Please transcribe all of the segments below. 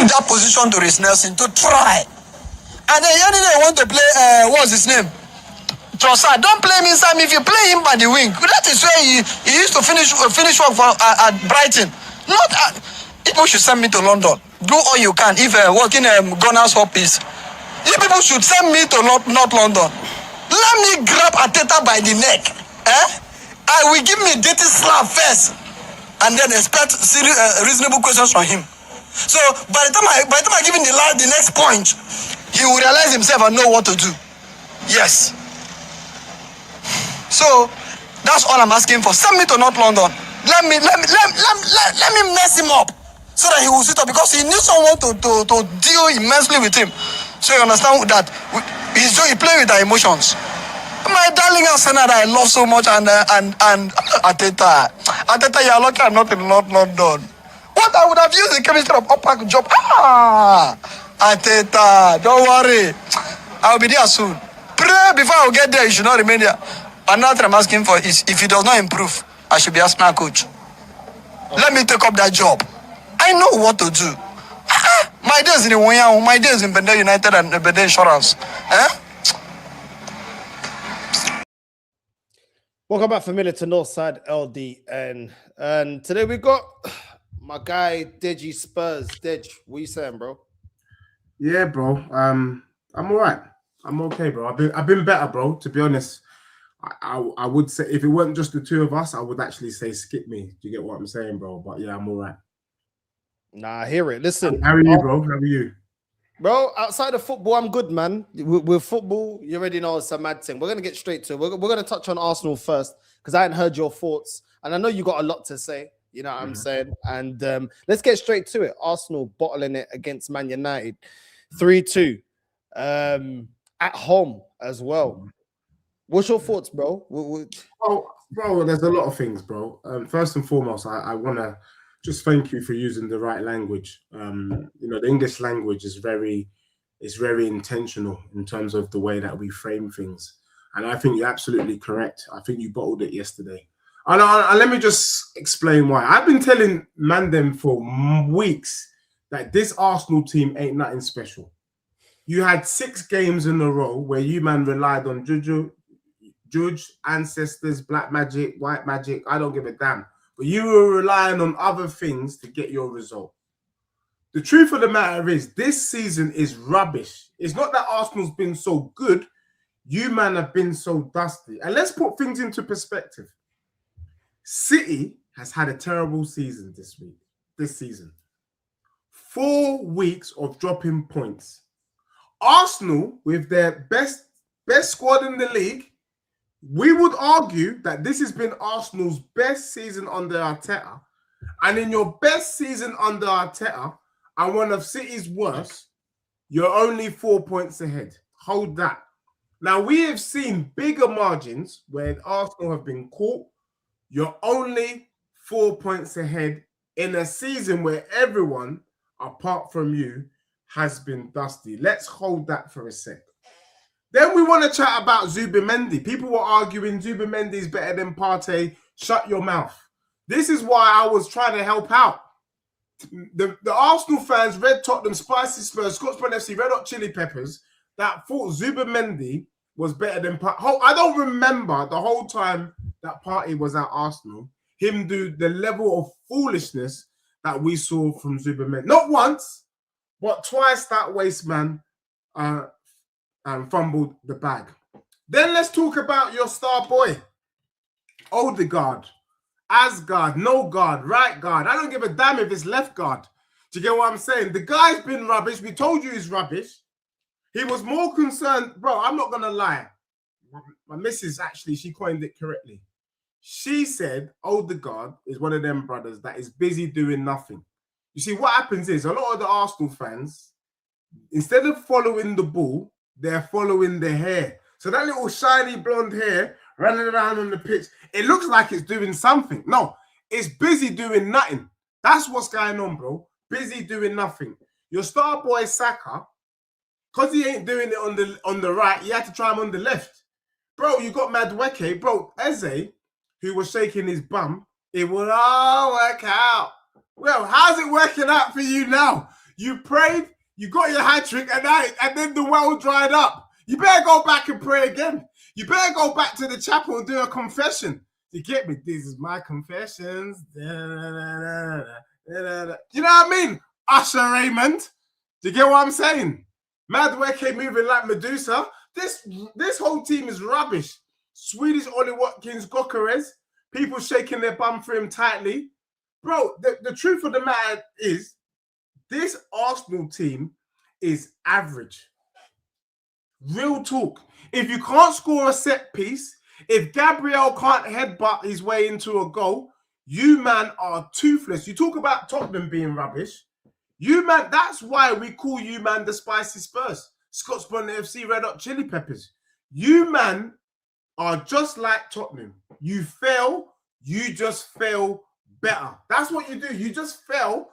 give that position to Reece Nelson to try. And then yesterday want to play, what's his name? Northside. Don't play him inside me. If you play him by the wing, that is where he used to finish work for, at Brighton. Not people should send me to London. Do all you can. If working Gunners Hop is, you people should send me to not London. Let me grab Arteta by the neck. I will give me a dirty slap first, and then expect reasonable questions from him. So by the time I give him the next point, he will realize himself and know what to do. Yes. So that's all I'm asking for. Send me to North London. Let me mess him up so that he will sit up, because he needs someone to deal immensely with him. So you understand that he play with our emotions. My darling Arsenal that I love so much, and Arteta, you are lucky I'm not in North London. What I would have used the chemistry of upper job. Arteta, don't worry, I'll be there soon. Pray before I get there. You should not remain there. Another thing I'm asking for is, if he does not improve, I should be Arsenal coach. Let me take up that job. I know what to do. My days in Iwoyan, my days in Bender United and Bender Insurance. Welcome back, familiar to Northside LDN. And today we got my guy Dejispurs. Dej, what you saying, bro? Yeah, bro. I'm all right. I'm okay, bro. I've been better, bro. To be honest, I would say if it weren't just the two of us, I would actually say skip me. Do you get what I'm saying, bro? But yeah, I'm all right. Nah, I hear it. Listen, how are you, bro? How are you? Bro, outside of football, I'm good, man. With football, you already know it's a mad thing. We're going to get straight to it. We're going to touch on Arsenal first, because I hadn't heard your thoughts. And I know you got a lot to say, you know what I'm saying? And let's get straight to it. Arsenal bottling it against Man United. 3-2. At home as well. What's your thoughts, bro? Oh, bro, there's a lot of things, bro. First and foremost, I want to just thank you for using the right language. You know, the English language is very intentional in terms of the way that we frame things. And I think you're absolutely correct. I think you bottled it yesterday. And let me just explain why. I've been telling Mandem for weeks that this Arsenal team ain't nothing special. You had 6 games in a row where you, man, relied on Judge, ancestors, black magic, white magic. I don't give a damn. But you were relying on other things to get your result. The truth of the matter is, this season is rubbish. It's not that Arsenal's been so good. You, man, have been so dusty. And let's put things into perspective. City has had a terrible season this season. 4 weeks of dropping points. Arsenal, with their best squad in the league, we would argue that this has been Arsenal's best season under Arteta. And in your best season under Arteta and one of City's worst, you're only 4 points ahead. Hold that. Now, we have seen bigger margins where Arsenal have been caught. You're only 4 points ahead in a season where everyone, apart from you, has been dusty. Let's hold that for a sec. Then we want to chat about Zubimendi. People were arguing Zubimendi is better than Partey. Shut your mouth. This is why I was trying to help out. The Arsenal fans, Red Tottenham, Spicy Spurs, Scotsman FC, Red Hot Chili Peppers, that thought Zubimendi was better than Partey. I don't remember the whole time that Partey was at Arsenal, him do the level of foolishness that we saw from Zubimendi. Not once, but twice that waste man fumbled the bag. Then let's talk about your star boy, Ødegaard, Asgard, no guard, right guard. I don't give a damn if it's left guard. Do you get what I'm saying? The guy's been rubbish. We told you he's rubbish. He was more concerned, bro. I'm not gonna lie. My missus actually, she coined it correctly. She said Ødegaard is one of them brothers that is busy doing nothing. You see, what happens is a lot of the Arsenal fans, instead of following the ball, they're following the hair. So that little shiny blonde hair running around on the pitch, it looks like it's doing something. No, it's busy doing nothing. That's what's going on, bro. Busy doing nothing. Your star boy Saka, because he ain't doing it on the right, you had to try him on the left. Bro, you got Madueke. Bro, Eze, who was shaking his bum, it will all work out. Well, how's it working out for you now? You prayed, you got your hat trick, and then the well dried up. You better go back and pray again. You better go back to the chapel and do a confession. You get me? This is my confessions. You know what I mean? Usher Raymond. Do you get what I'm saying? Madueke moving like Medusa. This whole team is rubbish. Swedish Ollie Watkins, Gokares, people shaking their bum for him tightly. Bro, the truth of the matter is, this Arsenal team is average. Real talk. If you can't score a set piece, if Gabriel can't headbutt his way into a goal, you man are toothless. You talk about Tottenham being rubbish. You man, that's why we call you man the Spicy Spurs. Scots Bonnet FC, Red Hot Chili Peppers. You man are just like Tottenham. You fail, you just fail better. That's what you do. You just fail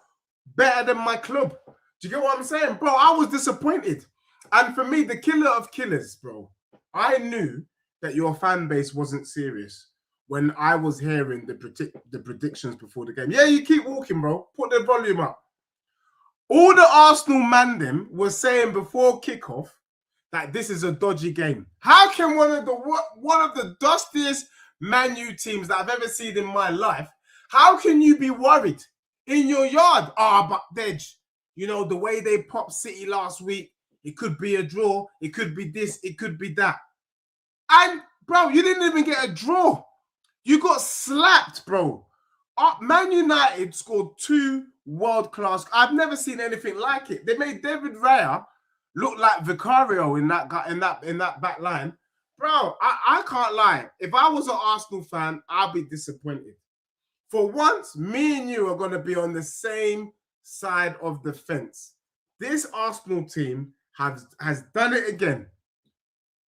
better than my club. Do you get what I'm saying? Bro, I was disappointed. And for me, the killer of killers, bro, I knew that your fan base wasn't serious when I was hearing the predictions before the game. Yeah, you keep walking, bro. Put the volume up. All the Arsenal man them were saying before kickoff that this is a dodgy game. How can one of the dustiest Man U teams that I've ever seen in my life, how can you be worried in your yard? But Dej, you know, the way they popped City last week, it could be a draw, it could be this, it could be that. And, bro, you didn't even get a draw. You got slapped, bro. Man United scored 2 world-class. I've never seen anything like it. They made David Raya look like Vicario in that back line. Bro, I can't lie. If I was an Arsenal fan, I'll be disappointed. For once, me and you are going to be on the same side of the fence. This Arsenal team has done it again.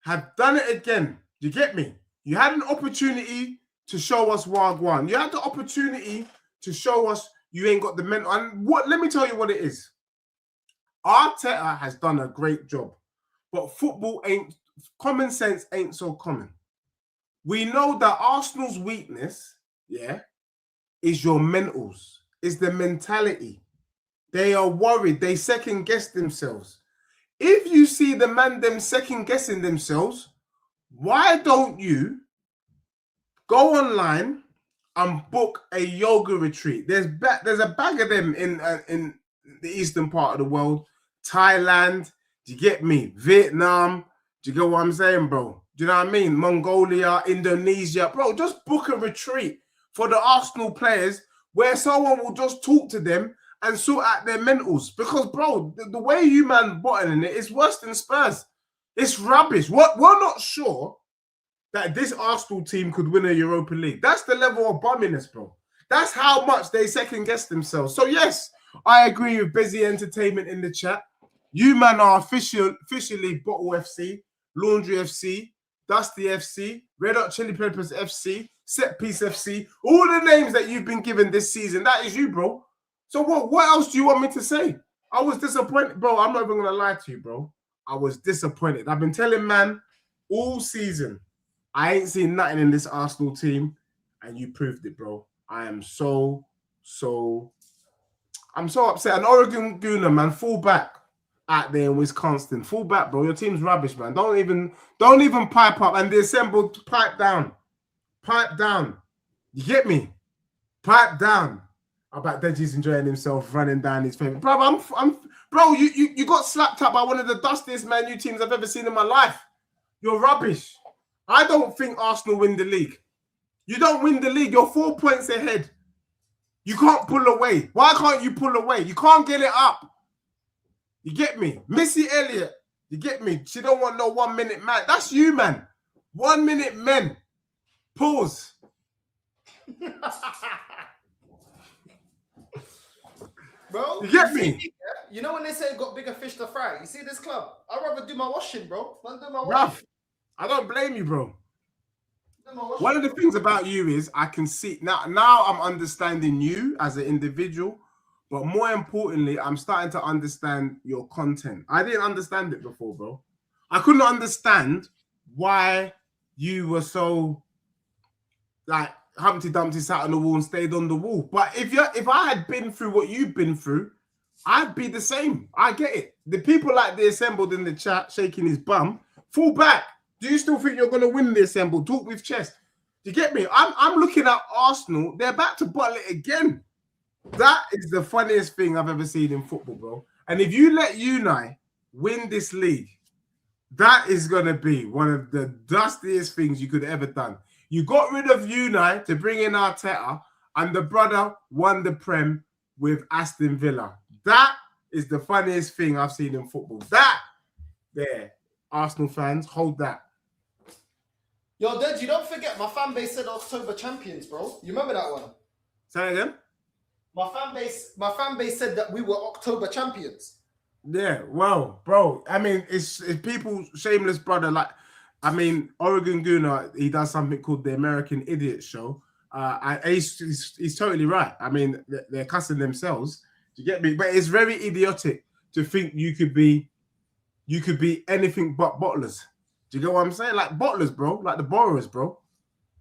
Have done it again. Do you get me? You had an opportunity to show us Wagwan. You had the opportunity to show us you ain't got the mental. And let me tell you what it is. Arteta has done a great job, but common sense ain't so common. We know that Arsenal's weakness, is your mentals, is the mentality. They are worried. They second guess themselves. If you see the man them second guessing themselves, why don't you go online and book a yoga retreat? There's a bag of them in the eastern part of the world. Thailand, do you get me? Vietnam, do you get what I'm saying, bro? Do you know what I mean? Mongolia, Indonesia. Bro, just book a retreat for the Arsenal players where someone will just talk to them and sort out their mentals. Because, bro, the way you man bottling it is worse than Spurs. It's rubbish. We're not sure that this Arsenal team could win a Europa League. That's the level of bumminess, bro. That's how much they second-guess themselves. So, yes, I agree with Bezzy Entertainment in the chat. You man are officially Bottle FC, Laundry FC, Dusty FC, Red Hot Chili Peppers FC, Set Piece FC, all the names that you've been given this season. That is you, bro. So what else do you want me to say? I was disappointed, bro. I'm not even going to lie to you, bro. I was disappointed. I've been telling man all season, I ain't seen nothing in this Arsenal team, and you proved it, bro. I am so upset. An Oregon Gooner, man, fall back out there in Wisconsin. Fall back, bro. Your team's rubbish, man. Don't even pipe up. And the assembled pipe down. Pipe down. You get me? Pipe down. I bet Deji's enjoying himself running down his favorite. Bro, bro, you got slapped up by one of the dustiest Man U teams I've ever seen in my life. You're rubbish. I don't think Arsenal win the league. You don't win the league. You're 4 points ahead. You can't pull away. Why can't you pull away? You can't get it up. You get me? Missy Elliott, you get me? She don't want no 1 minute man. That's you, man. 1 minute men. Pause. Bro, you get me? You know when they say got bigger fish to fry? You see this club? I'd rather do my washing, bro. Bruv, I don't blame you, bro. One of the things about you is I can see now I'm understanding you as an individual, but more importantly, I'm starting to understand your content. I didn't understand it before, bro. I couldn't understand why you were so like Humpty Dumpty sat on the wall and stayed on the wall. But if I had been through what you've been through, I'd be the same. I get it. The people like the assembled in the chat shaking his bum. Fall back. Do you still think you're going to win the assembled? Talk with chest. Do you get me? I'm looking at Arsenal. They're about to bottle it again. That is the funniest thing I've ever seen in football, bro. And if you let Unai win this league, that is going to be one of the dustiest things you could ever done. You got rid of Unai to bring in Arteta, and the brother won the Prem with Aston Villa. That is the funniest thing I've seen in football. That there, Arsenal fans, hold that. Yo, Dej, you don't forget my fan base said October champions, bro. You remember that one? Say it again. My fan base said that we were October champions. Yeah, well, bro. I mean, it's people shameless brother. Like, I mean, Oregon Guna, he does something called the American Idiot Show. And he's totally right. I mean, they're cussing themselves. Do you get me? But it's very idiotic to think you could be anything but bottlers. Do you get what I'm saying? Like bottlers, bro. Like the borrowers, bro.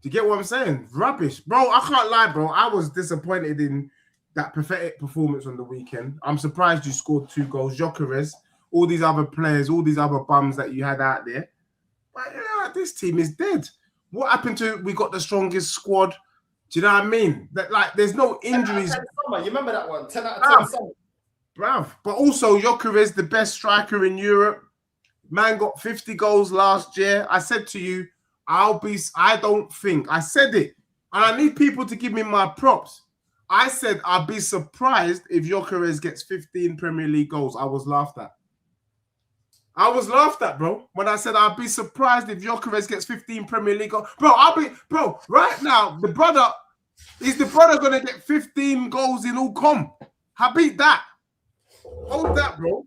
Do you get what I'm saying? Rubbish, bro. I can't lie, bro. I was disappointed in that pathetic performance on the weekend. I'm surprised you scored 2 goals. Gyökeres, all these other players, all these other bums that you had out there. But yeah, this team is dead. What happened to we got the strongest squad? Do you know what I mean? That like there's no injuries. 10 out of 10 summer. You remember that one? 10 out of 10 summer. Bruv. But also Gyökeres, the best striker in Europe. Man got 50 goals last year. I said to you, I don't think. I said it. And I need people to give me my props. I said I'll be surprised if Gyökeres gets 15 Premier League goals. I was laughed at. I was laughed at, bro. When I said I'll be surprised if Gyökeres gets 15 Premier League goals. Bro, right now, the brother going to get 15 goals in all comp? How beat that? Hold that, bro.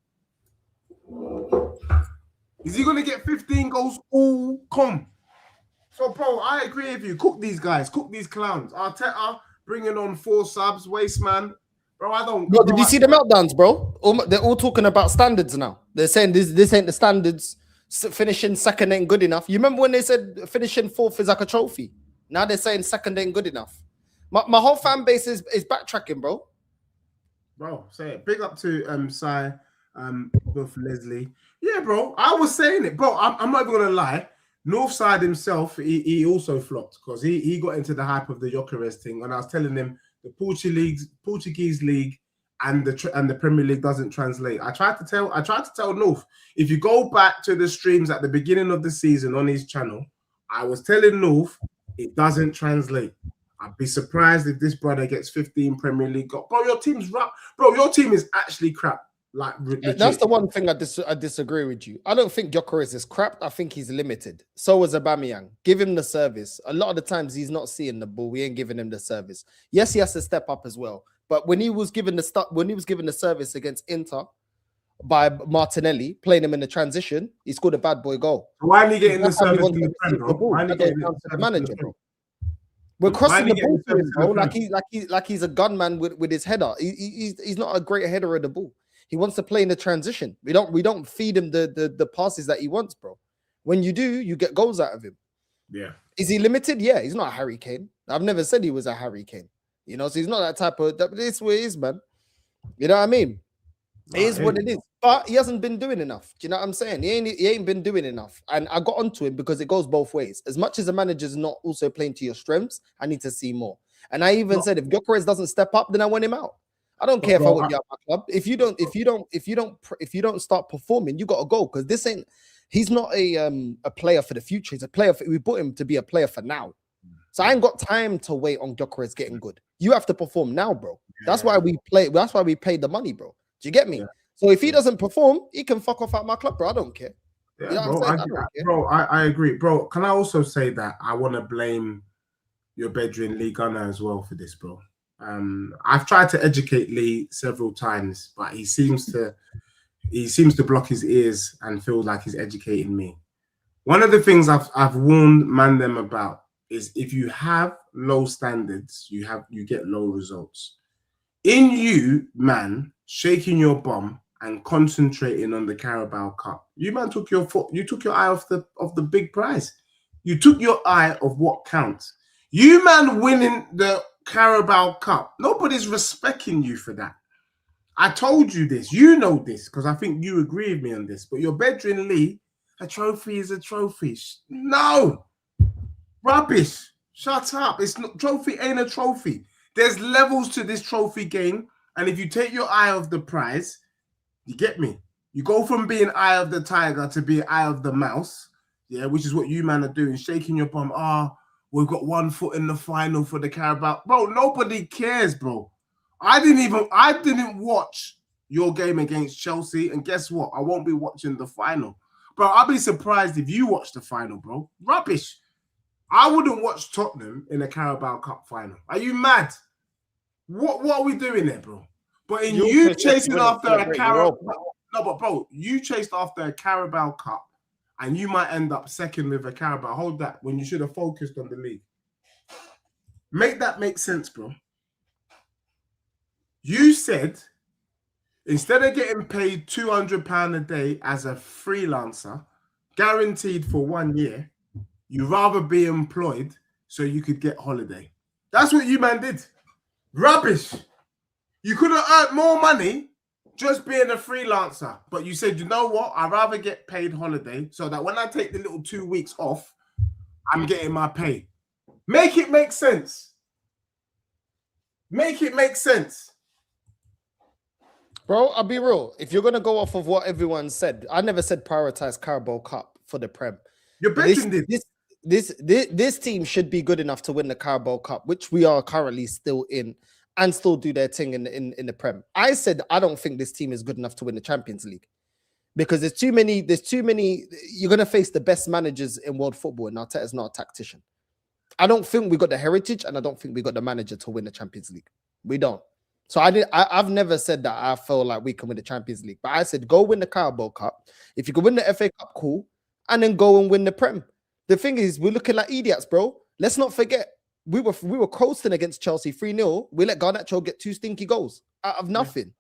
Is he going to get 15 goals all comp? So, bro, I agree with you. Cook these guys. Cook these clowns. Arteta bringing on 4 subs. Wasteman. Bro, I don't... Bro, did you see the meltdowns, bro? They're all talking about standards now. They're saying this ain't the standards. Finishing second ain't good enough. You remember when they said finishing 4th is like a trophy? Now they're saying second ain't good enough. My whole fan base is backtracking, bro. Bro, say it. Big up to Sai, both Leslie. Yeah, bro. I was saying it, bro. I'm not even gonna lie. Northside himself, he also flopped because he got into the hype of the Gyökeres thing, and I was telling him the Portuguese league and the Premier League doesn't translate. I tried to tell North, if you go back to the streams at the beginning of the season on his channel, I was telling North it doesn't translate. I'd be surprised if this brother gets 15 Premier League goals. Bro, your team's rough. Bro, your team is actually crap. Like legit. That's the one thing I disagree with you. I don't think Gyökeres is crap. I think he's limited. So is Aubameyang. Give him the service. A lot of the times he's not seeing the ball. We ain't giving him the service. Yes, he has to step up as well. But when he was given the service against Inter by Martinelli, playing him in the transition, he scored a bad boy goal. Why are you getting the service in the Prem, bro? Why are you getting the manager, bro? We're crossing the ball to him, bro. Like he's a gunman with his header. He's not a great header of the ball. He wants to play in the transition. We don't feed him the passes that he wants, bro. When you do, you get goals out of him. Yeah. Is he limited? Yeah, he's not a Harry Kane. I've never said he was a Harry Kane. You know, so he's not that type of. It's what it is, man. You know what I mean? It is what it is. But he hasn't been doing enough. Do you know what I'm saying? He ain't been doing enough. And I got onto him because it goes both ways. As much as the manager's not also playing to your strengths, I need to see more. And I even said if Gyökeres doesn't step up, then I want him out. I don't care if I want you out of my club. If you don't start performing, you got to go because this ain't. He's not a player for the future. He's a player. We bought him to be a player for now. So I ain't got time to wait on Gyökeres getting good. You have to perform now, bro. That's why we play. That's why we paid the money, bro. Do you get me? Yeah. So if he doesn't perform, he can fuck off out my club, bro. I don't care. Yeah, you know bro, I agree, bro. Can I also say that I want to blame your bedroom Lee Gunner as well for this, bro? I've tried to educate Lee several times, but he seems to block his ears and feel like he's educating me. One of the things I've warned them about is if you have low standards, you get low results. In you, man, shaking your bum and concentrating on the Carabao Cup, you man took your eye off the big prize. You took your eye off what counts. You man winning the Carabao Cup. Nobody's respecting you for that. I told you this. You know this because I think you agree with me on this. But your bedroom, Lee, a trophy is a trophy. No, rubbish. Shut up. It's not trophy. Ain't a trophy. There's levels to this trophy game, and if you take your eye off the prize, you get me. You go from being eye of the tiger to being eye of the mouse. Yeah, which is what you man are doing, shaking your bum. We've got 1 foot in the final for the Carabao. Bro, nobody cares, bro. I didn't watch your game against Chelsea, and guess what? I won't be watching the final. Bro, I'll be surprised if you watch the final, bro. Rubbish. I wouldn't watch Tottenham in a Carabao Cup final. Are you mad? What are we doing there, bro? But in you chasing after a Carabao, no, but bro, you chased after a Carabao Cup, and you might end up second with a Carabao. Hold that when you should have focused on the league. Make that make sense, bro. You said instead of getting paid £200 a day as a freelancer, guaranteed for 1 year, you'd rather be employed so you could get holiday. That's what you man did. Rubbish. You could have earned more money just being a freelancer. But you said, you know what? I'd rather get paid holiday so that when I take the little 2 weeks off, I'm getting my pay. Make it make sense. Make it make sense. Bro, I'll be real. If you're going to go off of what everyone said, I never said prioritize Carabao Cup for the Prem. You're betting this team should be good enough to win the Carabao Cup, which we are currently still in, and still do their thing in the Prem. I said I don't think this team is good enough to win the Champions League because there's too many. You're going to face the best managers in world football, and Arteta's not a tactician. I don't think we got the heritage, and I don't think we got the manager to win the Champions League. We don't. So I've never said that I feel like we can win the Champions League, but I said go win the Carabao Cup. If you can win the FA Cup, cool, and then go and win the Prem. The thing is, we're looking like idiots, bro. Let's not forget we were coasting against Chelsea 3-0. We let Garnacho get 2 stinky goals out of nothing.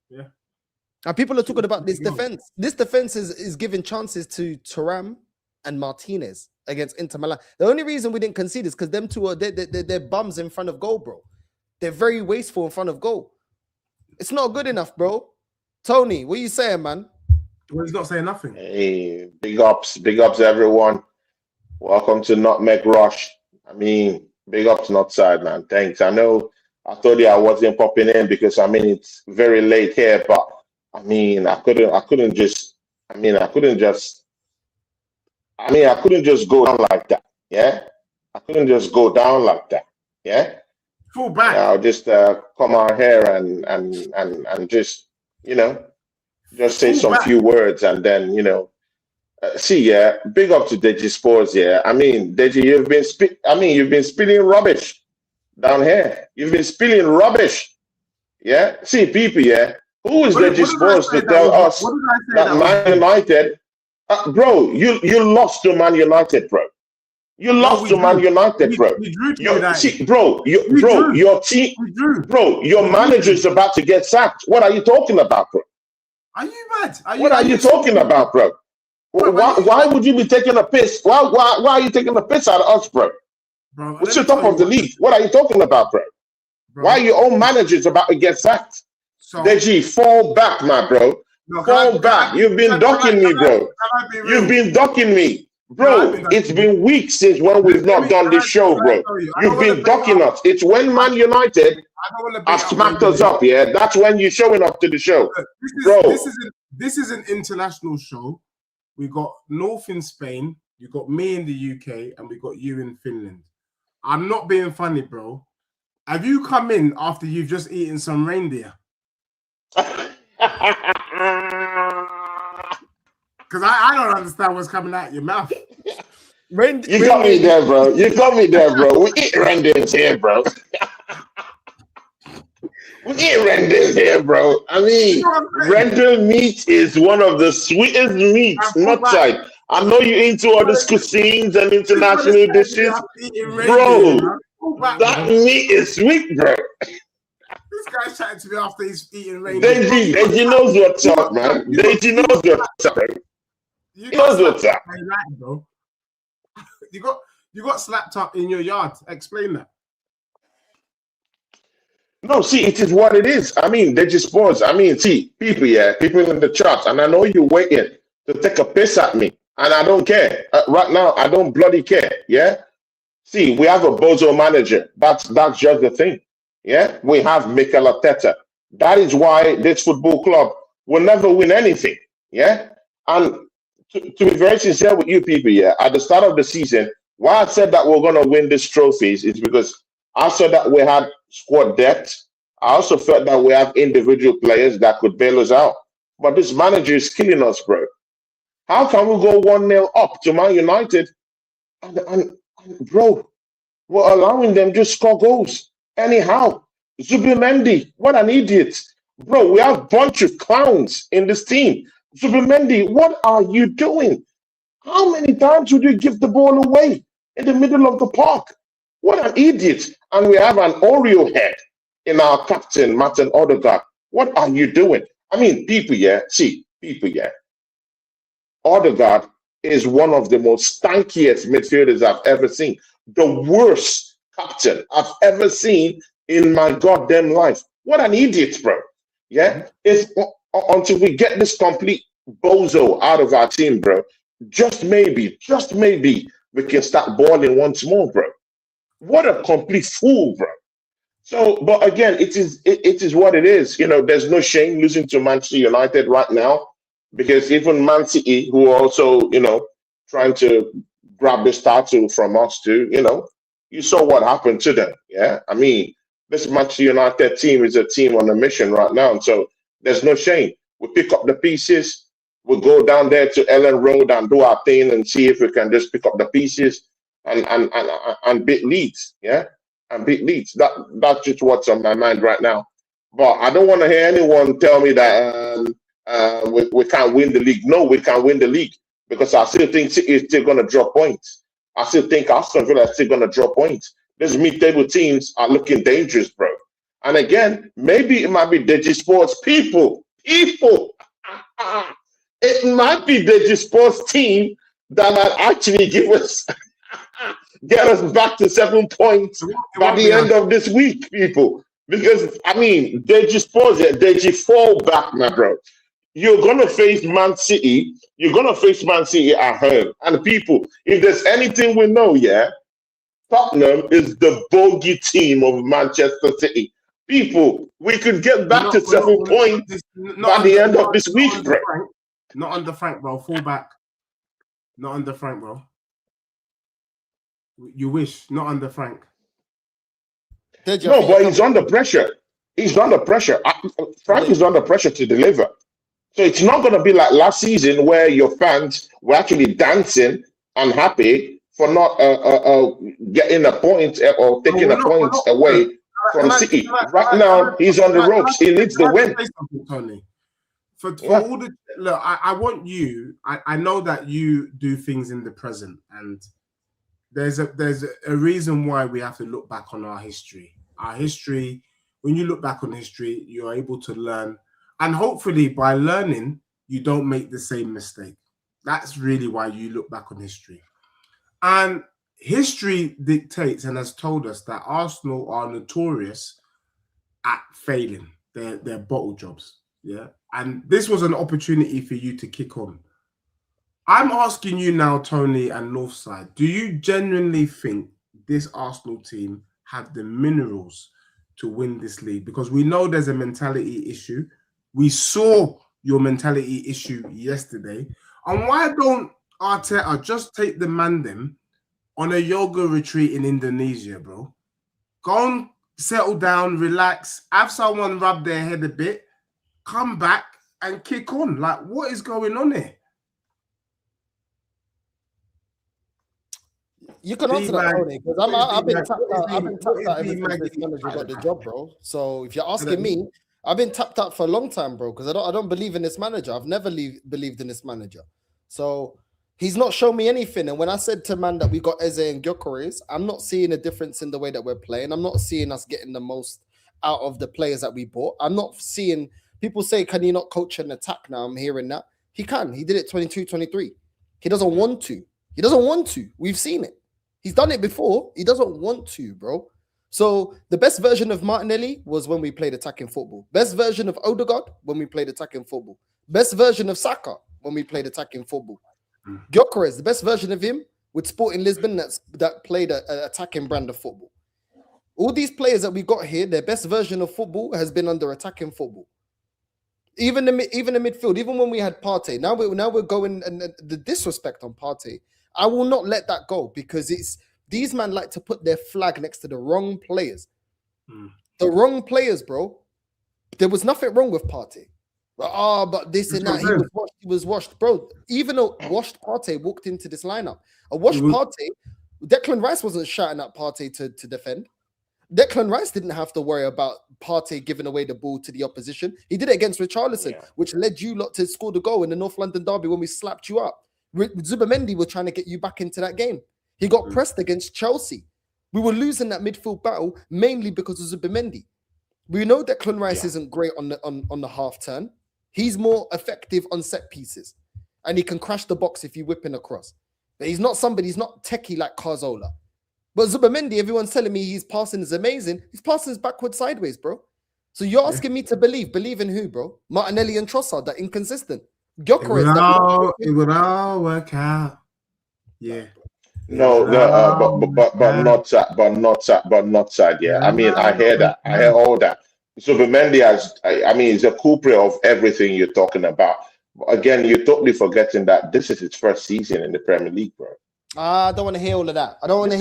Yeah. And people are talking about this defense. This defense is giving chances to Thuram and Martinez against Inter Milan. The only reason we didn't concede is because them two are they're bums in front of goal, bro. They're very wasteful in front of goal. It's not good enough, bro. Tony, what are you saying, man? Well, he's not saying nothing. Hey, big ups, everyone. Welcome to Nutmeg Rush. I mean, big ups Northside, man. Thanks. I know I told you I wasn't popping in because it's very late here, but I couldn't just go down like that. Yeah, I couldn't just go down like that. Yeah. Full back. I'll just come out here and just just say some few words and then big up to Dejispurs. Yeah, I mean, Deji, you've been spilling rubbish down here. You've been spilling rubbish. Yeah, see people. Yeah, who is Dejispurs to tell us that Man United, bro? You lost to Man United, bro. You lost to Man United, bro. Your team, bro. Your manager is about to get sacked. What are you talking about, bro? Are you mad? What are you talking about, bro? Why would you be taking a piss? Why are you taking a piss out of us, bro? What's your top of the league? What are you talking about, bro? Why your own manager is about to get sacked? Deji, fall back, my bro. Fall back. You've been ducking me, bro. You've been ducking me. Bro, it's been weeks since when we've not done this show, bro. You've been ducking us. It's when Man United have smacked us up, yeah? That's when you're showing up to the show. Bro. This is an international show. We got North in Spain, you got me in the UK, and we got you in Finland. I'm not being funny, bro. Have you come in after you've just eaten some reindeer? Because I don't understand what's coming out your mouth. You got me there, bro. You got me there, bro. We eat reindeers here, bro. We eat reindeers here, bro. I mean, reindeer meat is one of the sweetest meats. Northside. I know you're into all these cuisines and international dishes. Bro, that meat is sweet, bro. This guy's chatting to me after he's eating reindeer. Deji knows what's up, man. Deji knows what's up, bro. You got slapped up in your yard. Explain that. No, see, it is what it is. I mean, Dejispurs. I mean, see, people in the chat, and I know you're waiting to take a piss at me, and I don't care. Right now, I don't bloody care. Yeah. See, we have a bozo manager. That's just the thing. Yeah. We have Mikel Arteta. That is why this football club will never win anything. Yeah. And to be very sincere with you people, at the start of the season, why I said that we're going to win these trophies is because I said that we had squad depth. I also felt that we have individual players that could bail us out. But this manager is killing us, bro. How can we go 1-0 up to Man United and bro, we're allowing them to score goals anyhow? Zubimendi, what an idiot. Bro, we have a bunch of clowns in this team. Zubimendi, what are you doing? How many times would you give the ball away in the middle of the park? What an idiot. And we have an Oreo head in our captain, Martin Ødegaard. What are you doing? I mean, people, Ødegaard is one of the most stankiest midfielders I've ever seen. The worst captain I've ever seen in my goddamn life. What an idiot, bro. Yeah? It's until we get this complete bozo out of our team, bro. Just maybe, we can start balling once more, bro. What a complete fool, bro. So, but again, it is what it is. You know, there's no shame losing to Manchester United right now, because even Man City, who are also, you know, trying to grab this title from us too, you know, you saw what happened to them. Yeah. I mean, this Manchester United team is a team on a mission right now. And so there's no shame. We pick up the pieces. We'll go down there to Ellen Road and do our thing and see if we can just pick up the pieces and beat Leeds. Yeah. And beat Leeds. That's just what's on my mind right now. But I don't want to hear anyone tell me that we can't win the league. No, we can't win the league, because I still think City is still going to drop points. I still think Aston Villa is still going to drop points. These mid-table teams are looking dangerous, bro. And again, maybe it might be Dejispurs people. It might be Dejispurs team that might actually get us back to 7 points by the end of this week, people. Because, I mean, Deji fall back, my bro. You're going to face Man City. You're going to face Man City at home. And people, if there's anything we know, Tottenham is the bogey team of Manchester City. People, we could get back to 7 points by the end of this week, bro. Not under Frank, bro. Fall back. Not under Frank, bro. You wish. Not under Frank. No, but he's under pressure. He's under pressure. Frank is under pressure to deliver. So it's not going to be like last season where your fans were actually dancing and happy for not getting a point or taking a point away from City. Right now, he's on the ropes. He needs the win. Tony. For all the look, I want you. I know that you do things in the present, and there's a reason why we have to look back on our history. Our history. When you look back on history, you're able to learn. And hopefully by learning, you don't make the same mistake. That's really why you look back on history. And history dictates and has told us that Arsenal are notorious at failing their bottle jobs. Yeah. And this was an opportunity for you to kick on. I'm asking you now, Tony and Northside, do you genuinely think this Arsenal team have the minerals to win this league? Because we know there's a mentality issue. We saw your mentality issue yesterday. And why don't Arteta just take the man them on a yoga retreat in Indonesia, bro? Go and settle down, relax, have someone rub their head a bit, come back and kick on. Like, what is going on here? You can answer that, Tony, because I've been tapped out ever since this manager got the job, bro. So if you're asking me, I've been tapped out for a long time, bro, because I don't believe in this manager. I've never believed in this manager. So he's not shown me anything. And when I said to man that we got Eze and Gyökeres, I'm not seeing a difference in the way that we're playing. I'm not seeing us getting the most out of the players that we bought. I'm not seeing people say, can he not coach an attack now? I'm hearing that. He can. He did it 22, 23. He doesn't want to. He doesn't want to. We've seen it. He's done it before. He doesn't want to, bro. So the best version of Martinelli was when we played attacking football. Best version of Ødegaard when we played attacking football. Best version of Saka when we played attacking football. Gyökeres, the best version of him with Sporting Lisbon that played an attacking brand of football. All these players that we got here, their best version of football has been under attacking football. Even the midfield, even when we had Partey, now we're going, and the disrespect on Partey, I will not let that go, because these men like to put their flag next to the wrong players. The wrong players, bro. There was nothing wrong with Partey. But this and that, he was washed, bro. Even a washed Partey walked into this lineup. A washed Partey, Declan Rice wasn't shouting at Partey to defend. Declan Rice didn't have to worry about Partey giving away the ball to the opposition. He did it against Richarlison, which led you lot to score the goal in the North London derby when we slapped you up. Zubimendi was trying to get you back into that game. He got pressed against Chelsea. We were losing that midfield battle mainly because of Zubimendi. We know Declan Rice isn't great on the half turn. He's more effective on set pieces, and he can crash the box if you whip him across. But he's not techie like Cazorla. But Zubimendi, everyone's telling me his passing is amazing. His passing is backwards sideways, bro. So you're asking me to believe in who, bro? Martinelli and Trossard, that inconsistent. Gyökeres, it would all work out. Yeah. No, but not side. Yeah, I mean, I hear that. I hear all that. Zubimendi is a culprit of everything you're talking about. Again, you're totally forgetting that this is his first season in the Premier League, bro. I don't want to hear all of that. No. No.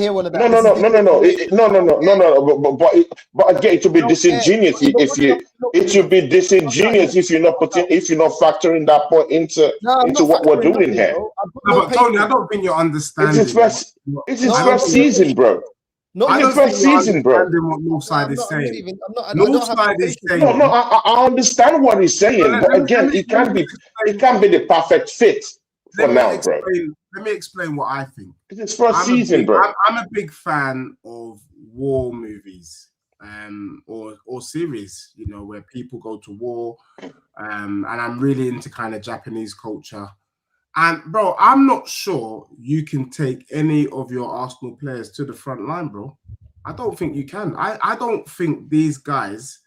But again, it would be disingenuous if you're not factoring that point into what we're doing here. But Tony, I don't think you're understanding. It's his first season, bro. It's his first season, bro. What Northside is saying. I understand what he's saying, but again, it can't be the perfect fit for now, bro. Let me explain what I think. It's his first season, bro. I'm a big fan of war movies, or series, where people go to war, and I'm really into kind of Japanese culture. And bro, I'm not sure you can take any of your Arsenal players to the front line, bro. I don't think you can. I don't think these guys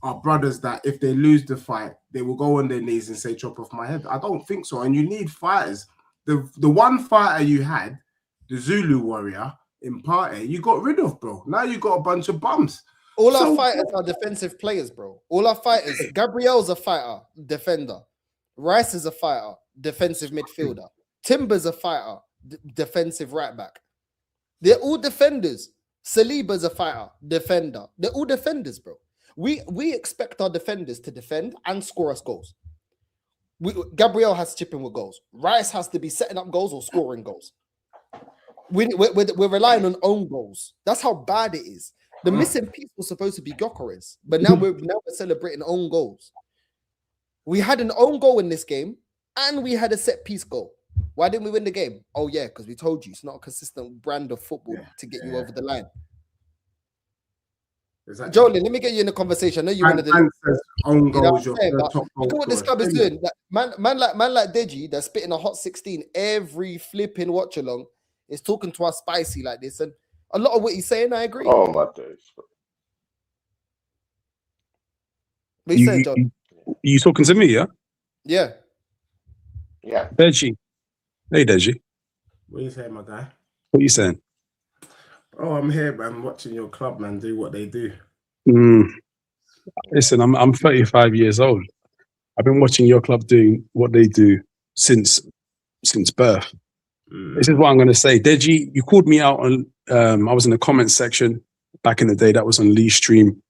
are brothers that if they lose the fight, they will go on their knees and say, chop off my head. I don't think so. And you need fighters. The one fighter you had, the Zulu warrior in Partey, you got rid of, bro. Now you got a bunch of bums. All our fighters are defensive players, bro. All our fighters. Gabriel's a fighter, defender. Rice is a fighter, defensive midfielder. Timber's a fighter, defensive right back. They're all defenders. Saliba's a fighter, defender. They're all defenders, bro. We expect our defenders to defend and score us goals. Gabriel has to chip in with goals. Rice has to be setting up goals or scoring goals. We're relying on own goals. That's how bad it is. The missing piece was supposed to be Gyökeres, but now we're celebrating own goals. We had an own goal in this game, and we had a set piece goal. Why didn't we win the game? Oh yeah, because we told you it's not a consistent brand of football to get you over the line. Exactly. Jolie, let me get you in the conversation. I know you wanted to own goals. Look at what this club is doing. Man like Deji, that's spitting a hot 16 every flipping watch along, is talking to us spicy like this, and a lot of what he's saying, I agree. Oh my days. What you saying, John? You talking to me, yeah? Yeah. Yeah. Deji. Hey, Deji. What are you saying, my guy? What are you saying? Oh, I'm here, man, watching your club, man, do what they do. Listen, I'm 35 years old. I've been watching your club doing what they do since birth. This is what I'm going to say. Deji, you called me out on, I was in the comments section back in the day. That was on Lee's stream.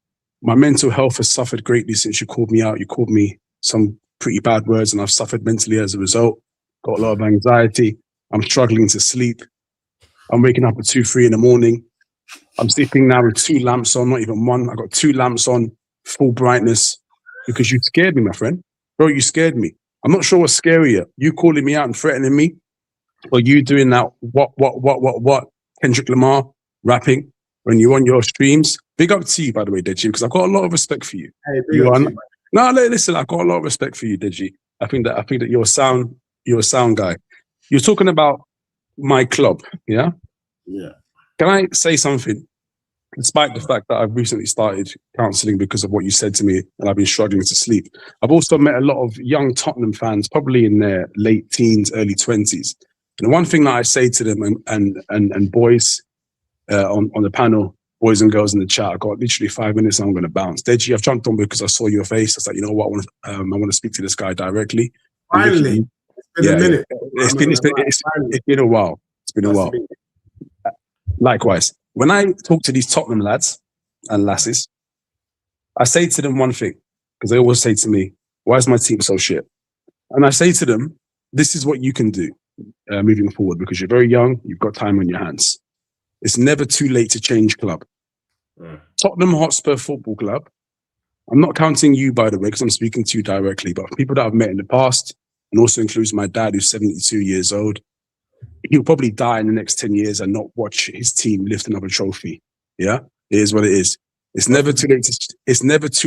My mental health has suffered greatly since you called me out. You called me some pretty bad words, and I've suffered mentally as a result. Got a lot of anxiety. I'm struggling to sleep. I'm waking up at 2, 3 in the morning. I'm sleeping now with 2 lamps on, not even one. I got 2 lamps on, full brightness, because you scared me, my friend. Bro, you scared me. I'm not sure what's scarier. You calling me out and threatening me, or you doing that what Kendrick Lamar rapping when you're on your streams. Big up to you, by the way, Deji, because I've got a lot of respect for you. Hey, listen, I've got a lot of respect for you, Deji. I think that you're a sound guy. You're talking about my club, yeah? Yeah. Can I say something? despite the fact that I've recently started counselling because of what you said to me, and I've been struggling to sleep. I've also met a lot of young Tottenham fans, probably in their late teens, early 20s. And the one thing that I say to them, and boys on the panel, boys and girls in the chat, I got literally 5 minutes and I'm going to bounce. Deji, I've jumped on because I saw your face. I was like, you know what, I want to speak to this guy directly. Finally, it's been a minute. It's been a while. It's been a while. Likewise, when I talk to these Tottenham lads and lasses, I say to them one thing, because they always say to me, why is my team so shit? And I say to them, this is what you can do moving forward, because you're very young, you've got time on your hands. It's never too late to change club. Tottenham Hotspur Football Club, I'm not counting you, by the way, because I'm speaking to you directly, but people that I've met in the past, and also includes my dad, who's 72 years old. He'll probably die in the next 10 years and not watch his team lift another trophy. Yeah, it is what it is. It's never too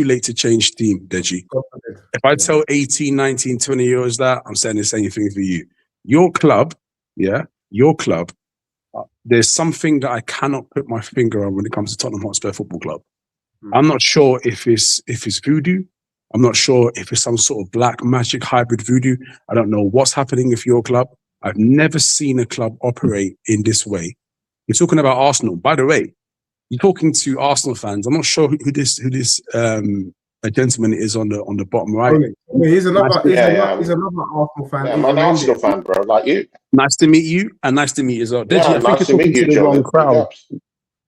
late to change team, Deji. If I tell 18, 19, 20-year-olds that, I'm saying the same thing for you. Your club, there's something that I cannot put my finger on when it comes to Tottenham Hotspur Football Club. I'm not sure if it's voodoo. I'm not sure if it's some sort of black magic hybrid voodoo. I don't know what's happening with your club. I've never seen a club operate in this way. You're talking about Arsenal. By the way, you're talking to Arsenal fans. I'm not sure who this gentleman is on the bottom right. He's another Arsenal fan. Yeah, I'm an Arsenal fan, bro, like you. Nice to meet you, and nice to meet you as well. Deji, Yeah, nice to meet you, the wrong Joe. crowd.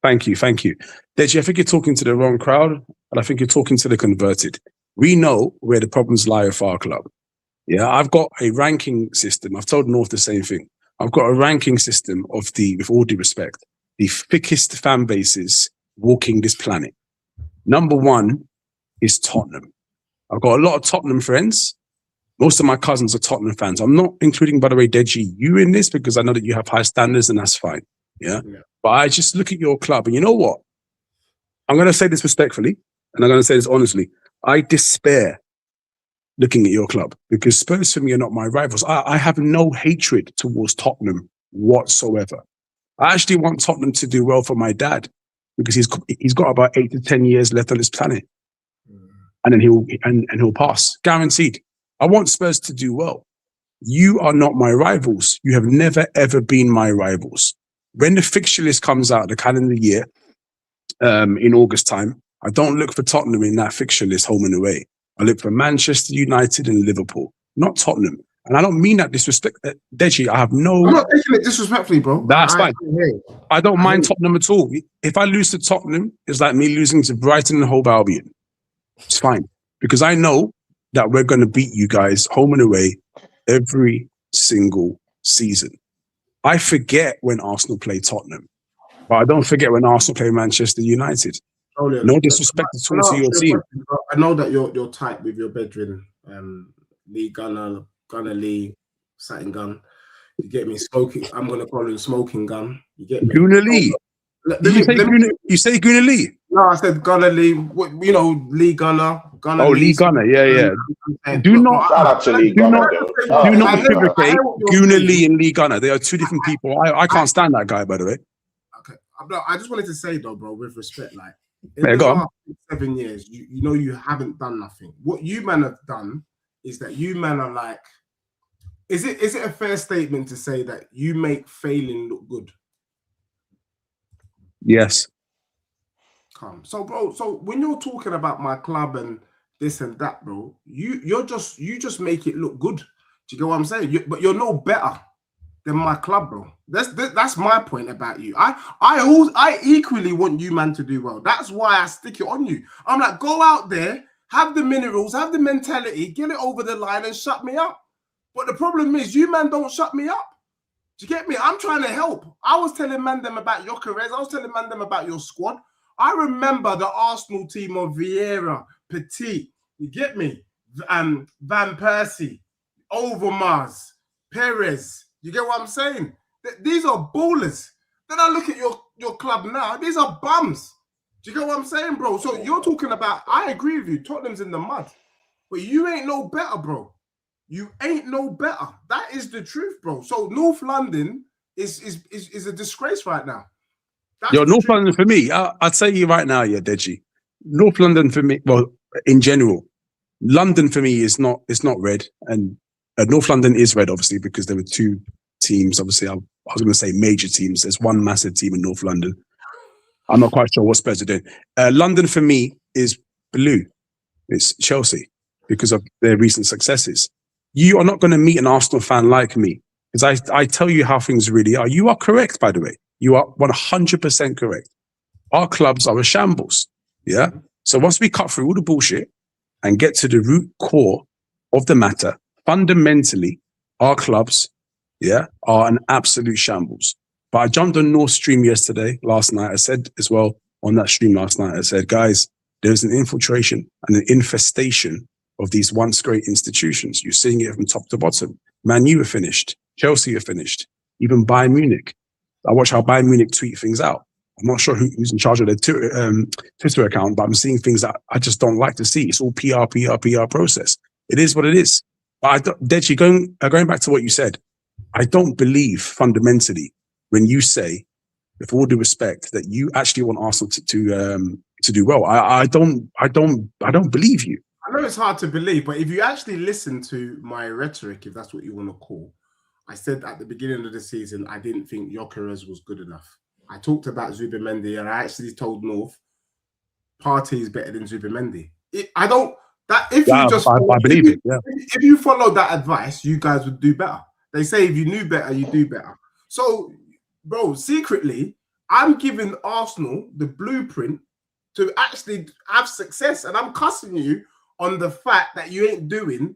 Thank you. Deji, I think you're talking to the wrong crowd, and I think you're talking to the converted. We know where the problems lie with our club. Yeah, I've got a ranking system. I've told North the same thing. I've got a ranking system of with all due respect, the thickest fan bases walking this planet. Number one is Tottenham. I've got a lot of Tottenham friends. Most of my cousins are Tottenham fans. I'm not including, by the way, Deji, you in this, because I know that you have high standards and that's fine. Yeah. But I just look at your club and you know what? I'm going to say this respectfully and I'm going to say this honestly. I despair looking at your club because Spurs for me are not my rivals. I have no hatred towards Tottenham whatsoever. I actually want Tottenham to do well for my dad because he's got about 8 to 10 years left on this planet. And then he'll pass, guaranteed. I want Spurs to do well. You are not my rivals. You have never, ever been my rivals. When the fixture list comes out, the calendar year, in August time, I don't look for Tottenham in that fixture list home and away. I look for Manchester United and Liverpool, not Tottenham. And I don't mean that disrespect. Deji, I have no... I'm not taking it disrespectfully, bro. That's fine. I don't mind Tottenham at all. If I lose to Tottenham, it's like me losing to Brighton and Hove Albion. It's fine. Because I know that we're going to beat you guys home and away every single season. I forget when Arsenal play Tottenham, but I don't forget when Arsenal play Manchester United. No disrespect at all to your team. I know that you're tight with your bedroom, Lee Gunner Lee, Satin Gun. You get me? Smoking. I'm gonna call him Smoking Gun. You get me? Gunner Lee. You say Gunner Lee? No, I said Gunner Lee. You know, Lee Gunner. Oh, Lee Gunner. Yeah. Do not equivocate Gunner Lee and Lee Gunner. They are two different people. I can't stand that guy, by the way. Okay. I just wanted to say though, bro, with respect, like in the last 7 years, you know you haven't done nothing. What you man have done is that you man are like, is it a fair statement to say that you make failing look good? Yes. Come. So, bro, when you're talking about my club and this and that, bro, you just make it look good. Do you get what I'm saying? But you're no better than my club, bro. That's my point about you. I equally want you, man, to do well. That's why I stick it on you. I'm like, go out there, have the minerals, have the mentality, get it over the line and shut me up. But the problem is, you, man, don't shut me up. Do you get me? I'm trying to help. I was telling man them about your careers. I was telling man them about your squad. I remember the Arsenal team of Vieira, Petit, you get me? Van Persie, Overmars, Perez. You get what I'm saying? These are ballers. Then I look at your club now. These are bums. Do you get what I'm saying, bro? So you're talking about, I agree with you, Tottenham's in the mud. But you ain't no better, bro. You ain't no better. That is the truth, bro. So North London is a disgrace right now. Yo, North London for me, I'll tell you right now, yeah, Deji. North London for me, well, in general, London for me is not red, and North London is red, obviously, because there were two teams. Obviously, I was going to say major teams. There's one massive team in North London. I'm not quite sure what Spurs are doing. London for me is blue. It's Chelsea because of their recent successes. You are not going to meet an Arsenal fan like me because I tell you how things really are. You are correct, by the way. You are 100% correct. Our clubs are a shambles. Yeah. So once we cut through all the bullshit and get to the root core of the matter, fundamentally, our clubs, yeah, are an absolute shambles. But I jumped on North Stream last night. I said as well on that stream last night, I said, guys, there's an infiltration and an infestation of these once great institutions. You're seeing it from top to bottom. Man U are finished. Chelsea are finished. Even Bayern Munich. I watch how Bayern Munich tweet things out. I'm not sure who's in charge of their Twitter account, but I'm seeing things that I just don't like to see. It's all PR process. It is what it is. But Deji, going back to what you said, I don't believe fundamentally when you say, with all due respect, that you actually want Arsenal to do well. I don't believe you. I know it's hard to believe, but if you actually listen to my rhetoric, if that's what you want to call, I said at the beginning of the season, I didn't think Gyökeres was good enough. I talked about Zubimendi, and I actually told North, Partey is better than Zubimendi. I believe it. Yeah. If you follow that advice, you guys would do better. They say if you knew better, you do better. So, bro, secretly, I'm giving Arsenal the blueprint to actually have success, and I'm cussing you on the fact that you ain't doing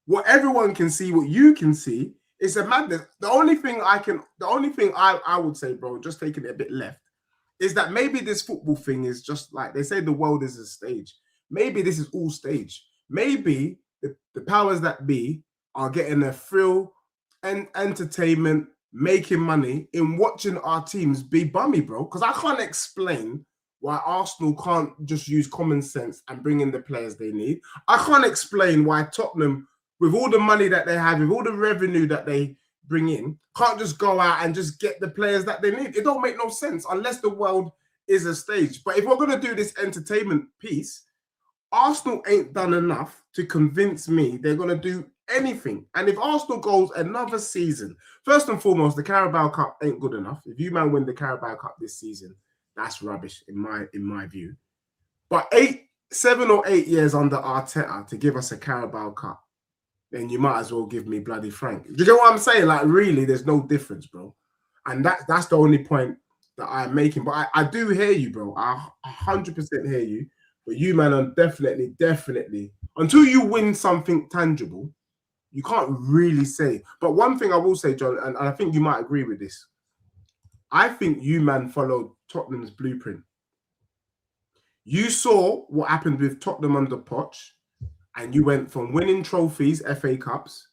what everyone can see, what you can see. It's a madness. The only thing I would say, bro, just taking it a bit left, is that maybe this football thing is just like they say the world is a stage. Maybe this is all stage. Maybe the powers that be are getting a thrill and entertainment, making money in watching our teams be bummy, bro. Because I can't explain why Arsenal can't just use common sense and bring in the players they need. I can't explain why Tottenham, with all the money that they have, with all the revenue that they bring in, can't just go out and just get the players that they need. It don't make no sense unless the world is a stage. But if we're going to do this entertainment piece, Arsenal ain't done enough to convince me they're going to do anything. And if Arsenal goes another season, first and foremost, the Carabao Cup ain't good enough. If you man win the Carabao Cup this season, that's rubbish in my view. But 7 or 8 years under Arteta to give us a Carabao Cup, then you might as well give me bloody Frank. Do you know what I'm saying? Like, really, there's no difference, bro. And that's the only point that I'm making. But I do hear you, bro. I 100% hear you. But you, man, are definitely, until you win something tangible, you can't really say. But one thing I will say, John, and I think you might agree with this, I think you, man, followed Tottenham's blueprint. You saw what happened with Tottenham under Poch, and you went from winning trophies, FA Cups,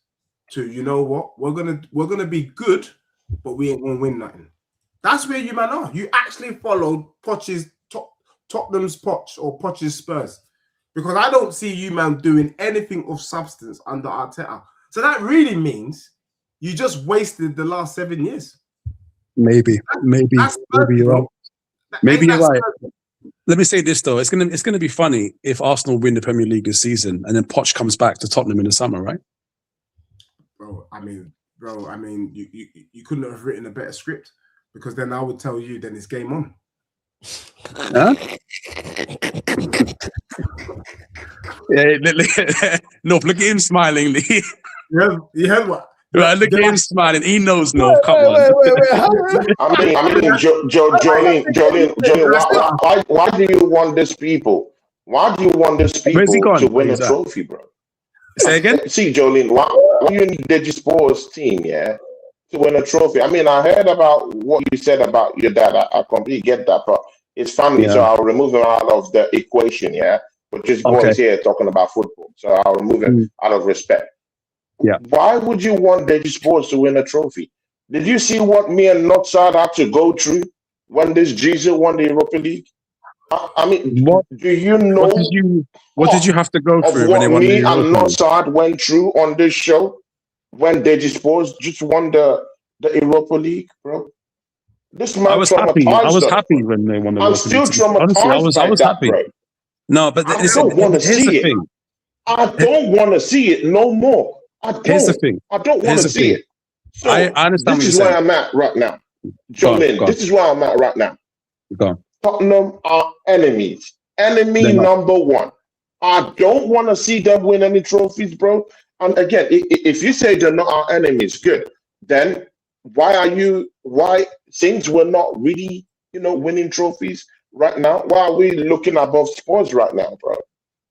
to, you know what, we're gonna be good, but we ain't gonna win nothing. That's where you, man, are. You actually followed Poch's Tottenham's Poch or Poch's Spurs, because I don't see you, man, doing anything of substance under Arteta. So that really means you just wasted the last 7 years. Maybe you're right. Maybe you're right. Let me say this though: it's gonna be funny if Arsenal win the Premier League this season and then Poch comes back to Tottenham in the summer, right? Bro, I mean, you couldn't have written a better script, because then I would tell you, then it's game on. Huh? Yeah, look at him smiling, Lee. You heard what? Right, look at him smiling. He knows no. Come on. Jolene, why do you want these people? Why do you want these people to win a trophy, bro? Say again? See, Jolene, why you need Dejispurs team, yeah, to win a trophy? I mean, I heard about what you said about your dad. I completely get that, but it's family, so I'll remove him out of the equation, yeah? But just boys here talking about football, so I'll remove him out of respect. Yeah. Why would you want Dejispurs to win a trophy? Did you see what me and Northside had to go through when this Jesus won the Europa League? I mean, do you know what did you have to go through when me and Northside went through on this show when Dejispurs just won the Europa League, bro? This man I was happy. I was traumatized us, happy bro. when they won the I'm Europa still League. Honestly, traumatized I by was that, happy. bro. No, but I listen, don't want to here's the see it. thing. I don't want to see it no more. I Here's the don't. thing. I don't want Here's to the see thing. it. So I understand what this you're is where saying. I'm at right now. Go on, Jolene, go on, this is where I'm at right now. go on. Tottenham are enemies. Enemy They're not. number one. I don't want to see them win any trophies, bro. And again, if you say they're not our enemies, good. Then why, since we're not really, winning trophies right now, why are we looking above Spurs right now, bro?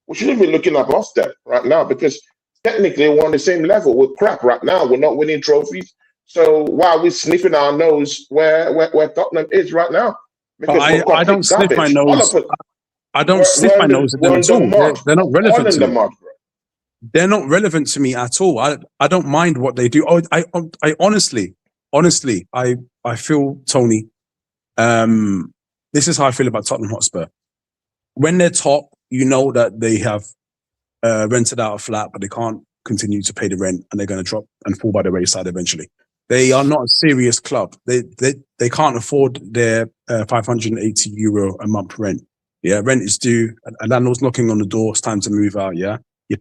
We shouldn't be looking above them right now because technically we're on the same level. We're crap right now. We're not winning trophies. So why are we sniffing our nose where Tottenham is right now? But Because we're I don't complete sniff my garbage. All of nose. it. I don't sniff my nose at them We're in at the all. mud. They're not We're all relevant in to the me. mud, bro. They're not relevant to me at all. I don't mind what they do. I honestly, I feel, Tony, this is how I feel about Tottenham Hotspur. When they're top, you know that they have rented out a flat, but they can't continue to pay the rent, and they're going to drop and fall by the wayside eventually. They are not a serious club. They can't afford their €580 a month rent. Yeah, rent is due. A landlord's knocking on the door. It's time to move out. Yeah, you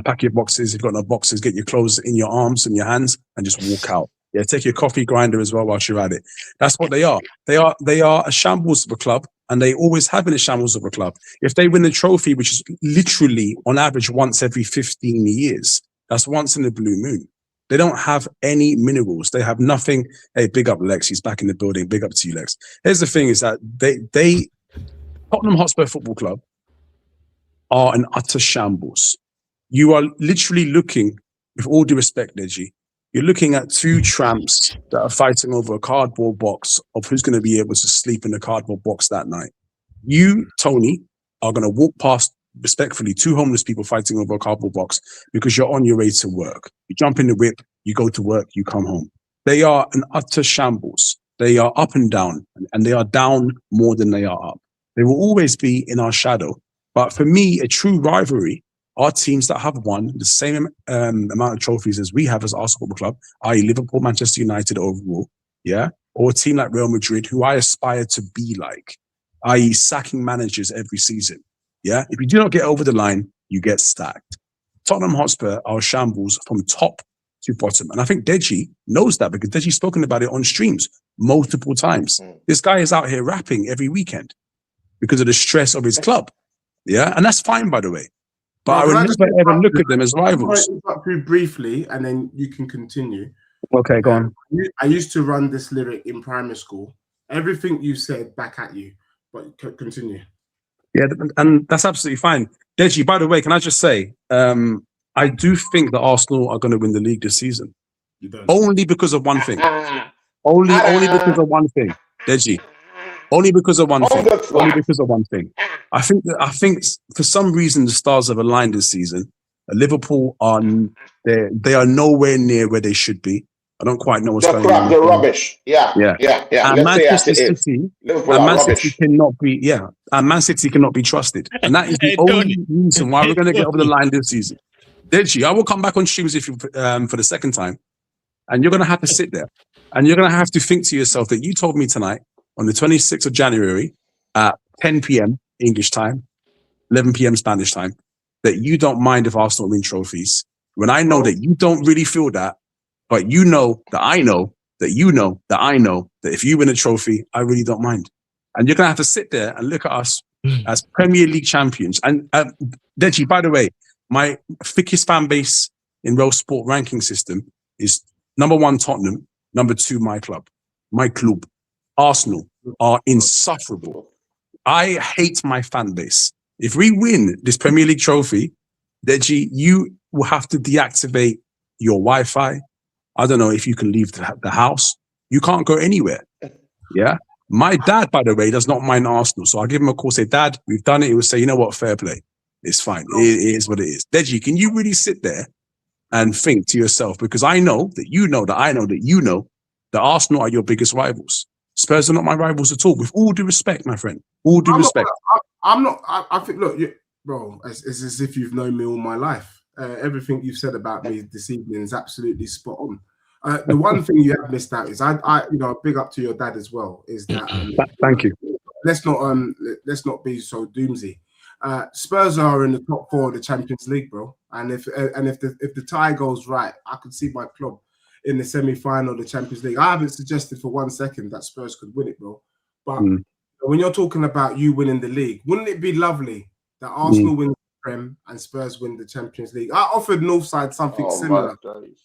pack your boxes. If you've got no boxes, get your clothes in your arms and your hands, and just walk out. Yeah, take your coffee grinder as well whilst you're at it. That's what they are. They are a shambles of a club, and they always have been a shambles of a club. If they win a trophy, which is literally on average once every 15 years, that's once in a blue moon. They don't have any minerals. They have nothing. Hey, big up Lex. He's back in the building. Big up to you, Lex. Here's the thing: is that they Tottenham Hotspur Football Club are an utter shambles. You are literally looking, with all due respect, Deji, you're looking at two tramps that are fighting over a cardboard box of who's going to be able to sleep in the cardboard box that night. You, Tony, are going to walk past, respectfully, two homeless people fighting over a cardboard box because you're on your way to work. You jump in the whip, you go to work, you come home. They are an utter shambles. They are up and down, and they are down more than they are up. They will always be in our shadow. But for me, a true rivalry are teams that have won the same amount of trophies as we have as Arsenal Football Club, i.e. Liverpool, Manchester United overall, yeah? Or a team like Real Madrid, who I aspire to be like, i.e. sacking managers every season, yeah? If you do not get over the line, you get sacked. Tottenham Hotspur are shambles from top to bottom. And I think Deji knows that because Deji's spoken about it on streams multiple times. This guy is out here rapping every weekend because of the stress of his club, yeah? And that's fine, by the way. But I would never ever look at them as rivals. I'll interrupt you briefly, and then you can continue. Okay, go on. I used to run this lyric in primary school. Everything you said, back at you. But continue. Yeah, and that's absolutely fine. Deji, by the way, can I just say, I do think that Arsenal are going to win the league this season. You don't. Only because of one thing. Only because of one thing, Deji. Only because of one thing. Only because of one thing. I think for some reason the stars have aligned this season. Liverpool are they are nowhere near where they should be. I don't quite know what's going on. They're rubbish. Yeah. And Manchester City, cannot be. Yeah, and Man City cannot be trusted, and that is the only reason why we're going to get over the line this season. Deji, I will come back on streams if you for the second time, and you're going to have to sit there, and you're going to have to think to yourself that you told me tonight on the 26th of January at 10 p.m. English time, 11 p.m. Spanish time, that you don't mind if Arsenal win trophies. When I know that you don't really feel that, but you know that I know that you know that I know that if you win a trophy, I really don't mind. And you're going to have to sit there and look at us as Premier League champions. And Deji, by the way, my thickest fan base in Real Sport ranking system is number 1, Tottenham, number 2, my club. Arsenal are insufferable. I hate my fan base. If we win this Premier League trophy, Deji, you will have to deactivate your Wi-Fi. I don't know if you can leave the house. You can't go anywhere. Yeah. My dad, by the way, does not mind Arsenal. So I'll give him a call, say, Dad, we've done it. He will say, you know what? Fair play. It's fine. It is what it is. Deji, can you really sit there and think to yourself? Because I know that you know that I know that you know that Arsenal are your biggest rivals. Spurs are not my rivals at all. With all due respect, my friend. All due respect. I think, look, bro, it's as if you've known me all my life. Everything you've said about me this evening is absolutely spot on. The one thing you have missed out is big up to your dad as well. Is that thank you. Let's not be so doomsy. Spurs are in the top 4 of the Champions League, bro. And if the tie goes right, I could see my club in the semi-final of the Champions League. I haven't suggested for 1 second that Spurs could win it, bro. But when you're talking about you winning the league, wouldn't it be lovely that Arsenal win the Prem and Spurs win the Champions League? I offered Northside something similar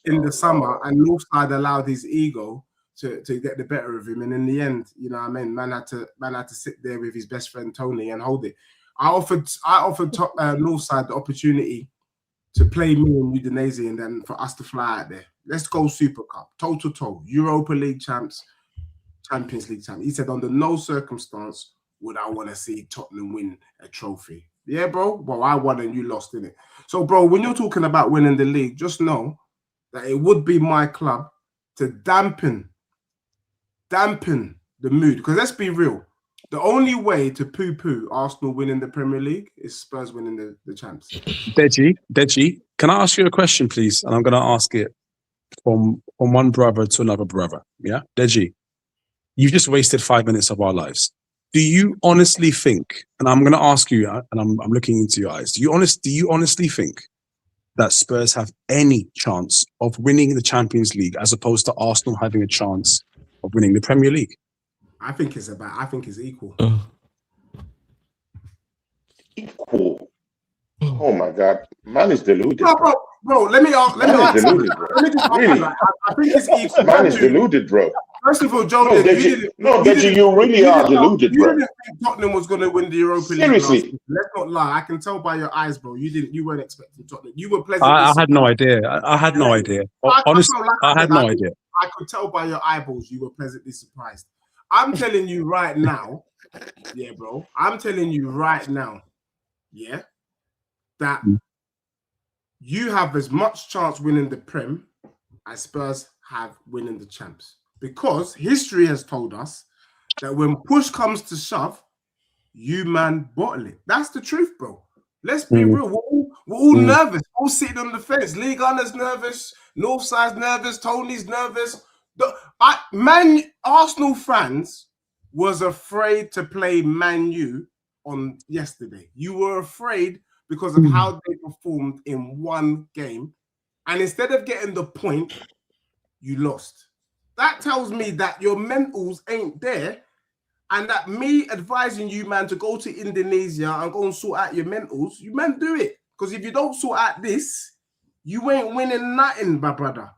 in the summer, and Northside allowed his ego to get the better of him. And in the end, you know what I mean, man had to sit there with his best friend Tony and hold it. I offered Northside the opportunity to play me in Udinese and then for us to fly out there. Let's go Super Cup, toe-to-toe, Europa League champs, Champions League champs. He said, under no circumstance would I want to see Tottenham win a trophy. Yeah, bro? Well, I won and you lost, innit? So, bro, when you're talking about winning the league, just know that it would be my club to dampen the mood. Because let's be real. The only way to poo-poo Arsenal winning the Premier League is Spurs winning the champs. Deji, can I ask you a question, please? And I'm going to ask it from one brother to another brother. Yeah, Deji, you've just wasted 5 minutes of our lives. Do you honestly think, and I'm going to ask you, and I'm looking into your eyes, do you honestly think that Spurs have any chance of winning the Champions League as opposed to Arsenal having a chance of winning the Premier League? I think it's equal. Equal. Oh my God, man is deluded. Bro, let me just really? I think it's equal. Man is deluded, bro. First of all, Joe, you really are deluded, bro. You didn't think Tottenham was going to win the Europa League. Seriously, let's not lie. I can tell by your eyes, bro. You weren't expecting Tottenham. You were pleasantly I had no idea. I had no idea. Honestly, I had no idea. I could tell by your eyeballs you were pleasantly surprised. I'm telling you right now, yeah, bro. I'm telling you right now, yeah, that you have as much chance winning the Prem as Spurs have winning the champs. Because history has told us that when push comes to shove, you man bottle it. That's the truth, bro. Let's be real. We're all nervous. All sitting on the fence. League Hunter's nervous. Northside's nervous. Tony's nervous. Arsenal fans was afraid to play Man U on yesterday. You were afraid because of how they performed in one game. And instead of getting the point, you lost. That tells me that your mentals ain't there, and that me advising you, man, to go to Indonesia and go and sort out your mentals, you man do it. Because if you don't sort out this, you ain't winning nothing, my brother.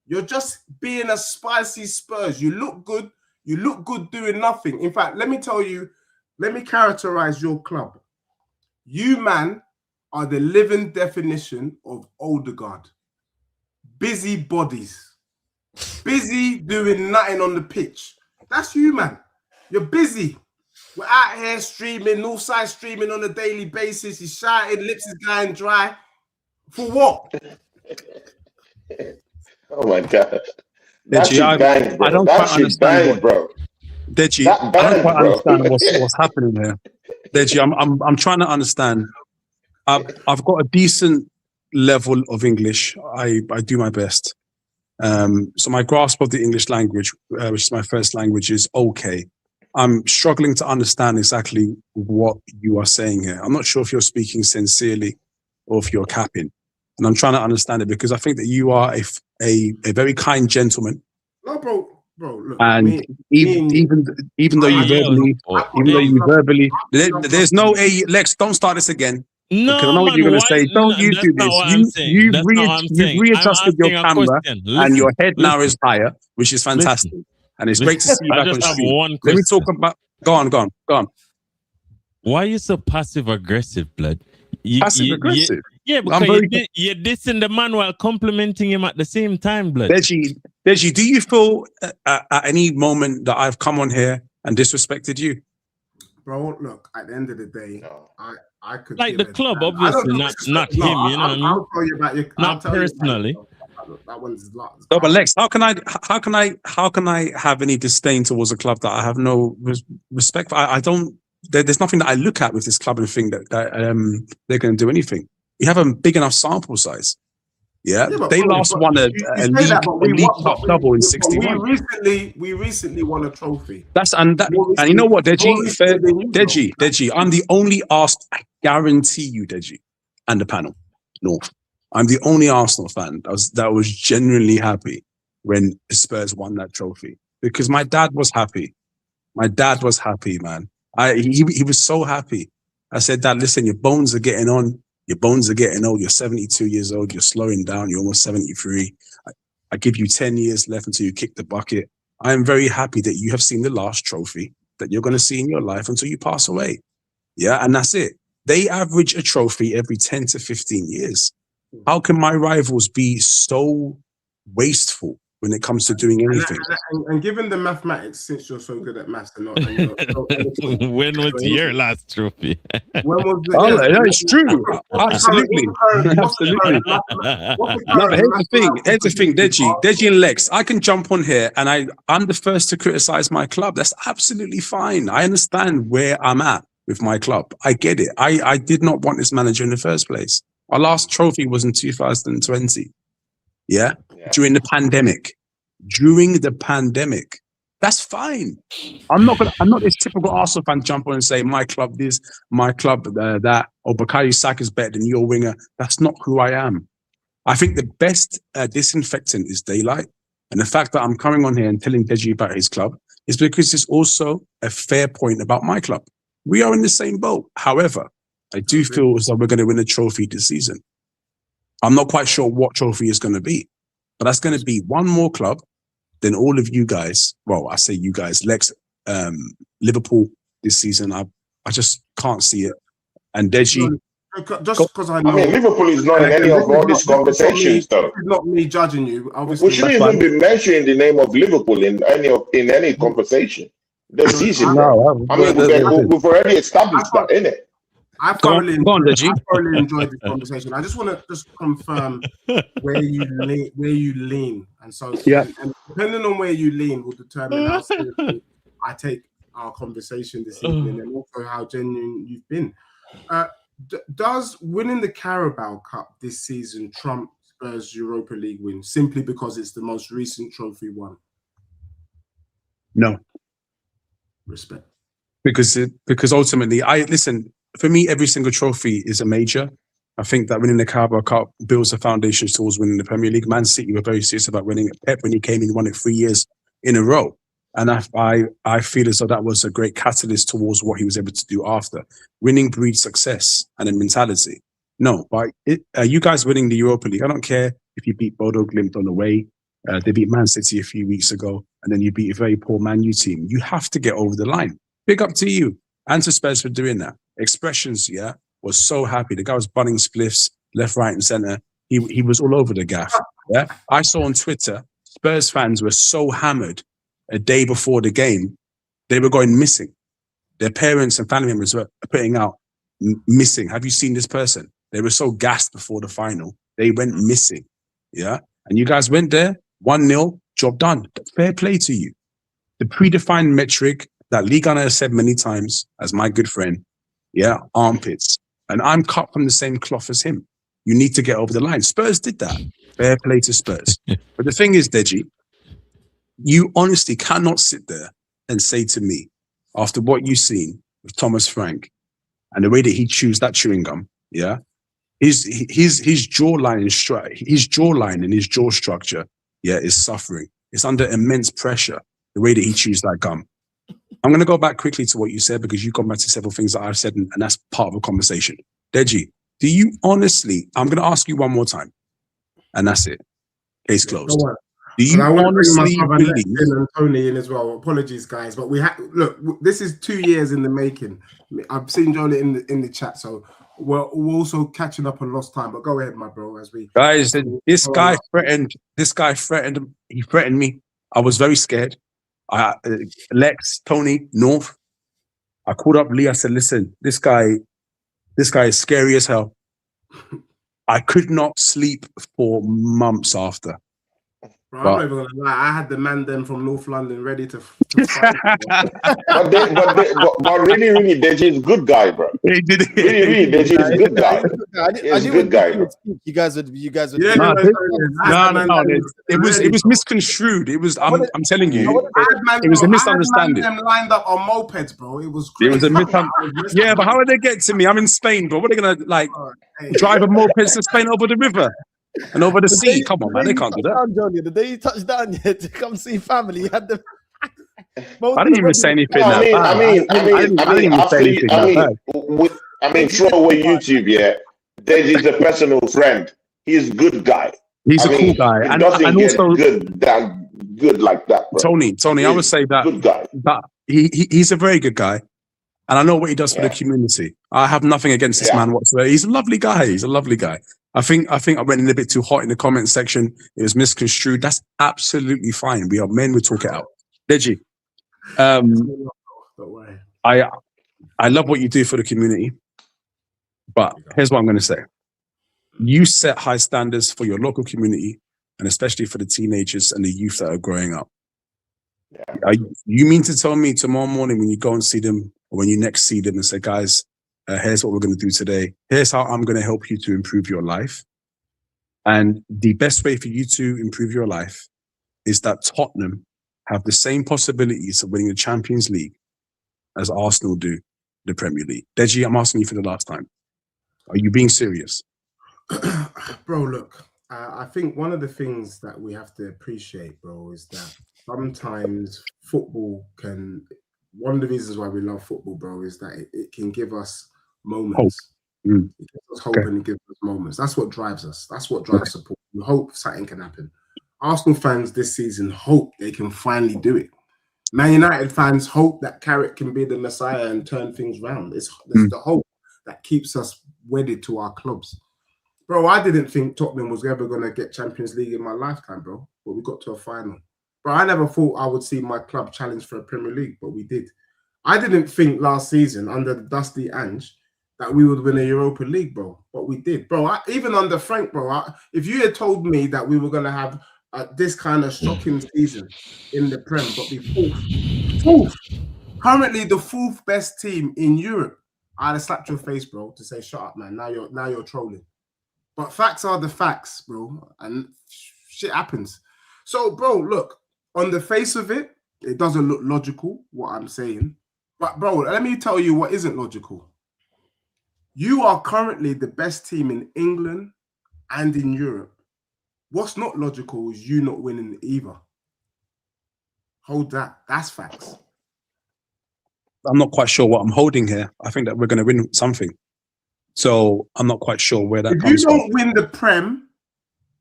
You're just being a spicy Spurs. You look good. You look good doing nothing. In fact, let me characterize your club. You, man, are the living definition of Ødegaard. Busy bodies. Busy doing nothing on the pitch. That's you, man. You're busy. We're out here streaming, Northside streaming on a daily basis. He's shouting, lips is going dry. For what? Oh my God. Deji, I don't quite understand, bro. Deji, I don't quite understand what's happening here. Deji, I'm trying to understand. I've got a decent level of English. I do my best. So my grasp of the English language, which is my first language, is okay. I'm struggling to understand exactly what you are saying here. I'm not sure if you're speaking sincerely or if you're capping. And I'm trying to understand it because I think that you are a very kind gentleman. No, bro, look. And even though you verbally, there's no Lex, don't start this again. No, because I know what you're going to say. Don't you do this. You've readjusted your camera and your head now is higher, which is fantastic. And it's great to see you back on stream. Let me talk about... Go on. Why are you so passive-aggressive, blood? Passive-aggressive? Yeah, because you're dissing the man while complimenting him at the same time, blood. Deji, do you feel at any moment that I've come on here and disrespected you? Bro, look, at the end of the day, I could like the club, obviously, not him. You know what I mean? I'll tell you about your. Not personally. That one's lost. No, but Lex, how can I have any disdain towards a club that I have no respect for? I don't. There's nothing that I look at with this club and think that they're going to do anything. You have a big enough sample size. Yeah, but they bro, last but won a you say that, but league cup double in we '61. we recently won a trophy. And you know what, Deji, Deji, I'm the only Arsenal. I guarantee you, Deji, and the panel, North. I'm the only Arsenal fan that was genuinely happy when Spurs won that trophy, because my dad was happy. My dad was happy, man. He was so happy. I said, Dad, listen, your bones are getting on. Your bones are getting old. You're 72 years old. You're slowing down. You're almost 73. I give you 10 years left until you kick the bucket. I am very happy that you have seen the last trophy that you're going to see in your life until you pass away. Yeah, and that's it. They average a trophy every 10 to 15 years. How can my rivals be so wasteful when it comes to doing anything? And given the mathematics, since you're so good at maths and not when was your last trophy? When was the, oh, yeah, it's true. Absolutely. Absolutely. No, here's the thing, Deji and Lex, I can jump on here and I'm the first to criticize my club. That's absolutely fine. I understand where I'm at with my club. I get it. I did not want this manager in the first place. Our last trophy was in 2020. Yeah. During the pandemic. That's fine. I'm not this typical Arsenal fan jump on and say my club this, my club that, or Bukayo Saka is better than your winger. That's not who I am. I think the best disinfectant is daylight. And the fact that I'm coming on here and telling Deji about his club is because it's also a fair point about my club. We are in the same boat. However, I do feel as though we're going to win a trophy this season. I'm not quite sure what trophy is going to be, but that's going to be one more club than all of you guys. Well, I say you guys, Lex, Liverpool this season. I just can't see it. And Deji, just because I know, Liverpool is not in any of all these conversations, though. It's not me judging you. Obviously, we shouldn't even be mentioning the name of Liverpool in any conversation this season. No, we've already established that, innit? I thoroughly enjoyed this conversation. I just want to confirm where you lean, and so and depending on where you lean will determine how seriously I take our conversation this evening, and also how genuine you've been. Does winning the Carabao Cup this season trump Spurs' Europa League win simply because it's the most recent trophy won? No. Respect. Because ultimately, for me, every single trophy is a major. I think that winning the Carabao Cup builds the foundations towards winning the Premier League. Man City were very serious about winning it. Pep, when he came in, won it 3 years in a row. And I feel as though that was a great catalyst towards what he was able to do after. Winning breeds success and a mentality. No, but you guys winning the Europa League, I don't care if you beat Bodo Glimt on the way. They beat Man City a few weeks ago, and then you beat a very poor Man U team. You have to get over the line. Big up to you and to Spurs for doing that. Expressions, was so happy. The guy was bunning spliffs left, right, and center. He was all over the gaff. Yeah, I saw on Twitter, Spurs fans were so hammered a day before the game, they were going missing. Their parents and family members were putting out missing. Have you seen this person? They were so gassed before the final, they went missing. Yeah, and you guys went there 1-0, job done. Fair play to you. The predefined metric that Lee Gunner has said many times, as my good friend, armpits. And I'm cut from the same cloth as him. You need to get over the line. Spurs did that. Fair play to Spurs. But the thing is, Deji, you honestly cannot sit there and say to me, after what you've seen with Thomas Frank and the way that he chews that chewing gum, his jawline and his jaw structure, is suffering. It's under immense pressure, the way that he chews that gum. I'm going to go back quickly to what you said, because you've gone back to several things that I've said, and that's part of a conversation. Deji, do you honestly, I'm going to ask you one more time, and that's it. Case closed. Do you honestly believe... And Tony in as well. Apologies, guys, but look, this is 2 years in the making. I've seen Jolie in the chat, so we're also catching up on lost time. But go ahead, my bro, as we... Guys, this guy threatened, he threatened me. I was very scared. Lex, Tony, North. I called up Lee. I said, listen, this guy is scary as hell. I could not sleep for months after. Bro, I'm not even gonna lie. I had the man then from North London ready to fight. but really, Deji is a good guy, bro. He did it. Really, Deji is a good guy. He's a good guy. You guys would. Yeah, No. It was misconstrued. It was. I'm telling you, it was a misunderstanding. Them lined up on mopeds, bro. It was crazy. It was a misunderstanding. Yeah, but how did they get to me? I'm in Spain, bro. What are they gonna like? Drive a moped to Spain over the river and over the sea? Come on, man. They can't do that. The day you touched down here to come see family, you had the. I didn't even say anything. I mean, throw away YouTube. Yeah, Deji's a personal friend. He's a good guy. He's a cool guy, and also good like that. Bro. Tony, I would say that good guy. That he's a very good guy, and I know what he does for the community. I have nothing against this man whatsoever. He's a lovely guy. I think I went in a bit too hot in the comment section. It was misconstrued. That's absolutely fine. We are men. We talk it out. Deji, I love what you do for the community, but here's what I'm going to say. You set high standards for your local community, and especially for the teenagers and the youth that are growing up. You mean to tell me tomorrow morning when you go and see them, or when you next see them and say, guys, here's what we're going to do today. Here's how I'm going to help you to improve your life. And the best way for you to improve your life is that Tottenham have the same possibilities of winning the Champions League as Arsenal do the Premier League. Deji, I'm asking you for the last time. Are you being serious? Bro, look, I think one of the things that we have to appreciate, bro, is that sometimes football can... One of the reasons why we love football, bro, is that it can give us moments. It gives us hope and it gives us moments. That's what drives us. That's what drives support. We hope something can happen. Arsenal fans this season hope they can finally do it. Man United fans hope that Carrick can be the Messiah and turn things round. It's the hope that keeps us wedded to our clubs. Bro, I didn't think Tottenham was ever going to get Champions League in my lifetime, bro. But we got to a final. Bro, I never thought I would see my club challenge for a Premier League, but we did. I didn't think last season under the Dusty Ange that we would win a Europa League, bro. But we did. Bro, even under Frank, bro, if you had told me that we were going to have this kind of shocking season in the Prem, but be fourth, currently the fourth best team in Europe, I'd have slapped your face, bro, to say, shut up, man. Now you're trolling. But facts are the facts, bro, and shit happens. So, bro, look, on the face of it, it doesn't look logical, what I'm saying. But, bro, let me tell you what isn't logical. You are currently the best team in England and in Europe. What's not logical is you not winning either. Hold that. That's facts. I'm not quite sure what I'm holding here. I think that we're going to win something. So I'm not quite sure where that comes from. If you don't win the Prem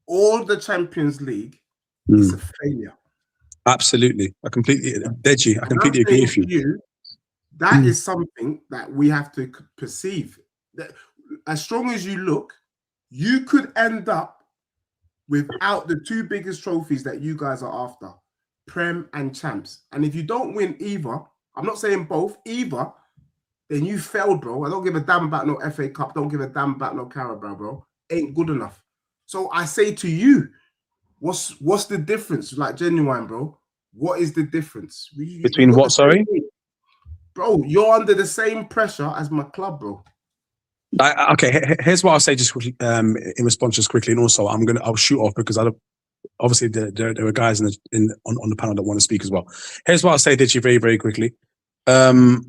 or the Champions League, it's a failure. Absolutely. I completely agree with you. That is something that we have to perceive. That as strong as you look, you could end up without the two biggest trophies that you guys are after, Prem and Champs. And if you don't win either, I'm not saying both, either, then you failed, bro. I don't give a damn about no FA Cup. Don't give a damn about no Carabao, bro. Ain't good enough. So I say to you, what's the difference? Like, genuine, bro. What is the difference? Between what, sorry? Bro, you're under the same pressure as my club, bro. Okay, here's what I'll say just quickly, in response just quickly, and also I'll shoot off because obviously there are guys on the panel that want to speak as well. Here's what I'll say, Deji, very, very quickly. I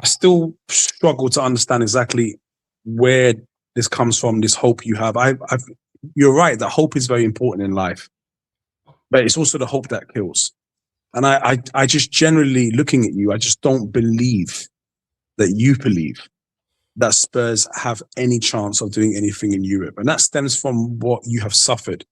still struggle to understand exactly where this comes from, this hope you have. You're right, that hope is very important in life, but it's also the hope that kills. And I just generally, looking at you, I just don't believe that you believe that Spurs have any chance of doing anything in Europe. And that stems from what you have suffered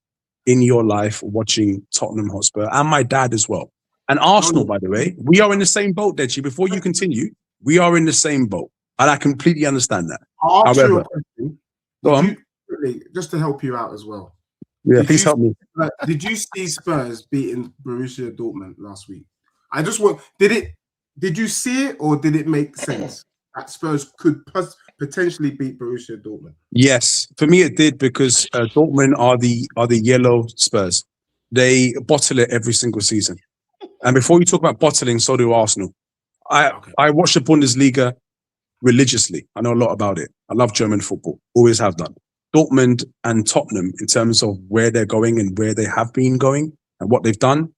in your life watching Tottenham Hotspur, and my dad as well. And Arsenal, by the way. We are in the same boat, Deji. Before you continue, we are in the same boat. And I completely understand that. However, go on. Just to help you out as well. Yeah, please help me. Did you see Spurs beating Borussia Dortmund last week? Did you see it or did it make sense? that Spurs could potentially beat Borussia Dortmund? Yes, for me it did, because Dortmund are the yellow Spurs. They bottle it every single season. And before you talk about bottling, so do Arsenal. I watch the Bundesliga religiously. I know a lot about it. I love German football, always have done. Dortmund and Tottenham, in terms of where they're going and where they have been going and what they've done,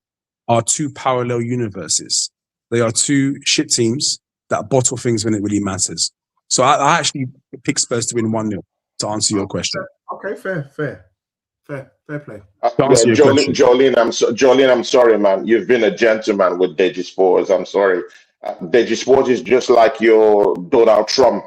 are two parallel universes. They are two shit teams that bottle things when it really matters. So I actually pick Spurs to win 1-0, to answer your question. Okay, fair play. Jolene, I'm sorry, man. You've been a gentleman with Dejispurs. I'm sorry. Dejispurs is just like your Donald Trump.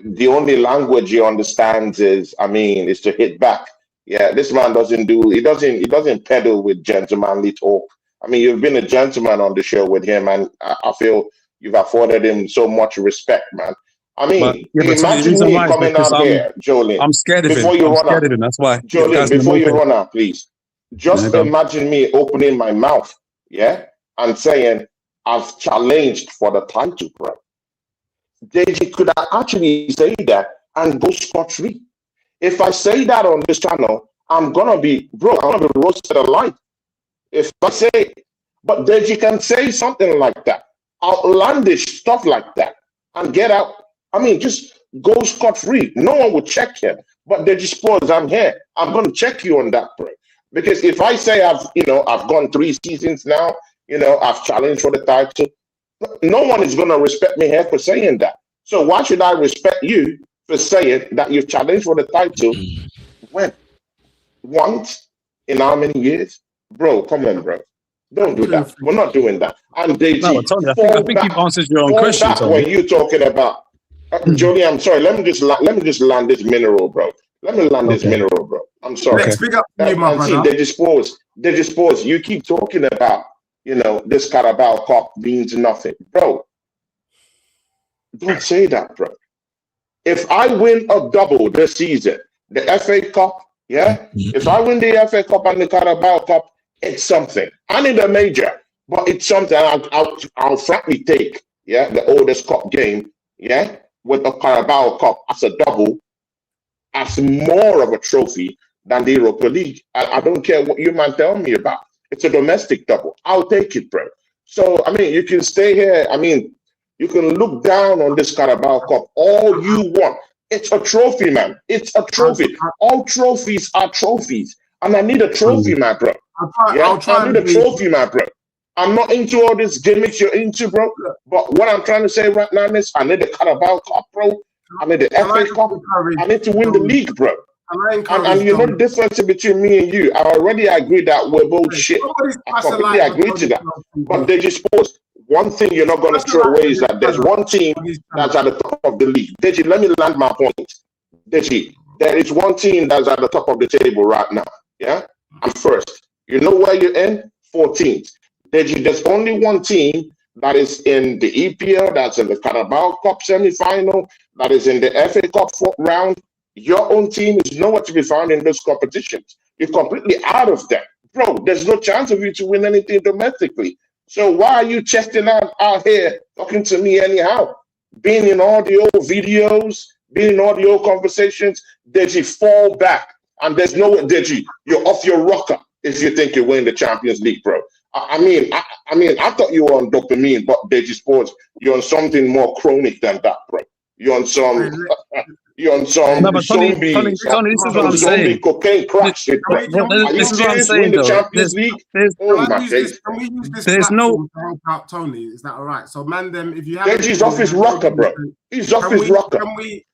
The only language he understands is to hit back. Yeah, this man he doesn't peddle with gentlemanly talk. You've been a gentleman on the show with him, and I feel you've afforded him so much respect, man. Imagine me coming out here, Jolene. I'm scared of him. I'm scared of him. That's why. Jolene, before you run out, please. Just imagine me opening my mouth, and saying, I've challenged for the title, bro. Deji could actually say that and go scot-free. If I say that on this channel, I'm gonna be roasted alive. If I say it. But Deji can say something like that, outlandish stuff like that, and get out. Just go scot-free. No one will check him. But Dejispurs, I'm here. I'm gonna check you on that, bro. Because if I say I've gone 3 seasons now, I've challenged for the title, no one is gonna respect me here for saying that. So why should I respect you for saying that you've challenged for the title when? Once in how many years? Bro, come on, bro. Don't do that. We're not doing that. And Deji, I think you've answered your own question. What you're talking about, Jody, I'm sorry. Let me just land this mineral, bro. Let me land this mineral, bro. I'm sorry. Let's pick up you, my brother. Dejispurs, you keep talking about, this Carabao Cup means nothing. Bro, don't say that, bro. If I win a double this season, the FA Cup, if I win the FA Cup and the Carabao Cup, it's something. I need a major, but it's something I'll frankly take, the oldest cup game, with the Carabao Cup as a double, as more of a trophy than the Europa League. I don't care what you man tell me about. It's a domestic double. I'll take it, bro. So, you can stay here. You can look down on this Carabao Cup all you want. It's a trophy, man. It's a trophy. All trophies are trophies. And I need a trophy, my bro. I need a trophy, my bro. I'm not into all these gimmicks you're into, bro. But what I'm trying to say right now is I need the Carabao Cup, bro. I need the FA Cup. I need to win the league, bro. And you know the difference between me and you. I already agree that we're both shit. I completely agree to that. But Dejispurs, one thing you're not going to throw away is that there's one team that's at the top of the league. Deji, let me land my point. Deji, there is one team that's at the top of the table right now. I'm first. You know where you're in? 14th. Deji, there's only one team that is in the EPL, that's in the Carabao Cup semi-final, that is in the FA Cup 4th round. Your own team is nowhere to be found in those competitions. You're completely out of them. Bro, there's no chance of you to win anything domestically. So why are you checking out here talking to me anyhow? Being in all the old videos, being in all the old conversations, Deji, fall back. And there's no way, Deji, you're off your rocker if you think you win the Champions League, bro. I thought you were on dopamine, but Dejispurs, you're on something more chronic than that, bro. You're on some no, but Tony, this is what I'm saying. Cocaine crack shit, bro. This is what I'm saying, though. Champions League? Can we use this platform to help out Tony? Is that all right? So, man, if you have Deji's off his rocker, bro. He's off his rocker. Can we?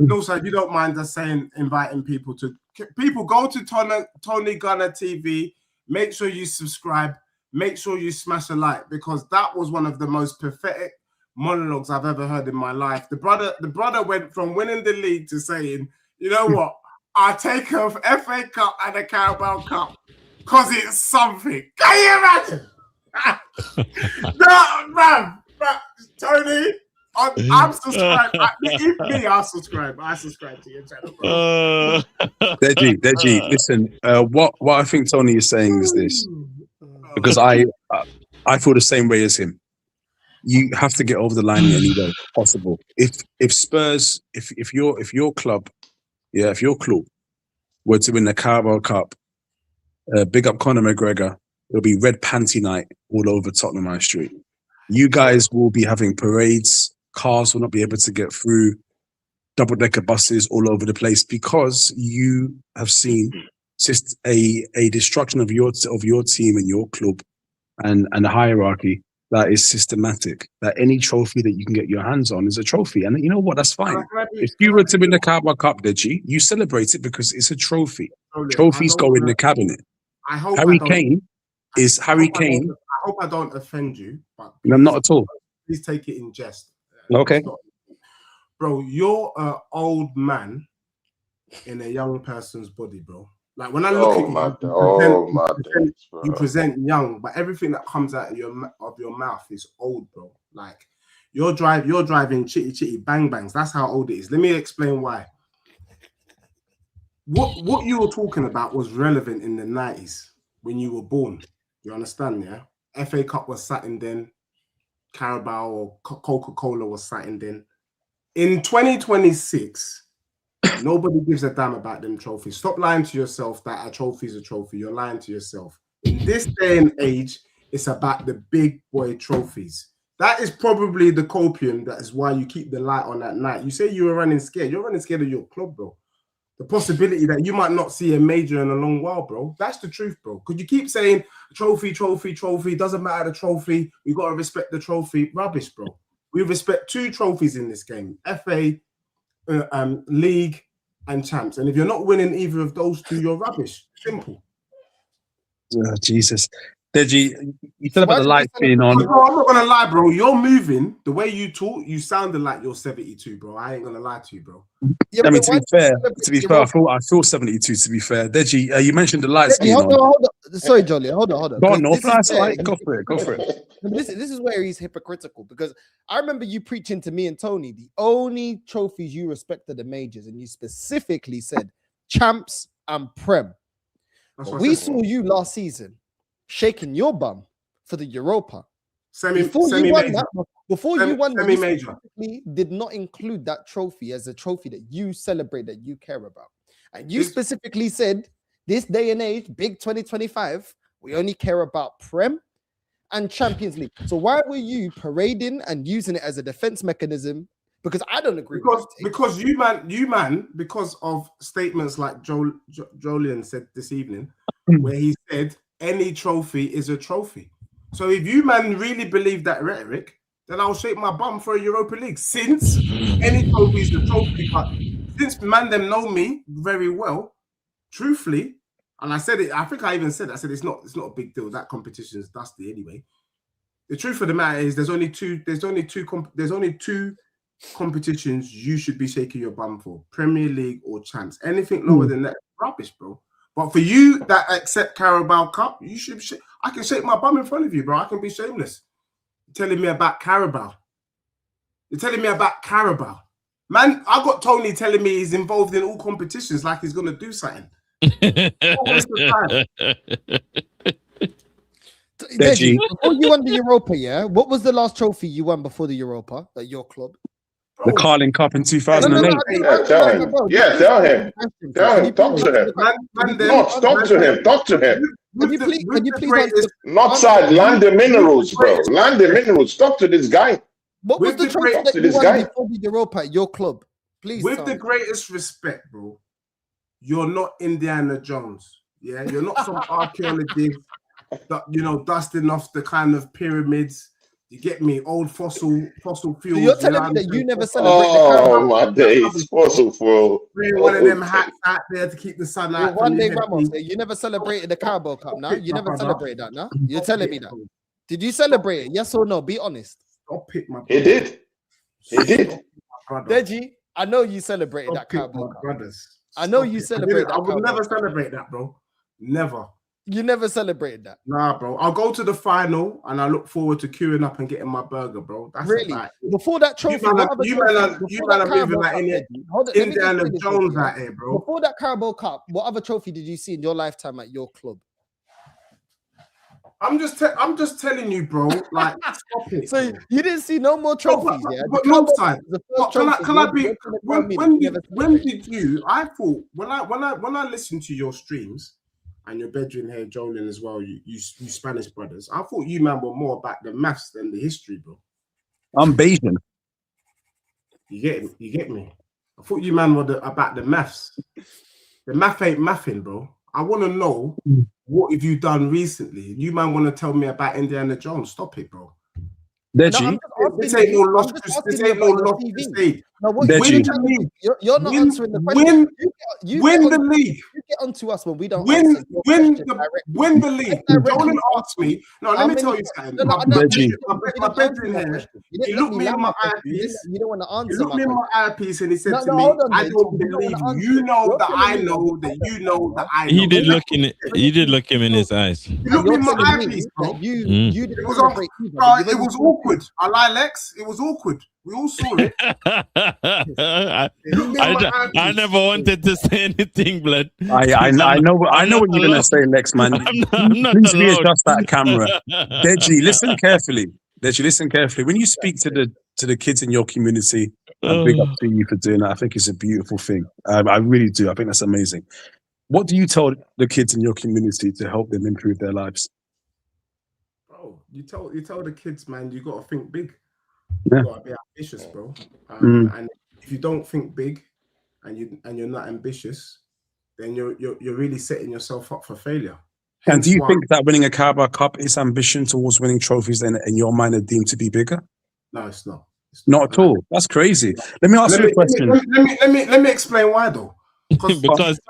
Also, if you don't mind us inviting people go to Tony Gunner TV. Make sure you subscribe. Make sure you smash a like, because that was one of the most pathetic monologues I've ever heard in my life. The brother went from winning the league to saying, you know what, I'll take a FA Cup and a Carabao Cup because it's something. Can you imagine? No, man, Tony, I'm subscribed. I'll subscribe. I subscribe to your channel, bro. Deji, listen. What I think Tony is saying is this, because I feel the same way as him. you have to get over the line in any way possible. If Spurs, if your club were to win the Carabao Cup, big up Conor McGregor, it'll be red panty night all over Tottenham High Street. You guys will be having parades. Cars will not be able to get through. Double-decker buses all over the place because you have seen just a destruction of your team and your club and a hierarchy that is systematic. That any trophy that you can get your hands on is a trophy, and you know what? That's fine. If you were to win the Carabao Cup, Deji, you celebrate it because it's a trophy. Trophies go in the cabinet. I hope Harry Kane. I hope I don't offend you, but no, not at all. Please take it in jest. Okay. Bro, you're an old man in a young person's body, bro. Like when I look at you, you present young, but everything that comes out of your mouth is old, bro. Like you're driving chitty bang bangs. That's how old it is. Let me explain why. What you were talking about was relevant in the 90s when you were born. You understand, yeah? FA Cup was satin then. Carabao or Coca-Cola was satin then. In 2026, nobody gives a damn about them trophies. Stop lying to yourself that a trophy is a trophy. You're lying to yourself. In this day and age, it's about the big boy trophies. That is probably the copium. That is why you keep the light on at night. You say you were running scared. You're running scared of your club, bro. The possibility that you might not see a major in a long while, bro. That's the truth, bro. Could you keep saying trophy, doesn't matter the trophy. We got to respect the trophy. Rubbish, bro. We respect 2 trophies in this game, FA, League, and Champs. And if you're not winning either of those 2, you're rubbish. Simple. Oh, Jesus. Deji, you said about the lights being on. Bro, I'm not going to lie, bro. You're moving. The way you talk, you sounded like you're 72, bro. I ain't going to lie to you, bro. Yeah, I mean, to be fair, I feel 72, to be fair. Deji, you mentioned the lights being on. Hold on. Sorry, Jolly. Hold on. Go on, Go for it. This is where he's hypocritical, because I remember you preaching to me and Tony, the only trophies you respect are the majors, and you specifically said Champs and Prem. We saw you last season shaking your bum for the Europa. Before you won that, you specifically did not include that trophy as a trophy that you celebrate, that you care about. And you specifically said, this day and age, big 2025, we only care about Prem and Champions League. So why were you parading and using it as a defense mechanism? Because I don't agree with this. Because you man, because of statements like Jolien said this evening, where he said any trophy is a trophy. So if you man really believe that rhetoric, then I'll shake my bum for a Europa League. Since any trophy is a trophy, but since man them know me very well, truthfully, and I said it, I think I even said, I said it's not a big deal. That competition is dusty anyway. The truth of the matter is there's only two competitions you should be shaking your bum for: Premier League or Champs. Anything lower than that, rubbish, bro. But for you that accept Carabao Cup, you should. I can shake my bum in front of you, bro. I can be shameless. You're telling me about Carabao. Man, I got Tony telling me he's involved in all competitions like he's gonna do something. Deji, before you won the Europa, what was the last trophy you won before the Europa at your club? The Carling Cup in 2008. Tell him. Talk to him. Talk to him. Can you please Northside, land the minerals, bro. Land the minerals. Talk to this guy. What was the trophy that you won before the Europa at your club? Please. With the greatest respect, bro, you're not Indiana Jones. Yeah, you're not some archaeologist that, dusting off the kind of pyramids. You get me? Old fossil fuels. So you're telling me that you never celebrate the Carabao? My days, fossil fuel. One of them hats out there to keep the sun out. One day, Ramos, you never celebrated the Carabao Cup, now? You never celebrated that, now? You're telling me that? Did you celebrate it? Yes or no? Be honest. Stop it, my brother. He did. Deji, I know you celebrated that Carabao Cup. Brothers. I know you celebrated that. I would never celebrate that, bro. Never. You never celebrated that? Nah, bro. I'll go to the final and I look forward to queuing up and getting my burger, bro. That's really? Before that trophy, you man are moving like Indiana Jones out here, bro. Before that Carabao Cup, what other trophy did you see in your lifetime at your club? I'm just telling you, bro. Like, stop it. So you didn't see no more trophies, yeah? But Northside, can I be? When did you? I thought when I listened to your streams and your bedroom here, Jolin as well. You Spanish brothers. I thought you man were more about the maths than the history, bro. I'm Bayesian. You get me. I thought you man were about the maths. The math ain't mathing, bro. I want to know what have you done recently. You man want to tell me about Indiana Jones? Stop it, bro. Deji, this ain't no lost state. You're not answering the question. Win the league. You get onto us when we don't win the league. Jolin asked me. No, let me tell you something. My bedroom here. He looked me in my eyepiece. You don't want to answer. He looked me in my eyepiece and he said to me, "I don't believe you know that I know that you know that I know." He did look in it. You did look him in his eyes. He looked me in my eyepiece, bro. It was awkward. I lie, Lex. It was awkward. We all saw it. I never wanted to say anything, blood. I know what you're gonna say, Lex, man. I'm not Please readjust that camera. Deji, listen carefully. When you speak to the kids in your community, and big up to you for doing that. I think it's a beautiful thing. I really do. I think that's amazing. What do you tell the kids in your community to help them improve their lives? Bro, you tell the kids, man, you got to think big. Yeah. You gotta be ambitious, bro. And if you don't think big, and you're not ambitious, then you're really setting yourself up for failure. And do you think that winning a Carabao Cup is ambition towards winning trophies, and in your mind are deemed to be bigger? No, it's not. Not at all. That's crazy. Let me ask you a question. Let me explain why, though. Because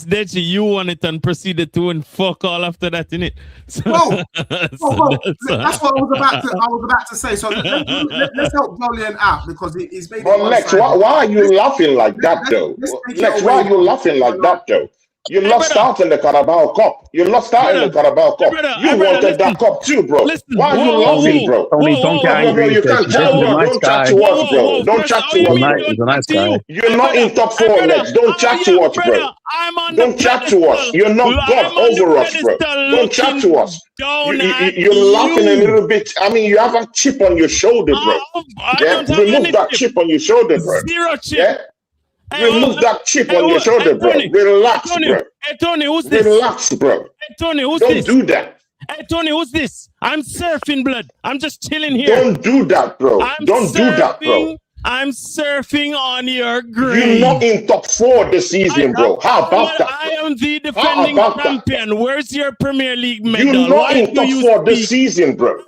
Deji, you won it and proceeded to and fuck all after that, innit? So, that's what I was about to say. So let's help Jolien out because he's made. But Lex, why are you laughing like that, though? Lex, why are you laughing like that, though? You lost out in the Carabao Cup. You wanted that cup too, bro. Why are you laughing, bro? Tony, don't get angry. You can't chat to us, bro. Don't chat to us. He's a nice guy. You're not in top 4, Lex. Don't chat to us, bro. Don't chat to us. You're not God over us, bro. Don't chat to us. You're laughing a little bit. I mean, you have a chip on your shoulder, bro. Yeah, remove that chip on your shoulder, bro. Zero chip. Yeah. Remove that chip on your shoulder, bro. Relax, bro. Hey, Tony, who's this? Relax, bro. Hey, Tony, who's this? Don't do that. Hey, Tony, who's this? I'm surfing, blood. I'm just chilling here. Don't do that, bro. Don't do that, bro. I'm surfing on your grave. You're not in top 4 this season, bro. How about that? I am the defending champion. Where's your Premier League medal? You're not in top 4 this season, bro.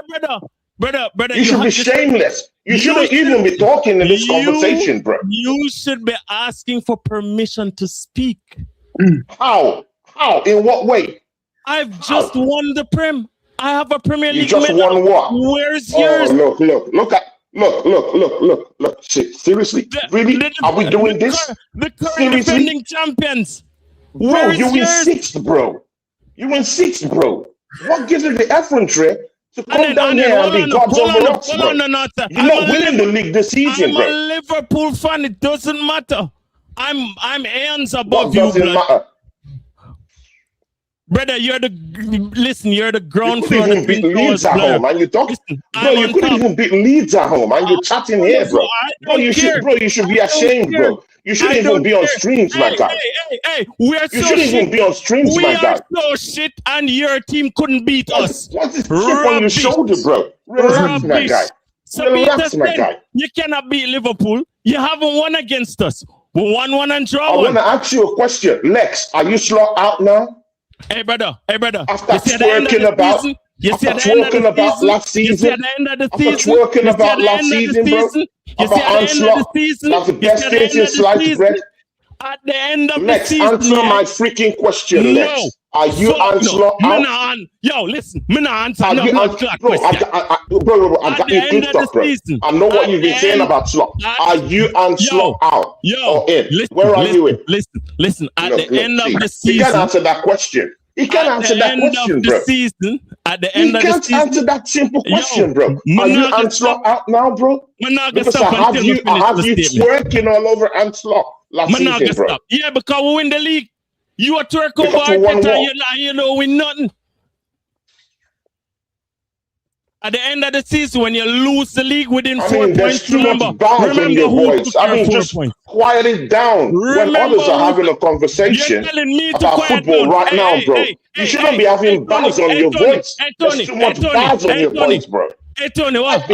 Brother, you should be shameless. You shouldn't even be talking in this conversation, bro. You should be asking for permission to speak. How? In what way? I've just won the Prem. I have a Premier League medal. You just won what? Where's yours? Look. Seriously? Really? Are we doing this? The current defending champions. Bro, you in 6th, bro. You in 6th, bro. What gives you the effrontery to come down here and be gods over us, bro? You're not winning the league this season, bro. I'm a Liverpool fan. It doesn't matter. I'm hands above you, blood. Brother, you're the ground floor. You couldn't even beat Leeds at home, and you talk. Bro, you couldn't even beat Leeds at home, and you're chatting here, bro. You should be ashamed, bro. You shouldn't even be on streams, my guy. Hey, you shouldn't even be on streams, my guy. We are so shit, and your team couldn't beat us. What's this chip on your shoulder, bro? Relax, my guy. Relax, my guy. You cannot beat Liverpool. You haven't won against us. We 1-1 and draw. I want to ask you a question, Lex. Are you slow out now? Hey, brother. After twerking about last season. After twerking about last season, bro. About onslaught. That's the best thing since sliced bread. At the end of Lex, the season, answer my freaking question, Lex. Are you onslaught out? Yo, listen. Me not answer. Bro, I got you clipped up, bro. I know what you've been saying about slot. Are you onslaught out or in? Where are you in? Listen. At the end of the season, he can't answer that question. He can't answer that question, bro. At the end of the season, he can't answer that simple question, bro. Are you onslaught out now, bro? Because I have you twerking all over onslaught last season, bro. Yeah, because we win the league. You are twerk over Because you won Arteta what? and you don't win nothing. At the end of the season, when you lose the league within 4 points, there's too much bars on your who voice. took your 4 just points. quiet it down. When others are having a conversation You're telling me to about quiet football down. right now, bro. You shouldn't be having bars on your voice. There's too much bars on your voice, bro. Hey, Tony, what?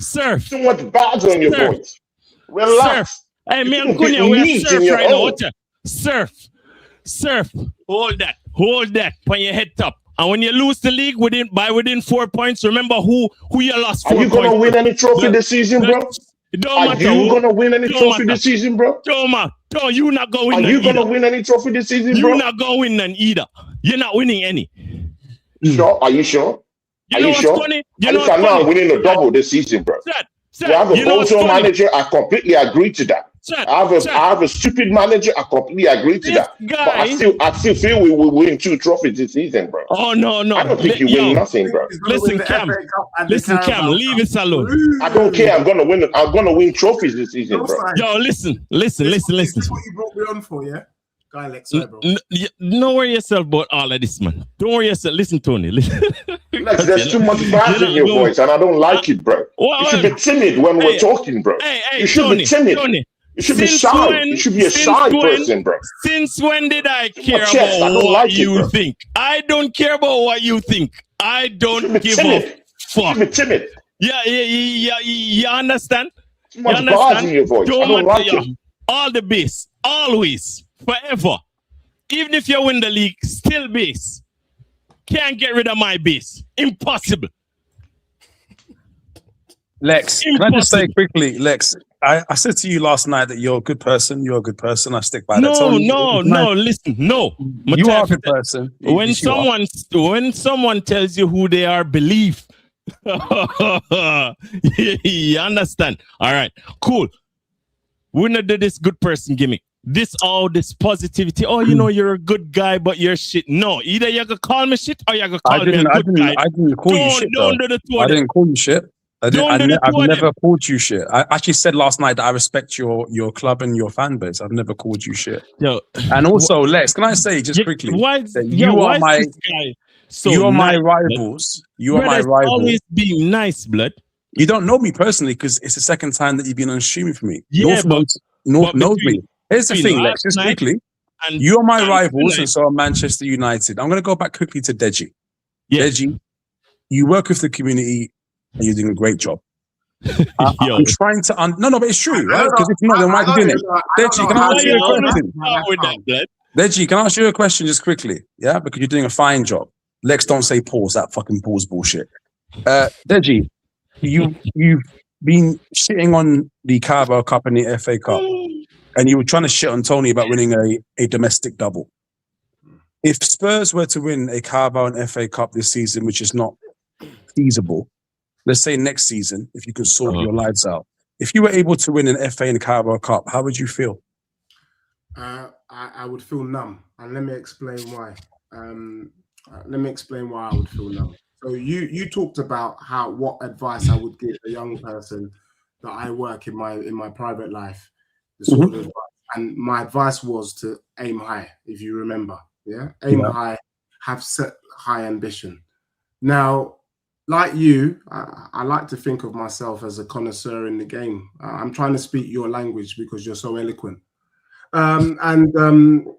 Surf. Too much bars on your voice. Relax. Hey, me and Kunya, we're surf right now. Watch out. Surf. Hold that. Put your head top. And when you lose the league within 4 points, remember who you lost 4 points. Are you going to win any trophy this season, bro? Are you going to win any trophy this season, bro? No, you're not going to win. Are you going to win any trophy this season, bro? You're not going to win none either. You're not winning any. Sure? Are you sure? Are you sure? Funny? I'm winning a double this season, bro. You have a Bojo manager. I completely agree to that. I have a stupid manager. I completely agree to that. But I still feel we will win 2 trophies this season, bro. Oh no! I don't think you win nothing, bro. Listen, Cam, leave it alone. I don't care. I'm gonna win trophies this season, bro. Yo, listen. This is what you brought me on for, yeah? Guy Lex, bro. Don't worry yourself about all of this, man. Don't worry yourself. Listen, Tony. There's too much bars in your voice, and I don't like it, bro. You should be timid when we're talking, bro. You should be timid. You should be shy. You should be a shy person, bro. Since when did I care about what you think? I don't care about what you think. I don't give a fuck. You should be timid. Yeah. You understand? Too much bars in your voice. I don't like it. All the base. Always. Forever. Even if you win the league, still base. Can't get rid of my base. Impossible. Lex, can I just say quickly, Lex, I said to you last night that you're a good person. You're a good person. I stick by that. No, listen, no. You are a good person. When someone tells you who they are, believe. You understand? All right, cool. We're not do this good person gimmick. This positivity. Oh, you're a good guy, but you're shit. No, either you're gonna call me shit or you're gonna call me a good guy. I didn't call you shit. Don't do the two. I didn't call you shit. I've never called you shit. I actually said last night that I respect your club and your fan base. I've never called you shit. Yo, and also, Lex, can I say just quickly? You are my rivals. You are my rivals. Always being nice, blood. You don't know me personally because it's the second time that you've been on streaming for me. Yeah, North knows me. Here's the thing, Lex, just quickly. You are my rivals, and so are Manchester United. I'm going to go back quickly to Deji. Yeah. Deji, you work with the community. And you're doing a great job. I'm trying to no, but it's true, right? Because if not, then why are you doing it? Deji, can I ask you a question? Deji, can I ask you a question just quickly? Yeah, because you're doing a fine job. Lex, don't say pause. That fucking pause bullshit. Deji, you've been shitting on the Carabao Cup and the FA Cup, and you were trying to shit on Tony about winning a domestic double. If Spurs were to win a Carabao and FA Cup this season, which is not feasible. Let's say next season, if you could sort your lives out. If you were able to win an FA and Carabao Cup, how would you feel? I would feel numb. And let me explain why. I would feel numb. So you talked about what advice I would give a young person that I work in my private life. And my advice was to aim high, if you remember. Yeah? Aim high, have set high ambition. Now, like you, I like to think of myself as a connoisseur in the game. I'm trying to speak your language because you're so eloquent. The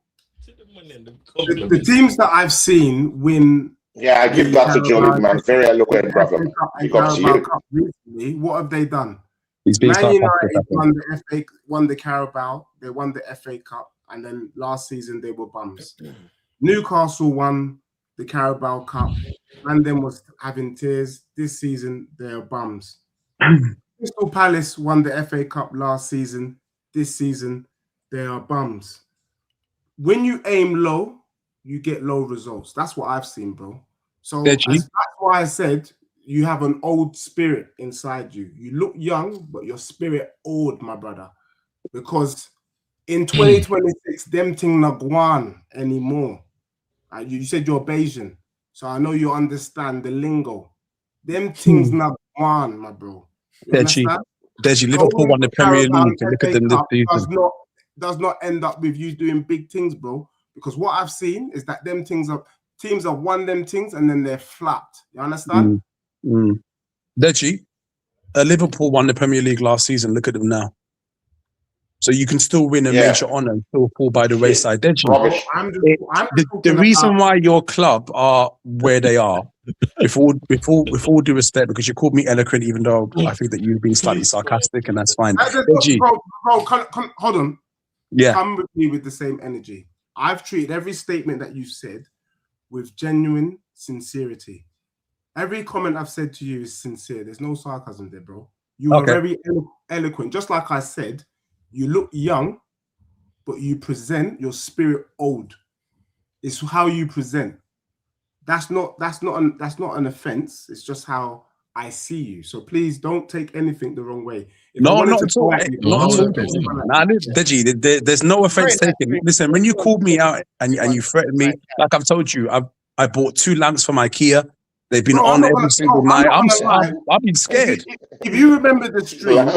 teams that I've seen win. Yeah, I give that to Johnny, man. Very eloquent, brother. Recently, what have they done? Man United won the Carabao. They won the FA Cup, and then last season they were bums. Newcastle won the Carabao Cup, and then was having tears. This season, they're bums. Crystal Palace won the FA Cup last season. This season, they are bums. When you aim low, you get low results. That's what I've seen, bro. So that's why I said you have an old spirit inside you. You look young, but your spirit old, my brother. Because in 2026, them thing not guan anymore. You said you're Bayesian, so I know you understand the lingo. Them things not one, my bro. Deji, Liverpool won the Premier League. And look at them this season. does not end up with you doing big things, bro. Because what I've seen is that teams have won them things and then they're flapped. You understand? Deji, Liverpool won the Premier League last season. Look at them now. So you can still win a major honour and still fall by the wayside. Deji, Rubbish. The reason why your club are where they are, with all due respect, because you called me eloquent, even though I think that you've been slightly sarcastic, and that's fine. Deji, bro, hold on. Yeah. Come with me with the same energy. I've treated every statement that you've said with genuine sincerity. Every comment I've said to you is sincere. There's no sarcasm there, bro. You are very eloquent. Just like I said, you look young, but you present your spirit old. It's how you present. That's not an offense. It's just how I see you. So please don't take anything the wrong way. Not at all. Deji, there's no offense taken. Listen, when you called me out and you threatened me, like I've told you, I bought 2 lamps from IKEA. They've been on every single night. I've been scared. If you remember the stream,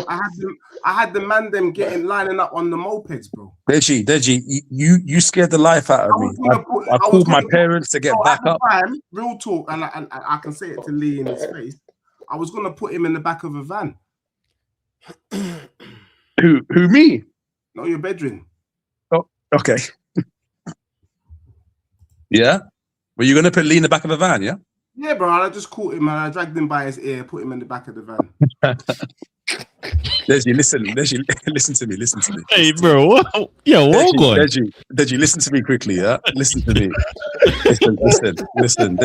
I had the man them lining up on the mopeds, bro. Deji, you scared the life out of me. I called my parents to get back up. Real talk, and I can say it to Lee in his face. I was gonna put him in the back of a van. Who me? No, your bedroom. Oh, okay. Yeah? Were you gonna put Lee in the back of a van, yeah? Yeah, bro. I just caught him and I dragged him by his ear, put him in the back of the van. Deji, listen to me. Hey, bro. What? Yeah, what going? Deji, listen to me quickly, yeah? Listen to me. Listen,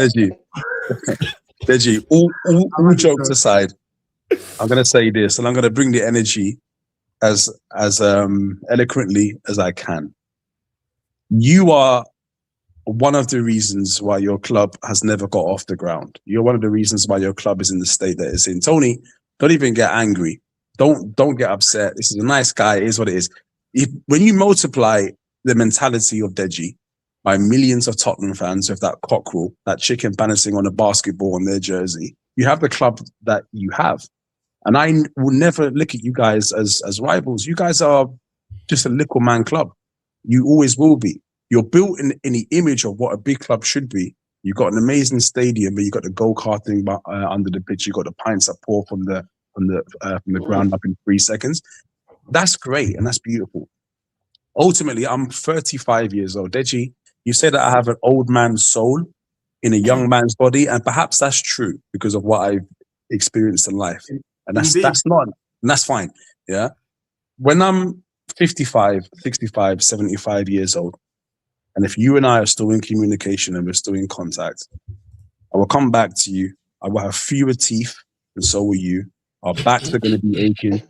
Deji, all jokes aside, I'm going to say this, and I'm going to bring the energy as eloquently as I can. You are one of the reasons why your club has never got off the ground. You're one of the reasons why your club is in the state that it's in. Tony, don't even get angry. Don't get upset. This is a nice guy. It is what it is. When you multiply the mentality of Deji by millions of Tottenham fans with that cockerel, that chicken balancing on a basketball on their jersey, you have the club that you have. And I will never look at you guys as rivals. You guys are just a little man club. You always will be. You're built in the image of what a big club should be. You've got an amazing stadium, but you've got the go-karting under the pitch. You've got the pints that pour from the ground up in 3 seconds. That's great and that's beautiful. Ultimately, I'm 35 years old. Deji, you say that I have an old man's soul in a young man's body, and perhaps that's true because of what I've experienced in life. And that's fine. Yeah. When I'm 55, 65, 75 years old, and if you and I are still in communication and we're still in contact, I will come back to you. I will have fewer teeth, and so will you. Our backs are going to be aching.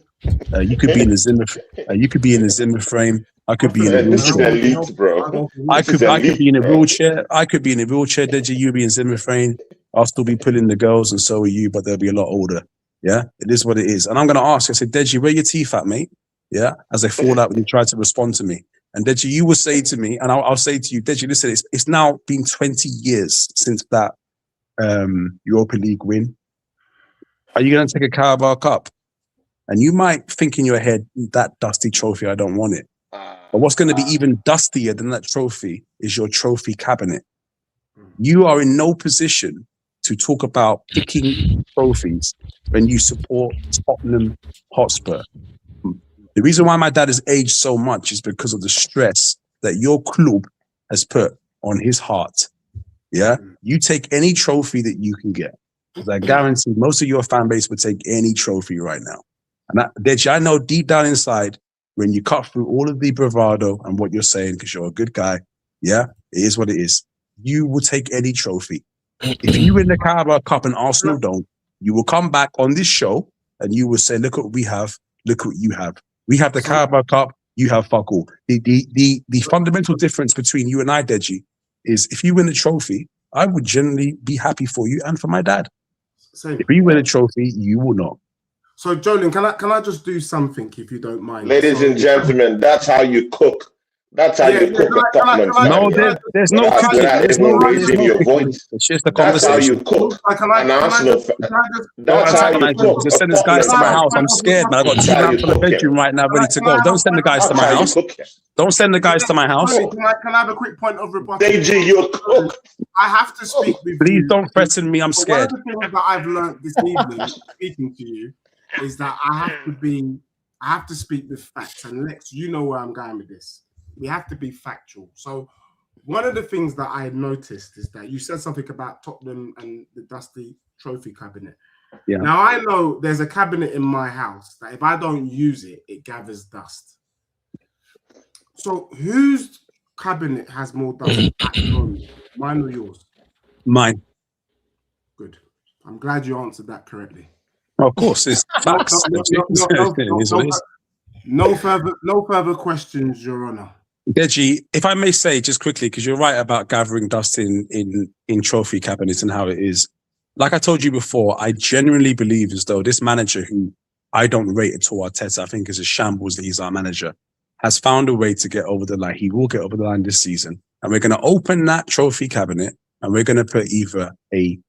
You could be in a Zimmer. You could be in a Zimmer frame. I could be in a wheelchair. I could be in a wheelchair. I could be in a wheelchair. Deji, you be in Zimmer frame. I'll still be pulling the girls, and so are you. But they'll be a lot older. Yeah, it is what it is. And I'm going to ask. I said, Deji, where are your teeth at, mate? Yeah, as they fall out when you try to respond to me. And Deji, you will say to me, and I'll say to you, Deji, listen, it's now been 20 years since that Europa League win. Are you going to take a Carabao Cup? And you might think in your head, that dusty trophy, I don't want it. But what's going to be even dustier than that trophy is your trophy cabinet. You are in no position to talk about picking trophies when you support Tottenham Hotspur. The reason why my dad has aged so much is because of the stress that your club has put on his heart. Yeah? You take any trophy that you can get. Because I guarantee most of your fan base would take any trophy right now. And Deji, I know deep down inside, when you cut through all of the bravado and what you're saying, because you're a good guy, yeah, it is what it is. You will take any trophy. If you win the Carabao Cup and Arsenal don't, you will come back on this show and you will say, look what we have, look what you have. We have the Carabao Cup, you have fuck all. The fundamental difference between you and I, Deji, is if you win a trophy, I would generally be happy for you and for my dad. If you win a trophy, you will not. So, Jolin, can I just do something if you don't mind? Ladies and gentlemen, that's how you cook That's how you cook at Tottenham's No, stadium. there's no Without cooking. There's no raising your cooking. voice. It's just a That's how conversation. you cook. An Arsenal fan. That's how you cook. Just send these guys to my house. I'm scared, man. I've got That's 2 how man you for the cook it. bedroom right now, ready to go. Don't send the guys to That's my how you house. cook it. Don't send the guys to my house. Can I have a quick point of rebuttal? Deji, you cook. I have to speak with Please you. don't threaten me. I'm But scared. one of the things that I've learned this evening speaking to you is that I have to speak with facts. And Lex, you know where I'm going with this. We have to be factual. So one of the things that I noticed is that you said something about Tottenham and the dusty trophy cabinet. Yeah. Now I know there's a cabinet in my house that if I don't use it, it gathers dust. So whose cabinet has more dust at home? Mine or yours? Mine. Good. I'm glad you answered that correctly. Of course, it's facts. No further questions, Your Honor. Deji, if I may say just quickly, because you're right about gathering dust in trophy cabinets and how it is. Like I told you before, I genuinely believe as though this manager, who I don't rate at all, Arteta, I think is a shambles that he's our manager, has found a way to get over the line. He will get over the line this season. And we're going to open that trophy cabinet and we're going to put either and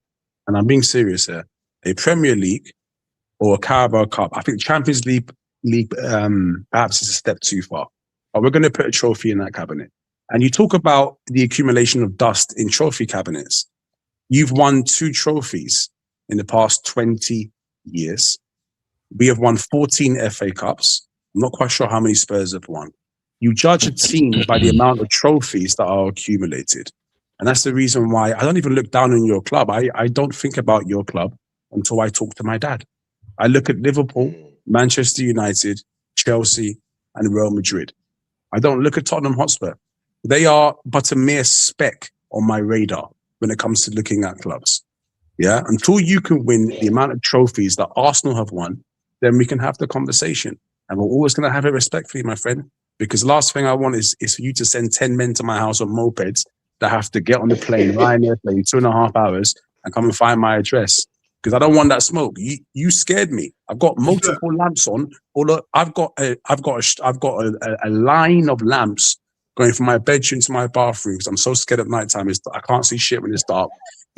I'm being serious here, a Premier League or a Carabao Cup. I think Champions League perhaps is a step too far. But we're going to put a trophy in that cabinet. And you talk about the accumulation of dust in trophy cabinets. You've won 2 trophies in the past 20 years. We have won 14 FA Cups. I'm not quite sure how many Spurs have won. You judge a team by the amount of trophies that are accumulated. And that's the reason why I don't even look down on your club. I don't think about your club until I talk to my dad. I look at Liverpool, Manchester United, Chelsea, and Real Madrid. I don't look at Tottenham Hotspur. They are but a mere speck on my radar when it comes to looking at clubs. Yeah, until you can win the amount of trophies that Arsenal have won, then we can have the conversation. And we're always going to have it respectfully, my friend, because the last thing I want is for you to send 10 men to my house on mopeds that have to get on the plane, Ryanair plane, 2.5 hours, and come and find my address. Because I don't want that smoke. You scared me. I've got multiple lamps on. I've got a line of lamps going from my bedroom to my bathroom because I'm so scared at nighttime. I can't see shit when it's dark.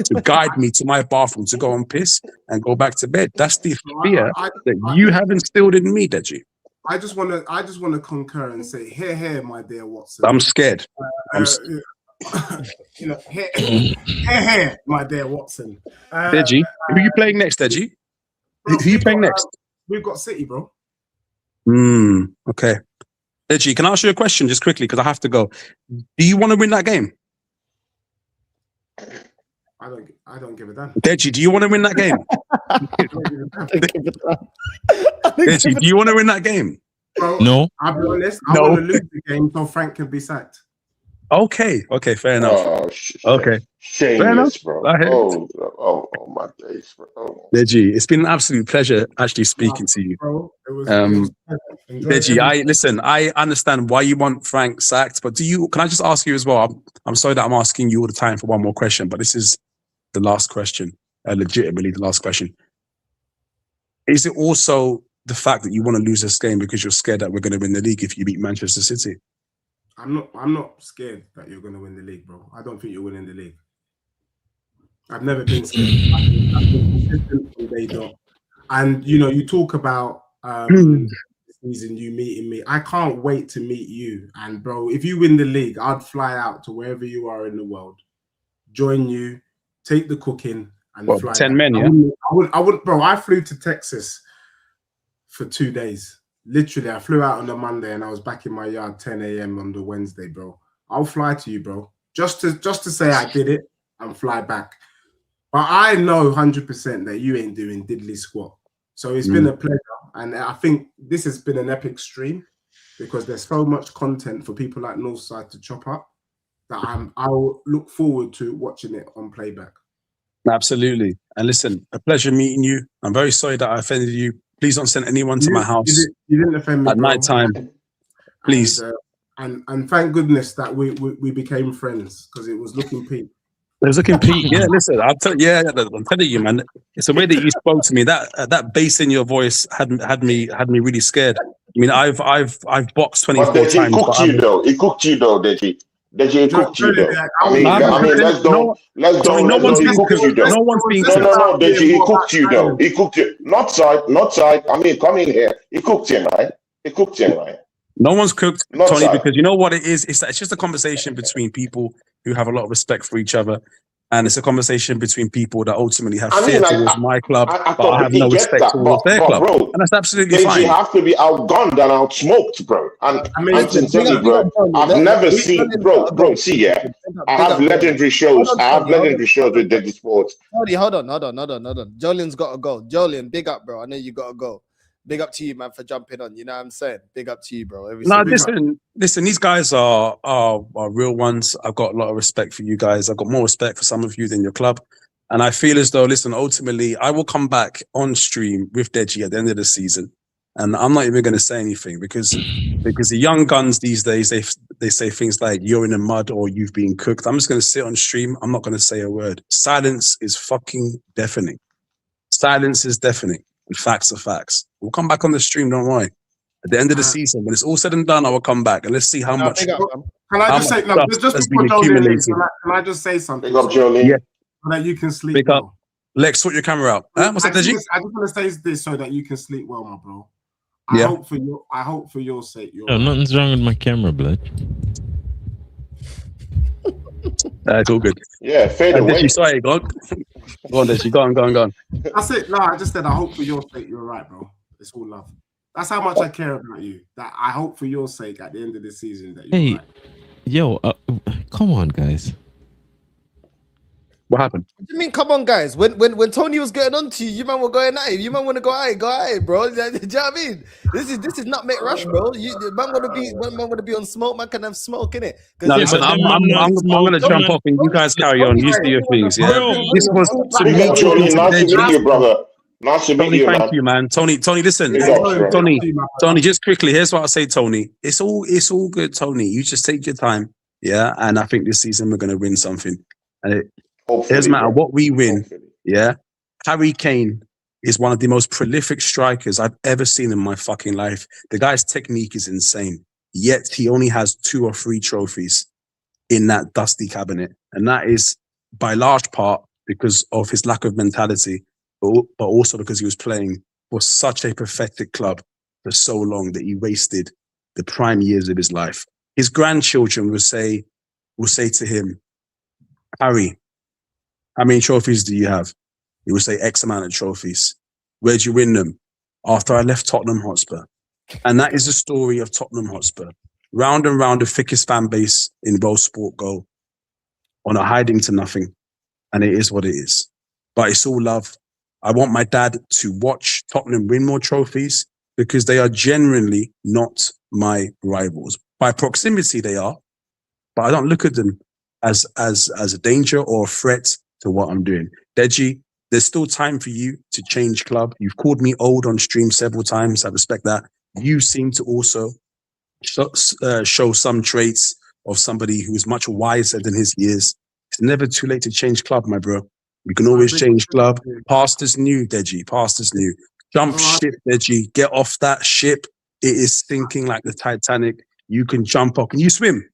To guide me to my bathroom to go and piss and go back to bed. That's the fear that you have instilled in me, Deji. I just want to concur and say, here, my dear Watson. I'm scared. Here, my dear Watson. Deji, who are you playing next, Deji? Who are you playing next? We've got City, bro. Okay. Deji, can I ask you a question just quickly because I have to go? Do you want to win that game? I don't give a damn. Deji, do you want to win that game? Deji, do you want to win that game? Bro, No. I'll be honest. I want to lose the game so Frank can be sacked. Okay, fair enough. Oh, okay. Shameless, bro. Oh, my days, bro. Deji, it's been an absolute pleasure actually speaking to you. Bro, it was Deji, I understand why you want Frank sacked, but can I just ask you as well? I'm sorry that I'm asking you all the time for one more question, but this is the last question, legitimately the last question. Is it also the fact that you want to lose this game because you're scared that we're going to win the league if you beat Manchester City? I'm not scared that you're going to win the league, bro. I don't think you're winning the league. I've never been scared. I've been consistent from day dot. And you talk about season you meeting me. I can't wait to meet you. And bro, if you win the league, I'd fly out to wherever you are in the world, join you, take the cooking, and fly. 10 men, yeah. I wouldn't, bro. I flew to Texas for 2 days. Literally, I flew out on the Monday and I was back in my yard 10 a.m. on the Wednesday, bro. I'll fly to you, bro. Just to say I did it and fly back. But I know 100% that you ain't doing diddly squat. So it's been a pleasure. And I think this has been an epic stream because there's so much content for people like Northside to chop up that I'll look forward to watching it on playback. Absolutely. And listen, a pleasure meeting you. I'm very sorry that I offended you. Please don't send anyone to my house. You didn't offend me at night time. Please. And thank goodness that we became friends because it was looking peak. It was looking peak. Yeah, listen, I'm telling you, man. It's the way that you spoke to me. That bass in your voice had me really scared. I mean, I've boxed 24 But Deji times. cooked you though. He cooked you though, Deji. Deji cooked you though. I mean, let's don't. No one's being cooked. No one's being cooked. cooked. No, Deji, he cooked you though. He cooked you. Not side. I mean, come in here. He cooked him, right? No one's cooked, Not Tony, side. because you know what it is? It's just a conversation between people who have a lot of respect for each other. And it's a conversation between people that ultimately have fear towards my club, but I have no respect towards their club. Bro, and that's absolutely Deji fine. have to be outgunned and outsmoked, bro. And I'm sincerely, bro, I've never seen, bro, see, yeah. I have legendary shows. I have legendary shows with Dejispurs. Hold on. Jolin's got to go. Jolin, big up, bro. I know you got to go. Big up to you, man, for jumping on. You know what I'm saying? Big up to you, bro. Listen. These guys are real ones. I've got a lot of respect for you guys. I've got more respect for some of you than your club. And I feel as though, listen, ultimately, I will come back on stream with Deji at the end of the season. And I'm not even going to say anything because the young guns these days, they say things like you're in the mud or you've been cooked. I'm just going to sit on stream. I'm not going to say a word. Silence is fucking deafening. Silence is deafening. And facts are facts. We'll come back on the stream, don't worry. At the end of the season, when it's all said and done, I will come back and let's see how much. Can I just say, just before Jolene, can I just say something? Big up, Jolene. Yeah. So that you can sleep Big well. up. Lex, sort your camera out. What's that, Deji? I just want to say this so that you can sleep well, my bro. I hope for your sake. Nothing's wrong with my camera, blood. It's all good. Yeah, fade away. Deji, sorry, go on. Go on, Deji. Go on. That's it. No, I just said I hope for your sake you're right, bro. It's all love. That's how much I care about you. That I hope for your sake at the end of the season that you're right. Yo, come on, guys. What happened? What do you mean, come on, guys? When Tony was getting on to you, you man were going at him. You man want to go at it, bro. Do you know what I mean? This is not make rush, bro. Man want to be on smoke. Man can have smoke in it. No, listen, I'm gonna jump off and you guys carry on. You do your things. Yeah, this was to Big up, Jolene. Nice to meet you, brother. Nice to meet you, man. Thank you, man. Tony, listen. Big up, Tony, just quickly. Here's what I say, Tony. It's all good, Tony. You just take your time. Yeah, and I think this season we're gonna win something. And it doesn't matter what we win. Yeah, Harry Kane is one of the most prolific strikers I've ever seen in my fucking life. The guy's technique is insane. Yet he only has 2 or 3 trophies in that dusty cabinet, and that is by large part because of his lack of mentality, but also because he was playing for such a pathetic club for so long that he wasted the prime years of his life. His grandchildren will say to him, Harry, how many trophies do you have? He will say X amount of trophies. Where'd you win them? After I left Tottenham Hotspur. And that is the story of Tottenham Hotspur. Round and round the thickest fan base in world sport go on a hiding to nothing. And it is what it is. But it's all love. I want my dad to watch Tottenham win more trophies because they are genuinely not my rivals. By proximity, they are, but I don't look at them as a danger or a threat to what I'm doing. Deji, there's still time for you to change club. You've called me old on stream several times. I respect that. You seem to also show some traits of somebody who is much wiser than his years. It's never too late to change club, my bro. You can always change club. Past is new, Deji. Past is new. Jump ship, Deji. Get off that ship. It is sinking like the Titanic. You can jump up. Can you swim?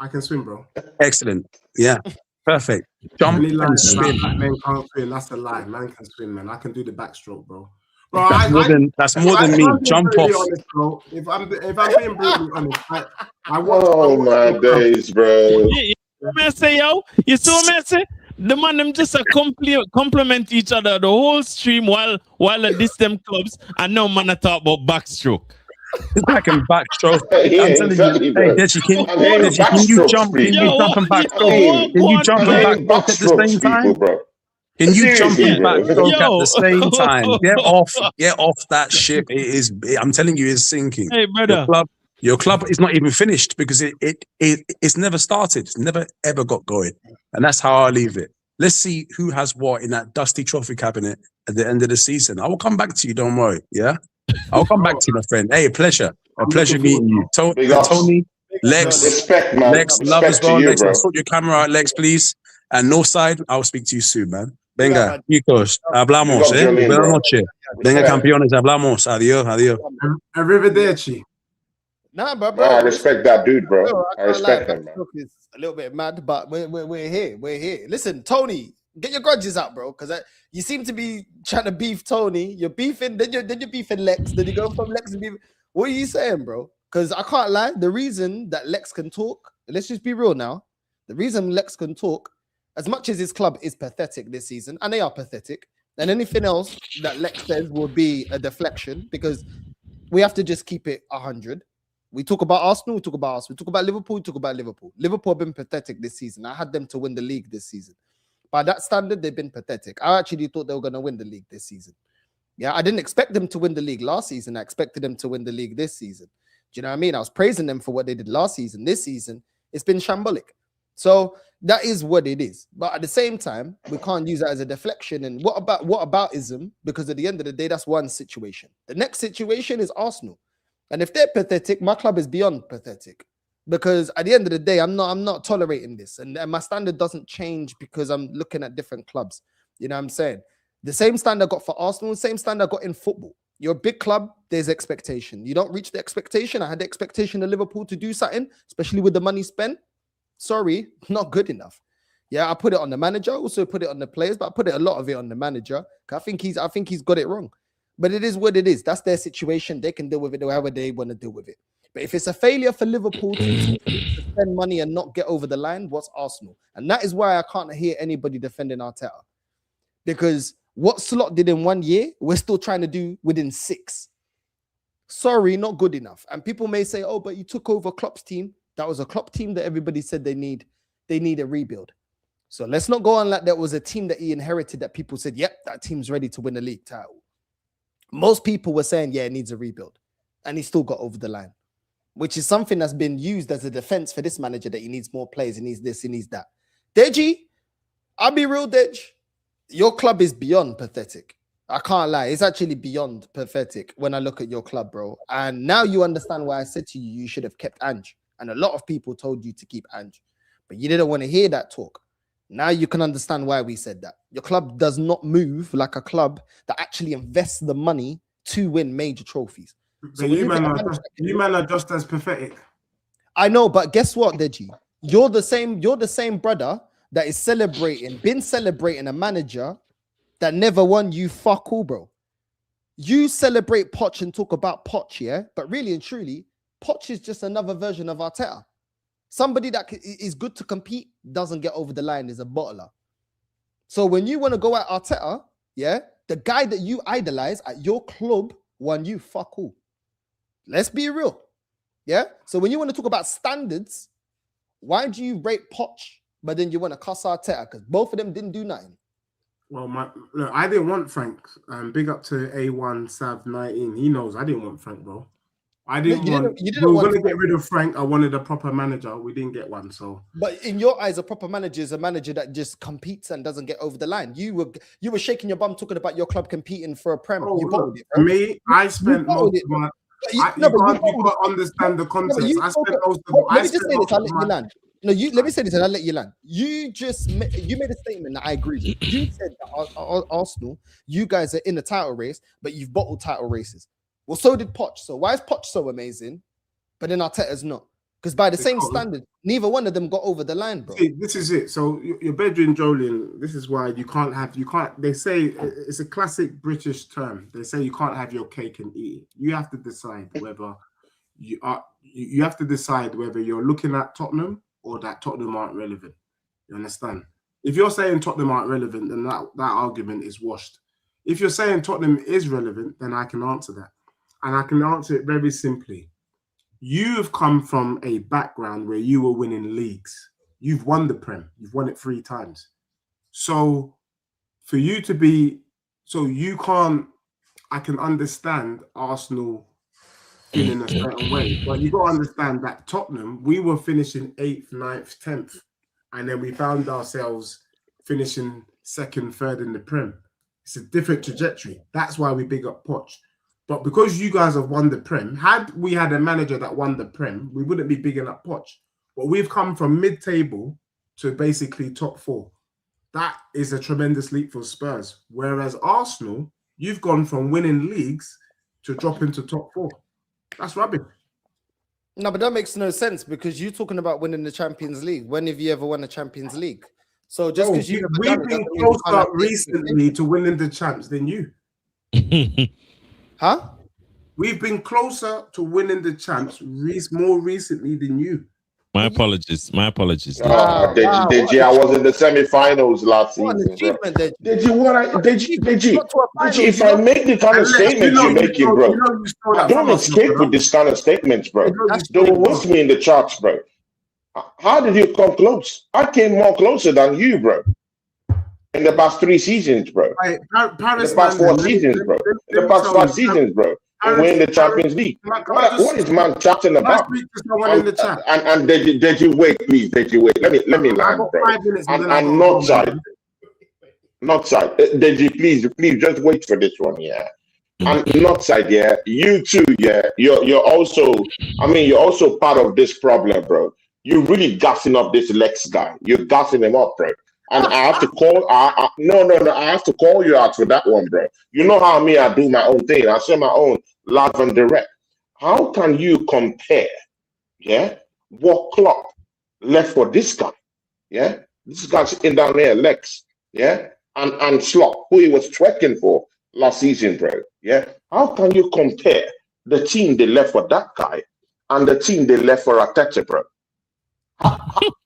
I can swim, bro. Excellent. Yeah. Perfect. Jump and swim. Man can't swim. That's a lie. Man can swim, man. I can do the backstroke, bro. That's more than me. Jump off. Honest, bro. If I'm being brutally honest, my days, bro. Messy, yo. You so messy. The man them just compliment each other the whole stream while they diss them clubs, and no man talk about backstroke. I can backstroke. I'm telling you, hey, Deji, can you jump? Can you jump and backstroke? Can you jump and backstroke at the same time? Can you jump and backstroke at the same time? Get off that ship. It is. I'm telling you, it's sinking. Hey, brother. Your club is not even finished because it's never started. It's never ever got going, and that's how I leave it. Let's see who has what in that dusty trophy cabinet at the end of the season. I will come back to you. Don't worry. Yeah. I'll come back to you, my friend. Hey, a pleasure meeting you. Tony, Lex, respect, man. Lex, love as well. Lex, sort your camera out, Lex, please. And Northside, I'll speak to you soon, man. Venga, chicos, hablamos, Buenas noches. Venga, campeones, hablamos. Adiós, adiós. Arrivederci. Nah, bro. I respect that dude, bro. Bro, I respect him, man. It's a little bit mad, but we're here. We're here. Listen, Tony, get your grudges out, bro, because you seem to be trying to beef Tony. You're beefing, then you're beefing Lex. Then you go from Lex to beef. What are you saying, bro? Because I can't lie. The reason that Lex can talk, let's just be real now. The reason Lex can talk, as much as his club is pathetic this season, and they are pathetic, and anything else that Lex says will be a deflection, because we have to just keep it 100. We talk about Arsenal, we talk about Arsenal. We talk about Liverpool, we talk about Liverpool. Liverpool have been pathetic this season. I had them to win the league this season. By that standard, they've been pathetic. I actually thought they were going to win the league this season. Yeah, I didn't expect them to win the league last season. I expected them to win the league this season. Do you know what I mean? I was praising them for what they did last season. This season, it's been shambolic. So that is what it is. But at the same time, we can't use that as a deflection. And what aboutism? Because at the end of the day, that's one situation. The next situation is Arsenal. And if they're pathetic, my club is beyond pathetic. Because at the end of the day, I'm not tolerating this. And my standard doesn't change because I'm looking at different clubs. You know what I'm saying? The same standard I got for Arsenal, the same standard I got in football. You're a big club, there's expectation. You don't reach the expectation. I had the expectation of Liverpool to do something, especially with the money spent. Sorry, not good enough. Yeah, I put it on the manager, also put it on the players, but I put a lot of it on the manager. I think he's got it wrong. But it is what it is. That's their situation. They can deal with it however they want to deal with it. But if it's a failure for Liverpool to spend money and not get over the line, what's Arsenal? And that is why I can't hear anybody defending Arteta. Because what Slot did in 1 year, we're still trying to do within 6. Sorry, not good enough. And people may say, oh, but you took over Klopp's team. That was a Klopp team that everybody said they need a rebuild. So let's not go on like that was a team that he inherited that people said, yep, that team's ready to win a league title. Most people were saying, yeah, it needs a rebuild. And he still got over the line, which is something that's been used as a defense for this manager, that he needs more players, he needs this, he needs that. Deji, I'll be real, Dej. Your club is beyond pathetic. I can't lie. It's actually beyond pathetic when I look at your club, bro. And now you understand why I said to you, you should have kept Ange. And a lot of people told you to keep Ange. But you didn't want to hear that talk. Now you can understand why we said that. Your club does not move like a club that actually invests the money to win major trophies. So you man are just as pathetic. I know, but guess what, Deji? You're the same brother that is been celebrating a manager that never won. You fuck all, bro. You celebrate Poch and talk about Poch, yeah? But really and truly, Poch is just another version of Arteta. Somebody that is good to compete, doesn't get over the line, is a bottler. So when you want to go at Arteta, yeah, the guy that you idolize at your club won you fuck all. Let's be real. Yeah? So when you want to talk about standards, why do you rate Poch, but then you want to cuss Arteta? Because both of them didn't do nothing. Well, look, I didn't want Frank. Big up to A1 Sav 19. He knows I didn't want Frank, bro. We were going to get rid of Frank. I wanted a proper manager. We didn't get one. So, but in your eyes, a proper manager is a manager that just competes and doesn't get over the line. You were shaking your bum talking about your club competing for a Prem. Oh, I spent most of my. You got to understand the context. I spent most of. Let me just say this. I'll let you land. No, let me say this and I'll let you land. You made a statement that I agree with. You said that Arsenal, you guys are in the title race, but you've bottled title races. Well, so did Poch. So why is Poch so amazing, but then Arteta's not? Because by the same standard, neither one of them got over the line, bro. See, this is it. So your bedroom Jolien, this is why you can't. They say it's a classic British term. They say you can't have your cake and eat it. You have to decide whether you have to decide whether you're looking at Tottenham or that Tottenham aren't relevant. You understand? If you're saying Tottenham aren't relevant, then that argument is washed. If you're saying Tottenham is relevant, then I can answer that. And I can answer it very simply. You've come from a background where you were winning leagues. You've won the Prem. You've won it 3 times. So for you to be, I can understand Arsenal feeling a certain way. But you got to understand that Tottenham, we were finishing 8th, 9th, 10th. And then we found ourselves finishing 2nd, 3rd in the Prem. It's a different trajectory. That's why we big up Poch. But because you guys have won the Prem, had we had a manager that won the Prem, we wouldn't be bigging up Poch. But we've come from mid-table to basically top 4. That is a tremendous leap for Spurs. Whereas Arsenal, You've gone from winning leagues to dropping to top 4. That's rubbish. No, but that makes no sense because you're talking about winning the Champions League. When have you ever won a Champions League? So just because we've been closer recently to winning the champs than you. Huh? We've been closer to winning the champs more recently than you. My apologies. Deji, I was in the semi-finals last season. Deji, if I make the kind of statements you're making, bro, don't escape with this kind of statements, bro. Don't waste me in the charts, bro. How did you come close? I came more closer than you, bro. In the past 3 seasons, bro. In the past 4 seasons, bro. In the past 5 seasons, bro. And win the Champions League. What is man chatting about? And did you wait, please? Did you wait? Let me land, bro. And Northside. Did you please just wait for this one, yeah. And Northside, yeah. You too, yeah. You're also part of this problem, bro. You're really gassing up this Lex guy. You're gassing him up, bro. And I have to call. I have to call you out for that one, bro. You know how I do my own thing. I say my own live and direct. How can you compare? Yeah, what Klopp left for this guy? Yeah, this guy's sitting down there, Lex. Yeah, and Slot, who he was trekking for last season, bro. Yeah, how can you compare the team they left for that guy and the team they left for Arteta, bro?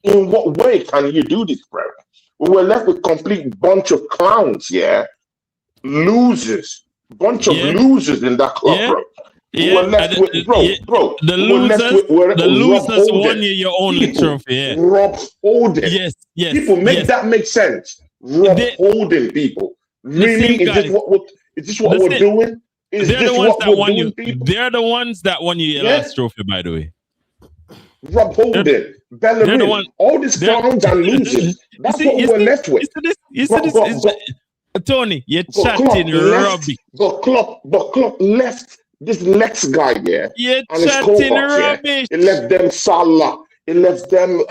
In what way can you do this, bro? We were left with complete bunch of clowns, yeah, losers, bunch of losers in that club, bro. We were left with, bro. The losers won you your only trophy. Yeah. Rob Holding. Yes. People make that make sense. Rob Holding, people. Really, is this what we're doing? Is this what we're doing, people? They're the ones that won you your last trophy, by the way. Rob Holding, Bellerin, all these clowns and losers. That's what we're left with. Tony, you're chatting rubbish. But Klopp left this Lex guy, yeah. You're chatting rubbish. He left them Salah. He left them,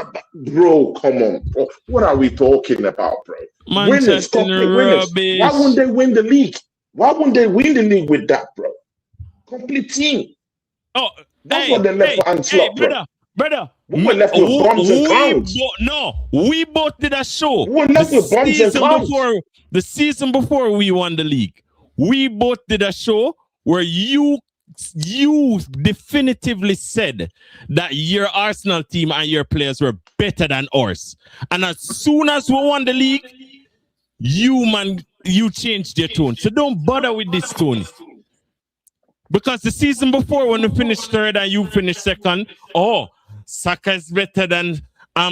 bro. Come on, bro. What are we talking about, bro? Winners, complete winners. Why wouldn't they win the league? Why wouldn't they win the league with that, bro? Complete team. Oh, that's what they left for Anslot, bro. Brother, we were left with bombs and clowns. We both did a show. We were left with bombs and clowns. The season before we won the league, we both did a show where you definitively said that your Arsenal team and your players were better than ours. And as soon as we won the league, you changed your tone. So don't bother with this tone. Because the season before, when we finished third and you finished second, Saka is better than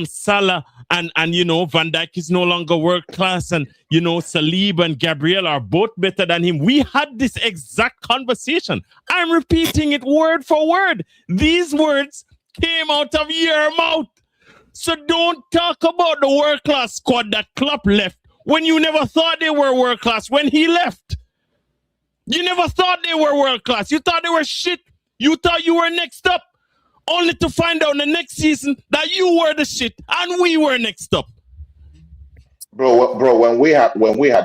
Salah, and Van Dijk is no longer world class, and Saliba and Gabriel are both better than him. We had this exact conversation. I'm repeating it word for word. These words came out of your mouth. So don't talk about the world class squad that Klopp left when you never thought they were world class when he left. You never thought they were world class. You thought they were shit. You thought you were next up. Only to find out the next season that you were the shit and we were next up. Bro, when we had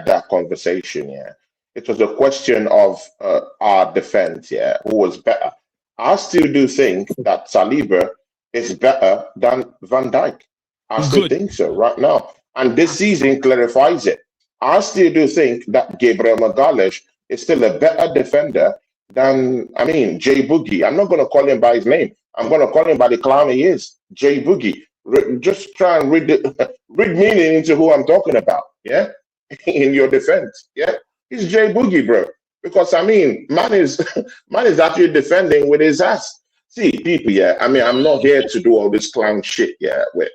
that conversation, yeah, it was a question of our defense, yeah, who was better. I still do think that Saliba is better than Van Dijk. I still think so right now. And this season clarifies it. I still do think that Gabriel Magalhaes is still a better defender than, Jay Boogie. I'm not going to call him by his name. I'm going to call him by the clown he is, Jay Boogie. Just try and read meaning into who I'm talking about, yeah? In your defense, yeah? He's Jay Boogie, bro. Because, man is actually defending with his ass. See, people, yeah, I'm not here to do all this clown shit, yeah, with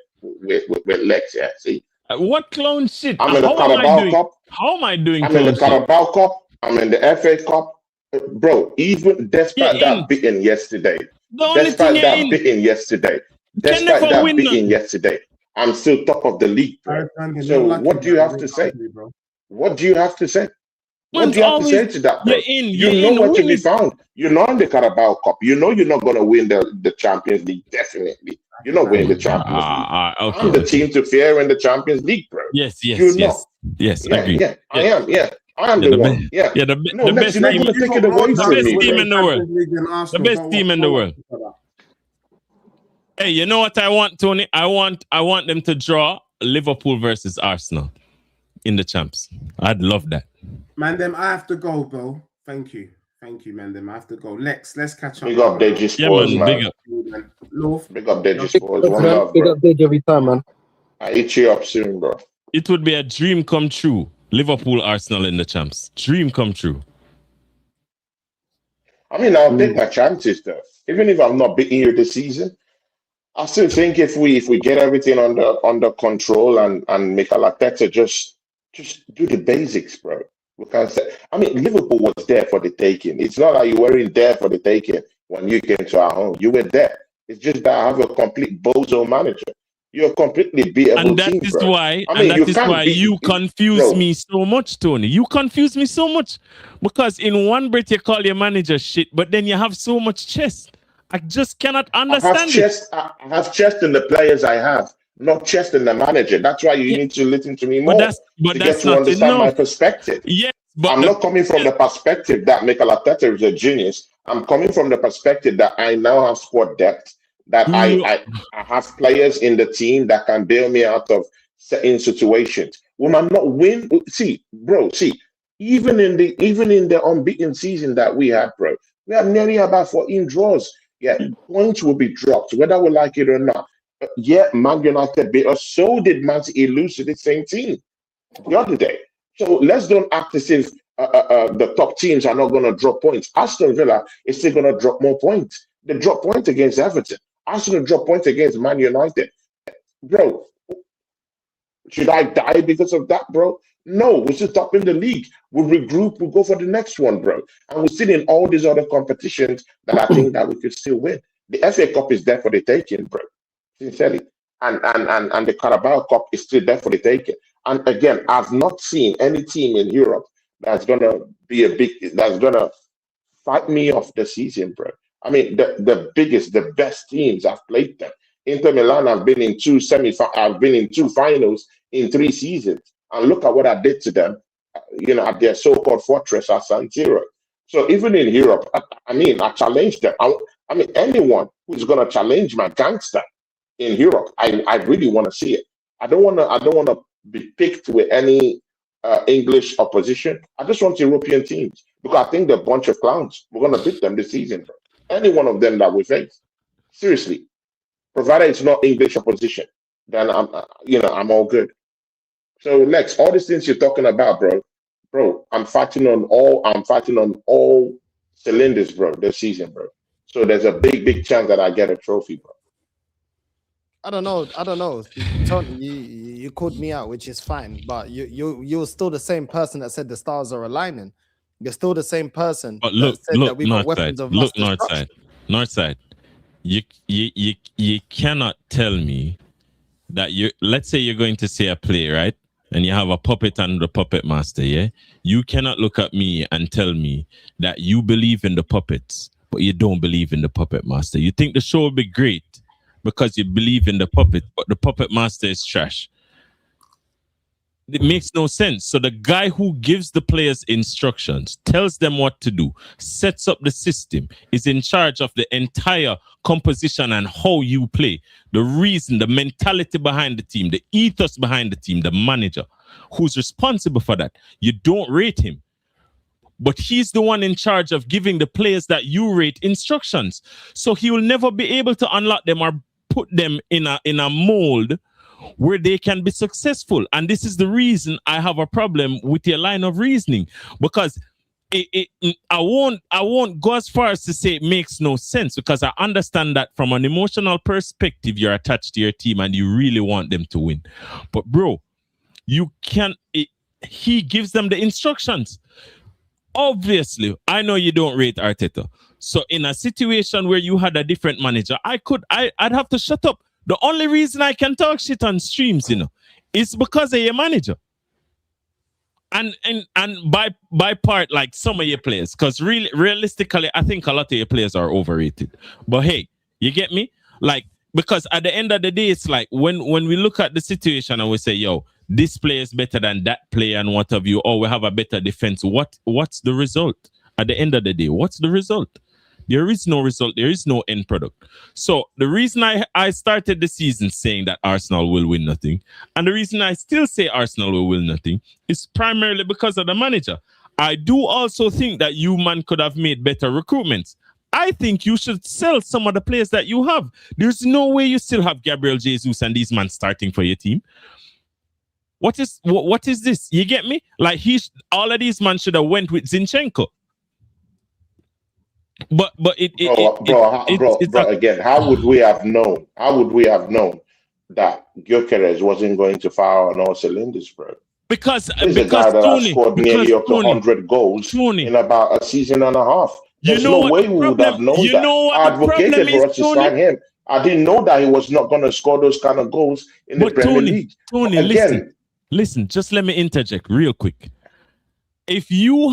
Lex, yeah, see? What clown shit? I'm in the Carabao Cup. How am I doing? I'm in the Carabao Cup. I'm in the FA Cup. Bro, even despite that beating yesterday, I'm still top of the league, bro. So what do you have to say? What do you have to say? What do you have to say to that, bro? You know what to be found. You're not in the Carabao Cup. You know you're not going to win the Champions League, definitely. You're not winning the Champions League. I'm the team to fear in the Champions League, bro. Yes. Agree. Yeah. I am, yeah. I'm the one. Yeah. Yeah, the best you're not team. going to take it away The from best me. team in the world. The best team in the world. Hey, you know what I want, Tony? I want them to draw Liverpool versus Arsenal in the champs. I'd love that. Man, them, I have to go, bro. Thank you, man. Them, I have to go. Let's catch up. Big up Dejispurs, man. Big up. Big up Dejispurs. One love, bro. Big up Deji every time, man. I eat you up soon, bro. It would be a dream come true. Liverpool, Arsenal in the champs. Dream come true. I mean, I'll take my chances, though. Even if I'm not beating you this season, I still think if we get everything under control and make Arteta just do the basics, bro. Because I mean, Liverpool was there for the taking. It's not like you weren't there for the taking when you came to our home. You were there. It's just that I have a complete bozo manager. You're a completely beatable And that team, is bro. why, I mean, you confuse me so much, Tony. You confuse me so much because in one breath you call your manager shit, but then you have so much chest. I just cannot understand it. I have chest in the players I have, not chest in the manager. That's why you need to listen to me more to get to understand my perspective. Yes, but I'm not coming from the perspective that Mikel Arteta is a genius. I'm coming from the perspective that I now have squad depth, that I have players in the team that can bail me out of certain situations. We might not win. See, even in the unbeaten season that we had, bro, we had nearly about 14 draws. Yeah, points will be dropped, whether we like it or not. Yeah, Man United beat us. So did Man City lose to the same team the other day. So let's don't act as if the top teams are not going to drop points. Aston Villa is still going to drop more points. They drop points against Everton. Arsenal drop points against Man United. Bro, should I die because of that, bro? No, we're still top in the league. We'll regroup, we'll go for the next one, bro. And we're still in all these other competitions that I think that we could still win. The FA Cup is there for the taking, bro. Sincerely. And the Carabao Cup is still there for the taking. And again, I've not seen any team in Europe that's gonna fight me off the season, bro. I mean, the best teams, I've played them. Inter Milan have been in two finals in 3 seasons. And look at what I did to them, at their so-called fortress at San Siro. So even in Europe, I challenge them. I mean, anyone who's going to challenge my gangster in Europe, I really want to see it. I don't want to be picked with any English opposition. I just want European teams because I think they're a bunch of clowns. We're going to beat them this season, bro. Any one of them that we face, seriously, provided it's not English opposition, then I'm all good. So Lex, all these things you're talking about, bro, I'm fighting on all cylinders, bro, this season, bro. So there's a big chance that I get a trophy, bro. I don't know. Tony, you called me out, which is fine, but you're still the same person that said the stars are aligning. You're still the same person. But look, that we got weapons of mass destruction. Northside. You cannot tell me that let's say you're going to see a play, right? And you have a puppet and the puppet master, yeah? You cannot look at me and tell me that you believe in the puppets, but you don't believe in the puppet master. You think the show will be great because you believe in the puppet, but the puppet master is trash. It makes no sense. So the guy who gives the players instructions, tells them what to do, sets up the system, is in charge of the entire composition and how you play. The reason, the mentality behind the team, the ethos behind the team, the manager who's responsible for that. You don't rate him, but he's the one in charge of giving the players that you rate instructions. So he will never be able to unlock them or put them in a mold where they can be successful. And this is the reason I have a problem with your line of reasoning, because I won't go as far as to say it makes no sense, because I understand that from an emotional perspective, you're attached to your team and you really want them to win. But bro, he gives them the instructions. Obviously, I know you don't rate Arteta. So in a situation where you had a different manager, I'd have to shut up. The only reason I can talk shit on streams, is because of your manager. And by part, like some of your players, because realistically, I think a lot of your players are overrated. But hey, you get me? Like, because at the end of the day, it's like when we look at the situation and we say, yo, this player is better than that player and what have you, or we have a better defense. What's the result? At the end of the day, what's the result? There is no result. There is no end product. So the reason I started the season saying that Arsenal will win nothing, and the reason I still say Arsenal will win nothing, is primarily because of the manager. I do also think that you, man, could have made better recruitments. I think you should sell some of the players that you have. There's no way you still have Gabriel Jesus and these men starting for your team. What is this? You get me? Like all of these men should have went with Zinchenko. But again, how would we have known? How would we have known that Gyökeres wasn't going to fire on all cylinders, bro? Because a guy that has scored nearly up to 100 goals in about a season and a half. There's no way we would have known that. I advocated for us to sign him. I didn't know that he was not going to score those kind of goals in the Premier League. Tony, listen, just let me interject real quick. If you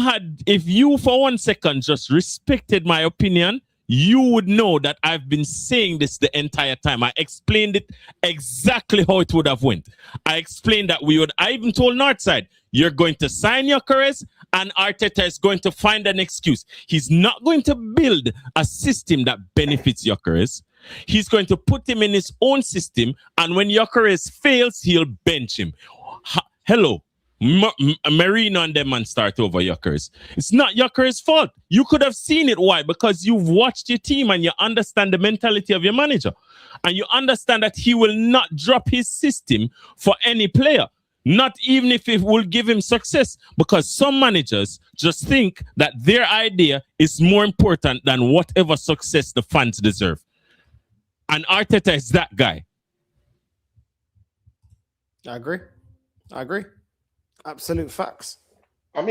for 1 second just respected my opinion, you would know that I've been saying this the entire time. I explained it exactly how it would have went. I explained that I even told Northside, you're going to sign Gyökeres and Arteta is going to find an excuse. He's not going to build a system that benefits Gyökeres. He's going to put him in his own system, and when Gyökeres fails, he'll bench him. Hello. Marino and them and start over Gyökeres. It's not Gyökeres' fault. You could have seen it. Why? Because you've watched your team and you understand the mentality of your manager. And you understand that he will not drop his system for any player. Not even if it will give him success. Because some managers just think that their idea is more important than whatever success the fans deserve. And Arteta is that guy. I agree. Absolute facts. I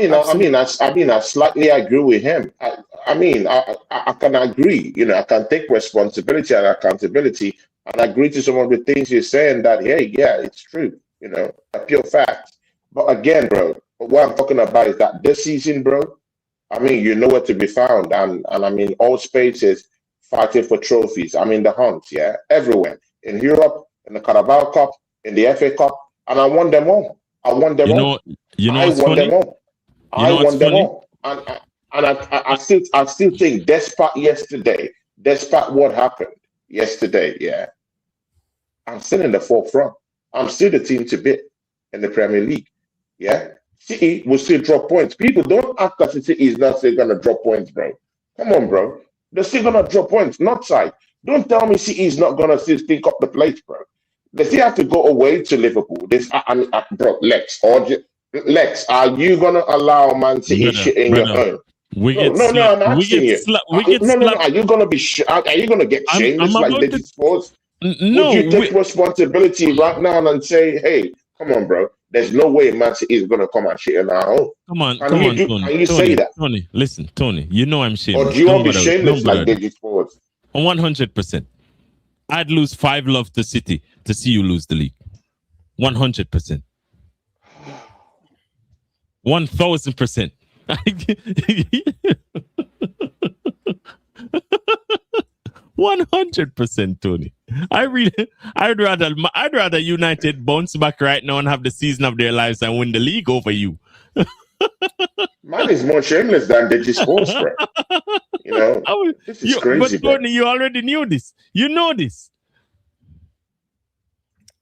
slightly agree with him. I can agree. I can take responsibility and accountability and agree to some of the things you're saying that, hey, yeah, it's true. A pure fact. But again, bro, what I'm talking about is that this season, bro, you know where to be found. And all spaces fighting for trophies. The hunt, yeah, everywhere. In Europe, in the Carabao Cup, in the FA Cup, and I won them all. I won them all. I won them all. And I still think, despite what happened yesterday, yeah, I'm still in the forefront. I'm still the team to beat in the Premier League. Yeah. City will still drop points. People don't act that City is not still gonna drop points, bro. Come on, bro. They're still gonna drop points. Northside. Don't tell me City is not gonna still stink up the place, bro. They still have to go away to Liverpool. Bro, Lex, are you gonna allow Man City shit in your own? Are you gonna be? Are you gonna get shamed like Dejispurs? No. Would you take responsibility right now and say, "Hey, come on, bro. There's no way Man City is gonna come and shit in our home." Come on, Tony. Can you say that? Tony, listen, Tony. You know I'm shameless. Or do you want to be shameless like Dejispurs? 100%. I'd lose 5 love to City to see you lose the league. 100%. 1000%. 100%, Tony. I'd rather United bounce back right now and have the season of their lives and win the league over you. Man is more shameless than Dejispurs, bro. This is crazy. But Tony, you already knew this. You know this.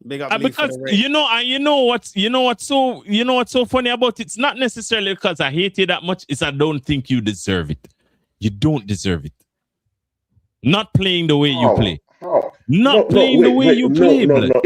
Big up because you know what's so funny about it? It's not necessarily because I hate you that much. It's I don't think you deserve it. You don't deserve it. Not playing the way you play. Not playing the way you play. No,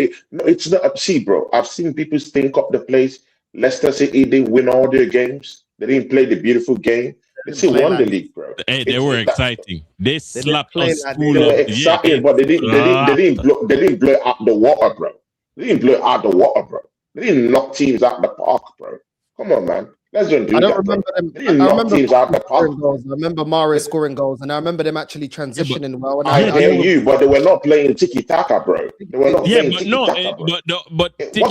it's not. See, bro, I've seen people stink up the place. Leicester City didn't win all their games. They didn't play the beautiful game. They still won the league, bro. Hey, they were exciting. They slapped us. They were exciting, but they didn't blow it out the water, bro. They didn't blow it out the water, bro. They didn't knock teams out the park, bro. Come on, man. Let's don't do that. I remember them. I remember teams out the park. Goals. I remember Mahrez scoring goals, and I remember them actually transitioning well. And I hear you, but they were not playing tiki taka, bro. They were not playing tiki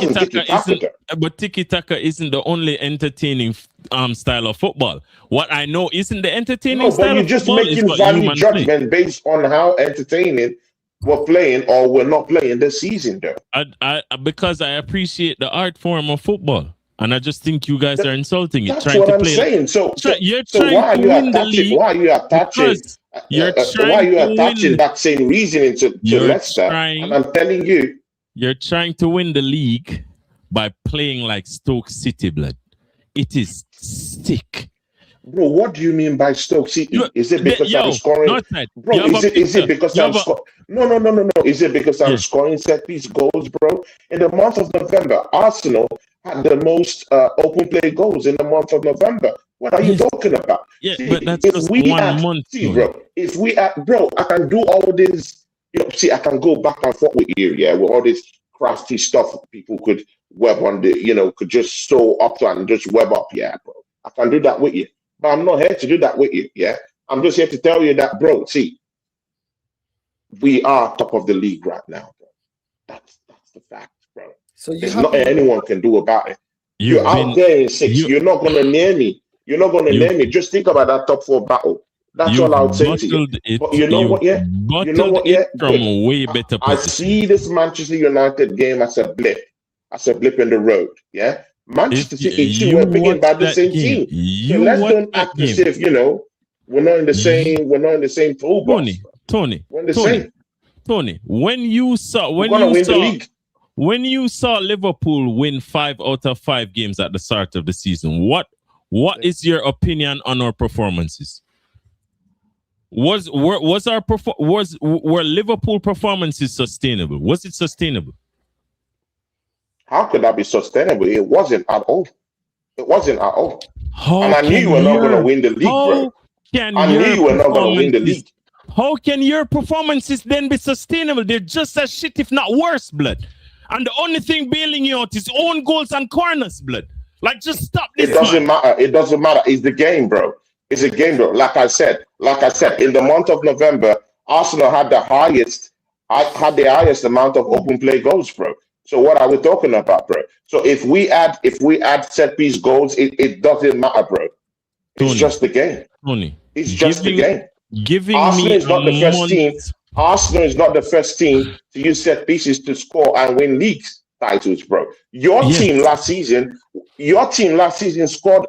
taka. But tiki taka isn't the only entertaining style of football. What I know isn't the entertaining style. But you're just making value judgment based on how entertaining were playing or were not playing this season, though. Because I appreciate the art form of football. And I just think you guys are insulting it. That's what I'm saying. So why are you attaching? Why are you attaching? Why are you attaching that same reasoning to Leicester? And I'm telling you, you're trying to win the league by playing like Stoke City, blood. It is stick. Bro, what do you mean by Stoke City? Is it because I'm scoring? Northside, bro, is it because I'm scoring? No. Is it because I'm scoring set piece goals, bro? In the month of November, Arsenal had the most open play goals in the month of November. What are you talking about? Yeah, but that's just 1 month. See, bro, I can do all this. I can go back and forth with you, with all this crafty stuff people could web on could just sew up to and just web up, bro. I can do that with you. But I'm not here to do that with you, I'm just here to tell you that, bro, see, we are top of the league right now, bro. That's the fact, bro. So there's nothing anyone can do about it. You're out there in 6. You're not going to near me. You're not going to near me. Just think about that top 4 battle. That's all I would say to you. But you know what, You know what, From a way better I see this Manchester United game as a blip. As a blip in the road, Manchester City were picking by the same team. So let's don't act as if we're not in the same. We're not in the same toolbox. Tony, we're in the same. Tony, when you saw Liverpool win 5 out of 5 games at the start of the season, what is your opinion on our performances? Were Liverpool performances sustainable? Was it sustainable? How could that be sustainable? It wasn't at all. It wasn't at all. And I knew you were not going to win the league, bro. I knew you were not going to win the league. How can your performances then be sustainable? They're just as shit, if not worse, blood. And the only thing bailing you out is own goals and corners, blood. Like, just stop this. It doesn't matter. It doesn't matter. It's the game, bro. It's a game, bro. Like I said, in the month of November, Arsenal had the highest amount of open play goals, bro. So what are we talking about, bro? So if we add set piece goals, it doesn't matter, bro. It's just the game. Tony, it's just the game. Arsenal is not the first team. Arsenal is not the first team to use set pieces to score and win league titles, bro. Your team last season scored.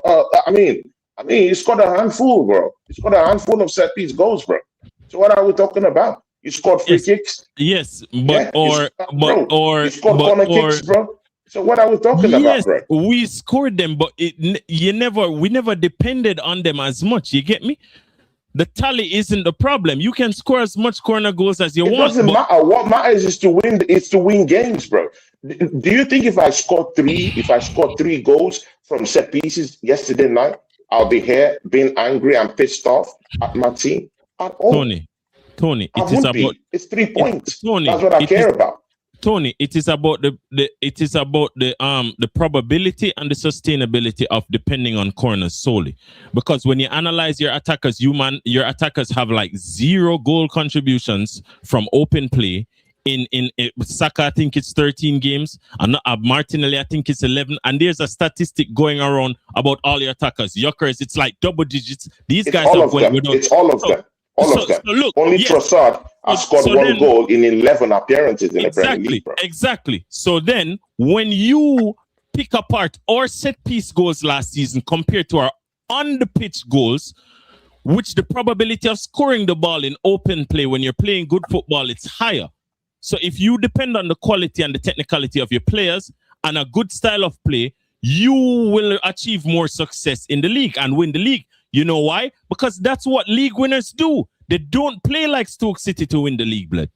You scored a handful, bro. You scored a handful of set piece goals, bro. So what are we talking about? You scored free kicks. Yes, you scored corner kicks, bro. So what are we talking about, bro? We scored them, but we never depended on them as much. You get me? The tally isn't the problem. You can score as much corner goals as you want. It doesn't matter. What matters is to win. It's to win games, bro. Do you think if I scored 3 goals from set pieces yesterday night, I'll be here being angry and pissed off at my team? At all? Tony, it's 3 points. Tony, that's what I care about. Tony, it is about the probability and the sustainability of depending on corners solely. Because when you analyze your attackers, your attackers have like 0 goal contributions from open play. In Saka, I think it's 13 games, and Martinelli, I think it's 11. And there's a statistic going around about all your attackers. Yockers, it's like double digits. It's all of them. Look, only Trossard has scored 1 goal in 11 appearances in the Premier League, bro. Exactly. So then, when you pick apart our set-piece goals last season compared to our on-the-pitch goals, which the probability of scoring the ball in open play when you're playing good football, it's higher. So if you depend on the quality and the technicality of your players and a good style of play, you will achieve more success in the league and win the league. You know why? Because that's what league winners do. They don't play like Stoke City to win the league, blood.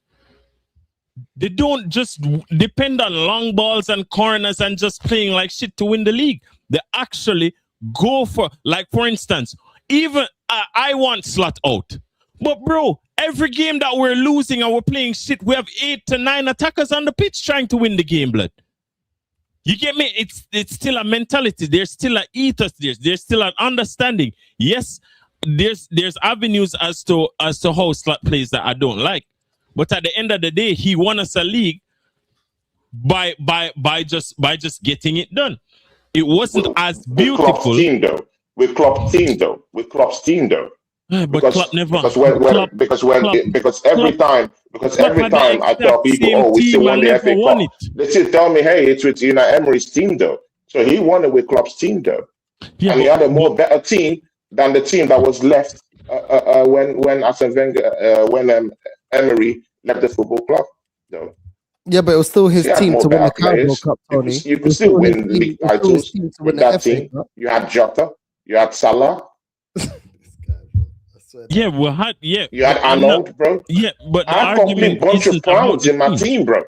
They don't just depend on long balls and corners and just playing like shit to win the league. They actually go for, like, for instance, even I want Slot out. But, bro, every game that we're losing and we're playing shit, we have 8 to 9 attackers on the pitch trying to win the game, blood. You get me? It's still a mentality. There's still an ethos. There's still an understanding. Yes, there's avenues as to how Slot plays that I don't like. But at the end of the day, he won us a league by just getting it done. It wasn't as beautiful. With Klopp's team though. But Klopp never. Because every time I tell people, oh, we still won the FA Cup, they still tell me, hey, it's with Emery's team though. So he won it with Klopp's team though, and he had a more better team than the team that was left when Arsene Wenger, when Emery left the football club though. Yeah, but it was still his team to win the Carabao Cup, Tony. You could still win league titles with that team. You had Jota, you had Salah. Yeah, you had Arnold, bro. Yeah, but I had a complete bunch of clowns in my team, bro.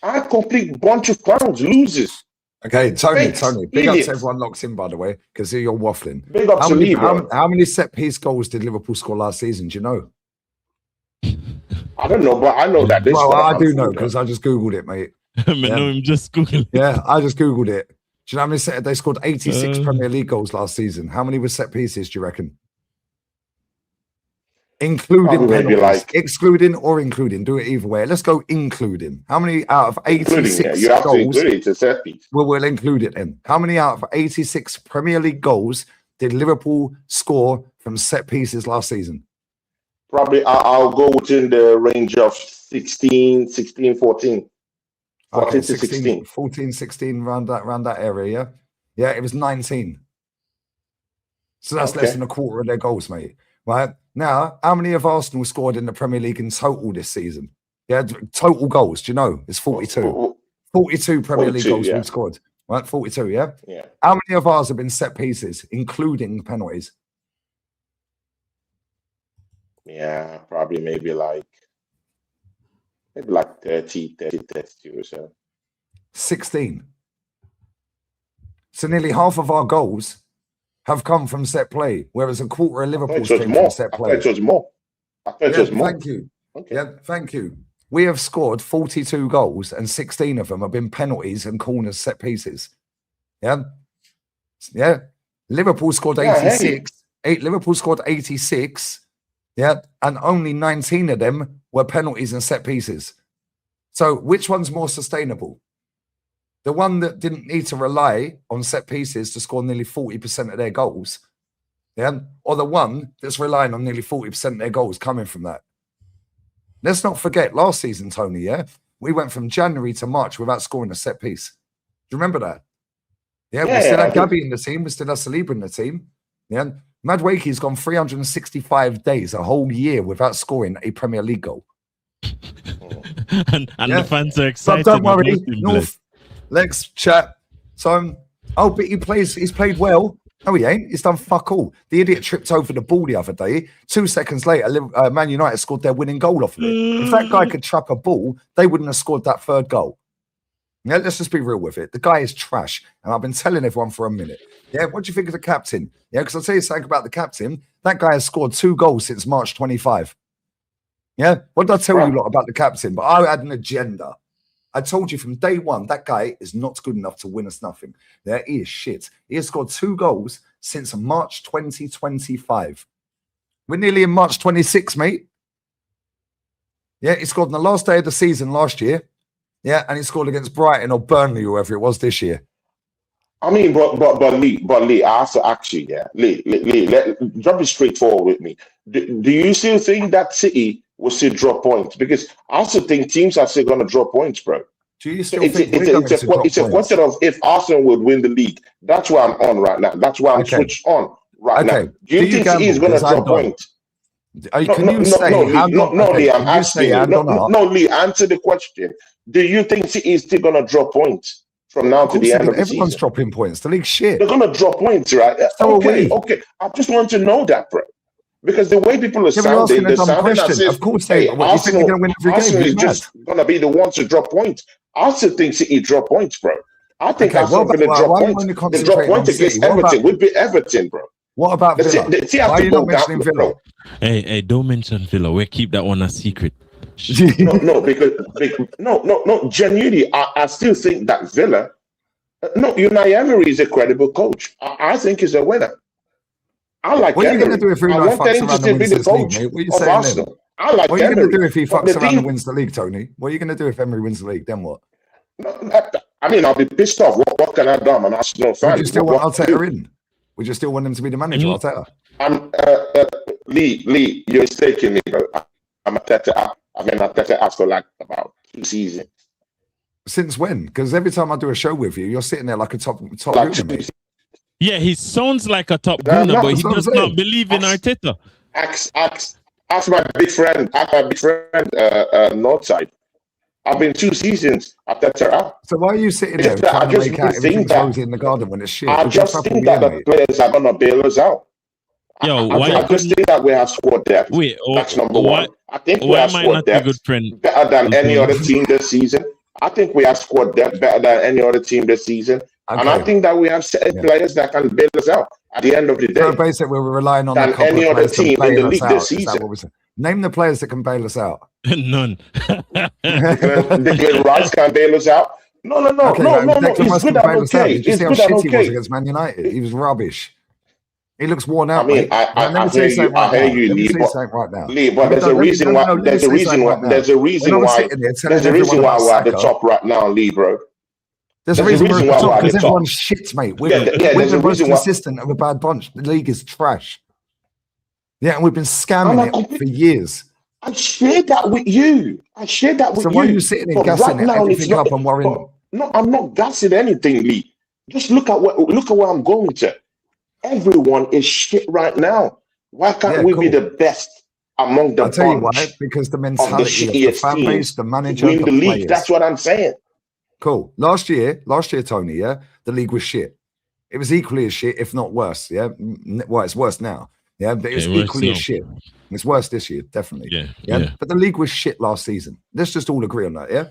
I had a complete bunch of clowns, losers. Okay, Tony, big up to everyone locked in, by the way, because you're waffling. Big up to me, bro. How many set piece goals did Liverpool score last season? Do you know? I don't know, but I know that. Well, I do know because I just Googled it, mate. I'm just Googling. Yeah, I just Googled it. Do you know how many they scored 86 Premier League goals last season? How many were set pieces, do you reckon? Including penalties. Excluding or including. Do it either way. Let's go including. How many out of 86 you have goals? To include it, it's a set piece. We'll include it then. How many out of 86 Premier League goals did Liverpool score from set pieces last season? Probably I'll go within the range of 16, 14. 14 to 16. 14, 16, around that area, yeah? Yeah, it was 19. So that's less than a quarter of their goals, mate. Right? Now, how many have Arsenal scored in the Premier League in total this season? Yeah, total goals, do you know? It's 42. 42 Premier League goals we've scored. Right? 42, yeah? Yeah. How many of ours have been set pieces, including penalties? Yeah, probably maybe like 30 or so. 16. So nearly half of our goals have come from set play, whereas a quarter of Liverpool's came from set play. I thought it was more. Thank you. Okay. Yeah, thank you. We have scored 42 goals and 16 of them have been penalties and corners, set pieces. Yeah. Yeah. Liverpool scored 86. Liverpool scored 86. Yeah, and only 19 of them were penalties and set pieces. So which one's more sustainable? The one that didn't need to rely on set pieces to score nearly 40% of their goals, yeah, or the one that's relying on nearly 40% of their goals coming from that? Let's not forget last season, Tony, yeah? We went from January to March without scoring a set piece. Do you remember that? Yeah, we still had Gabby in the team. We still had Saliba in the team. Yeah. Madueke's gone 365 days, a whole year, without scoring a Premier League goal. and the fans are excited. But don't worry, North, let's chat. So, but he's played well. No, he ain't. He's done fuck all. The idiot tripped over the ball the other day. 2 seconds later, Man United scored their winning goal off of it. If that guy could trap a ball, they wouldn't have scored that third goal. Yeah, let's just be real with it. The guy is trash. And I've been telling everyone for a minute. Yeah, what do you think of the captain? Yeah, because I'll tell you something about the captain. That guy has scored 2 goals since March 25. Yeah, what did I tell you lot about the captain? But I had an agenda. I told you from day one, that guy is not good enough to win us nothing. Yeah, he is shit. He has scored 2 goals since March 2025. We're nearly in March 26, mate. Yeah, he scored on the last day of the season last year. Yeah, and he scored against Brighton or Burnley, or whoever it was this year. I mean, but Lee, I have to ask you, Lee, jump straight forward with me. Do you still think that City will still drop points? Because I also think teams are still going to drop points, bro. Do you still think it's a question of if Arsenal would win the league? That's why I'm on right now. That's why I'm switched on right now. Do you think City is going to drop points? Lee, I'm asking you. No, Lee, answer the question. Do you think City is still going to drop points from now to the end of the season? Everyone's dropping points. The league's shit. They're going to drop points, right? Okay. I just want to know that, bro. Because the way people are sounding, they're sounding as if, of course, Arsenal is just going to be the ones to drop points. I still think City drop points, bro. I think Arsenal going to drop points. They drop points against Everton. Would be Everton, bro. What about Villa? Why are you not mentioning Villa? Hey, don't mention Villa. We'll keep that one a secret. No. Genuinely, I still think that Villa. Unai Emery is a credible coach. I think he's a winner. I like what Emery. What are you going to do if he fucks around and wins this league, mate? What are you saying then? I like what are you going to do if he fucks around and wins the league, Tony? What are you going to do if Emery wins the league? Then what? I mean, I'll be pissed off. What can I do? I'm an Arsenal fan. Would you still want Arteta in? Would you still want him to be the manager, Arteta? Lee, you're mistaking me, bro. I'm Arteta out. I've been Arteta out for like about 2 seasons. Since when? Because every time I do a show with you, you're sitting there like a top Like gooner, mate. Yeah, he sounds like a top Yeah, gooner, no, but he that's what does I'm not saying. believe in Arteta. Ask my big friend, Northside. I've been 2 seasons Arteta out. So why are you sitting there It's that trying I to just make out think everything's that- rosy in the garden when it's shit? I We've got just crap think all that year, the mate. players are gonna bail us out. Yo, I why just think that we have squad depth. wait? That's number one. I think we Why have am I squad not a depth good friend? better than any other team this season. I think we have squad depth better than any other team this season. And I Okay. think that we have players that can bail us out at the end of the day. So basically, we're relying on Than a couple any of other players to team in bail the us league out. this Is that season. what we're saying? Name the players that can bail us out. None. Declan Rice can bail us out. No. Okay, Declan He's Rice good can and bail us out. okay. Did you He's see how good and shit he was okay. against Man United? He was rubbish. He looks worn out. I mean, mate. I Now, let me hear say you. something I right hear now. you, Let me Lee. say But something right now. Lee, but there's a reason why. There's a reason why. There's a reason why. There's a reason why we're at the top right now, Lee, bro. There's a reason we're at the top because everyone's shit, mate. We're the most consistent of a bad bunch. The league is trash. Yeah, and we've been scamming it for years. I share that with you. So why are you sitting and gassing everything up and worrying? No, I'm not gassing anything, Lee. Just look at where I'm going to. Everyone is shit right now. Why can't we be the best among the I'll tell you bunch why. Because the of the mentality of the shittiest fan base, teams the manager, win the the league? players. That's what I'm saying. Cool. Last year, Tony, yeah, the league was shit. It was equally as shit, if not worse. Yeah. Well, it's worse now. Yeah, but it was equally as shit. It's worse this year, definitely. Yeah. But the league was shit last season. Let's just all agree on that, yeah?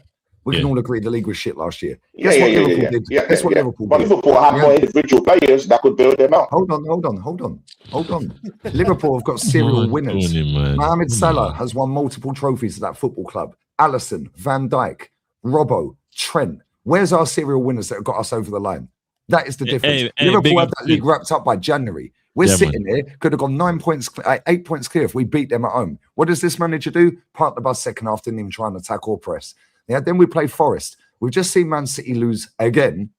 We can all agree the league was shit last year. Guess what Liverpool did? Guess what Liverpool did? But Liverpool have more individual players that could build them out. Hold on. Liverpool have got serial winners. Mohamed Salah has won multiple trophies at that football club. Alisson, Van Dijk, Robbo, Trent. Where's our serial winners that have got us over the line? That is the difference. Liverpool had that league wrapped up by January. We're sitting there, could have gone 8 points clear if we beat them at home. What does this manager do? Park the bus second half, didn't even try and attack or press. Yeah, then we play Forest. We've just seen Man City lose again.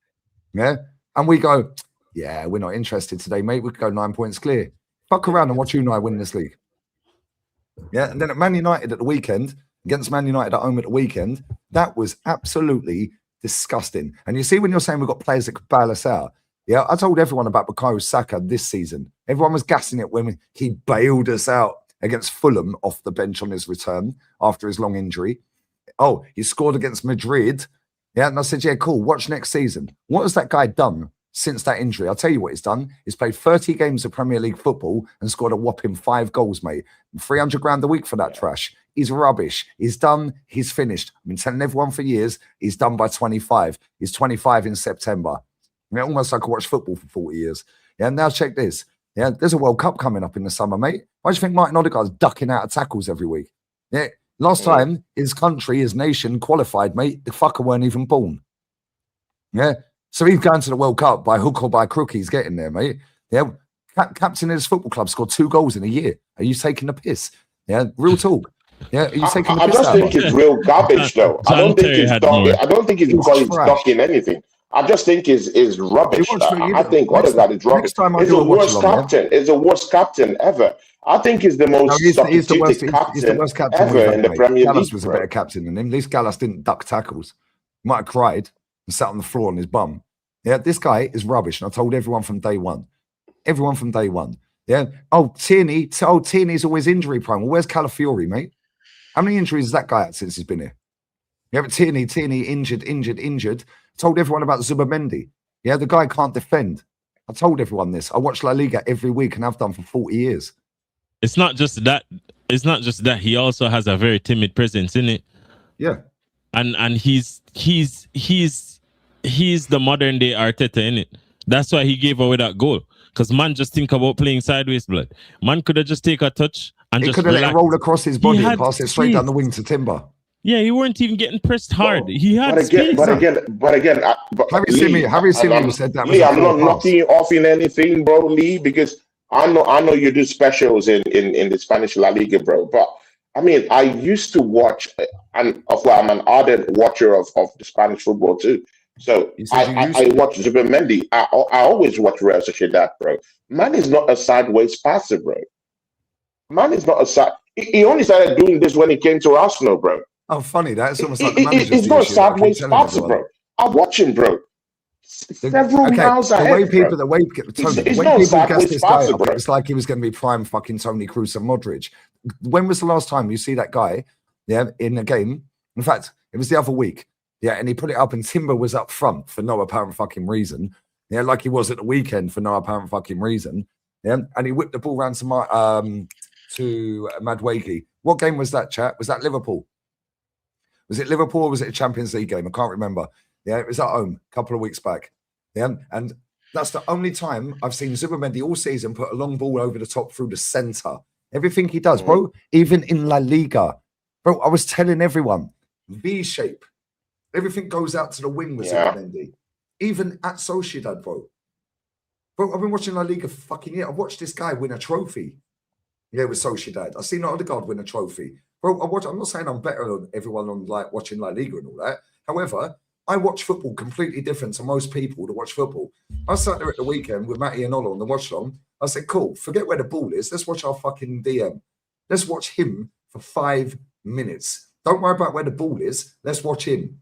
Yeah, and we go, yeah, we're not interested today, mate. We could go 9 points clear. Fuck around and watch you and I win this league. Yeah, and then at Man United at the weekend, against Man United at home at the weekend, that was absolutely disgusting. And you see, when you're saying we've got players that could bail us out, yeah, I told everyone about Bukayo Saka this season. Everyone was gassing it when he bailed us out against Fulham off the bench on his return after his long injury. Oh, he scored against Madrid. Yeah, and I said, yeah, cool. Watch next season. What has that guy done since that injury? I'll tell you what he's done. He's played 30 games of Premier League football and scored a whopping 5 goals, mate. 300 grand a week for that trash. He's rubbish. He's done. He's finished. I've been telling everyone for years, he's done by 25. He's 25 in September. Yeah, almost like I watched football for 40 years. Yeah, now check this. Yeah, there's a World Cup coming up in the summer, mate. Why do you think Martin Ødegaard's ducking out of tackles every week? Yeah, last time his country, his nation qualified, mate, the fucker weren't even born. Yeah, so he's going to the World Cup by hook or by crook. He's getting there, mate. Yeah, captain of his football club scored 2 goals in a year. Are you taking the piss? Yeah, real talk. Yeah, are you taking the piss? I just think it's real garbage, though. I don't think it's ducking. I don't think it's because he's ducking anything. I just think is rubbish. I think Ødegaard is rubbish. He's the worst captain. He's the worst captain ever. I think he's the most he's the worst captain ever in the Premier League. Gallas was a better captain than him. At least Gallas didn't duck tackles. He might have cried and sat on the floor on his bum. Yeah, this guy is rubbish. And I told everyone from day one. Yeah. Oh, Tierney's always injury prone. Well, where's Calafiori, mate? How many injuries has that guy had since he's been here? Yeah, but Tierney injured. Told everyone about Zubamendi. Yeah, the guy can't defend. I told everyone this. I watch La Liga every week and I've done for 40 years. It's not just that. He also has a very timid presence, isn't it? Yeah. And he's the modern day Arteta, innit? That's why he gave away that goal. Because man just think about playing sideways, blood. Man could have just take a touch and he just could have let it roll across his body and pass it straight down the wing to Timber. Yeah, he weren't even getting pressed hard. He had but again, Harry Simi said that. Lee, I'm not knocking you off in anything, bro, Lee, because I know you do specials in the Spanish La Liga, bro. But I mean, I used to watch, and I'm an ardent watcher of the Spanish football too. So I watch Zubimendi. I always watch Real Sociedad, bro. Man is not a sideways passer, bro. Man is not a side. He only started doing this when he came to Arsenal, bro. Oh, funny. That's almost like the manager's he's not a sideways passer, bro. I watch him, bro. Several miles ahead. The way people guess this guy up, it's like he was going to be prime fucking Toni Kroos and Modric. When was the last time you see that guy? Yeah, in a game. In fact, it was the other week. Yeah, and he put it up, and Timber was up front for no apparent fucking reason. Yeah, like he was at the weekend for no apparent fucking reason. Yeah, and he whipped the ball round to Madueke. What game was that, chat? Was that Liverpool? Was it Liverpool or was it a Champions League game? I can't remember. Yeah, it was at home a couple of weeks back. Yeah, and that's the only time I've seen Zubimendi all season put a long ball over the top through the centre. Everything he does, bro, even in La Liga. Bro, I was telling everyone, V-shape. Everything goes out to the wing with Zubimendi. Even at Sociedad, bro. Bro, I've been watching La Liga for fucking year. I've watched this guy win a trophy. Yeah, with Sociedad. I've seen Ødegaard win a trophy. Bro, I'm not saying I'm better than everyone on like watching La Liga and all that. However, I watch football completely different to most people that watch football. I sat there at the weekend with Matty and Ola on the watch along. I said, cool, forget where the ball is. Let's watch our fucking DM. Let's watch him for 5 minutes. Don't worry about where the ball is. Let's watch him.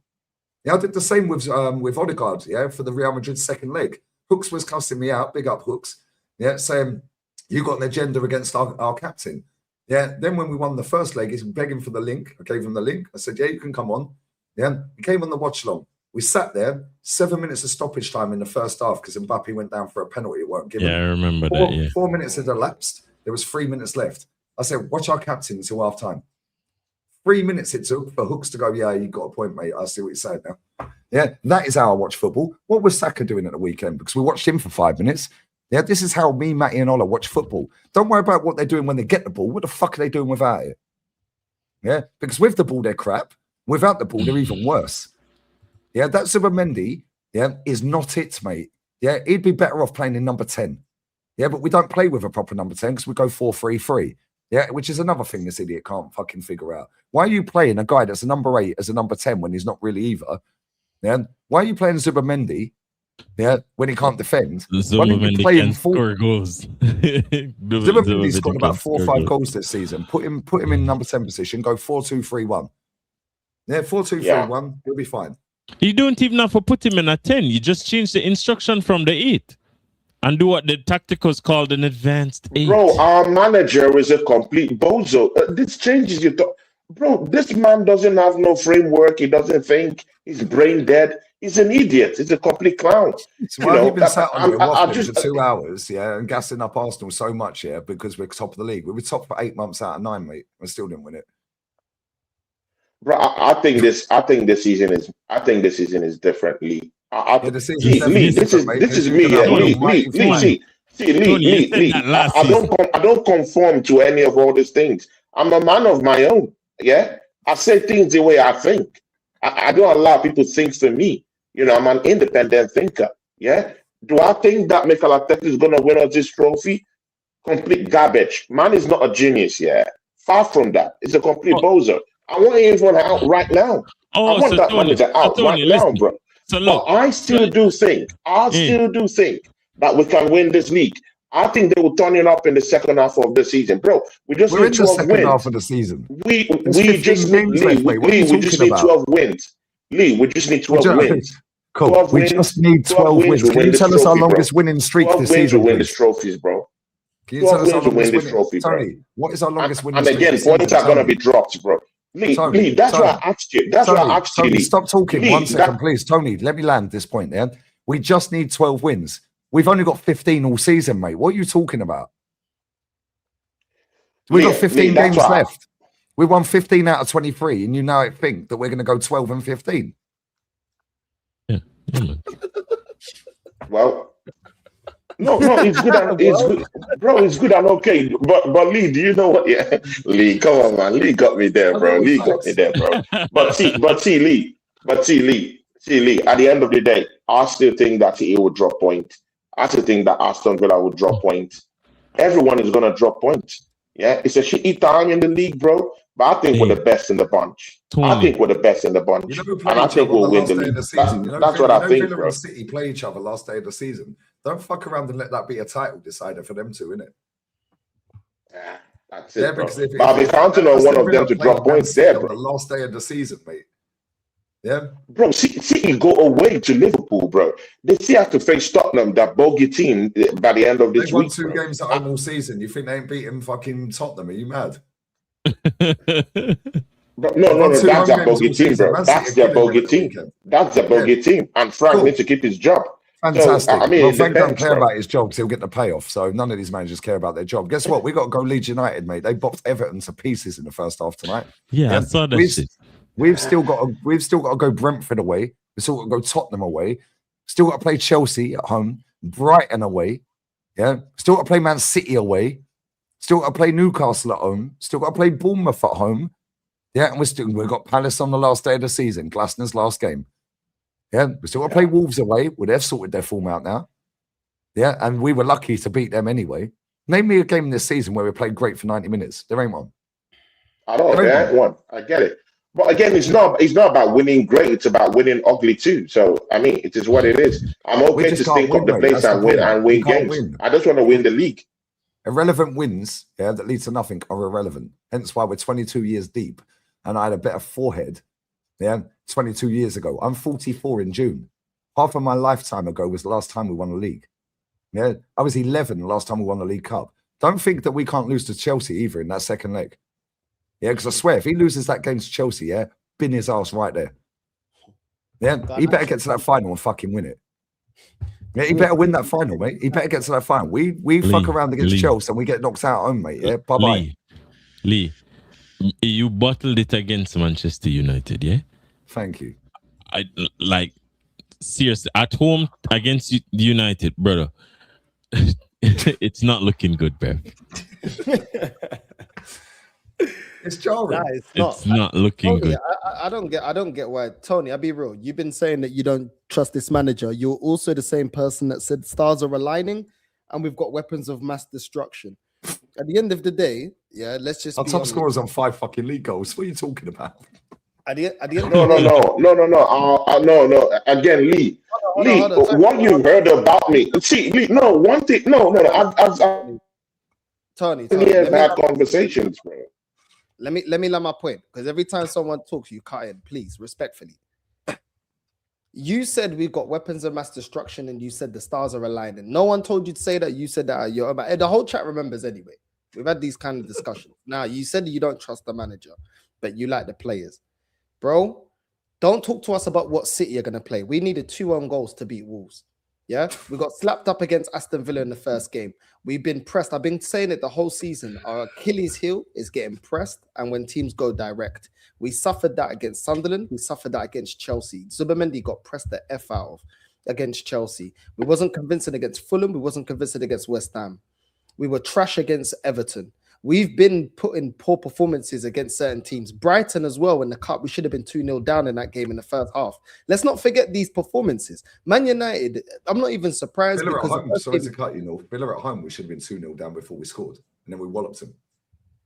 Yeah, I did the same with Ødegaard, yeah, for the Real Madrid second leg. Hooks was cussing me out, big up Hooks, yeah, saying, you got an agenda against our captain. Yeah, then when we won the first leg, he's begging for the link. I gave him the link. I said, yeah, you can come on. Yeah, he came on the watch along. We sat there, 7 minutes of stoppage time in the first half because Mbappe went down for a penalty it weren't given. Yeah, I remember that, yeah. 4 minutes had elapsed. There was 3 minutes left. I said, watch our captain until half time. 3 minutes it took for Hooks to go, yeah, you got a point, mate. I see what you're saying now. Yeah, that is how I watch football. What was Saka doing at the weekend? Because we watched him for 5 minutes. Yeah, this is how me, Matty, and Ola watch football. Don't worry about what they're doing when they get the ball. What the fuck are they doing without it? Yeah, because with the ball, they're crap. Without the ball, they're even worse. Yeah, that Zubimendi, yeah, is not it, mate. Yeah, he'd be better off playing in number 10. Yeah, but we don't play with a proper number 10 because we go 4-3-3. Yeah, which is another thing this idiot can't fucking figure out. Why are you playing a guy that's a number 8 as a number 10 when he's not really either? Yeah, why are you playing Zubimendi? Yeah, when he can't defend. Why don't you play him score goals? Zubimendi's scored about 4 or 5 goals this season. Put him in number 10 position. Go 4-2-3-1. Yeah, 4-2-3-1. He'll be fine. You don't even have to put him in a 10. You just change the instruction from the 8 and do what the tacticals called an advanced 8. Bro, our manager is a complete bozo. This changes you. Bro, this man doesn't have no framework. He doesn't think. He's brain dead. He's an idiot. He's a complete clown. So why have you been sat on your waffle for 2 hours, yeah, and gassing up Arsenal so much, yeah, because we're top of the league. We were top for 8 months out of 9, mate. We still didn't win it. Bro, I think this season is different, Lee. This is me. Lee. I don't conform to any of all these things. I'm a man of my own. Yeah, I say things the way I think. I don't allow people to think for me. You know, I'm an independent thinker. Yeah. Do I think that Mikel Arteta is going to win us this trophy? Complete garbage. Man is not a genius. Yeah. Far from that. It's a complete bozo. I want everyone out right now. I want that manager out right now, bro. So look, but I still do think that we can win this league. I think they will turn it up in the second half of the season, bro. We're in the second half of the season. We just need 12 wins. Lee, we just need 12 wins. Cool. We just need 12 wins. Can you tell us our longest winning streak this season? Win these trophies, bro. Can you tell us our longest winning trophy, Tony, what is our longest winning streak? And again, points are going to be dropped, bro. Lee, that's why I asked you. That's why I asked you. Stop talking 1 second, please. Tony, let me land this point there. We just need 12 wins. We've only got 15 all season, mate. What are you talking about? We've got 15 games left. We won 15 out of 23, and you now think that we're going to go 12 and 15. Yeah. Well, no, it's good. It's good, bro. It's good and okay. But Lee, do you know what? Yeah, Lee, come on, man. Lee got me there, bro. But see, Lee. At the end of the day, I still think that he will drop points. I still think that Aston Villa will drop points. Everyone is going to drop points. Yeah, it's a shitty time in the league, bro. But I think we're the best in the bunch. I think we're the best in the bunch. You know who And I think we'll win the league. That's what I think, bro. And City play each other last day of the season. Don't fuck around and let that be a title decider for them two, innit? Yeah, that's it, bro. Because But I'll be counting on one of them to drop points there, bro. The last day of the season, mate. Yeah, bro. City go away to Liverpool, bro. They still have to face Tottenham, that bogey team, by the end of this week. They've won 2 games at home all season. You think they ain't beating fucking Tottenham? Are you mad? No, that's their bogey team, bro. That's their bogey team. That's their bogey team. And Frank needs to keep his job. Fantastic. So, I mean, well, Frank don't care about his job, so he'll get the payoff. So none of these managers care about their job. Guess what? We got to go Leeds United, mate. They boxed Everton to pieces in the first half tonight. Yeah, I saw that shit. We've still got to go Brentford away. We've still got to go Tottenham away. Still got to play Chelsea at home, Brighton away. Yeah, still got to play Man City away. Still got to play Newcastle at home. Still got to play Bournemouth at home. Yeah, and we've got Palace on the last day of the season, Glasner's last game. Yeah, we still got to play Wolves away. Well, they've sorted their form out now. Yeah, and we were lucky to beat them anyway. Name me a game this season where we played great for 90 minutes. There ain't one. I don't know. There ain't one. I get it. But again, it's not about winning great. It's about winning ugly too. So, I mean, it is what it is. I'm okay to stink up the place and win games. I just want to win the league. Irrelevant wins, yeah, that lead to nothing are irrelevant. Hence why we're 22 years deep. And I had a better forehead, yeah, 22 years ago. I'm 44 in June. Half of my lifetime ago was the last time we won a league. Yeah, I was 11 the last time we won the League Cup. Don't think that we can't lose to Chelsea either in that second leg. Yeah, because I swear, if he loses that game to Chelsea, yeah, bin his ass right there. Yeah, he better get to that final and fucking win it. Yeah, he better win that final, mate. He better get to that final. We fuck around against Chelsea and we get knocked out at home, mate. Yeah, bye-bye. Lee, you bottled it against Manchester United, yeah? Thank you. I like, seriously, at home against United, brother, it's not looking good, bro. It's jarring. It's not looking good. I don't get why. Tony, I'll be real. You've been saying that you don't trust this manager. You're also the same person that said stars are aligning and we've got weapons of mass destruction. At the end of the day, yeah, let's just. Our top scorer's on 5 fucking league goals. What are you talking about? At the end No. Again, Lee. What you heard about me? See, Lee. No, one thing. No. Tony, I've had conversations, bro. Let me land my point, because every time someone talks, you cut in, please, respectfully. You said we've got weapons of mass destruction, and you said the stars are aligning. No one told you to say that. You said that. The whole chat remembers anyway. We've had these kind of discussions. Now, you said you don't trust the manager, but you like the players. Bro, don't talk to us about what City are going to play. We needed 2 own goals to beat Wolves. Yeah, we got slapped up against Aston Villa in the first game. We've been pressed. I've been saying it the whole season. Our Achilles heel is getting pressed, and when teams go direct, we suffered that against Sunderland. We suffered that against Chelsea. Zubimendi got pressed the F out of against Chelsea. We wasn't convincing against Fulham. We wasn't convincing against West Ham. We were trash against Everton. We've been putting poor performances against certain teams. Brighton as well in the cup. We should have been 2-0 down in that game in the first half. Let's not forget these performances. Man United, I'm not even surprised. Villa because at home, sorry to cut you, North. Villa at home, we should have been 2-0 down before we scored. And then we walloped them.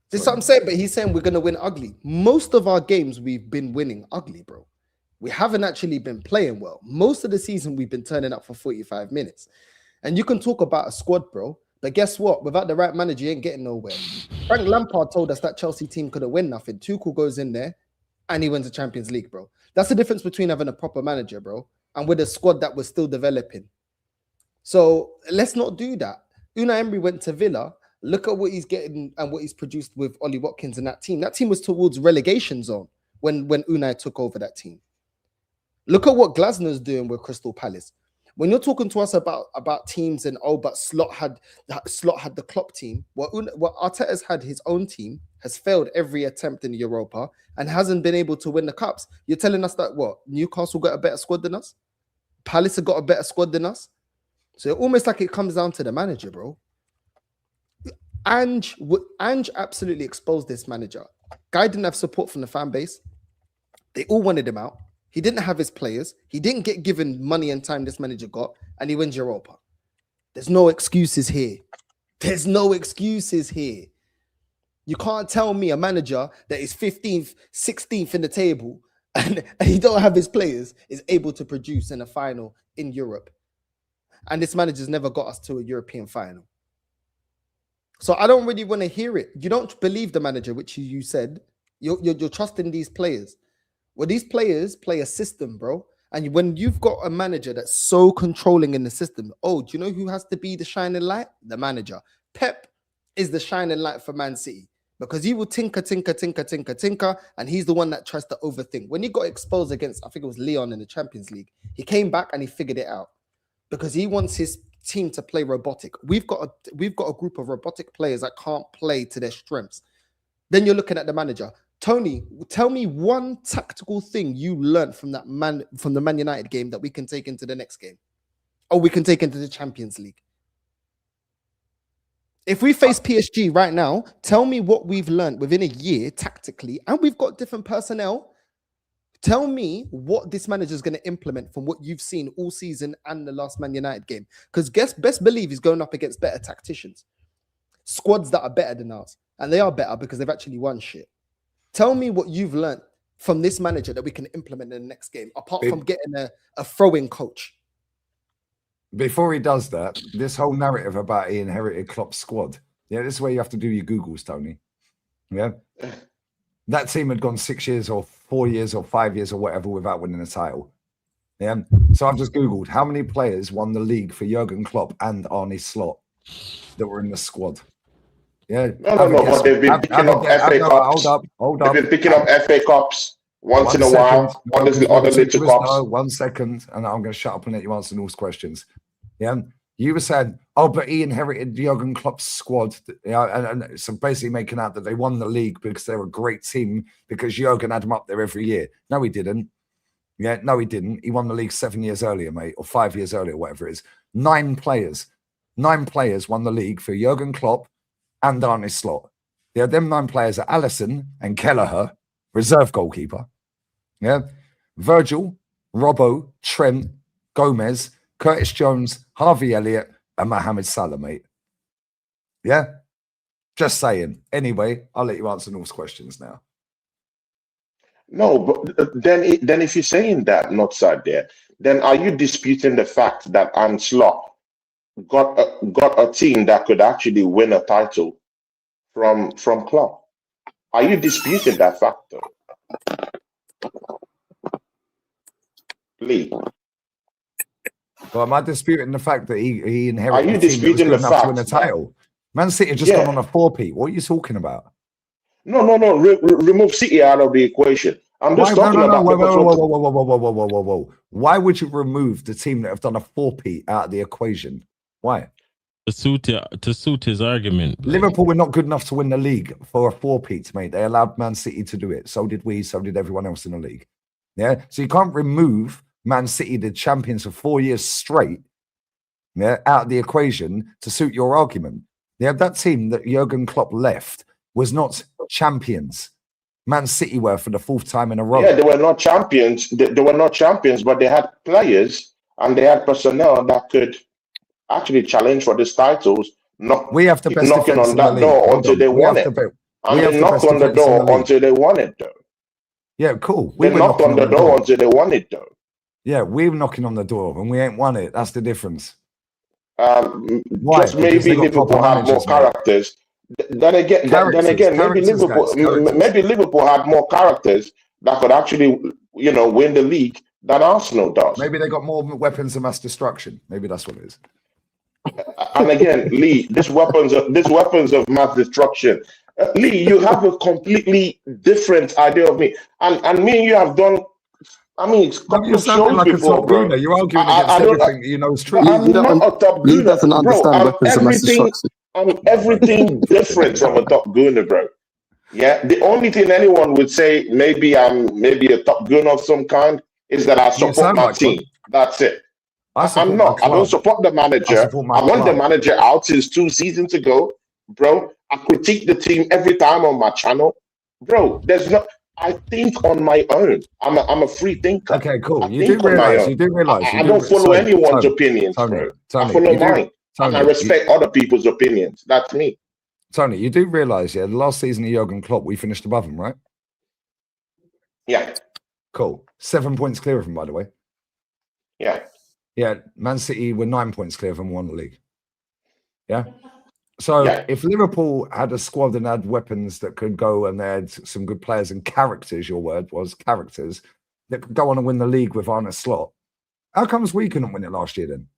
This is what I'm saying, but he's saying we're going to win ugly. Most of our games, we've been winning ugly, bro. We haven't actually been playing well. Most of the season, we've been turning up for 45 minutes. And you can talk about a squad, bro. But guess what? Without the right manager, you ain't getting nowhere. Frank Lampard told us that Chelsea team couldn't win nothing. Tuchel goes in there and he wins the Champions League, bro. That's the difference between having a proper manager, bro, and with a squad that was still developing. So let's not do that. Unai Emery went to Villa. Look at what he's getting and what he's produced with Ollie Watkins and that team. That team was towards relegation zone when Unai took over that team. Look at what Glasner's doing with Crystal Palace. When you're talking to us about teams and but Slot had the Klopp team. What Arteta's had his own team, has failed every attempt in Europa and hasn't been able to win the cups. You're telling us that what? Newcastle got a better squad than us? Palace have got a better squad than us? So almost like it comes down to the manager, bro. Ange absolutely exposed this manager. Guy didn't have support from the fan base. They all wanted him out. He didn't have his players. He didn't get given money and time this manager got, and he wins Europa. There's no excuses here. There's no excuses here. You can't tell me a manager that is 15th, 16th in the table and he don't have his players is able to produce in a final in Europe. And this manager's never got us to a European final. So I don't really want to hear it. You don't believe the manager, which you said. You're trusting these players. Well, these players play a system, bro. And when you've got a manager that's so controlling in the system, do you know who has to be the shining light? The manager. Pep is the shining light for Man City because he will tinker, and he's the one that tries to overthink. When he got exposed against, I think it was Lyon in the Champions League, he came back and he figured it out because he wants his team to play robotic. We've got a group of robotic players that can't play to their strengths. Then you're looking at the manager. Tony, tell me one tactical thing you learned from the Man United game that we can take into the next game, or we can take into the Champions League. If we face PSG right now, tell me what we've learned within a year tactically, and we've got different personnel. Tell me what this manager is going to implement from what you've seen all season and the last Man United game. Because best believe he's going up against better tacticians, squads that are better than ours, and they are better because they've actually won shit. Tell me what you've learned from this manager that we can implement in the next game, apart from getting a throwing coach. Before he does that, this whole narrative about he inherited Klopp's squad. Yeah, this is where you have to do your Googles, Tony. Yeah. That team had gone 6 years or 4 years or 5 years or whatever without winning a title. Yeah. So I've just Googled how many players won the league for Jurgen Klopp and Arne Slot that were in the squad. Yeah. No. But they've been picking up FA Cups. Hold up. They've been picking up FA Cups once in a while. Other little cups. 1 second, and I'm going to shut up and let you answer those questions. Yeah. You were saying, but he inherited Jurgen Klopp's squad. And so basically making out that they won the league because they're a great team because Jurgen had them up there every year. No, he didn't. Yeah, no, he didn't. He won the league 7 years earlier, mate, or 5 years earlier, whatever it is. 9 players won the league for Jurgen Klopp and Arne Slot. Yeah, them 9 players are Alisson and Kelleher, reserve goalkeeper. Yeah, Virgil, Robbo, Trent, Gomez, Curtis Jones, Harvey Elliott, and Mohamed Salah, mate. Yeah? Just saying. Anyway, I'll let you answer those questions now. No, but then if you're saying that, Northside there, then are you disputing the fact that Arne Slot got a team that could actually win a title from Klopp? Are you disputing that fact, though? Lee. Well, am I disputing the fact that he inherited? Are you disputing the fact to win a title? Man City just gone on a 4-peat. What are you talking about? No. Remove City out of the equation. I'm just talking about. Whoa. Why would you remove the team that have done a 4-peat out of the equation? Why? To suit his argument. Liverpool were not good enough to win the league for a 4-peat, mate. They allowed Man City to do it. So did we. So did everyone else in the league. Yeah. So you can't remove Man City, the champions for 4 years straight, out of the equation to suit your argument. Yeah, that team that Jurgen Klopp left was not champions. Man City were for the 4th time in a row. Yeah, they were not champions. They were not champions, but they had players and they had personnel that could actually challenge for these titles. We have the best knocking on that door until they won it. And they knocked on the door until they won it, though. Yeah, cool. They knocked on the door until they won it, though. Yeah, we're knocking on the door and we ain't won it. That's the difference. Why? Just maybe Liverpool have more characters. Then again, maybe Liverpool had more characters that could actually, win the league than Arsenal does. Maybe they got more weapons of mass destruction. Maybe that's what it is. And again, Lee, these weapons of mass destruction. Lee, you have a completely different idea of me, and me and you have done. You're sounding like a top gooner. You're arguing against everything that you know is true. I'm not a top gooner. He doesn't understand weapons of mass destruction. I'm everything different from a top gooner, bro. Yeah, the only thing anyone would say, maybe I'm a top gooner of some kind, is that I support my team. That's it. I'm not. I don't support the manager. I want the manager out since 2 seasons ago, bro. I critique the team every time on my channel, bro. I think on my own. I'm a free thinker. Okay, cool. You do realize. I don't follow anyone's opinions, bro. I follow mine. And I respect other people's opinions. That's me. Tony, you do realise, yeah, the last season of Jurgen Klopp, we finished above him, right? Yeah. Cool. 7 points clear of him, by the way. Yeah. Yeah, Man City were 9 points clear of him, won the league. Yeah. So if Liverpool had a squad and had weapons that could go and they had some good players and characters, your word was characters, that could go on and win the league with Arne Slot, how comes we couldn't win it last year then?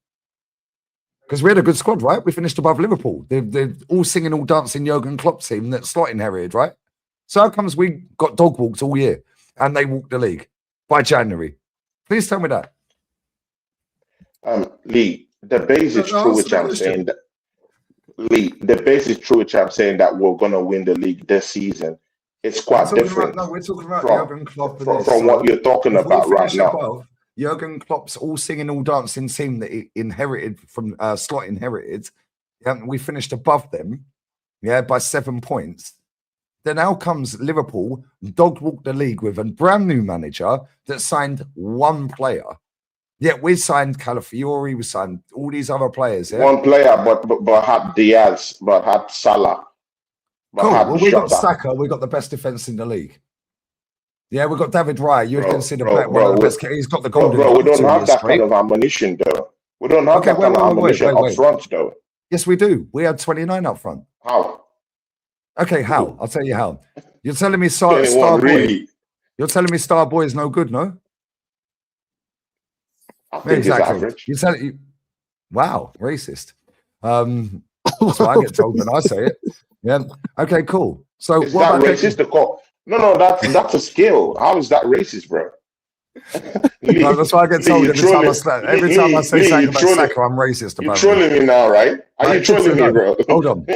Because we had a good squad, right? We finished above Liverpool. They're all singing, all dancing Jurgen Klopp team that Slot inherited, right? So how comes we got dog walked all year and they walked the league by January? Please tell me that. Lee, the base is true, which I'm saying that. Lee, the base is true, which I'm saying that we're going to win the league this season. It's quite different. We're talking about Jurgen Klopp from what you're talking about right now. Above, Jurgen Klopp's all singing, all dancing team that he inherited from Slot inherited. We finished above them, by 7 points. Then how comes Liverpool dog walked the league with a brand new manager that signed one player? Yeah, we signed Calafiori, we signed all these other players. Yeah? One player, but had Diaz, but had Salah. Cool. Well, we got Saka, we got the best defense in the league. Yeah, we got David Raya. You'd consider one of the best. He's got the golden. Bro, we don't have that kind of ammunition, though. We don't have that kind of ammunition up front, though. Yes, we do. We had 29 up front. How? Okay, how? I'll tell you how. You're telling me Star Boy. You're telling me Star Boy is no good, no? I think exactly. You're telling you. Wow, racist. That's what I get told when I say it. Yeah. Okay, cool. So is that racist to call? No, that's a skill. How is that racist, bro? No, that's why I get told every time I say something about Saka, I'm racist. You're trolling me now, right? Are you trolling me, bro? Hold on.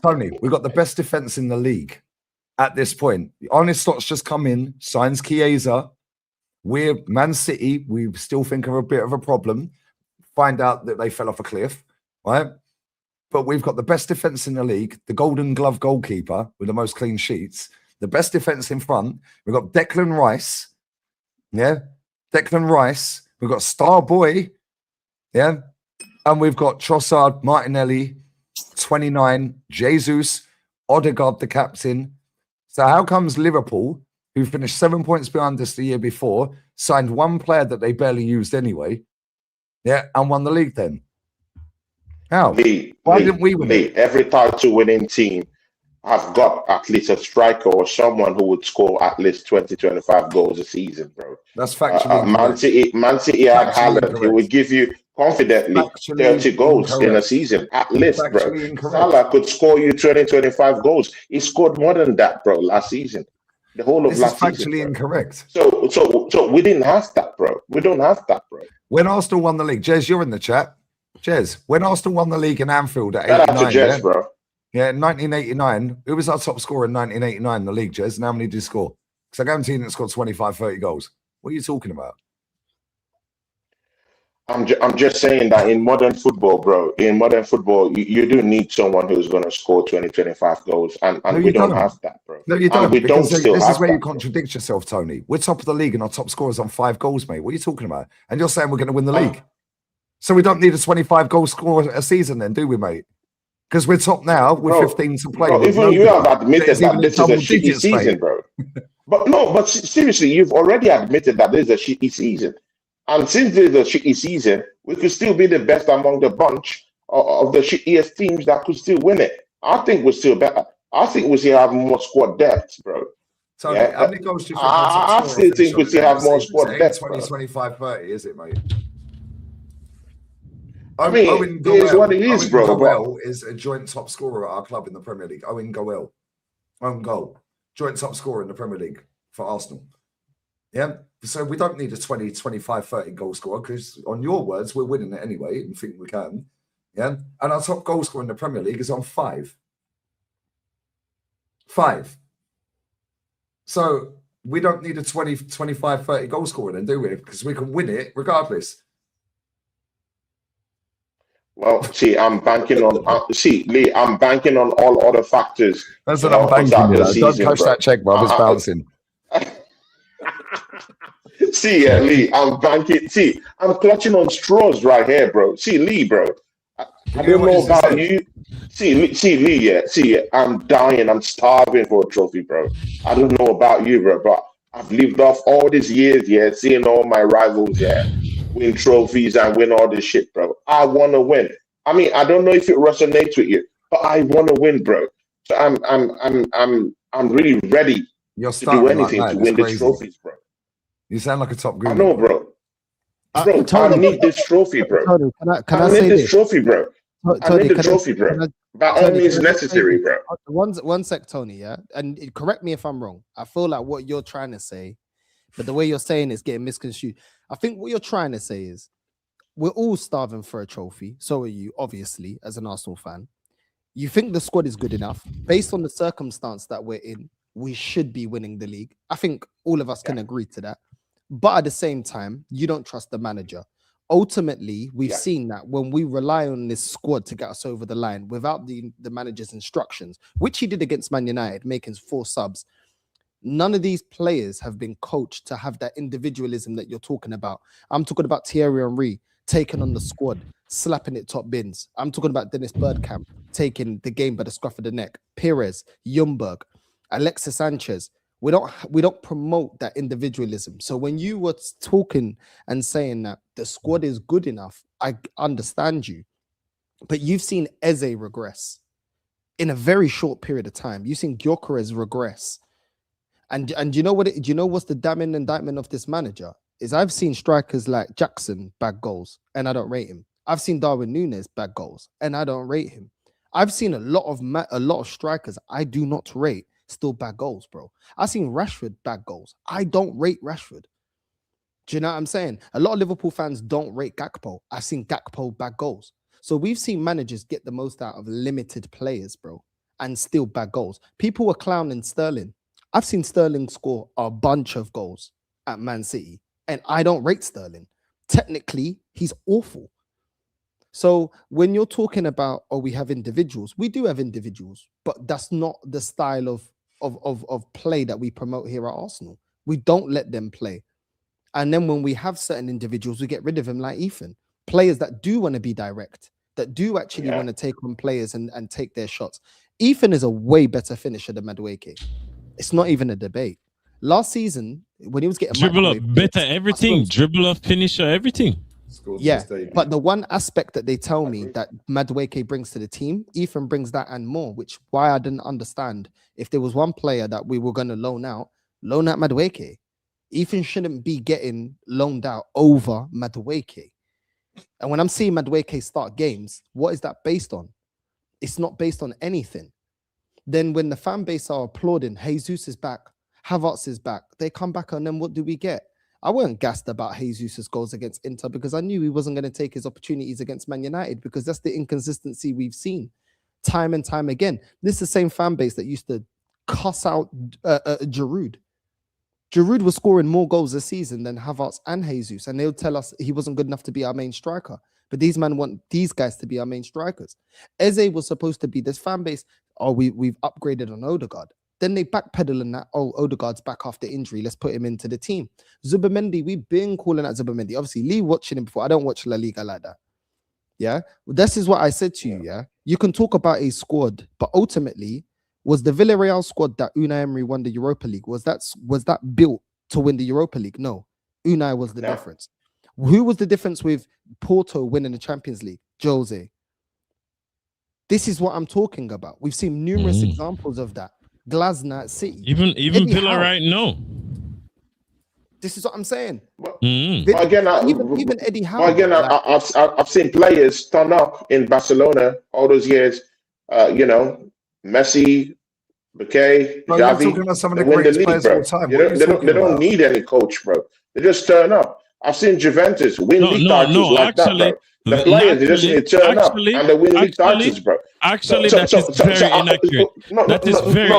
Tony, we got the best defense in the league at this point. Arne Slot's just come in, signs Chiesa. We're Man City. We still think are a bit of a problem. Find out that they fell off a cliff, right? But we've got the best defense in the league, the Golden Glove goalkeeper with the most clean sheets, the best defense in front. We've got Declan Rice. Yeah. Declan Rice. We've got Star Boy. Yeah. And we've got Trossard, Martinelli, 29, Jesus, Ødegaard, the captain. So how comes Liverpool, who finished 7 points behind us the year before, signed one player that they barely used anyway, and won the league then? How? Why didn't we win it? Every title-winning team have got at least a striker or someone who would score at least 20, 25 goals a season, bro. That's factually Man City had Haaland. He would give you confidently 30 goals in a season, at least, bro. Salah could score you 20, 25 goals. He scored more than that, bro, last season. The whole of last season. This is factually incorrect. So we didn't have that, bro. We don't have that, bro. When Arsenal won the league, Jez, you're in the chat. Jez, when Arsenal won the league in Anfield at 89, Jez, bro. Yeah, in 1989, who was our top scorer in 1989 in the league, Jez? And how many did he score? Because I guarantee he didn't score 25, 30 goals. What are you talking about? I'm just saying that in modern football, bro, you do need someone who's going to score 20, 25 goals. And we don't have that, bro. No, you don't. And we don't still this have is where that, you contradict yourself, Tony. We're top of the league and our top scorer's on 5 goals, mate. What are you talking about? And you're saying we're going to win the league. So we don't need a 25-goal score a season then, do we, mate? Because we're top now with 15 to play. Bro, even you have admitted that this is a shitty season, bro. But seriously, you've already admitted that this is a shitty season. And since this is a shitty season, we could still be the best among the bunch of the shittiest teams that could still win it. I think we're still better. I think we still have more squad depth, bro. So how many goals do you think? I still think we still have more squad depth. 20, 25, 30, is it, mate? I mean, it is what it is, bro. Goel is a joint top scorer at our club in the Premier League. Owen Goel. Owen Goal. Joint top scorer in the Premier League for Arsenal. Yeah. So we don't need a 20, 25, 30 goal scorer because, on your words, we're winning it anyway and think we can. Yeah. And our top goal scorer in the Premier League is on 5. 5. So we don't need a 20, 25, 30 goal scorer then, do we? Because we can win it regardless. Well, see, I'm banking on Lee. I'm banking on all other factors. That's what I'm banking on. Don't touch that check, bro. It's bouncing. See, Lee, I'm banking. See, I'm clutching on straws right here, bro. See, Lee, bro. I don't know about you. See, Lee, yeah. I'm dying. I'm starving for a trophy, bro. I don't know about you, bro, but I've lived off all these years, yeah, seeing all my rivals, yeah, win trophies and win all this shit, bro. I want to win. I mean, I don't know if it resonates with you, but I want to win, bro. So I'm really ready to do anything to win these trophies, bro. You sound like a top I know, bro. Bro, Tony, I need this trophy, bro. Tony, can I need say this trophy, bro. I need the trophy, bro. By all means necessary, bro. One sec, Tony, yeah? And correct me if I'm wrong. I feel like what you're trying to say, but the way you're saying is getting misconstrued. I think what you're trying to say is we're all starving for a trophy. So are you, obviously, as an Arsenal fan. You think the squad is good enough. Based on the circumstance that we're in, we should be winning the league. I think all of us can agree to that. But at the same time, you don't trust the manager. Ultimately, we've seen that when we rely on this squad to get us over the line without the manager's instructions, which he did against Man United, making 4 subs, none of these players have been coached to have that individualism that you're talking about. I'm talking about Thierry Henry taking on the squad, slapping it top bins. I'm talking about Dennis Bergkamp taking the game by the scruff of the neck. Perez, Ljungberg, Alexis Sanchez. We don't promote that individualism. So when you were talking and saying that the squad is good enough, I understand you. But you've seen Eze regress in a very short period of time. You've seen Gyökeres regress. And you know what? Do you know what's the damning indictment of this manager? Is I've seen strikers like Jackson bag goals and I don't rate him. I've seen Darwin Núñez bag goals and I don't rate him. I've seen a lot of strikers I do not rate still bag goals, bro. I've seen Rashford bag goals. I don't rate Rashford. Do you know what I'm saying? A lot of Liverpool fans don't rate Gakpo. I've seen Gakpo bag goals. So we've seen managers get the most out of limited players, bro, and still bag goals. People were clowning Sterling. I've seen Sterling score a bunch of goals at Man City, and I don't rate Sterling. Technically, he's awful. So when you're talking about, we have individuals, we do have individuals, but that's not the style of play that we promote here at Arsenal. We don't let them play. And then when we have certain individuals, we get rid of them like Ethan. Players that do want to be direct, that do actually want to take on players and take their shots. Ethan is a way better finisher than Madueke. It's not even a debate. Last season, when he was getting dribble up, better everything, dribble up, finisher, everything. Yeah, but the one aspect that they tell me that Madueke brings to the team, Ethan brings that and more, which why I didn't understand. If there was one player that we were going to loan out Madueke. Ethan shouldn't be getting loaned out over Madueke. And when I'm seeing Madueke start games, what is that based on? It's not based on anything. Then when the fan base are applauding, Jesus is back, Havertz is back, they come back and then what do we get? I weren't gassed about Jesus' goals against Inter because I knew he wasn't going to take his opportunities against Man United because that's the inconsistency we've seen time and time again. This is the same fan base that used to cuss out Giroud. Giroud was scoring more goals this season than Havertz and Jesus, and they'll tell us he wasn't good enough to be our main striker. But these men want these guys to be our main strikers. Eze was supposed to be this fan base. Oh, we've upgraded on Ødegaard. Then they backpedal on that. Oh, Ødegaard's back after injury. Let's put him into the team. Zubimendi, we've been calling out Zubimendi. Obviously, Lee watching him before. I don't watch La Liga like that. Yeah, this is what I said to you. Yeah, you can talk about a squad, but ultimately, was the Villarreal squad that Unai Emery won the Europa League? Was that built to win the Europa League? No, Unai was the difference. Who was the difference with Porto winning the Champions League? Jose. This is what I'm talking about. We've seen numerous examples of that. Glasner at City. Even Villa right now. This is what I'm saying. Again, even Eddie Howe. Again, I've seen players turn up in Barcelona all those years. Messi, Piqué, Xavi, win the league, bro. They don't need any coach, bro. They just turn up. I've seen Juventus win league titles like that, bro. The players, they just need to turn up and they win league titles, bro. Actually, that is very inaccurate. That is very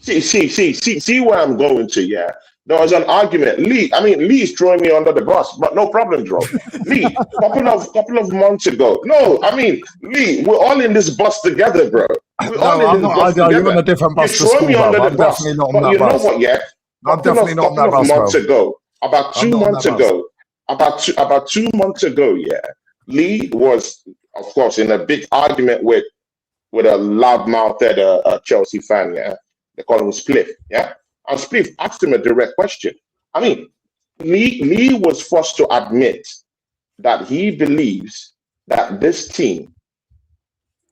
inaccurate. See where I'm going to, yeah. There was an argument. Lee's throwing me under the bus, but no problem, bro. Lee, couple of months ago. No, Lee, we're all in this bus together, bro. We're all in this bus together. You're on a different bus to school, bro. I'm definitely not on that bus. You know what, yeah? I'm definitely not on that bus, bro. Months ago, about 2 months ago, yeah, Lee was of course, in a big argument with a loud-mouthed Chelsea fan, yeah? They call him Spliff, yeah? And Spliff asked him a direct question. I mean, Lee was forced to admit that he believes that this team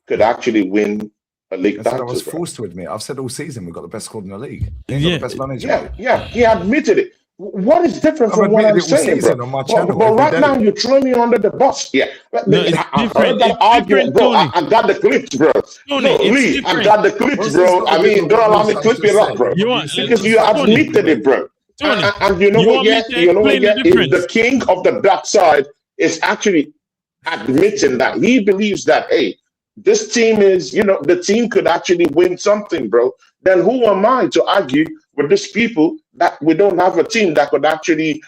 could actually win a league title. I was forced to admit. I've said all season we've got the best squad in the league. Yeah. The best manager. Yeah, he admitted it. What is different from what I'm saying, bro? On my channel, but right now you're throwing me under the bus. Yeah, no, it's different. It's different, bro. Tony. I got the clips, bro. Tony, No, Lee, I got the clips, bro. I mean, don't allow me to clip it up, bro. Because you admitted it, bro. Tony, and you know what? Yeah, you know what? Yeah, the king of the dark side is actually admitting that he believes that, hey, this team is, the team could actually win something, bro. Then who am I to argue with these people that we don't have a team that could actually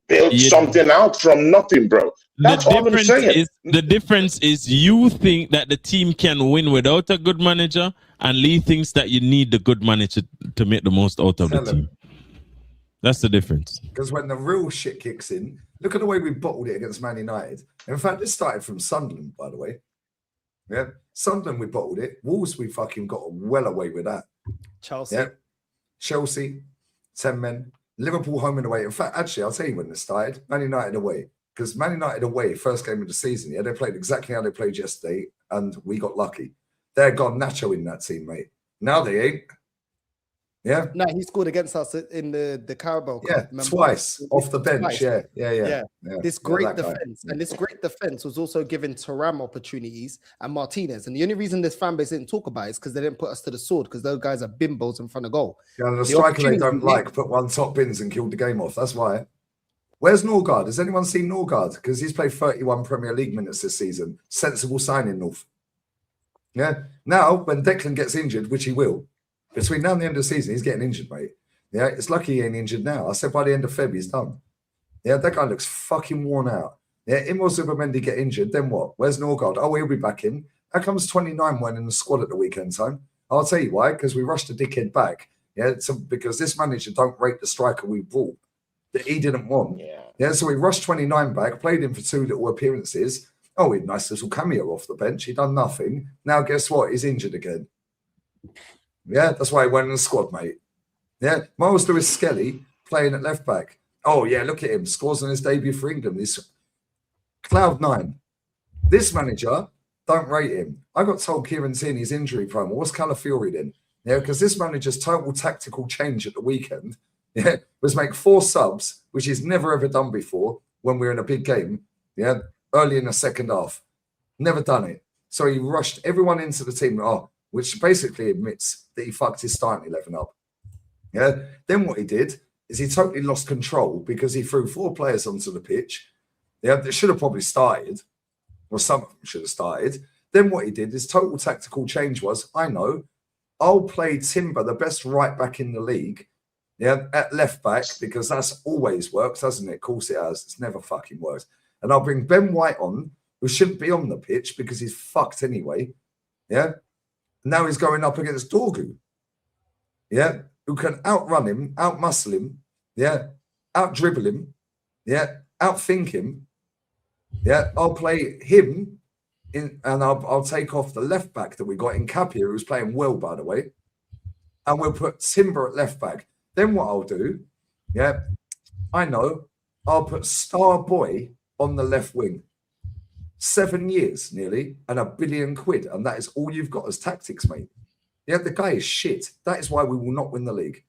build something out from nothing, bro? That's all I'm saying. The difference is you think that the team can win without a good manager, and Lee thinks that you need the good manager to make the most out of the team. That's the difference. Because when the real shit kicks in, look at the way we bottled it against Man United. In fact, this started from Sunderland, by the way. Yeah, Sunderland, we bottled it. Wolves, we fucking got well away with that. Chelsea. Yeah. Chelsea, 10 men. Liverpool home and away. In fact, actually, I'll tell you when this started. Man United away. Because Man United away, first game of the season, yeah, they played exactly how they played yesterday, and we got lucky. They're gone Nacho in that team, mate. Now they ain't. Yeah. No, he scored against us in the Carabao Cup. Yeah, remember? twice off the bench. Twice. Yeah. This great defense, and this great defense was also giving Thuram opportunities and Martinez. And the only reason this fan base didn't talk about it is because they didn't put us to the sword, because those guys are bimbos in front of goal. Yeah, and the striker they don't like put one top bins and killed the game off. That's why. Where's Northside? Has anyone seen Northside? Because he's played 31 Premier League minutes this season. Sensible signing, North. Yeah. Now, when Declan gets injured, which he will, between now and the end of the season, he's getting injured, mate. Yeah, it's lucky he ain't injured now. I said by the end of February, he's done. Yeah, that guy looks fucking worn out. Yeah, Immo Zubimendi get injured, then what? Where's Northside? Oh, he'll be back in. How comes 29 went in the squad at the weekend time? I'll tell you why, because we rushed the dickhead back. Yeah, because this manager don't rate the striker we brought that he didn't want. Yeah, so we rushed 29 back, played him for 2 little appearances. Oh, he had a nice little cameo off the bench. He done nothing. Now, guess what? He's injured again. Yeah, that's why he went in the squad, mate. Yeah, Miles Lewis-Skelly playing at left back. Oh, yeah, look at him. Scores on his debut for England. He's cloud 9. This manager, don't rate him. I got told Kieran Tierney's injury prone. What's Calafiori then? Yeah, because this manager's total tactical change at the weekend was make 4 subs, which he's never ever done before when we're in a big game, early in the second half. Never done it. So he rushed everyone into the team, which basically admits that he fucked his starting 11 up. Yeah. Then what he did is he totally lost control because he threw 4 players onto the pitch. Yeah, they should have probably started, or some of them should have started. Then what he did, his total tactical change was, I know, I'll play Timber, the best right back in the league, at left back, because that's always works, hasn't it? Of course it has. It's never fucking worked. And I'll bring Ben White on, who shouldn't be on the pitch because he's fucked anyway. Yeah. Now he's going up against Dorgu. Yeah. Who can outrun him, outmuscle him. Yeah. Out-dribble him. Yeah. Outthink him. Yeah. I'll play him in, and I'll take off the left back that we got in Capia, who's playing well, by the way. And we'll put Timber at left back. Then what I'll do, I know, I'll put Star Boy on the left wing. 7 years nearly and £1 billion, and that is all you've got as tactics, mate. Yeah, the guy is shit. That is why we will not win the league.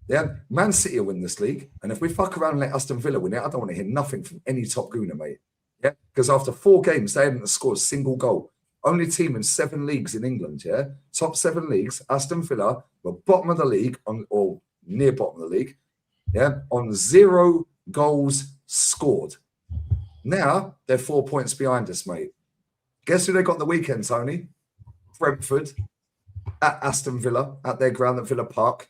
Yeah, Man City will win this league, and if we fuck around and let Aston Villa win it, I don't want to hear nothing from any top gooner, mate. Yeah, because after 4 games, they haven't scored a single goal. Only team in 7 leagues in England, top 7 leagues. Aston Villa were bottom of the league, or near bottom of the league, on 0 goals scored. Now they're 4 points behind us, mate. Guess who they got the weekend, Tony? Brentford at Aston Villa, at their ground at Villa Park.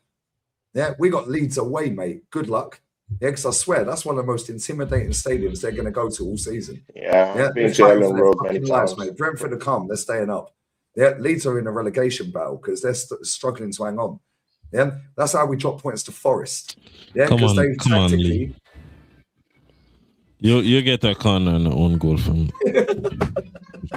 Yeah, we got Leeds away, mate. Good luck. Yeah, because I swear that's one of the most intimidating stadiums they're going to go to all season. Yeah, been to Ellen Road many times. Mate. Brentford are calm. They're staying up. Yeah, Leeds are in a relegation battle because they're struggling to hang on. Yeah, that's how we drop points to Forest. Yeah, because they tactically. You get a corner and an own goal from.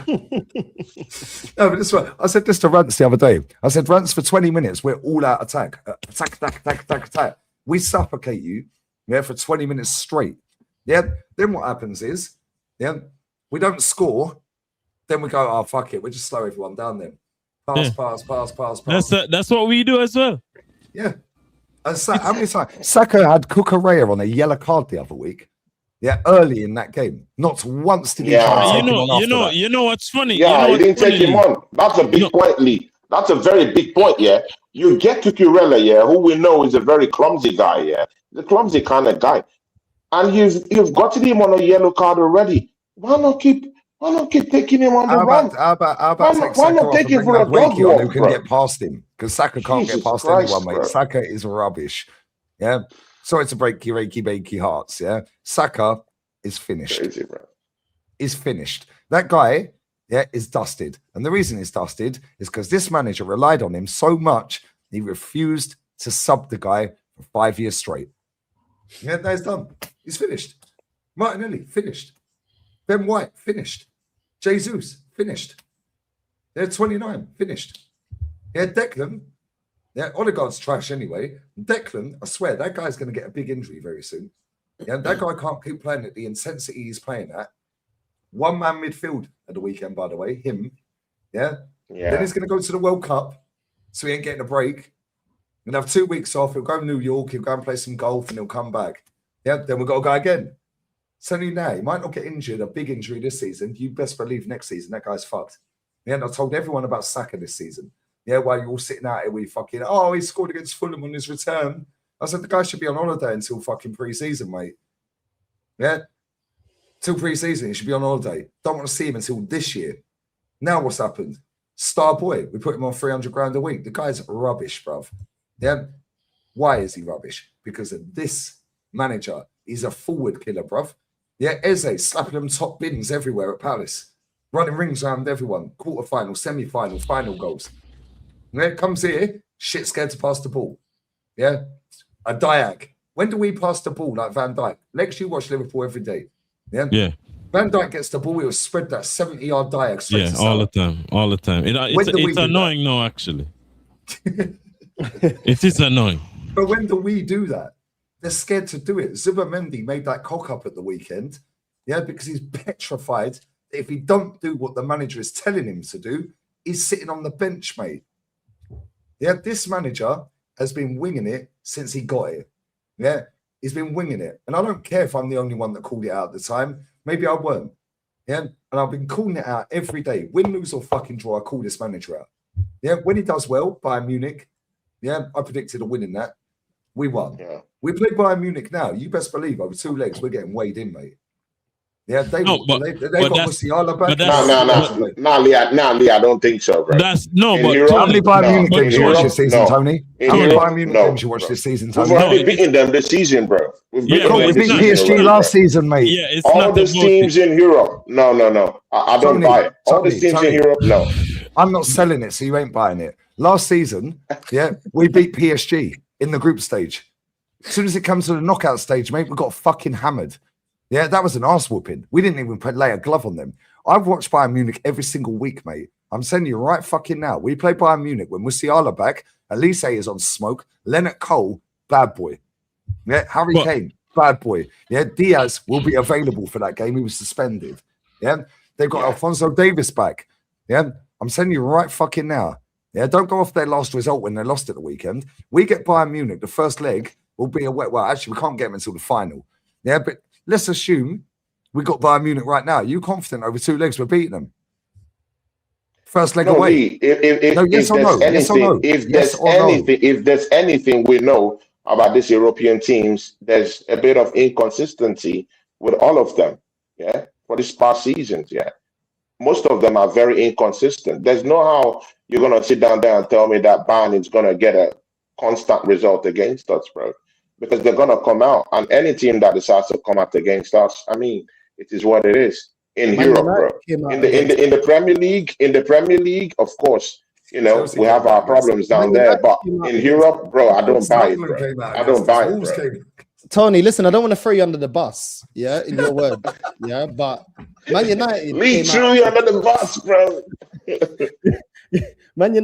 No, but this one, I said this to Rance the other day. I said, Rance, for 20 minutes, we're all out attack. Attack. We suffocate you, yeah, for 20 minutes straight. Yeah. Then what happens is, yeah, we don't score. Then we go, oh, fuck it. We just slow everyone down then. Pass. That's what we do as well. Yeah. And how many times? Saka had Cucurella on a yellow card the other week. Yeah, early in that game. Not once did he try to take him on after that. You know what's funny? Yeah, he didn't take him on. That's a big point, Lee. That's a very big point, yeah. You get Cucurella, yeah, who we know is a very clumsy guy, yeah. The clumsy kind of guy. And you've gotten him on a yellow card already. Why not keep taking him on the run? How about why not take him for a dog walk, who can get past him? Because Saka can't get past anyone, mate. Saka is rubbish. Yeah. Sorry to break your achy hearts, yeah. Saka is finished. Crazy, bro. Is finished. That guy, yeah, is dusted. And the reason he's dusted is because this manager relied on him so much, he refused to sub the guy for 5 years straight. Yeah, that's done. He's finished. Martinelli, finished. Ben White, finished. Jesus, finished. They're 29, finished. Yeah, Declan. Yeah, Ødegaard's trash anyway. Declan, I swear, that guy's going to get a big injury very soon. Yeah, that guy can't keep playing at the intensity he's playing at. One-man midfield at the weekend, by the way, him. Yeah. Then he's going to go to the World Cup, so he ain't getting a break. He'll have 2 weeks off. He'll go to New York. He'll go and play some golf, and he'll come back. Yeah, then we've got to go again. Telling you now, he might not get injured, a big injury this season. You best believe next season, that guy's fucked. Yeah, and I told everyone about Saka this season. Yeah, while you're all sitting out here, we fucking, he scored against Fulham on his return. I said, the guy should be on holiday until fucking pre-season, mate. Yeah? Till pre-season, he should be on holiday. Don't want to see him until this year. Now what's happened? Star boy, we put him on 300 grand a week. The guy's rubbish, bruv. Yeah? Why is he rubbish? Because of this manager. He's a forward killer, bruv. Yeah, Eze slapping them top bins everywhere at Palace. Running rings around everyone. Quarter-final, semi-final, final goals. Yeah, comes here, shit scared to pass the ball. Yeah, a diag. When do we pass the ball like Van Dijk? Lex, you watch Liverpool every day. Yeah. Van Dijk gets the ball, he'll spread that 70-yard diag straight to all the time. It's annoying now, actually. It is annoying. But when do we do that? They're scared to do it. Zubimendi made that cock up at the weekend. Yeah, because he's petrified that if he don't do what the manager is telling him to do, he's sitting on the bench, mate. Yeah, this manager has been winging it since he got it. Yeah, he's been winging it. And I don't care if I'm the only one that called it out at the time. Maybe I weren't. Yeah, and I've been calling it out every day. Win, lose, or fucking draw, I call this manager out. Yeah, when he does well, Bayern Munich, yeah, I predicted a win in that. We won. Yeah. We play Bayern Munich now. You best believe over 2 legs, we're getting weighed in, mate. Yeah, they got Musiala back. Lee, I don't think so, bro. How many Bayern Munich games you watch this season, Tony? How many Bayern Munich games you watch this season, Tony? We've already beaten them this season, bro. We beat PSG last season, mate. Yeah, it's all these teams in Europe. No. I don't buy it. All these teams in Europe, no. I'm not selling it, so you ain't buying it. Last season, yeah, we beat PSG in the group stage. As soon as it comes to the knockout stage, mate, we got fucking hammered. Yeah, that was an arse whooping. We didn't even lay a glove on them. I've watched Bayern Munich every single week, mate. I'm saying you right fucking now. We play Bayern Munich when Musiala back. Elise is on smoke. Leonard Cole, bad boy. Yeah, Harry Kane, bad boy. Yeah, Diaz will be available for that game. He was suspended. Yeah, they've got Alphonso Davies back. Yeah, I'm saying you right fucking now. Yeah, don't go off their last result when they lost at the weekend. We get Bayern Munich. The first leg will be a wet. Well, actually, we can't get them until the final. Yeah, but let's assume we got Bayern Munich right now. Are you confident over 2 legs we're beating them? First leg away. If there's anything we know about these European teams, there's a bit of inconsistency with all of them. Yeah, for these past seasons. Yeah, most of them are very inconsistent. There's no how you're gonna sit down there and tell me that Bayern is gonna get a constant result against us, bro. Because they're gonna come out, and any team that decides to come out against us, I mean, it is what it is in Europe, bro. In the Premier League, of course, you know we have our problems down there, but in Europe, bro, I don't buy it, bro. I don't buy it, bro. Tony, listen, I don't want to throw you under the bus, yeah, in your word, yeah, but Man United Lee came threw out. you under the bus, bro. Man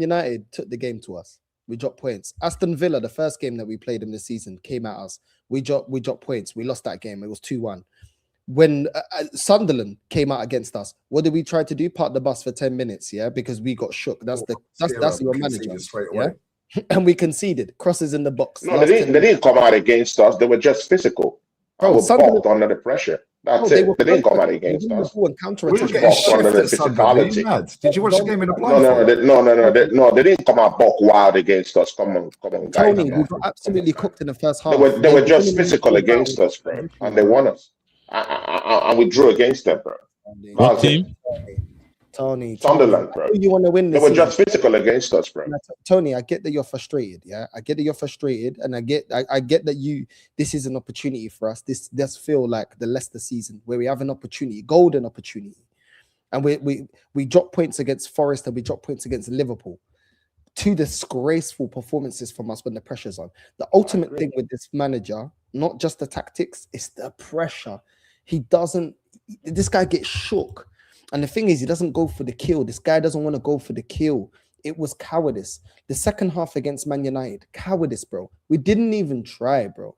United took the game to us. We dropped points. Aston Villa, the first game that we played in the season, came at us. We dropped points. We lost that game. It was 2-1. When Sunderland came out against us, what did we try to do? Park the bus for 10 minutes, yeah, because we got shook. That's your manager, yeah. And we conceded. Crosses in the box. No, they didn't come out against us. They were just physical. Bro, we were balked under the pressure. That's it. They didn't come out against us. We were getting shifted, Sunday. Did you watch the game in the blind? No, they didn't come out buck wild against us. Come on, guys. Tony, we got absolutely cooked in the first half. They were just physical against us, bro, and they won us. And we drew against them, bro. What team? Tony, Sunderland, bro. You want to win this? They were just physical against us, bro. Tony, I get that you're frustrated. Yeah, I get that you're frustrated, and I get that this is an opportunity for us. This does feel like the Leicester season where we have an opportunity, golden opportunity, and we drop points against Forest and we drop points against Liverpool. Two disgraceful performances from us when the pressure's on. The ultimate thing with this manager, not just the tactics, it's the pressure. This guy gets shook. And the thing is, he doesn't go for the kill. This guy doesn't want to go for the kill. It was cowardice. The second half against Man United, cowardice, bro. We didn't even try, bro.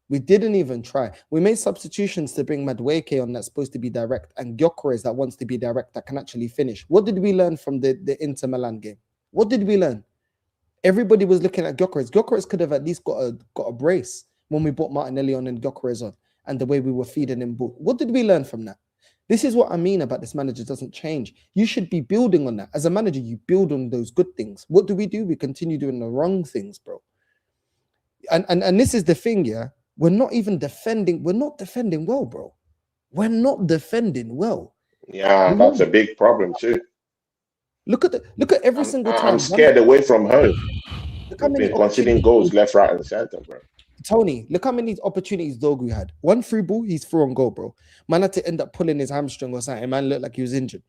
We didn't even try. We made substitutions to bring Madueke on that's supposed to be direct and Gyökeres that wants to be direct that can actually finish. What did we learn from the Inter Milan game? What did we learn? Everybody was looking at Gyökeres. Gyökeres could have at least got a brace when we brought Martinelli on and Gyökeres on and the way we were feeding him. What did we learn from that? This is what I mean about this manager doesn't change. You should be building on that. As a manager, you build on those good things. What do? We continue doing the wrong things, bro. And this is the thing, yeah. We're not even defending. We're not defending well, bro. We're not defending well. Yeah, that's a big problem too. Look at every single time. I'm scared away from home. We've been conceding goals left, right, and center, bro. Tony, look how many opportunities Dogu had. One through ball, he's through on goal, bro. Man had to end up pulling his hamstring or something. Man looked like he was injured.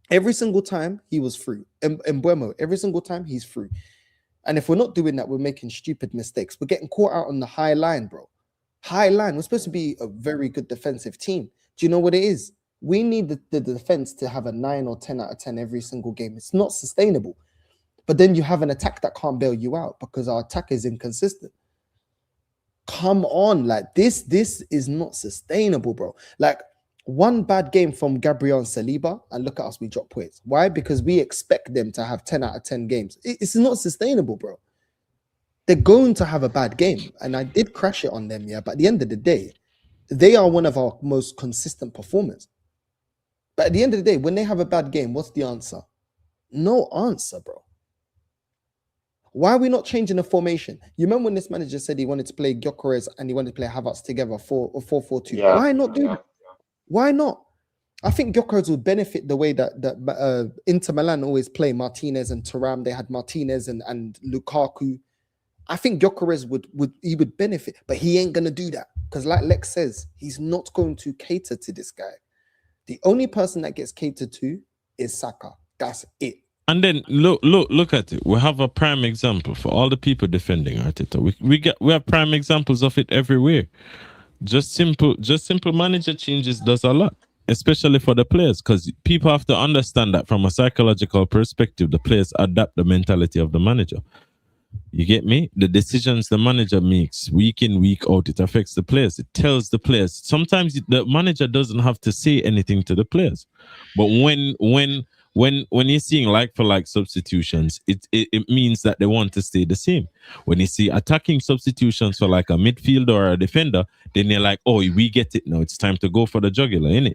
Every single time he was through. And Buemo, every single time he's through. And if we're not doing that, we're making stupid mistakes. We're getting caught out on the high line, bro. High line. We're supposed to be a very good defensive team. Do you know what it is? We need the defense to have a 9 or 10 out of 10 every single game. It's not sustainable. But then you have an attack that can't bail you out because our attack is inconsistent. Come on, like this is not sustainable, bro. Like one bad game from Gabriel and Saliba, and look at us, we drop points. Why? Because we expect them to have 10 out of 10 games. It's not sustainable, bro. They're going to have a bad game, and I did crash it on them, yeah. But at the end of the day, they are one of our most consistent performers. But at the end of the day, when they have a bad game, what's the answer? No answer, bro. Why are we not changing the formation? You remember when this manager said he wanted to play Gyökeres and he wanted to play Havertz together 4-4-2? Yeah. Why not do that? Why not? I think Gyökeres would benefit the way that Inter Milan always play Martinez and Thuram. They had Martinez and Lukaku. I think Gyökeres would benefit, but he ain't gonna do that because, like Lex says, he's not going to cater to this guy. The only person that gets catered to is Saka. That's it. And then look at it. We have a prime example for all the people defending Arteta. We have prime examples of it everywhere. Just simple manager changes does a lot, especially for the players, because people have to understand that from a psychological perspective, the players adapt the mentality of the manager. You get me? The decisions the manager makes week in, week out, it affects the players. It tells the players. Sometimes the manager doesn't have to say anything to the players, but when you're seeing like-for-like substitutions, it means that they want to stay the same. When you see attacking substitutions for like a midfielder or a defender, then they're like, oh, we get it now. It's time to go for the jugular, innit?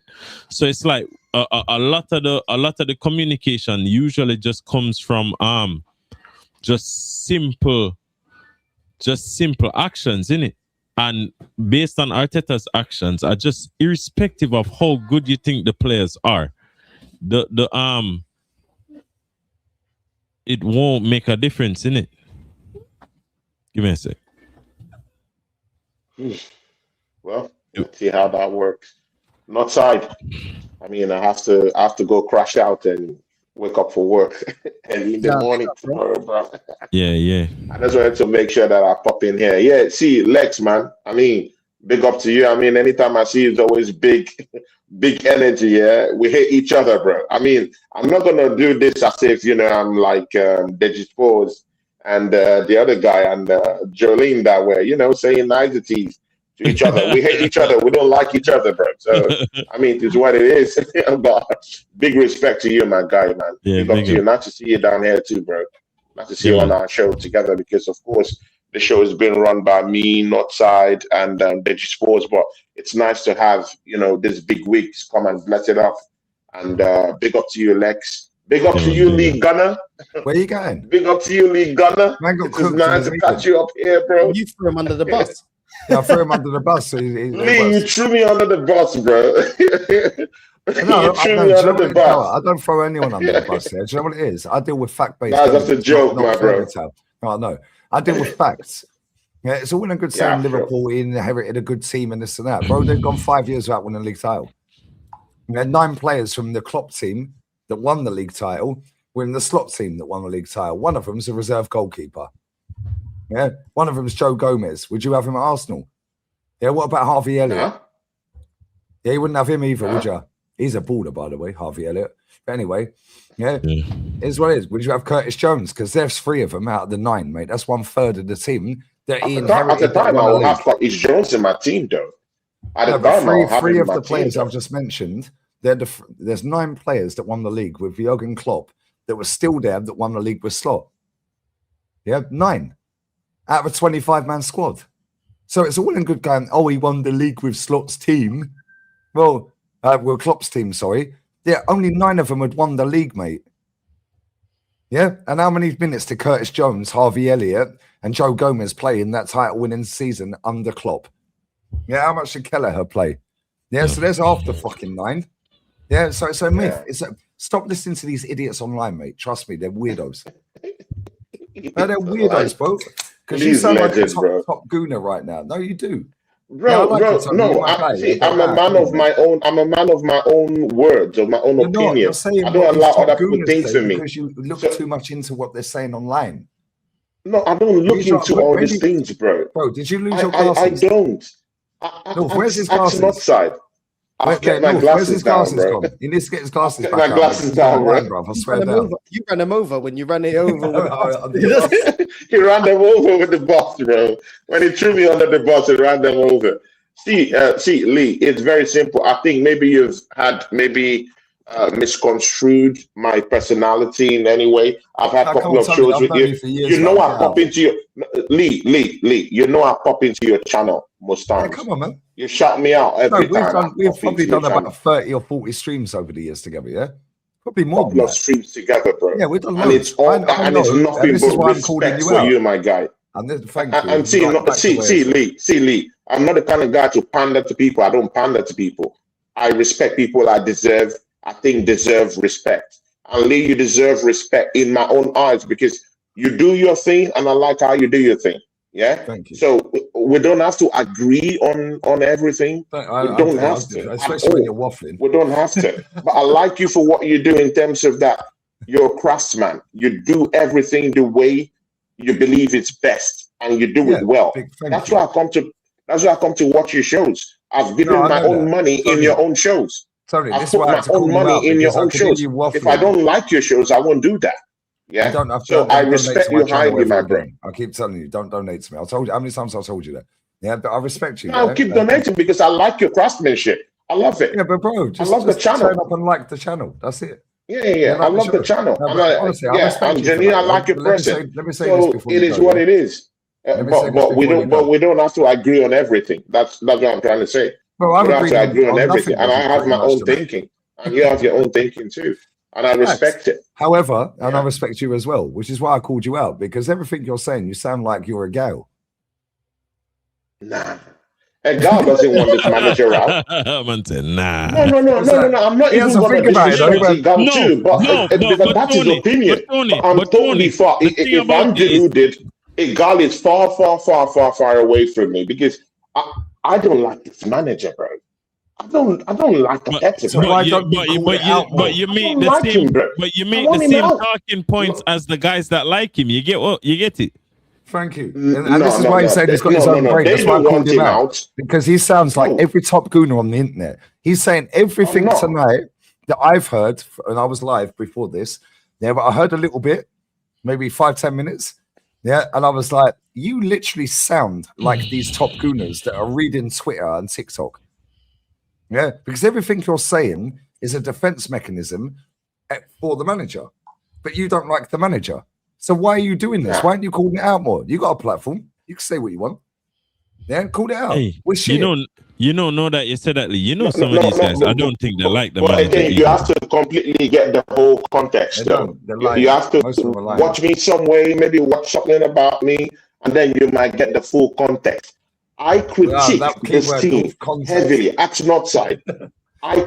So it's like a lot of the communication usually just comes from just simple actions, innit? And based on Arteta's actions, are just irrespective of how good you think the players are, it won't make a difference, innit? Give me a sec. Well, let's see how that works. Northside. I mean, I have to go crash out and wake up for work early in the morning tomorrow, bro. Yeah. I just wanted to make sure that I pop in here. Yeah, see, Lex, man. I mean, big up to you. I mean, anytime I see you, it's always big energy. Yeah, we hate each other, bro. I mean, I'm not gonna do this as if I'm like Dejispurs and the other guy and Jolene that way. Saying niceties to each other. We hate each other. We don't like each other, bro. So I mean, it is what it is. But big respect to you, my guy, man. Yeah, big up to you. Nice to see you down here too, bro. Nice to see you on our show together because, of course, the show has been run by me, Northside, and Dejispurs. But it's nice to have these big wigs come and bless it up. And big up to you, Lex. Big up to you, Lee Gunner. Where you going? Big up to you, Lee Gunner. It's nice to catch you up here, bro. You threw him under the bus. Yeah, I threw him under the bus. So Lee, you threw me under the bus, bro. No, I don't throw anyone under the bus here. Do you know what it is? I deal with fact-based. That's a joke, my bro. No, I deal with facts. Yeah, it's all in a good saying Liverpool inherited a good team and this and that. Bro, they've gone 5 years without winning a league title. We had 9 players from the Klopp team that won the league title. We're in the slot team that won the league title. One of them's a reserve goalkeeper. Yeah, one of them's Joe Gomez. Would you have him at Arsenal? Yeah, what about Harvey Elliott? Yeah, you wouldn't have him either, would you? He's a baller, by the way, Harvey Elliott. But anyway, here's what it is. Would you have Curtis Jones? Because there's 3 of them out of the 9, mate. That's 1/3 of the team that he inherited. At the time, I would have Curtis Jones in my team, though. Three of the players I've just mentioned, there's 9 players that won the league with Jurgen Klopp that were still there that won the league with Slot. Yeah, 9 out of a 25-man squad. So it's all in good going, he won the league with Slot's team. Well, Klopp's team, sorry. Yeah, only 9 of them had won the league, mate. Yeah, and how many minutes did Curtis Jones, Harvey Elliott, and Joe Gomez play in that title-winning season under Klopp? Yeah, how much did Kelleher play? Yeah, so there's half the fucking 9. Yeah, so it's a myth. Stop listening to these idiots online, mate. Trust me, they're weirdos. They're weirdos, bro. Because you sound like a top gooner right now. No, you do. Bro, I'm a man of my own. I'm a man of my own words, of my own opinion. I don't allow other people to think for me. Because you look too much into what they're saying online. No, I don't look into all these things, bro. Bro, did you lose your glasses? I don't. Where's his glasses? Northside. Where's his glasses gone? He needs to get his glasses back. My glasses down, bro. I swear down. You ran him over when you ran it over. He ran them over with the bus, bro. When he threw me under the bus, he ran them over. See, Lee, it's very simple. I think maybe you've had misconstrued my personality in any way. I've had a couple of shows with you. You know I pop into your Lee. You know I pop into your channel most times. Yeah, come on, man. You shout me out every time. We've probably done about 30 or 40 streams over the years together, yeah? Probably more than that. Streams together, bro. Yeah, we've done and it's all and it's nothing but respect for you, my guy. And thank you. And see, Lee. I'm not the kind of guy to pander to people. I don't pander to people. I respect people I think deserve respect. And Lee, you deserve respect in my own eyes because you do your thing and I like how you do your thing. Yeah. Thank you. So we don't have to agree on everything. We don't have to. Especially when you're waffling. We don't have to. But I like you for what you do in terms of that. You're a craftsman. You do everything the way you believe it's best and you do it well. That's why I come to watch your shows. I've given my own money in your own shows. Sorry, I put my own money in your own shows. If I don't like your shows, I won't do that. Yeah. I respect you highly, my bro. I keep telling you, don't donate to me. I told you how many times I told you that. Yeah, but I respect you. I'll keep donating because I like your craftsmanship. I love it. Yeah, but bro, I love the channel. Turn up and like the channel. That's it. Yeah. I love the channel. Honestly, I'm genuine. I like your person. Let me say this before it is what it is. But we don't have to agree on everything. That's what I'm trying to say. Well, we don't have to agree on everything, and I have my own thinking, and you have your own thinking too, and I respect it. However, and I respect you as well, which is why I called you out because everything you're saying, you sound like you're a gal. Nah. And God doesn't want this manager out. Man said, nah. No. I'm not even going to disrespect God too, but that's his opinion. I'm totally far. If I'm deluded, God is far away from me because I don't like this manager, bro. I don't like Arteta. But you make the same talking points as the guys that like him. You get it. Thank you. And this is why he's saying he's got his own brain. That's why I called him out. Because he sounds like every top gooner on the internet. He's saying everything tonight that I've heard, and I was live before this. Yeah, but I heard a little bit, maybe 5-10 minutes. Yeah, and I was like, you literally sound like these top gooners that are reading Twitter and TikTok. Yeah, because everything you're saying is a defense mechanism for the manager, but you don't like the manager. So why are you doing this? Why aren't you calling it out more? You got a platform. You can say what you want. Yeah, call it out. Hey, you know that you said that. You know, some of these guys, I don't think they like the manager. Again, you have to completely get the whole context. You have to watch me some way, maybe watch something about me, and then you might get the full context. I critique this team heavily at Northside. I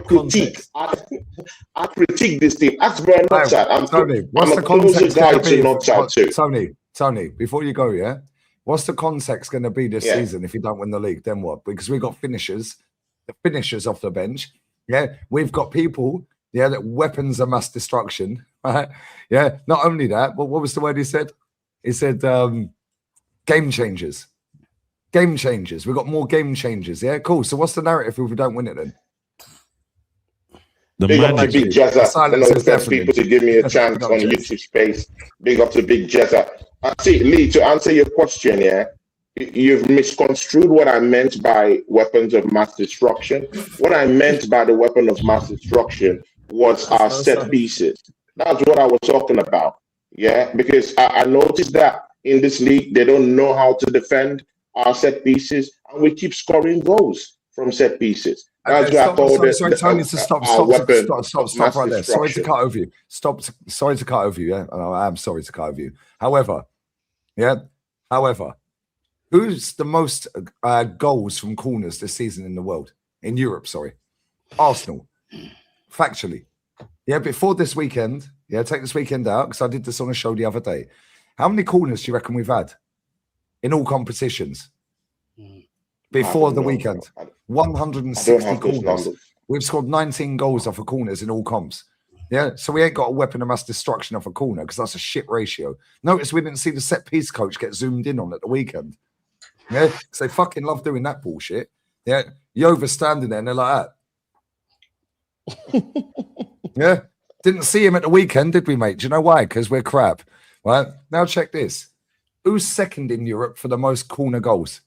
critique this team. Ask Brian Northside. Tony, what's the context going to be? Tony, before you go, yeah? What's the context going to be this season if you don't win the league? Then what? Because we've got finishers off the bench. Yeah, we've got people, that weapons of mass destruction. Right? Yeah, not only that, but what was the word he said? He said game changers. Game changers. We've got more game changers. Yeah, cool. So what's the narrative if we don't win it then? Big up to Big Jezza. I know the first people to give me a chance on YouTube space. Big up to Big Jezza. See, Lee, to answer your question, you've misconstrued what I meant by weapons of mass destruction. What I meant by the weapon of mass destruction was our set pieces. That's what I was talking about. Yeah, because I noticed that in this league, they don't know how to defend our set pieces, and we keep scoring goals from set pieces. That's okay, sorry, Tony, to stop right there. Sorry to cut over you. Sorry to cut over you. Yeah, I am sorry to cut over you. However, who's the most goals from corners this season in the world? In Europe, sorry. Arsenal. Factually. Yeah, before this weekend, take this weekend out, because I did this on a show the other day. How many corners do you reckon we've had in all competitions? Before the weekend, 160 corners. We've scored 19 goals off of corners in all comps. Yeah, so we ain't got a weapon of mass destruction off a corner because that's a shit ratio. Notice we didn't see the set piece coach get zoomed in on at the weekend. Yeah, because they fucking love doing that bullshit. Yeah, Yova's standing there and they're like that. Yeah, didn't see him at the weekend, did we, mate? Do you know why? Because we're crap. Right, now check this. Who's second in Europe for the most corner goals?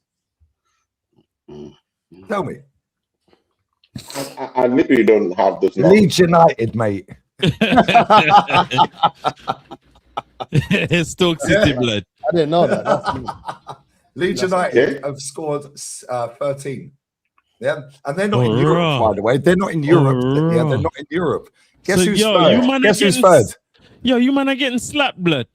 Tell me. I literally don't have this. Leeds United, mate. Stoke City blood. I didn't know that. Leeds United have scored 13. Yeah, and they're not in Europe, by the way. They're not in Europe. Yeah, they're not in Europe. Guess who's third? Guess who's third? Yo, you man are getting slapped, blood.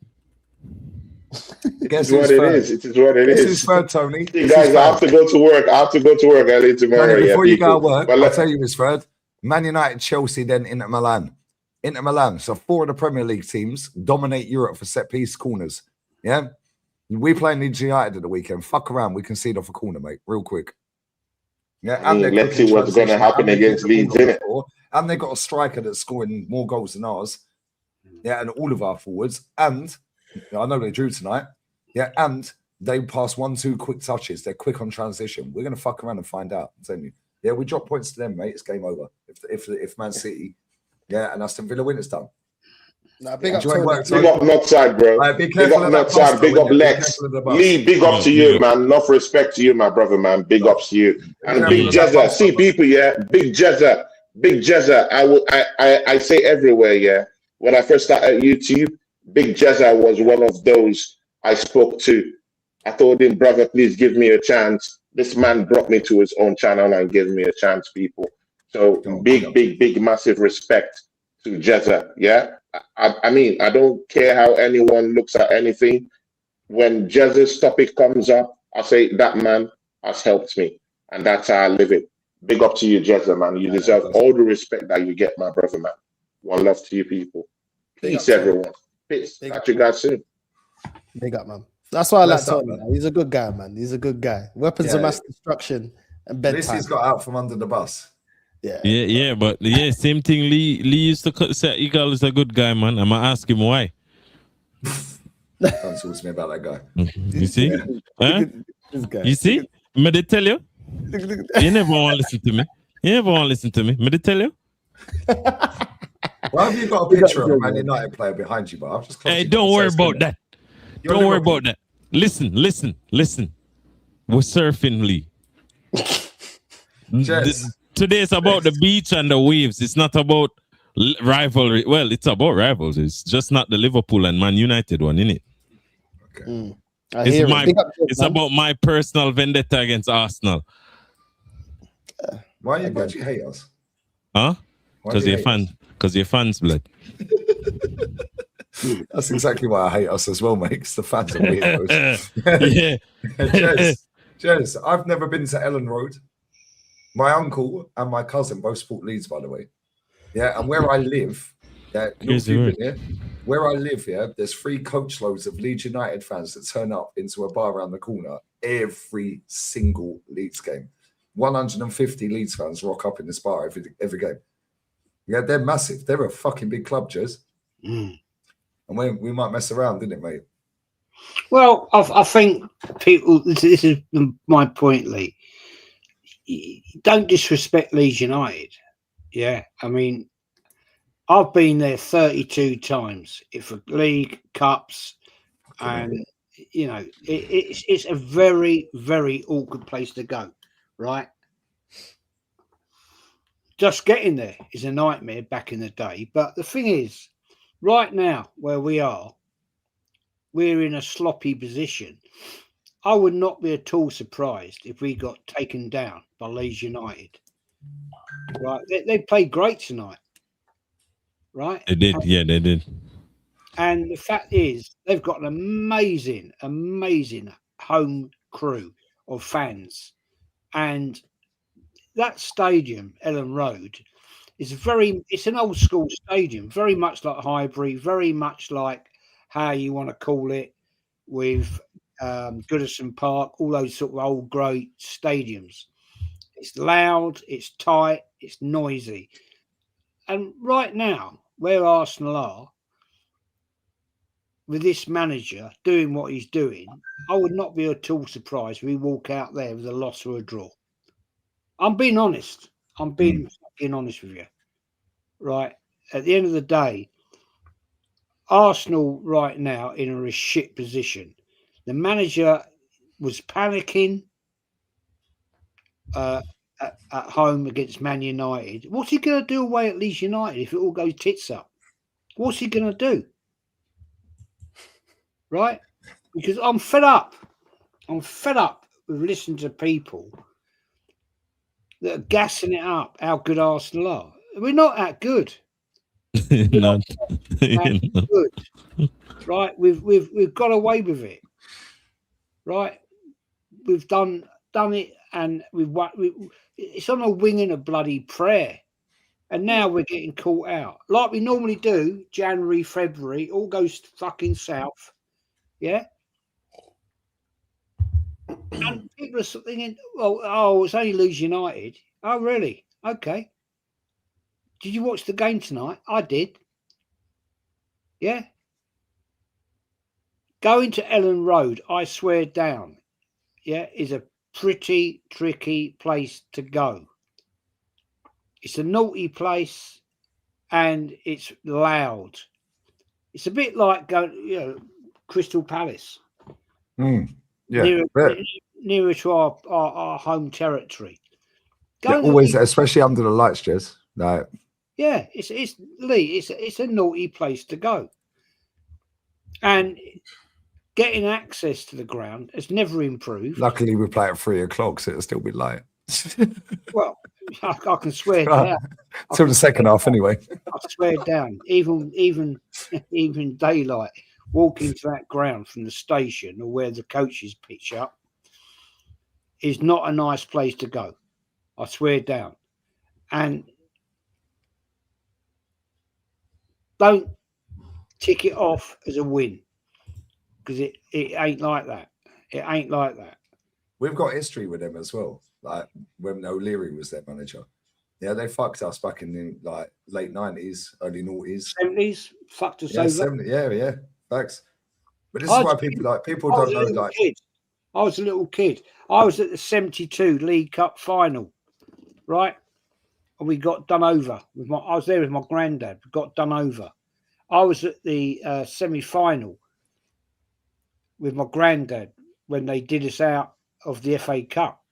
Guess what it is. It is what it is. This is third, Tony. Hey, guys, I have to go to work. early tomorrow. Tony, before you go to work, I'll tell you this, third. Man United, Chelsea, then Inter Milan. Inter Milan. So 4 of the Premier League teams dominate Europe for set piece corners. Yeah, we playing Leeds United at the weekend. Fuck around, we concede off a corner, mate, real quick. Yeah, and let's see what's going to happen against Leeds, innit? And they got a striker that's scoring more goals than ours. Yeah, and all of our forwards. And I know they drew tonight. Yeah, and they pass 1-2 quick touches. They're quick on transition. We're going to fuck around and find out. Yeah, we drop points to them, mate. It's game over. If Man City, and Aston Villa win, it's done. Nah, big up Northside, bro. Big up Northside. Big up Lex. Lee, big up to you, man. Enough respect to you, my brother, man. Big ups to you. And Big Jezza. See people, Big Jezza. Big Jezza. I say everywhere, When I first started YouTube, Big Jezza was one of those I spoke to. I told him, brother, please give me a chance. This man brought me to his own channel and gave me a chance, people. So big, massive respect to Jezza. Yeah. I mean, I don't care how anyone looks at anything. When Jezza's topic comes up, I say that man has helped me. And that's how I live it. Big up to you, Jezza, man. You deserve all the respect that you get, my brother, man. One love to you, people. Peace, everyone. Peace. Catch you guys soon. Big up, man. That's why I like Tony. He's a good guy, man. He's a good guy. Weapons of mass destruction and bedtime. This he's got out from under the bus. Yeah, but yeah, same thing. Lee used to say Eagle is a good guy, man. I'm gonna ask him why. Don't talk to me about that guy. You see? Huh? This guy. You see? May they tell you? You never want to listen to me. You never want to listen to me. May they tell you? Why have you got a picture of a Man United player behind you, but I've just Hey, don't worry about that. Don't worry about that. Listen. We're surfing, Lee. Today's about the beach and the waves. It's not about rivalry. Well, it's about rivals. It's just not the Liverpool and Man United one, innit? Okay. It's about my personal vendetta against Arsenal. Why do you hate us? Huh? Because you're fans, blood. That's exactly why I hate us as well, mate. Because the fans are weirdos. Yeah. Jez, I've never been to Ellen Road. My uncle and my cousin both support Leeds, by the way. Yeah, and where I live, where I live, there's 3 coach loads of Leeds United fans that turn up into a bar around the corner every single Leeds game. 150 Leeds fans rock up in this bar every game. Yeah, they're massive. They're a fucking big club, Jez. And we might mess around, didn't it, mate? Well, I think people. This is my point, Lee. Don't disrespect Leeds United. Yeah, I mean, I've been there 32 times for league cups, and you know, it's a very, very awkward place to go, right? Just getting there is a nightmare back in the day. But the thing is, right now where we are, we're in a sloppy position. I would not be at all surprised if we got taken down by Leeds United. Right? They played great tonight. Right? They did. Yeah, they did. And the fact is, they've got an amazing, amazing home crew of fans. And that stadium, Ellen Road, it's an old school stadium, very much like Highbury, very much like how you want to call it, with Goodison Park, all those sort of old great stadiums. It's loud, it's tight, it's noisy. And right now, where Arsenal are, with this manager doing what he's doing, I would not be at all surprised if we walk out there with a loss or a draw. I'm being honest. I'm being fucking honest with you. Right? At the end of the day, Arsenal right now in a shit position. The manager was panicking at home against Man United. What's he going to do away at Leeds United if it all goes tits up? What's he going to do? Right? Because I'm fed up. I'm fed up with listening to people that are gassing it up how good Arsenal are. We're not that good. Not good. Right? We've got away with it. Right? We've done it, and it's on a wing and a bloody prayer. And now we're getting caught out. Like we normally do, January, February, all goes fucking south. Yeah? And people are thinking, well, it's only Leeds United. Oh, really? Okay. Did you watch the game tonight? I did. Yeah? Going to Ellen Road, I swear down, is a pretty tricky place to go. It's a naughty place and it's loud. It's a bit like going, Crystal Palace. Yeah. Nearer to our home territory. Always, especially under the lights, Jez. No. Yeah, it's Lee. It's a naughty place to go, and getting access to the ground has never improved. Luckily, we play at 3:00, so it'll still be light. Well, I can swear down Till the second half, anyway. I swear down. Even daylight, walking to that ground from the station or where the coaches pitch up is not a nice place to go. I swear down. And don't tick it off as a win, because it ain't like that. It ain't like that. We've got history with them as well. Like when O'Leary was their manager. Yeah, they fucked us back in the like late 90s, early noughties. 70s, fucked us Yeah, over. 70, yeah, facts. But this I is why was- people I was don't a know, little like, kid. I was a little kid. I was at the 72 League Cup final, right? And we got done over. I was there with my granddad. We got done over. I was at the semi-final with my granddad when they did us out of the FA Cup.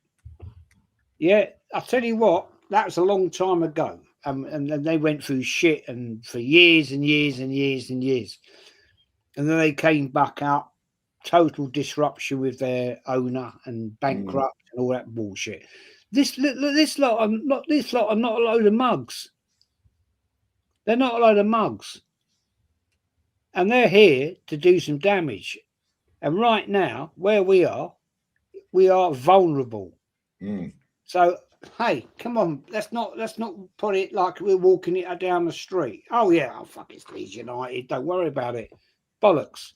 Yeah, I tell you what, that was a long time ago. And then they went through shit and for years and years and years and years. And then they came back out, total disruption with their owner and bankrupt and all that bullshit. This lot are not a load of mugs. They're not a load of mugs. And they're here to do some damage. And right now, where we are vulnerable. So hey, come on, let's not put it like we're walking it down the street. Oh yeah, oh fuck, it's Leeds United. Don't worry about it. Bollocks.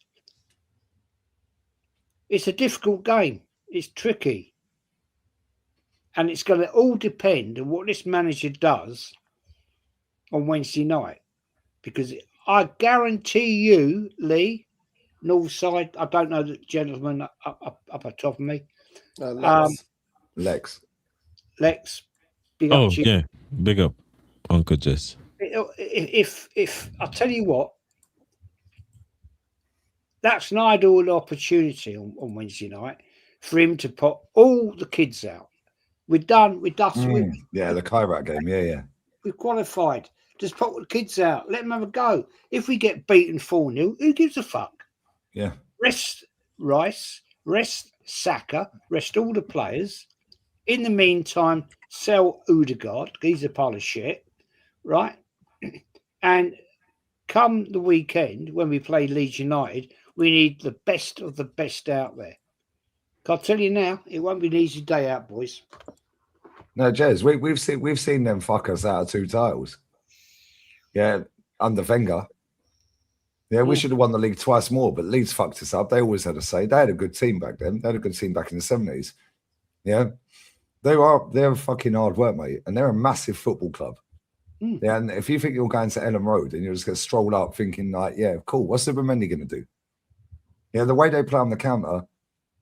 It's a difficult game. It's tricky. And it's going to all depend on what this manager does on Wednesday night. Because I guarantee you, Lee, Northside, I don't know the gentleman up at top of me. Lex, big up to you. yeah, big up, Uncle Jess. If I tell you what, that's an ideal opportunity on Wednesday night for him to put all the kids out. We're done. The Carabao game. Yeah. We've qualified. Just put the kids out. Let them have a go. If we get beaten 4-0, who gives a fuck? Yeah. Rest Rice, rest Saka, rest all the players. In the meantime, sell Ødegaard. He's a pile of shit, right? And come the weekend when we play Leeds United, we need the best of the best out there. I'll tell you now, it won't be an easy day out, boys. No, Jez, we've seen them fuck us out of 2 titles. Yeah, under Wenger. Yeah, we should have won the league twice more, but Leeds fucked us up. They always had a say. They had a good team back then. They had a good team back in the 70s. Yeah, they're fucking hard work, mate, and they're a massive football club. Yeah, and if you think you're going to Ellen Road and you're just going to stroll up thinking like, yeah, cool, what's Zubimendi going to do? Yeah, the way they play on the counter,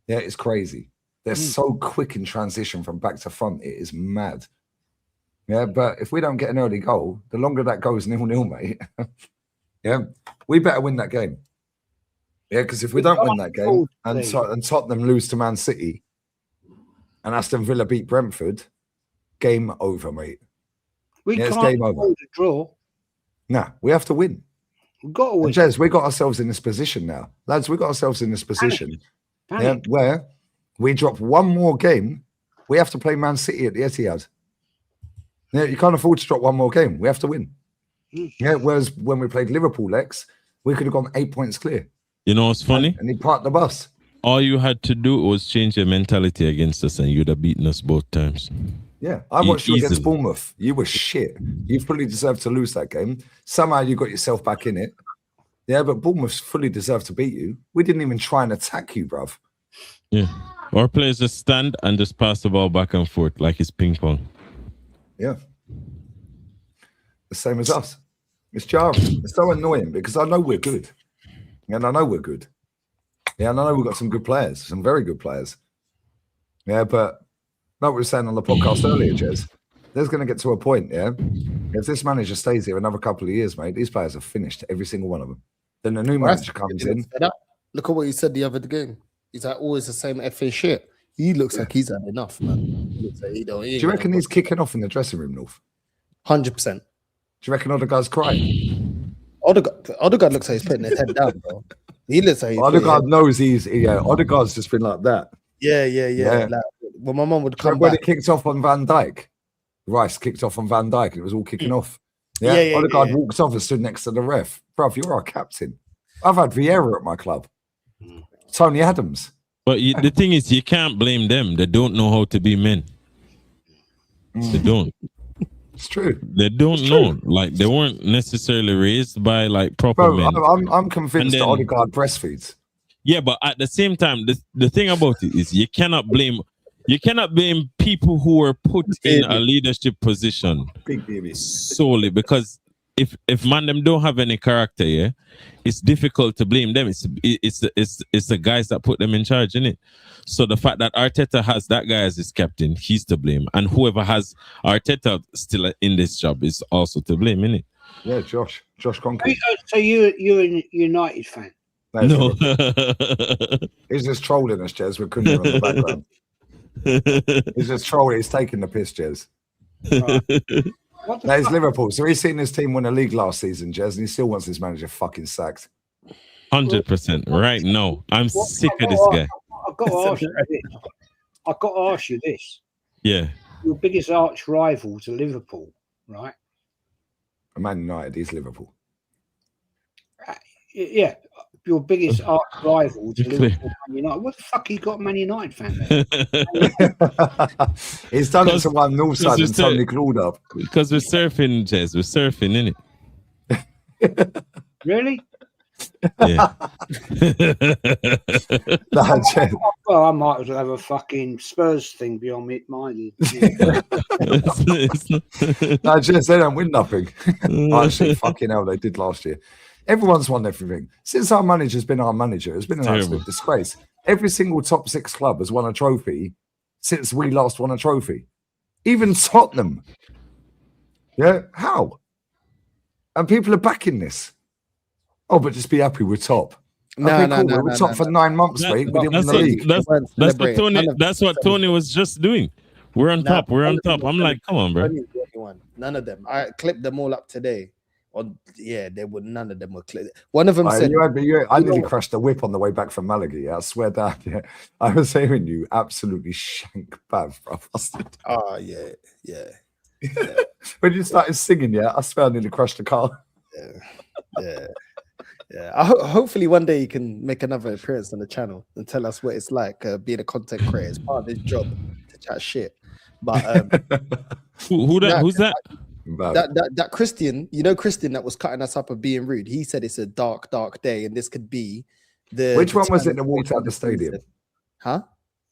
yeah, it's crazy. They're so quick in transition from back to front. It is mad. Yeah, but if we don't get an early goal, the longer that goes 0-0, mate, yeah, we better win that game. Yeah, because if we don't win that game and Tottenham lose to Man City and Aston Villa beat Brentford, game over, mate. It's game over. To draw. Nah, we have to win. We've got to win. Jez, we got ourselves in this position now. Lads, we got ourselves in this position. Yeah, where we drop one more game, we have to play Man City at the Etihad. Yeah, you can't afford to drop one more game. We have to win. Yeah, whereas when we played Liverpool, Lex, we could have gone 8 points clear. You know what's funny? And he parked the bus. All you had to do was change your mentality against us and you'd have beaten us both times. Yeah, I watched you against Bournemouth. You were shit. You fully deserved to lose that game. Somehow you got yourself back in it. Yeah, but Bournemouth fully deserved to beat you. We didn't even try and attack you, bruv. Yeah. Our players just stand and just pass the ball back and forth like it's ping pong. Yeah. The same as us. It's jarring. It's so annoying because I know we're good. And I know we're good. Yeah, and I know we've got some good players, some very good players. Yeah, but like we were saying on the podcast earlier, Jez, there's going to get to a point, yeah? If this manager stays here another couple of years, mate, these players are finished, every single one of them. Then the new manager comes in. Look at what he said the other game. He's like, always the same FA shit. He looks like he's had enough, man. He looks like do you reckon he's kicking off in the dressing room, North? 100%. Do you reckon Ødegaard's crying? Ødegaard looks like he's putting his head down, bro. He looks like Ødegaard knows Ødegaard's just been like that. Yeah. Like, when my mum would come when back. It kicked off on Van Dijk. Rice kicked off on Van Dijk. It was all kicking off. Yeah, Ødegaard walks off and stood next to the ref. Bruv, you're our captain. I've had Vieira at my club. Tony Adams. But the thing is, you can't blame them. They don't know how to be men. They don't. It's true. They don't know. Like, they weren't necessarily raised by like proper men. I'm convinced that Ødegaard breastfeeds. Yeah, but at the same time, the thing about it is you cannot blame You cannot blame people who were put in a leadership position Big baby. solely because if man them don't have any character, yeah, it's difficult to blame them. It's the guys that put them in charge, innit? So the fact that Arteta has that guy as his captain, he's to blame, and whoever has Arteta still in this job is also to blame, innit? Yeah, Josh Conklin. So you're a United fan? No. He's just trolling us, Jez, with Cunha in the background. He's just trolling. He's taking the piss, Jez. Right. No, it's Liverpool. So he's seen his team win a league last season, Jez, and he still wants his manager fucking sacked. 100% right now. I'm sick of this guy. I've got to ask you this. I've got to ask you this. Yeah. Your biggest arch rival to Liverpool, right? Man United, he's Liverpool. Yeah. Your biggest arch rival to Liverpool, Man United. What the fuck you got Man United fan there? He's done it to one Northside and Tony clawed up. Because we're surfing, Jez. We're surfing, innit? Really? Yeah. Nah, Jez. Well, I might as well have a fucking Spurs thing beyond me. Mine. Nah, Jez, they don't win nothing. Actually, fucking hell, they did last year. Everyone's won everything. Since our manager's been our manager, it's been an absolute disgrace. Every single top 6 club has won a trophy since we last won a trophy. Even Tottenham. Yeah, how? And people are backing this. Oh, but just be happy we're top. No, we're top for 9 months, mate. We didn't win the league. That's what Tony was just doing. We're on top. We're on top. I'm like, come on, bro. None of them. I clipped them all up today. They would. None of them were clear. One of them said, I nearly crashed the whip on the way back from Malaga. Yeah, I swear that. Yeah, I was hearing you absolutely shank Bav, bro. Oh yeah. When you started singing, yeah, I swear I nearly crashed the car. Yeah. Hopefully one day you can make another appearance on the channel and tell us what it's like being a content creator. It's part of his job to chat shit. But who's that? That Christian, Christian that was cutting us up of being rude. He said it's a dark day, and this could be the. Which one was it that walked out the stadium? Huh?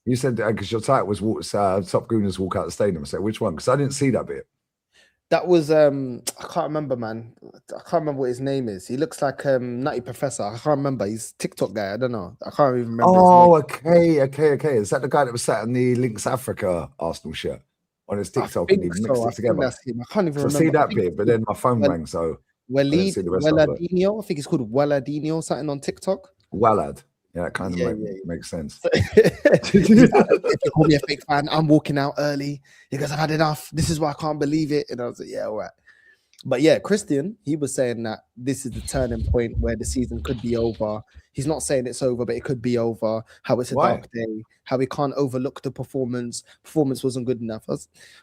You said because your title was Top Gooners walk out the stadium. So which one? Because I didn't see that bit. That was I can't remember, man. I can't remember what his name is. He looks like Nutty Professor. I can't remember. He's TikTok guy. I don't know. I can't even remember. Oh, okay. Is that the guy that was sat in the Lynx Africa Arsenal shirt on his TikTok and he mixed it together? I can't even remember. I see that bit, but then my phone rang, so Waladinho. I think it's called Waladinho, something on TikTok. Walad. Yeah, that kind of makes sense. If you call me a fake fan, I'm walking out early because I've had enough. This is why I can't believe it. And I was like, yeah, all right. But yeah, Christian, he was saying that this is the turning point where the season could be over. He's not saying it's over, but it could be over. How it's a dark day. How we can't overlook the performance. Performance wasn't good enough.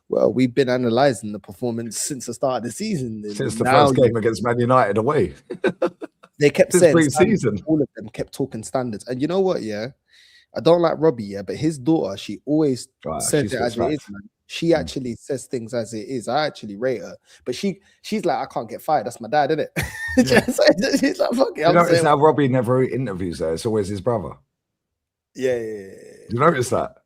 Well, we've been analysing the performance since the start of the season. Since the first game against Man United away. They kept saying standards, all of them kept talking standards. And you know what, yeah? I don't like Robbie, yeah, but his daughter, she always says it as it is, man. She actually says things as it is. I actually rate her. But she's like, I can't get fired. That's my dad, isn't it? Yeah. She's like, fuck it. You notice how Robbie never interviews her. It's always his brother. Yeah. You notice that?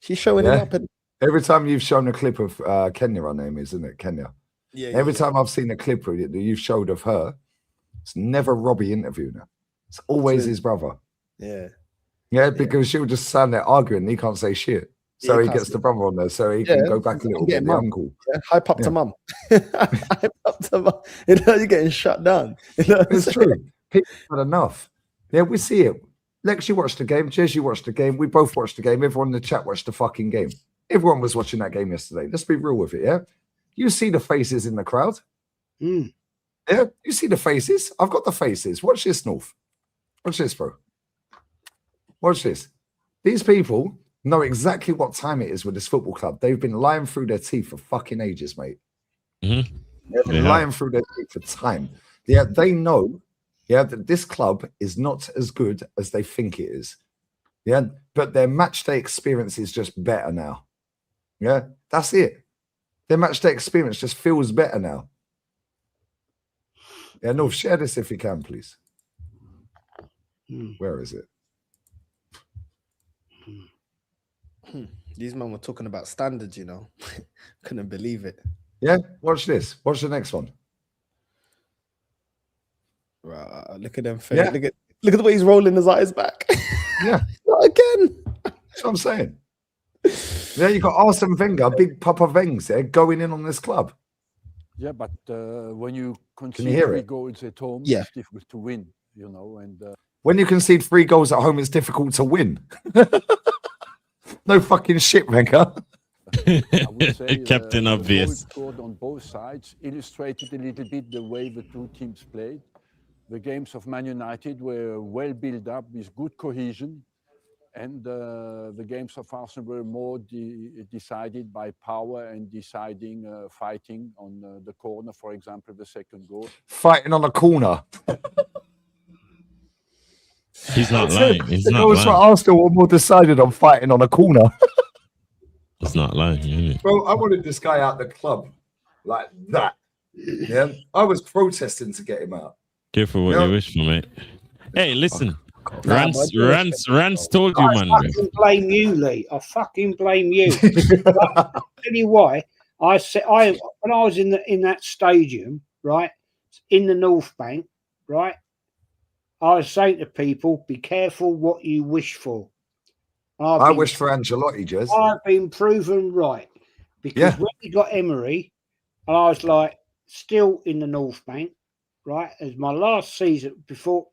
She's showing him up. Every time you've shown a clip of Kenya, her name is, isn't it? Kenya. Yeah. Every time I've seen a clip that you've showed of her, it's never Robbie interviewing her. It's always his brother. Yeah. Yeah, because she'll just stand there arguing and he can't say shit. So he gets the brother on there so he can go back a little bit. The uncle. Yeah. Hype up to mum. Hype up to mum. You're getting shut down. It's true. People had enough. Yeah, we see it. Lex, you watched the game. Jez, you watched the game. We both watched the game. Everyone in the chat watched the fucking game. Everyone was watching that game yesterday. Let's be real with it, yeah? You see the faces in the crowd. Yeah, you see the faces. I've got the faces. Watch this, North. Watch this, bro. Watch this. These people know exactly what time it is with this football club. They've been lying through their teeth for fucking ages, mate. They've been lying through their teeth for time. Yeah, they know, that this club is not as good as they think it is. Yeah, but their match day experience is just better now. Yeah, that's it. Their match day experience just feels better now. Yeah, no, share this if you can, please. Where is it? These men were talking about standards, you know. Couldn't believe it. Yeah, watch this. Watch the next one. Right, look at them. Yeah. Look at the way he's rolling his eyes back. Yeah. Not again. That's what I'm saying. Yeah, you got Arsene Wenger, big Papa Wengs there, going in on this club. Yeah, but when you concede hear 3 it? goals at home, Yeah. it's difficult to win, you know. And When you concede 3 goals at home, it's difficult to win. No fucking shit, Wenger. I would say Captain the Obvious. goals scored on both sides illustrated a little bit the way the two teams played. The games of Man United were well built up with good cohesion, and the games of Arsenal were more decided by power and deciding fighting on the corner, for example, the second goal. Fighting on a corner. He's not lying. He's The not goals for lying. Arsenal were more decided on fighting on a corner. He's not lying. Isn't it? Bro, I wanted this guy out the club like that. Yeah, I was protesting to get him out. Careful what Yeah. you wish for, mate. Hey, listen. Nah, Rance told you, I man. fucking blame you, Lee. I fucking blame you. I'll tell you why. I said when I was in that stadium, right, in the North Bank, right, I was saying to people, be careful what you wish for. I wish for Ancelotti, Jez. I've been proven right because when we got Emery, and I was like still in the North Bank, right, as my last season before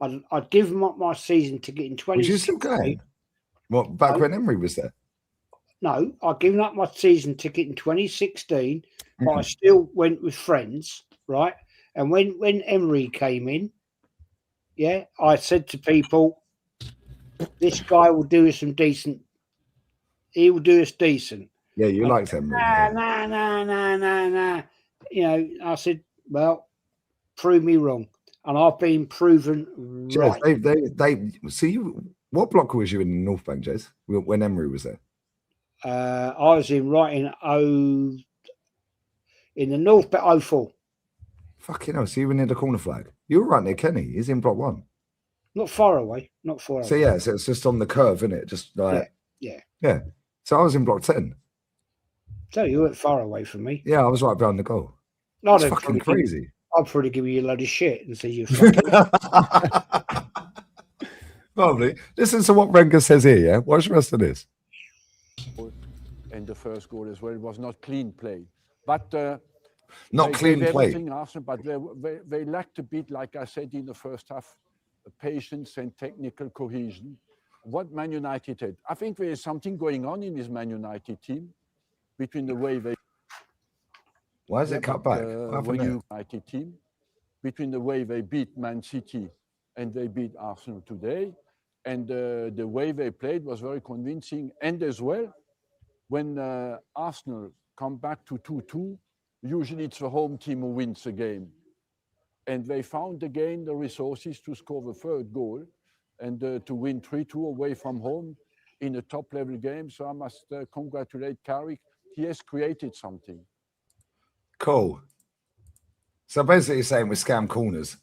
I'd given up my season ticket in 2016. Was you still going? What, back when Emery was there? No, I'd given up my season ticket in 2016, but I still went with friends, right? And when Emery came in, yeah, I said to people, this guy will do us some decent. He will do us decent. Yeah, you liked Emery. Nah. You know, I said, well, prove me wrong. And I've been proven right. Jez, they see you. What block was you in the North Bank, Jez, when Emery was there? I was in the North Bank 04. Fucking hell, so you were near the corner flag. You were right near Kenny. He's in block 1. Not far away. Not far So away. yeah, so it's just on the curve, isn't it? Just like Yeah. So I was in block 10. So you weren't far away from me. Yeah, I was right behind the goal. No, It's fucking crazy. I'll probably give you a load of shit and say you're fucking. Probably. Listen to what Wenger says here, yeah? Watch the rest of this. And the first goal as well was not clean play, but Not they clean gave play. everything, Arsenal, but they lacked a bit, like I said in the first half, patience and technical cohesion. What Man United had, I think there is something going on in this Man United team between the way they. Why is it cut back? United team, between the way they beat Man City and they beat Arsenal today, and the way they played was very convincing. And as well, when Arsenal come back to 2-2, usually it's the home team who wins the game. And they found again the resources to score the third goal and to win 3-2 away from home in a top-level game. So I must congratulate Carrick. He has created something. Cool. So basically you're saying we scam corners.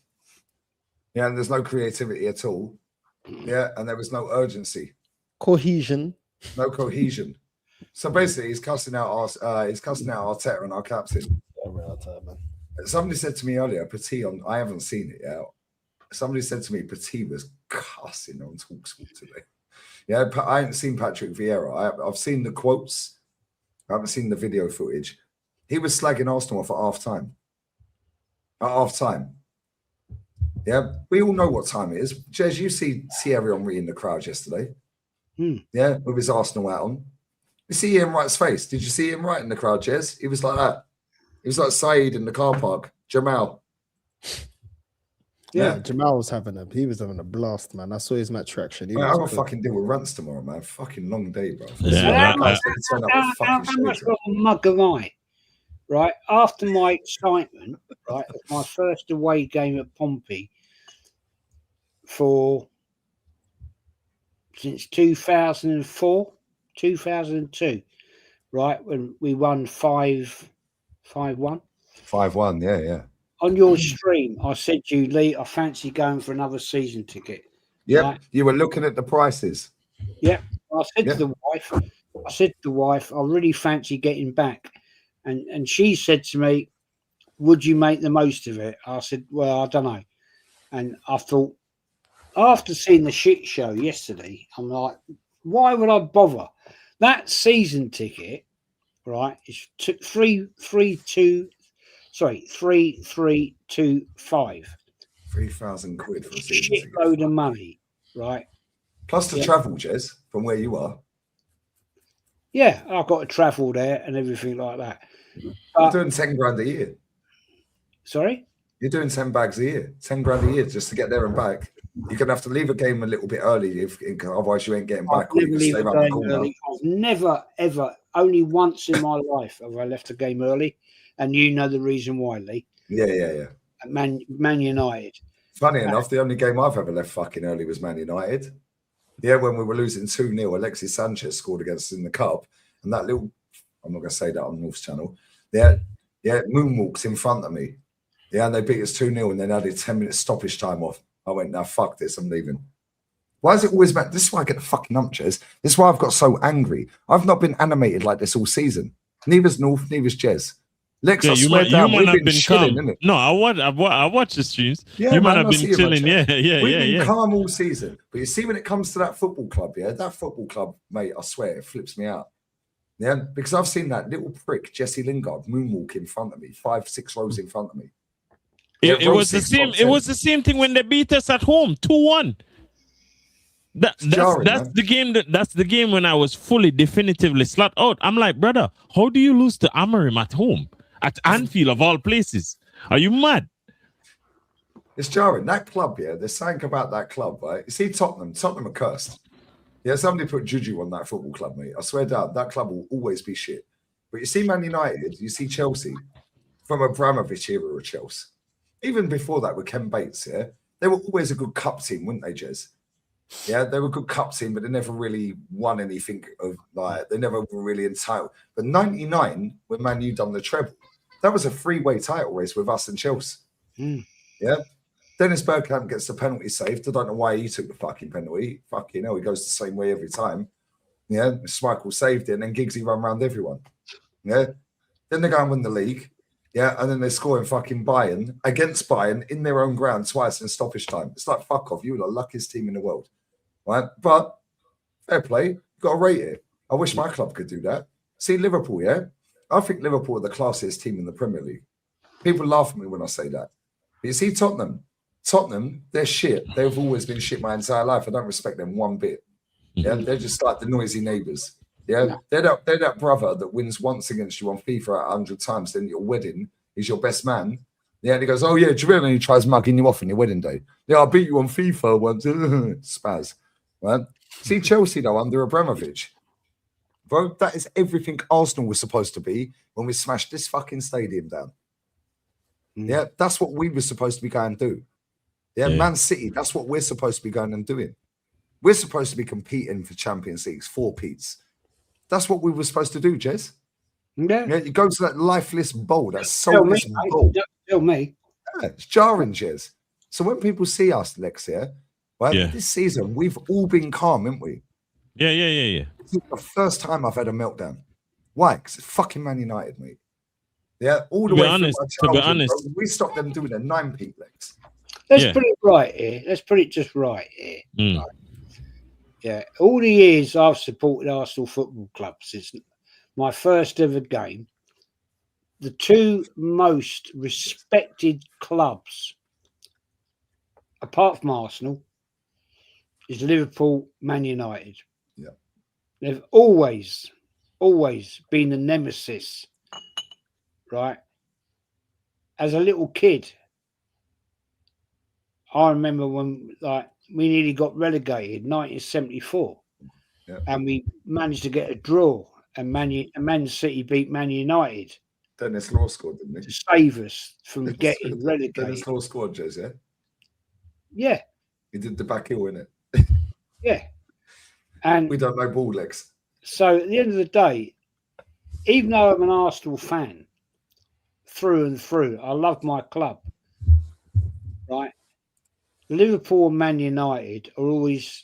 Yeah, and there's no creativity at all. Yeah, and there was no urgency. Cohesion. No cohesion. So basically he's cussing out Arteta and our captain. Somebody said to me earlier, Petit I haven't seen it yet. Somebody said to me, Petit was cussing on TalkSport today. Yeah, I haven't seen Patrick Vieira. I've seen the quotes. I haven't seen the video footage. He was slagging Arsenal off at half-time. At half-time. Yeah, we all know what time it is. Jez, you see Thierry Henry in the crowd yesterday. Yeah, with his Arsenal hat on. You see Ian Wright's face. Did you see him right in the crowd, Jez? He was like that. He was like Saeed in the car park. Jamal. Yeah, Jamal was having a blast, man. I saw his match reaction. I have a fucking deal with Rants tomorrow, man. Fucking long day, bro. Yeah, How much of a mug am I? Right, after my excitement, right, of my first away game at Pompey since 2004, 2002, right, when we won 5-1. 5-1, yeah. On your stream, I said to you, Lee, I fancy going for another season ticket. Yep, Right. you were looking at the prices. Yep. I said to the wife, I really fancy getting back. And she said to me, would you make the most of it? I said, well, I don't know. And I thought, after seeing the shit show yesterday, I'm like, why would I bother? That season ticket, right, is 3,325. 3,000 quid for a season ticket. Shitload of money, right? Plus the travel, Jez, from where you are. Yeah, I've got to travel there and everything like that. You're doing 10 grand a year. Sorry? You're doing 10 bags a year, 10 grand a year just to get there and back. You're going to have to leave a game a little bit early, otherwise you ain't getting back. I've never, ever, only once in my life have I left a game early. And you know the reason why, Lee. Yeah. At Man United. Funny enough, the only game I've ever left fucking early was Man United. Yeah, when we were losing 2-0, Alexis Sanchez scored against us in the cup. And that little, I'm not going to say that on North's channel. Yeah, moonwalks in front of me. Yeah, and they beat us 2-0 and then added 10 minutes stoppage time off. I went, now fuck this, I'm leaving. Why is it always about this? Is why I get the fucking umpires. This is why I've got so angry. I've not been animated like this all season. Neither's North, neither's Jez. Lex, I swear down, we've been chilling, innit? No, I watch the streams. Yeah, you might have been chilling. Yeah. We've been calm all season. But you see, when it comes to that football club, that football club, mate, I swear, it flips me out. Yeah, because I've seen that little prick, Jesse Lingard, moonwalk in front of me, 5-6 rows in front of me. It was the same. It was the same thing when they beat us at home, 2-1. That's the game. That's the game when I was fully, definitively slut out. I'm like, brother, how do you lose to Amorim at home, at Anfield of all places? Are you mad? It's jarring. That club, there's something about that club, right? You see, Tottenham are cursed. Yeah, somebody put juju on that football club, mate. I swear down, that club will always be shit. But you see Man United, you see Chelsea, from Abramovich era of Chelsea. Even before that with Ken Bates, they were always a good cup team, weren't they, Jez? Yeah, they were a good cup team, but they never really won anything of they never were really entitled. But 99, when Man U done the treble, that was a three-way title race with us and Chelsea. Yeah. Dennis Bergkamp gets the penalty saved. I don't know why he took the fucking penalty. Fucking hell, he goes the same way every time. Yeah, Schmeichel saved it, and then Giggsy run around everyone. Yeah. Then they go and win the league. Yeah, and then they're scoring fucking Bayern against Bayern in their own ground twice in stoppage time. It's like, fuck off. You're the luckiest team in the world. Right? But fair play. You've got to rate it. I wish my club could do that. See, Liverpool, I think Liverpool are the classiest team in the Premier League. People laugh at me when I say that. But you see Tottenham, they're shit. They've always been shit my entire life. I don't respect them one bit. Yeah, they're just like the noisy neighbours. Yeah, they're that brother that wins once against you on FIFA 100 times. Then your wedding is your best man. Yeah, and he goes, oh yeah, Drill, and he tries mugging you off on your wedding day. Yeah, I beat you on FIFA once. Spaz. Right? See Chelsea though under Abramovich. Bro, that is everything Arsenal was supposed to be when we smashed this fucking stadium down. Yeah, that's what we were supposed to be going to do. Yeah, Man City, that's what we're supposed to be going and doing. We're supposed to be competing for Champions Leagues, 4-peats. That's what we were supposed to do, Jez. Yeah, you go to that lifeless bowl, that soulless bowl. Tell me. Yeah, it's jarring, Jez. So when people see us, Lex, this season, we've all been calm, haven't we? Yeah. It's the first time I've had a meltdown. Why? Because it's fucking Man United, mate. Yeah, all the way to be honest, bro, we stopped them doing a 9-peat, Lex. Let's put it right here. Let's put it just right here. Right. Yeah, all the years I've supported Arsenal Football Club since my first ever game, the two most respected clubs, apart from Arsenal, is Liverpool, Man United. Yeah, they've always been the nemesis. Right, as a little kid, I remember when we nearly got relegated, 1974, and we managed to get a draw, and Man City beat Man United. Dennis Law scored, didn't he? To save us from getting relegated. Dennis Law scored, Jez, yeah? Yeah. He did the back heel, innit? Yeah. And we don't know ball, Lex. So at the end of the day, even though I'm an Arsenal fan, through and through, I love my club, right? Liverpool and Man United are always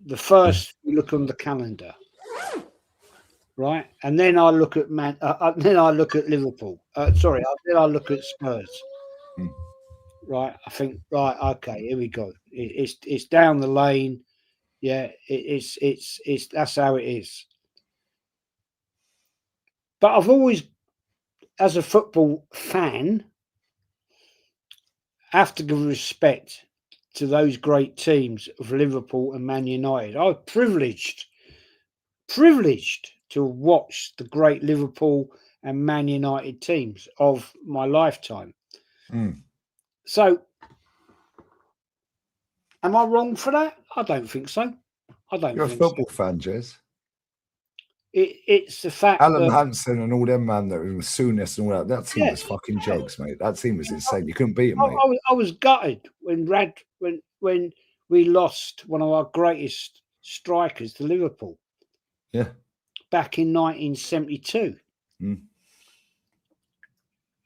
the first we look on the calendar, right, and then I look at then I look at Liverpool. Then I look at Spurs. Right, I think right. Okay, here we go. It's down the lane. Yeah, it's that's how it is. But I've always, as a football fan, have to give respect to those great teams of Liverpool and Man United. I was privileged to watch the great Liverpool and Man United teams of my lifetime. So, am I wrong for that? I don't think so. I don't. You're think a football fan, Jez. It's the fact Alan that Hansen and all them man that were Souness and all that. That team was fucking jokes, mate. That team was insane. You couldn't beat them, mate. I was gutted when we lost one of our greatest strikers to Liverpool. Yeah. Back in 1972.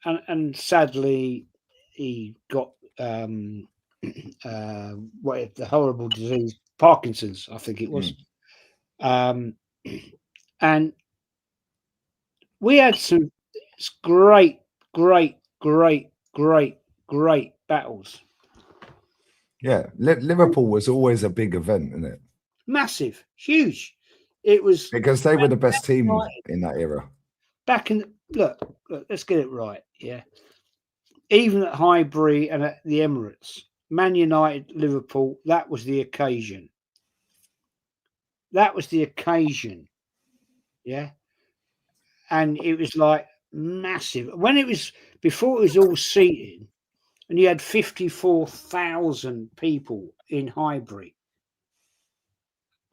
And sadly he got the horrible disease, Parkinson's, I think it was. And we had some great battles. Yeah, Liverpool was always a big event, isn't it? Massive, huge. It was because they were the best team in that era. Back in look, let's get it right. Yeah, even at Highbury and at the Emirates, Man United, Liverpool, that was the occasion. That was the occasion. Yeah. And it was like massive. When it was before it was all seated, and you had 54,000 people in Highbury.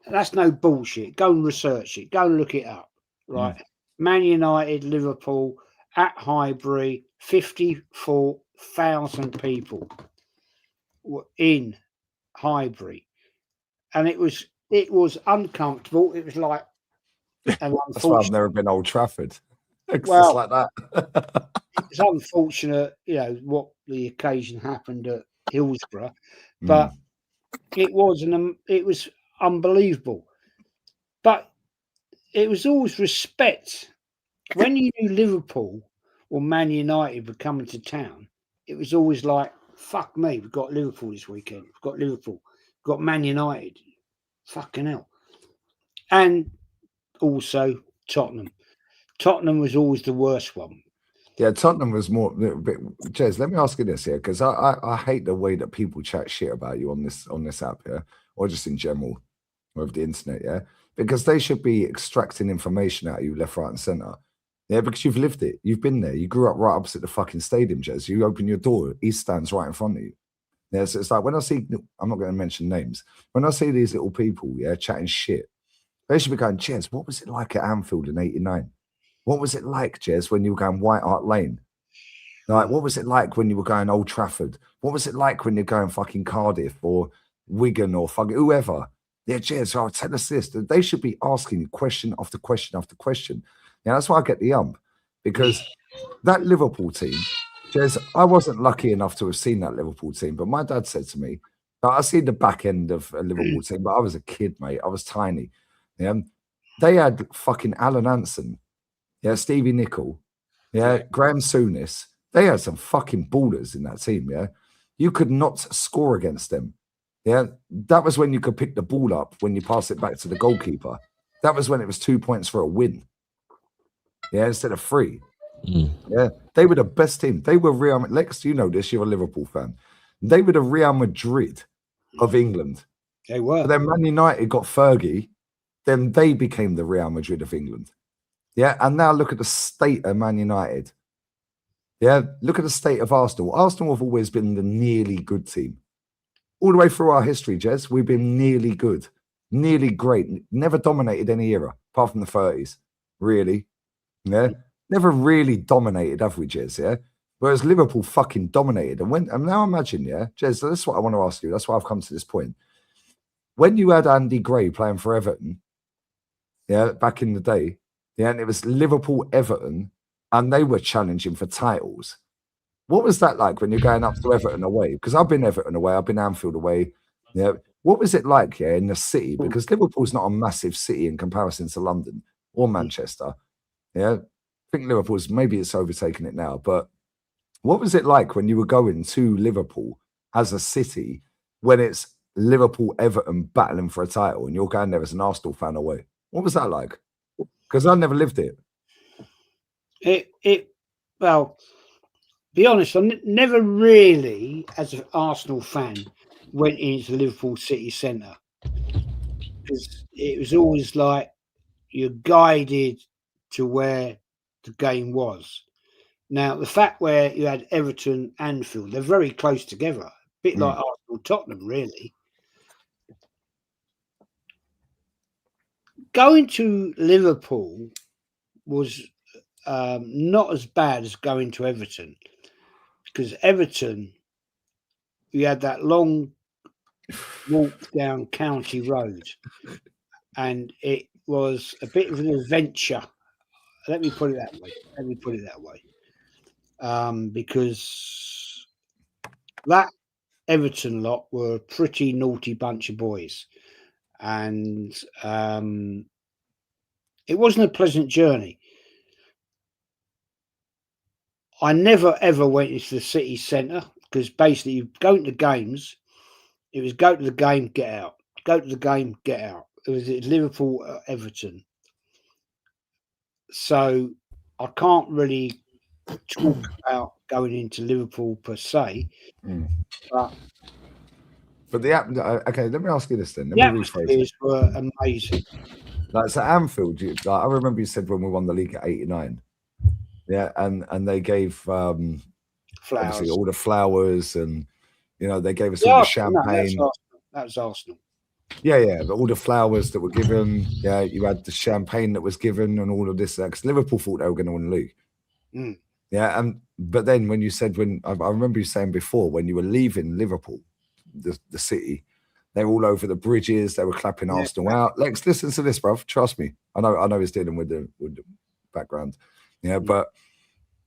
That's no bullshit. Go and research it. Go and look it up. Right. Man United, Liverpool at Highbury, 54,000 people were in Highbury. And it was uncomfortable. It was like, that's why I've never been Old Trafford. It's well, just like that. It's unfortunate, what the occasion happened at Hillsborough, but it was unbelievable. But it was always respect. When you knew Liverpool or Man United were coming to town, it was always like, fuck me, we've got Liverpool this weekend. We've got Liverpool. We've got Man United. Fucking hell. And also Tottenham. Tottenham was always the worst one. Yeah, Tottenham was more. Jez, let me ask you this here, because I hate the way that people chat shit about you on this app, yeah, or just in general with the internet, yeah, because they should be extracting information out of you left, right, and centre, yeah, because you've lived it, you've been there, you grew up right opposite the fucking stadium, Jez. You open your door, he stands right in front of you. Yeah, so it's like when I see, I'm not going to mention names, when I see these little people, yeah, chatting shit, they should be going, Jez, what was it like at Anfield in '89? What was it like, Jez, when you were going White Hart Lane? Like, what was it like when you were going Old Trafford? What was it like when you're going fucking Cardiff or Wigan or fucking whoever? Yeah, Jez, tell us this. They should be asking you question after question after question. Yeah, that's why I get the ump. Because that Liverpool team, Jez, I wasn't lucky enough to have seen that Liverpool team, but my dad said to me, I seen the back end of a Liverpool team, but I was a kid, mate. I was tiny. Yeah, they had fucking Alan Hansen. Yeah, Stevie Nicol, yeah, Graham Souness. They had some fucking ballers in that team, yeah. You could not score against them. Yeah, that was when you could pick the ball up when you pass it back to the goalkeeper. That was when it was 2 points for a win. Yeah, instead of 3. Yeah, they were the best team. They were Real Madrid. Lex, you know this, you're a Liverpool fan. They were the Real Madrid of England. They were. But then Man United got Fergie, then they became the Real Madrid of England. Yeah, and now look at the state of Man United. Yeah, look at the state of Arsenal. Arsenal have always been the nearly good team. All the way through our history, Jez, we've been nearly good, nearly great. Never dominated any era, apart from the 30s, really. Yeah, never really dominated, have we, Jez? Yeah, whereas Liverpool fucking dominated. And now imagine, yeah, Jez, that's what I want to ask you. That's why I've come to this point. When you had Andy Gray playing for Everton, yeah, back in the day, yeah, and it was Liverpool-Everton, and they were challenging for titles. What was that like when you're going up to Everton away? Because I've been Everton away, I've been Anfield away. Yeah, What was it like, in the city? Because Liverpool's not a massive city in comparison to London or Manchester. Yeah, I think Liverpool's, maybe it's overtaken it now, but what was it like when you were going to Liverpool as a city when it's Liverpool, Everton battling for a title and you're going there as an Arsenal fan away? What was that like? Because I never lived it. Well, be honest, I never really, as an Arsenal fan, went into the Liverpool city centre, because it was always like you're guided to where the game was. Now, the fact where you had Everton, Anfield, they're very close together, a bit like Arsenal, Tottenham, really. Going to Liverpool was not as bad as going to Everton, because Everton, you had that long walk down County Road, and it was a bit of an adventure. Let me put it that way. Because that Everton lot were a pretty naughty bunch of boys, and it wasn't a pleasant journey. I never ever went into the city centre, because basically you go into games, it was go to the game, get out, go to the game, get out. It was Liverpool, Everton. So I can't really talk about going into Liverpool per se, but the okay, let me ask you this then. The atmospheres were amazing. Like, so Anfield, I remember you said when we won the league at 89, and they gave Flowers, obviously all the flowers, and they gave us all the champagne. No, that was Arsenal. Yeah, but all the flowers that were given, you had the champagne that was given, and all of this. Because Liverpool thought they were going to win the league. Yeah, but then when you said, I remember you saying before, when you were leaving Liverpool, the city, they were all over the bridges, they were clapping Arsenal out. Lex, listen to this, bruv. Trust me. I know he's dealing with the background. Yeah, but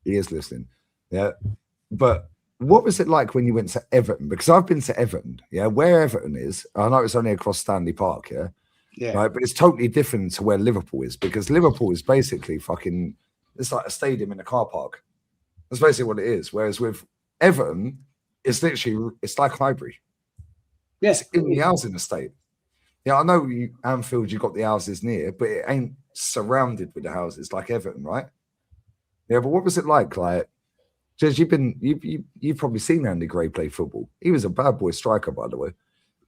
he is listening. Yeah. But what was it like when you went to Everton? Because I've been to Everton, where Everton is. I know it's only across Stanley Park, right? But it's totally different to where Liverpool is, because Liverpool is basically it's like a stadium in a car park. That's basically what it is. Whereas with Everton, it's like Highbury. Yes, it's in the housing estate. I know Anfield, you got the houses near, but it ain't surrounded with the houses like Everton, right? Yeah, but what was it like? Like, Jez, you've probably seen Andy Gray play football. He was a bad boy striker, by the way.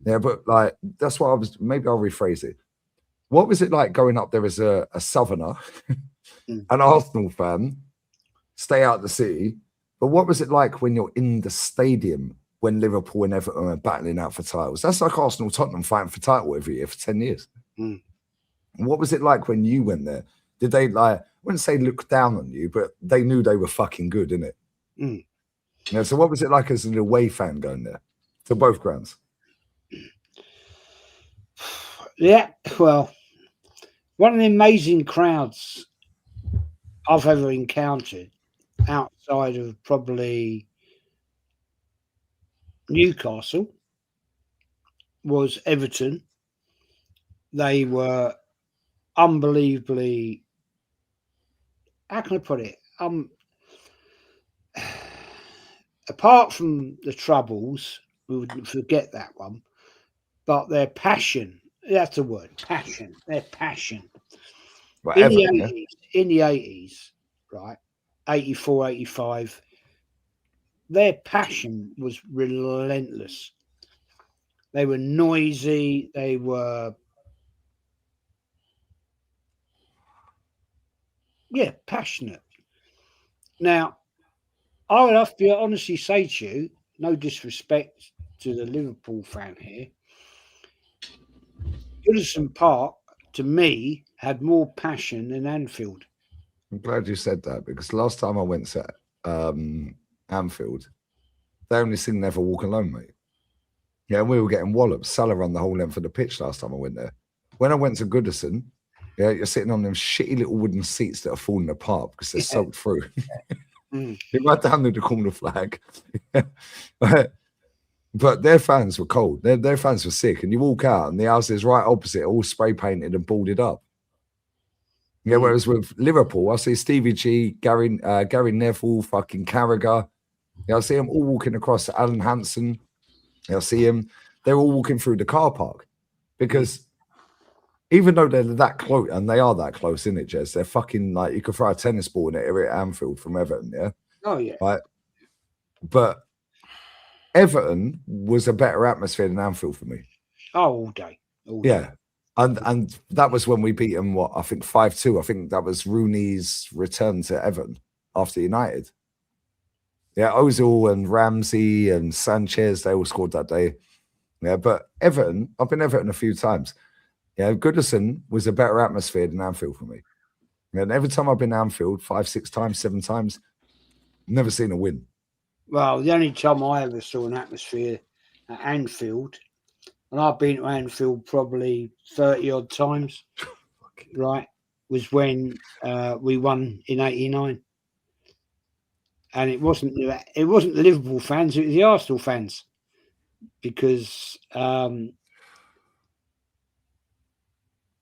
Yeah, but like, that's what maybe I'll rephrase it. What was it like going up there as a southerner, an Arsenal fan, stay out the city? But what was it like when you're in the stadium when Liverpool and Everton are battling out for titles? That's like Arsenal, Tottenham fighting for title every year for 10 years. And what was it like when you went there? Did they, I wouldn't say look down on you, but they knew they were fucking good, innit? So what was it like as an away fan going there to both grounds? Yeah, well, one of the amazing crowds I've ever encountered outside of probably Newcastle was Everton. They were unbelievably, how can I put it? Apart from the troubles, we would forget that one, but their passion, that's the word, passion, their passion. Well, in the 80s, right, 84, 85, their passion was relentless. They were noisy. They were, passionate. Now, I would have to honestly say to you, no disrespect to the Liverpool fan here, Goodison Park, to me, had more passion than Anfield. I'm glad you said that, because last time I went to Anfield, they only sing Never Walk Alone, mate. Yeah, and we were getting walloped. Salah ran the whole length of the pitch last time I went there. When I went to Goodison, you're sitting on them shitty little wooden seats that are falling apart because they're soaked through. You're right down to the corner flag. But their fans were cold. Their fans were sick. And you walk out and the houses right opposite, all spray painted and boarded up. Yeah, whereas with Liverpool, I see Stevie G, Gary Neville, fucking Carragher. Yeah, I see them all walking across Alan Hansen. Yeah, I see him. They're all walking through the car park because even though they're that close, and they are that close, isn't it, Jez? They're fucking like you could throw a tennis ball in it at Anfield from Everton, yeah? Oh, yeah. Right. But Everton was a better atmosphere than Anfield for me. Oh, all day. All day. Yeah. And that was when we beat them, what, I think 5-2. I think that was Rooney's return to Everton after United. Yeah, Ozil and Ramsey and Sanchez, they all scored that day. Yeah, but Everton, I've been Everton a few times. Yeah, Goodison was a better atmosphere than Anfield for me. And every time I've been to Anfield, 5, 6 times, 7 times, never seen a win. Well, the only time I ever saw an atmosphere at Anfield, and I've been to Anfield probably 30 odd times, right, was when we won in '89. And it wasn't the Liverpool fans, it was the Arsenal fans. Because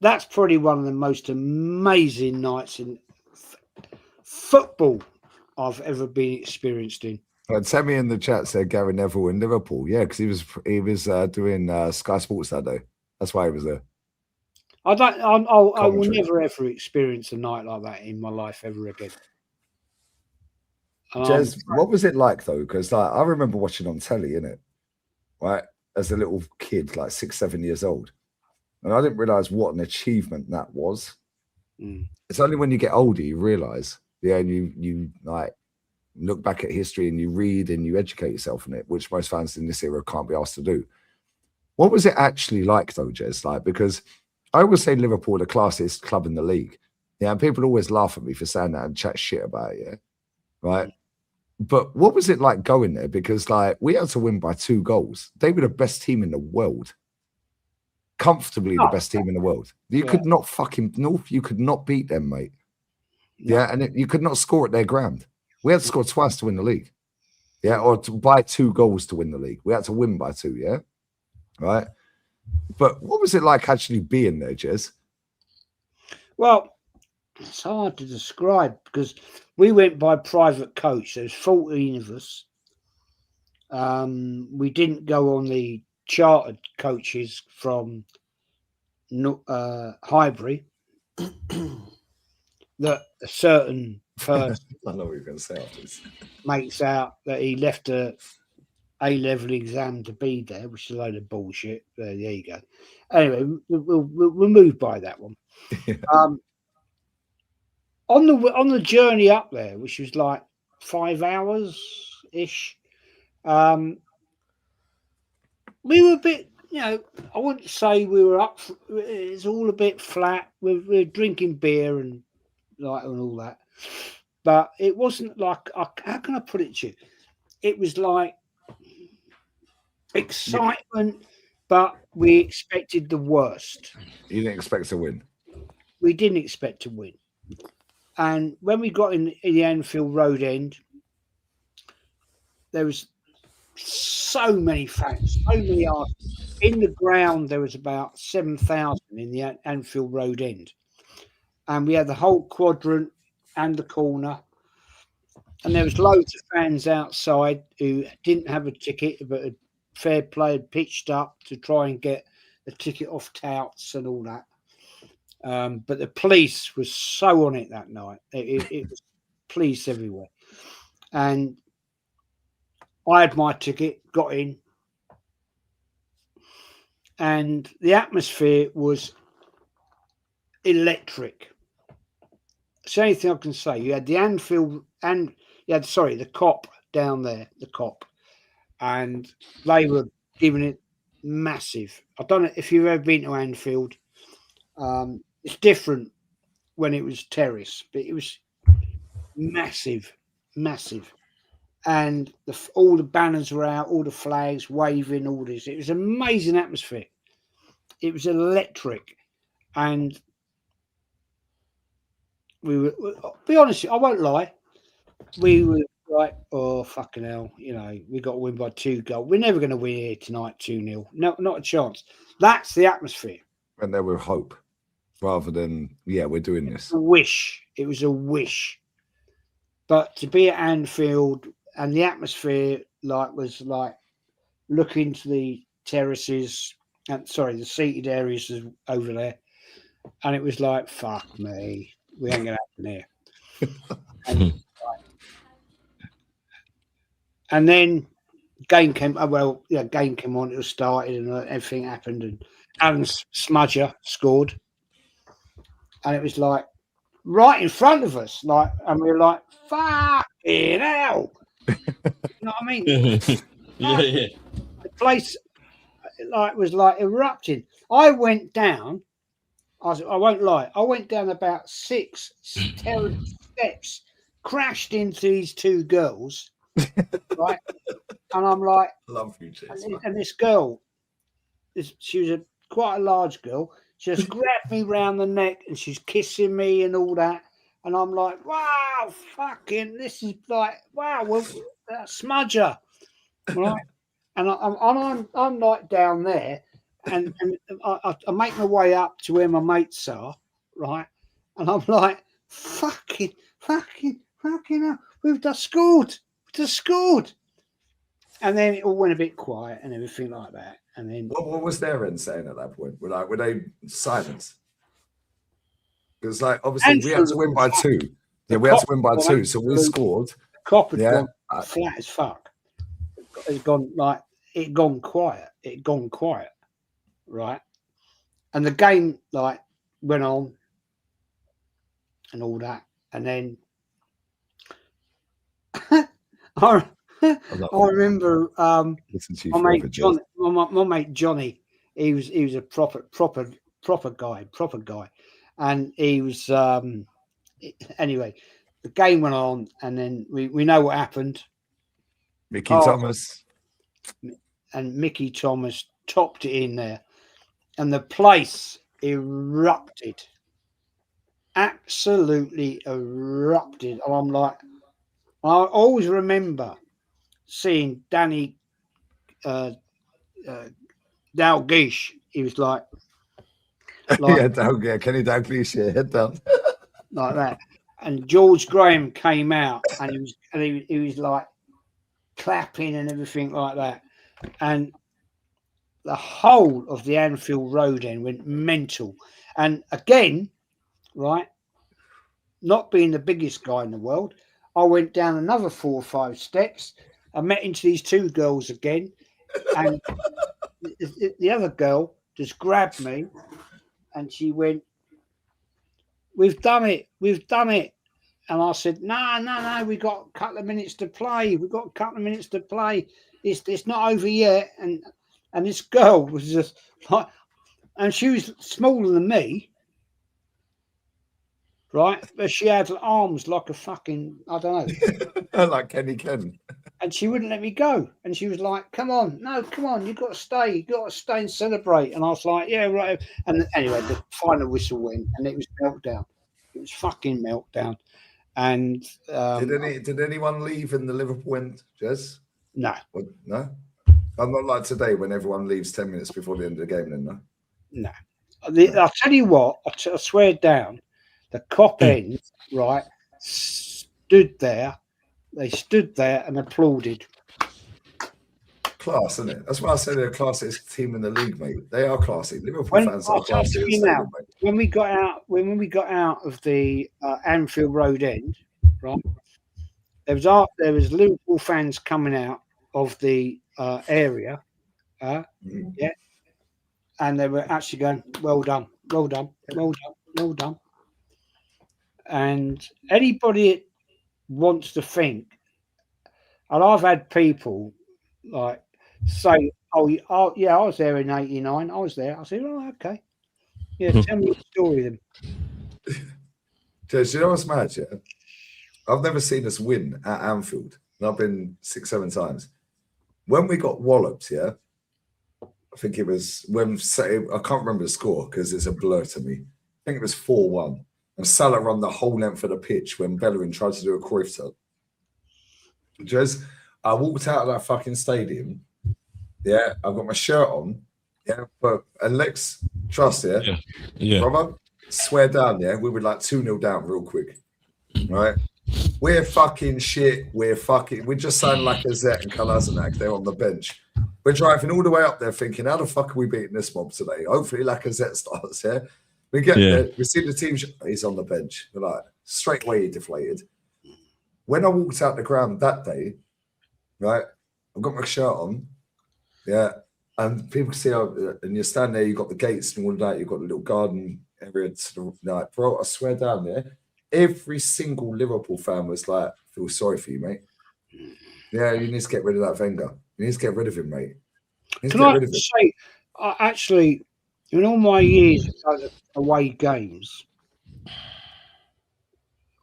that's probably one of the most amazing nights in football I've ever been experienced in. Sammy in the chat said Gary Neville in Liverpool. Yeah, because he was doing Sky Sports that day. That's why he was there. I will never ever experience a night like that in my life ever again. Jez, what was it like though? Because like I remember watching on telly, innit? Right, as a little kid, like 6, 7 years old, and I didn't realize what an achievement that was. It's only when you get older you realize, yeah, and you like look back at history and you read and you educate yourself in it, which most fans in this era can't be asked to do. What was it actually like though, Jez? Like, because I always say Liverpool are the classiest club in the league. Yeah, and people always laugh at me for saying that and chat shit about it, yeah. Right. But what was it like going there? Because like we had to win by 2 goals. They were the best team in the world. Comfortably the best team in the world. You could not fucking you could not beat them, mate. Yeah, and you could not score at their ground. We had to score twice to win the league. Yeah, or to buy 2 goals to win the league. We had to win by 2, yeah? Right? But what was it like actually being there, Jez? Well, it's hard to describe because we went by private coach. There's 14 of us. We didn't go on the chartered coaches from Highbury that a certain person I know what you're going to say after this. makes out that he left a A-level exam to be there, which is a load of bullshit. There you go. Anyway, we'll move by that one. On the journey up there, which was like 5 hours ish, we were a bit, I wouldn't say we were up. It's all a bit flat. We're drinking beer and all that, but it wasn't like. How can I put it to you? It was like excitement, but we expected the worst. You didn't expect to win. We didn't expect to win. And when we got in the Anfield Road end, there was so many fans, so many artists. In the ground, there was about 7,000 in the Anfield Road end. And we had the whole quadrant and the corner. And there was loads of fans outside who didn't have a ticket, but a fair play had pitched up to try and get a ticket off touts and all that. But the police was so on it that night. It was police everywhere. And I had my ticket, got in. And the atmosphere was electric. It's the only thing I can say. You had the Anfield and you had, the Cop down there, the Cop. And they were giving it massive. I don't know if you've ever been to Anfield. It's different when it was terrace, but it was massive. And all the banners were out, all the flags waving, all this. It was an amazing atmosphere. It was electric. And we were, be honest, I won't lie, we were like, oh, fucking hell, you know, we got to win by 2 goals. We're never going to win here tonight 2-0. No, not a chance. That's the atmosphere. And there with hope rather than, yeah, we're doing this. A wish. It was a wish. But to be at Anfield and the atmosphere was like looking to the terraces and the seated areas over there. And it was like, fuck me. We ain't going to happen here. And then game came. Game came on. It was started, and everything happened. And Alan Smudger scored, and it was like right in front of us. And we were like, "Fucking hell!" You know what I mean? Yeah. The place was like erupting. I went down. I won't lie. I went down about 6 terrible steps, crashed into these 2 girls. Right, and I'm like, love you, and this girl, she was quite a large girl. She just grabbed me round the neck and she's kissing me and all that. And I'm like, wow, fucking, this is like, wow, well, smudger, right? And I'm like down there, and I make my way up to where my mates are, right? And I'm like, fucking hell, we've just scored. And then it all went a bit quiet and everything like that. And then what was their end saying at that point? Were they silent? Because obviously we had to win by 2. Yeah, we had to win by 2, so we scored. Cop had gone flat as fuck. It's gone quiet. It gone quiet, right? And the game went on and all that, and then I remember my mate Johnny. He was a proper guy, and he was anyway. The game went on, and then we know what happened. Mickey Thomas topped it in there, and the place erupted, absolutely erupted. And I'm like, I always remember seeing Danny Dalglish. He was like Kenny Dalglish, head down, like that. And George Graham came out, and he was like clapping and everything like that. And the whole of the Anfield Road end went mental. And again, right, not being the biggest guy in the world, I went down another 4 or 5 steps. I met into these 2 girls again, and the other girl just grabbed me, and she went, "We've done it. And I said, no, we got a couple of minutes to play. It's not over yet. And this girl was just like, and she was smaller than me, right? But she had arms like a fucking, I don't know. Like Kenny Ken. And she wouldn't let me go. And she was like, come on, you've got to stay. You've got to stay and celebrate. And I was like, yeah, right. And anyway, the final whistle went, and it was meltdown. It was fucking meltdown. And did anyone leave in the Liverpool end, Jez? No. No? I'm not like today when everyone leaves 10 minutes before the end of the game, then, no? No. I'll tell you what, I swear down, the Cop end, right, stood there. They stood there and applauded. Class, isn't it? That's why I say they're the classiest team in the league, mate. They are classy. Liverpool fans are classy. When we got out of the Anfield Road end, right, there was Liverpool fans coming out of the area, yeah, and they were actually going, well done. And anybody that wants to think, and I've had people like say, oh yeah, I was there in '89. I was there. I said, oh, okay. Yeah, tell me the story then. Jez, you know what's mad, yeah? I've never seen us win at Anfield. And I've been 6-7 times. When we got walloped, yeah, I think it was I can't remember the score because it's a blur to me. I think it was 4-1. And Salah run the whole length of the pitch when Bellerin tried to do a Cruyff turn. Jez, I walked out of that fucking stadium. Yeah, I've got my shirt on. Yeah, but Alex, trust, Yeah. brother, swear down, yeah, we were like 2-0 down real quick, right? We're fucking shit. We just signed Lacazette and Kolasinac. They're on the bench. We're driving all the way up there thinking, how the fuck are we beating this mob today? Hopefully Lacazette starts, yeah? We get there, we see the team, he's on the bench. We're like, straight away he deflated. When I walked out the ground that day, right, I've got my shirt on, yeah, and people see how, and you stand there, you've got the gates and all that, you've got the little garden area to the night. Bro, I swear down there, every single Liverpool fan was like, feel sorry for you, mate. Yeah, you need to get rid of that Wenger. You need to get rid of him, mate. Can I say, actually, in all my years of away games,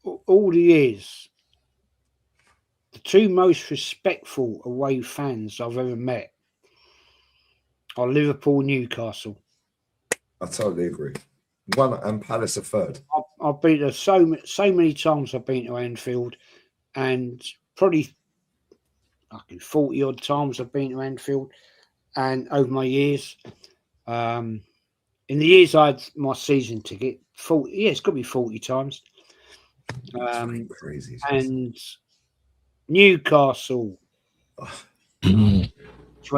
all the years, the two most respectful away fans I've ever met are Liverpool and Newcastle. I totally agree. One and Palace a third. I've been there so many times. I've been to Anfield, and probably 40 odd times I've been to Anfield, and over my years, in the years I had my season ticket, 40. Yeah, it's got to be 40 times. Crazy. And Newcastle. 20,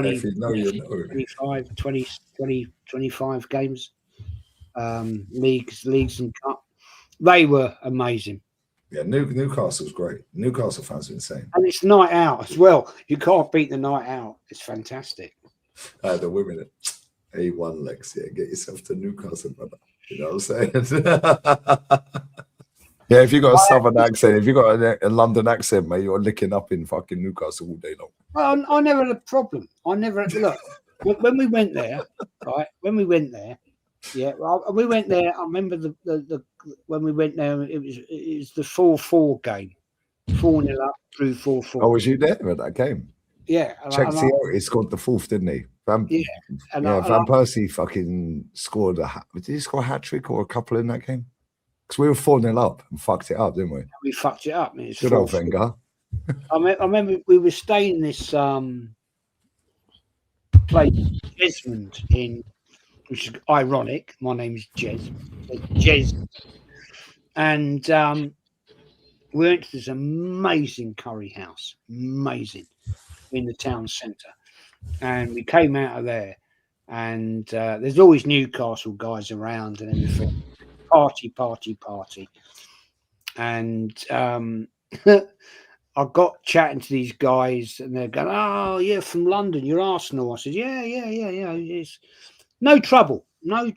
if you know, you know. 25 games, leagues and cup. They were amazing. Yeah, Newcastle's great. Newcastle fans are insane. And it's night out as well. You can't beat the night out. It's fantastic. The women at A1 Lex, yeah, get yourself to Newcastle, brother. You know what I'm saying? Yeah, if you got a southern accent, if you got a London accent, mate, you're licking up in fucking Newcastle all day long. Well, I never had a problem. I never look when we went there, right? When we went there, yeah, well, we went there. I remember the when we went there, it was the 4-4 game, 4-0 up through 4-4. Oh, was you there at that game? Yeah, Check out. He scored the fourth, didn't he? Van Persie fucking scored did he score a hat trick or a couple in that game? Because we were 4-0 up and fucked it up, didn't we? We fucked it up. Good old Wenger. I remember we were staying in this place, Desmond, which is ironic. My name is Jez. And we went to this amazing curry house, amazing, in the town centre. And we came out of there, and there's always Newcastle guys around and everything. Party. And I got chatting to these guys, and they're going, "Oh, yeah, from London, you're Arsenal." I said, "Yeah. It's no trouble at all.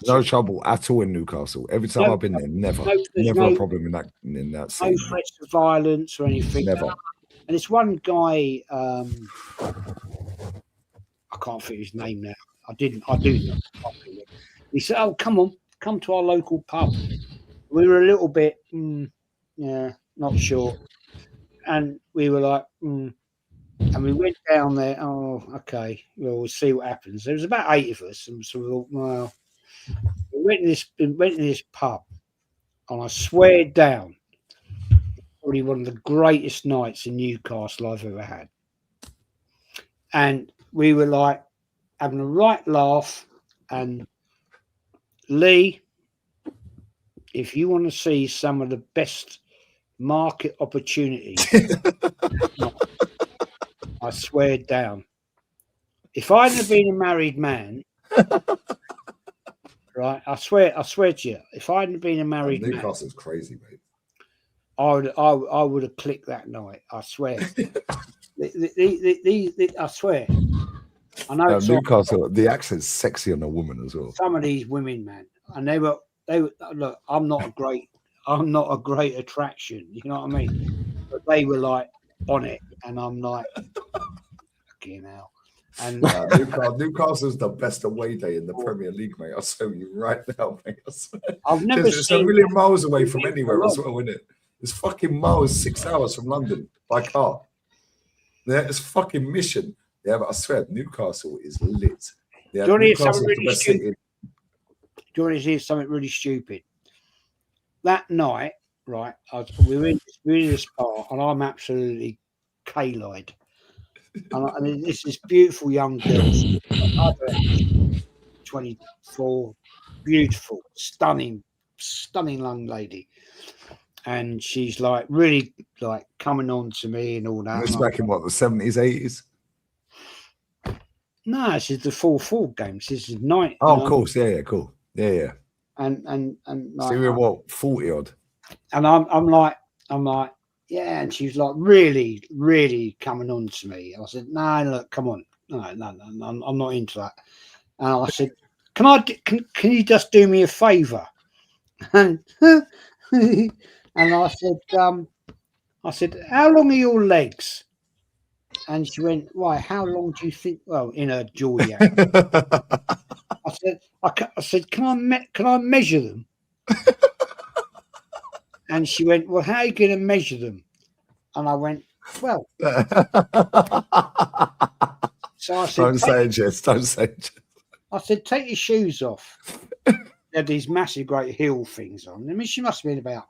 No trouble at all in Newcastle. Every time I've been there, never a problem in that scene. No threats of violence or anything. Never. And this one guy, I can't think of his name now. I do know. He said, "Oh, come to our local pub." We were a little bit, not sure. And we were like, and we went down there. Oh, okay. Well, we'll see what happens. There was about 8 of us, and so we thought, well, we went to this pub, and I swear down, probably one of the greatest nights in Newcastle I've ever had. And we were like having a right laugh. And Lee, if you want to see some of the best market opportunities, I swear down. If I hadn't been a married man, right? I swear to you, if I hadn't been a married man, Newcastle's crazy, mate. I would have clicked that night. I swear. I swear. I know Newcastle. The accent's sexy on a woman as well. Some of these women, man, and they were. Look, I'm not a great attraction. You know what I mean? But they were like on it, and I'm like, fucking hell. And Newcastle's the best away day in the Premier League, mate. I'll show you right now, mate. I swear. I've never It's a million miles away from anywhere as well, isn't it? It's fucking miles, 6 hours from London by car. Yeah, it's fucking mission. Yeah, but I swear, Newcastle is lit. Yeah, do you want to hear something really stupid? That night, right, we were in this bar, and I'm absolutely K-Lloyd. And it's this beautiful young girl, 24, beautiful, stunning young lady. And she's like really like coming on to me and all that. It's back in what, the 70s, 80s? No, this is the 4-4 games. This is 9. Oh, of course, yeah, cool. Yeah. And like, so we were what, 40 odd? And I'm like, yeah, and she's like really, really coming on to me. I said, no, look, come on. No, I'm not into that. And I said, can you just do me a favour? And I said, how long are your legs? And she went, why, how long do you think? Well, in her Geordie accent. I said, can I measure them? And she went, well, how are you going to measure them? And I went, well. So I said, don't say it. I said, take your shoes off. They had these massive, great heel things on. I mean, she must have been about,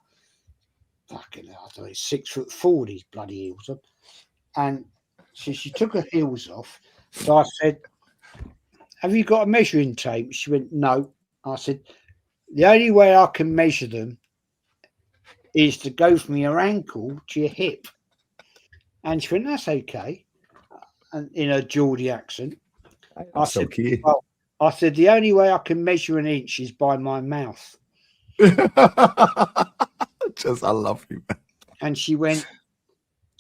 fucking hell, I don't know, 6'4", these bloody heels on. And she took her heels off. So I said, have you got a measuring tape? She went, no. I said, the only way I can measure them is to go from your ankle to your hip. And she went, that's okay. And in her Geordie accent. I said, well, I said, the only way I can measure an inch is by my mouth. I love you, man. And she went,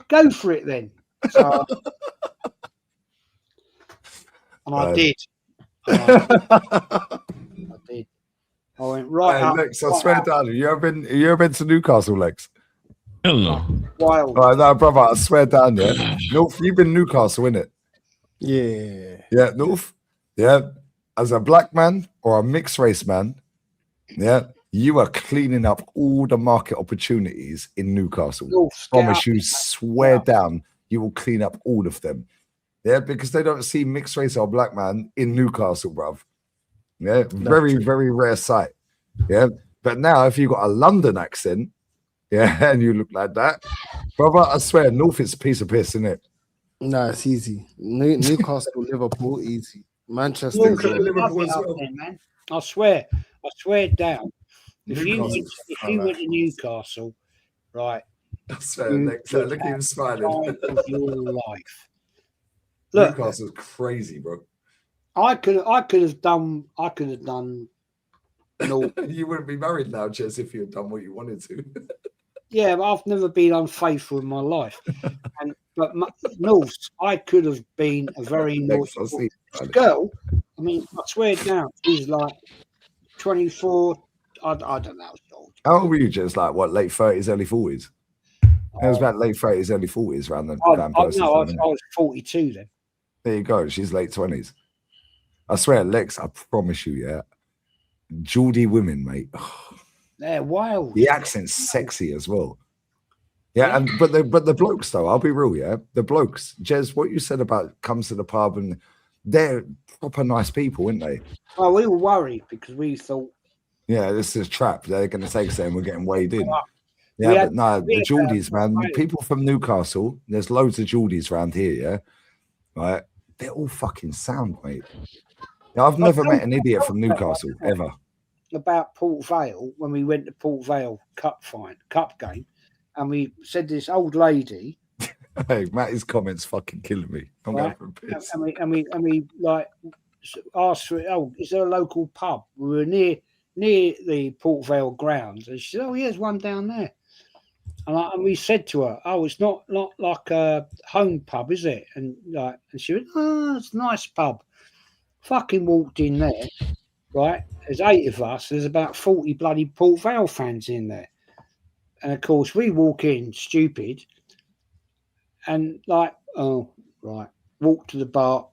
go for it then. So, and I did. I did. I went right up. Lex, I swear down. You ever been to Newcastle, Lex? Hell no. Wild. All right, no, brother, I swear down, yeah. North, you've been Newcastle, innit? Yeah. Yeah, North. Yeah. As a black man or a mixed race man, yeah, you are cleaning up all the market opportunities in Newcastle. North, Promise you, swear down, you will clean up all of them. Yeah, because they don't see mixed race or black man in Newcastle, bruv. Yeah, very, very rare sight. Yeah, but now if you've got a London accent, yeah, and you look like that, brother, I swear, North is a piece of piss, isn't it? No, it's easy. Newcastle, Liverpool, easy. Manchester, Liverpool as well. Man. I swear down. If you went to Newcastle, right? I swear, look at him smiling. Of your life. Look, Newcastle's crazy, bro. I could have done. No, you wouldn't be married now, Jez, if you had done what you wanted to. Yeah, but I've never been unfaithful in my life. But North, I could have been a very naughty girl. I mean, I swear down, she's like 24. I don't know. How old were you, Jez? Like what, late 30s, early 40s? It was about late 30s, early 40s around the damn person. No, I was 42 then. There you go. She's late 20s. I swear, Lex, I promise you, yeah. Geordie women, mate. They're wild. The accent's sexy as well. Yeah, and but the blokes though, I'll be real, yeah. The blokes, Jez, what you said about comes to the pub and they're proper nice people, aren't they? Oh, we were worried because we thought, yeah, this is a trap. They're going to take us and we're getting weighed in. Yeah, but no, the Geordies, man. People from Newcastle, there's loads of Geordies around here, yeah. Right, they're all fucking sound, mate. Yeah, I've never met an idiot from Newcastle ever. About Port Vale when we went to Port Vale Cup game, and we said this old lady. Hey, Matty's comments fucking killing me. I'm right? going for a piss. And we like asked for, oh, is there a local pub? We were near the Port Vale grounds, and she said, oh, yeah, there's one down there. And we said to her, oh, it's not like a home pub, is it? And she went, oh, it's a nice pub. Fucking walked in there, right? There's 8 of us. There's about 40 bloody Port Vale fans in there. And, of course, we walk in stupid and like, oh, right, walk to the bar,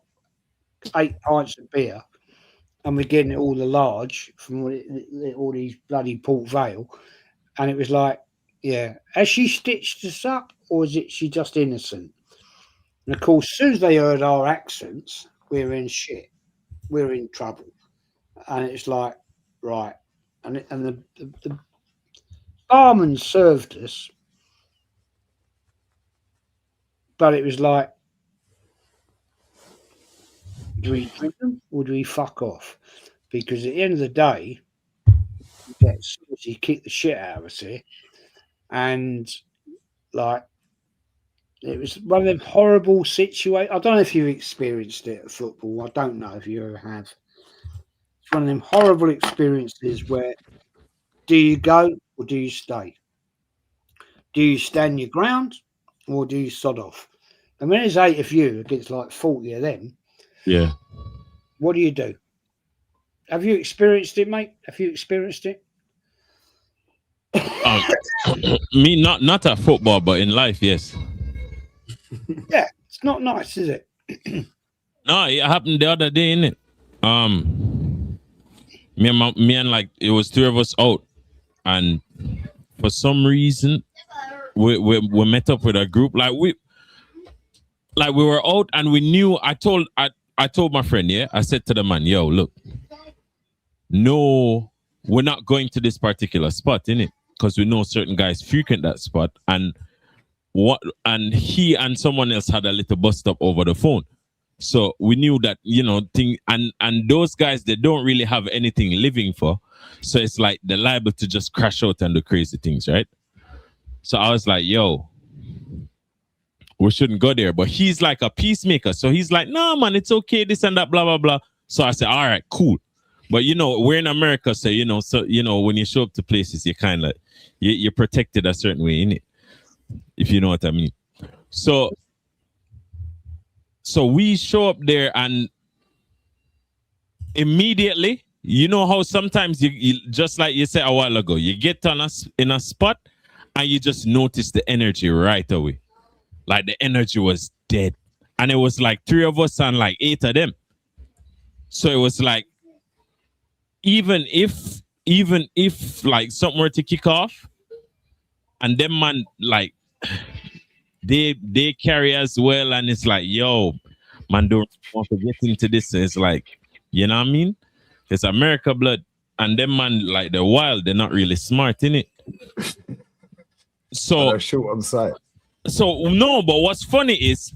8 pints of beer, and we're getting it all the large from all these bloody Port Vale. And it was like, yeah, has she stitched us up or is it she just innocent? And, of course, as soon as they heard our accents, we're in shit. We're in trouble. And it's like, right. And the barman served us But it was like, do we drink them or do we fuck off? Because at the end of the day, you get seriously kick the shit out of us here. And like, it was one of them horrible situations. I don't know if you've experienced it at football. I don't know if you ever have. It's one of them horrible experiences where do you go or do you stay? Do you stand your ground or do you sod off? And when there's 8 of you against like 40 of them, Yeah. what do? Have you experienced it, mate? Have you experienced it? Me, not at football, but in life, yes. Yeah, it's not nice, is it? No, it happened the other day, innit? Me and like it was 3 of us out, and for some reason we met up with a group. Like we were out, and we knew. I told my friend, yeah, I said to the man, yo, look, no, we're not going to this particular spot, innit? Because we know certain guys frequent that spot, and he and someone else had a little bust up over the phone. So we knew that, and those guys, they don't really have anything living for. So it's like they're liable to just crash out and do crazy things, right? So I was like, yo, we shouldn't go there. But he's like a peacemaker. So he's like, nah, man, it's okay, this and that, blah, blah, blah. So I said, all right, cool. But, we're in America. So, when you show up to places, you kind of, you're protected a certain way, innit? If you know what I mean. So we show up there, and immediately, you know how sometimes you just like you said a while ago, you get on us in a spot and you just notice the energy right away. Like the energy was dead. And it was like 3 of us and like 8 of them. So it was like, even if like something were to kick off, and them man like they carry as well, and it's like, yo, man, don't want to get into this. It's like, you know what I mean? It's America blood, and them man, like, they're wild. They're not really smart, innit? So shoot on sight. So no, but what's funny is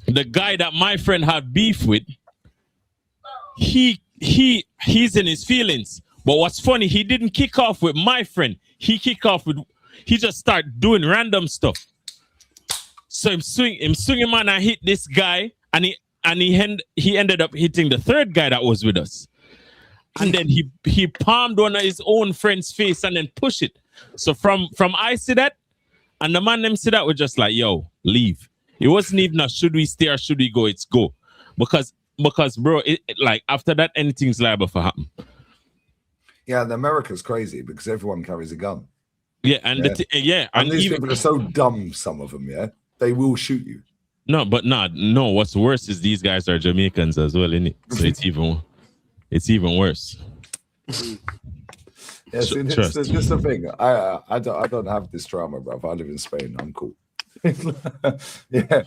the guy that my friend had beef with, he's in his feelings. But what's funny, he didn't kick off with my friend. He just started doing random stuff. So him swinging man and hit this guy, and he ended up hitting the 3rd guy that was with us. And then he palmed one of his own friend's face and then pushed it. So from I see that, and the man them see that, we're just like, yo, leave. It wasn't even a should we stay or should we go, it's go. Because bro, it like after that, anything's liable for happen. Yeah, and America's crazy because everyone carries a gun. Yeah, and and these people are so dumb, some of them, yeah? They will shoot you. No, what's worse is these guys are Jamaicans as well, innit? So it's even worse. Yeah, see, this is the thing. I don't have this drama, bro. I live in Spain. I'm cool. Yeah,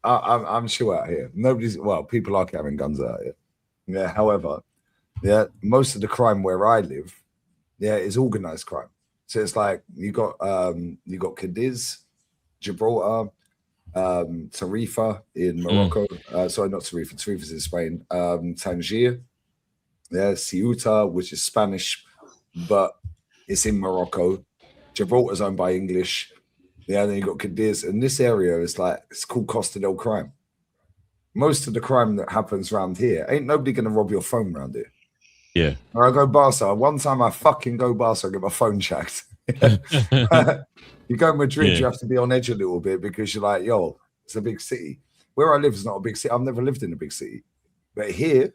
I'm sure out here. People are carrying guns out here. Yeah, however, yeah, most of the crime where I live, yeah, is organized crime. So it's like you got Cadiz, Gibraltar, Tarifa in Morocco. Sorry, not Tarifa. Tarifa's in Spain. Tangier, yeah, Ceuta, which is Spanish, but it's in Morocco. Gibraltar's owned by English. Yeah, then you got Cadiz, and this area is like, it's called Costa del Crime. Most of the crime that happens around here, ain't nobody gonna rob your phone around here. Yeah. Or I go Barca. One time I fucking go Barca, I get my phone checked. You go Madrid, you have to be on edge a little bit because you're like, yo, it's a big city. Where I live is not a big city. I've never lived in a big city. But here,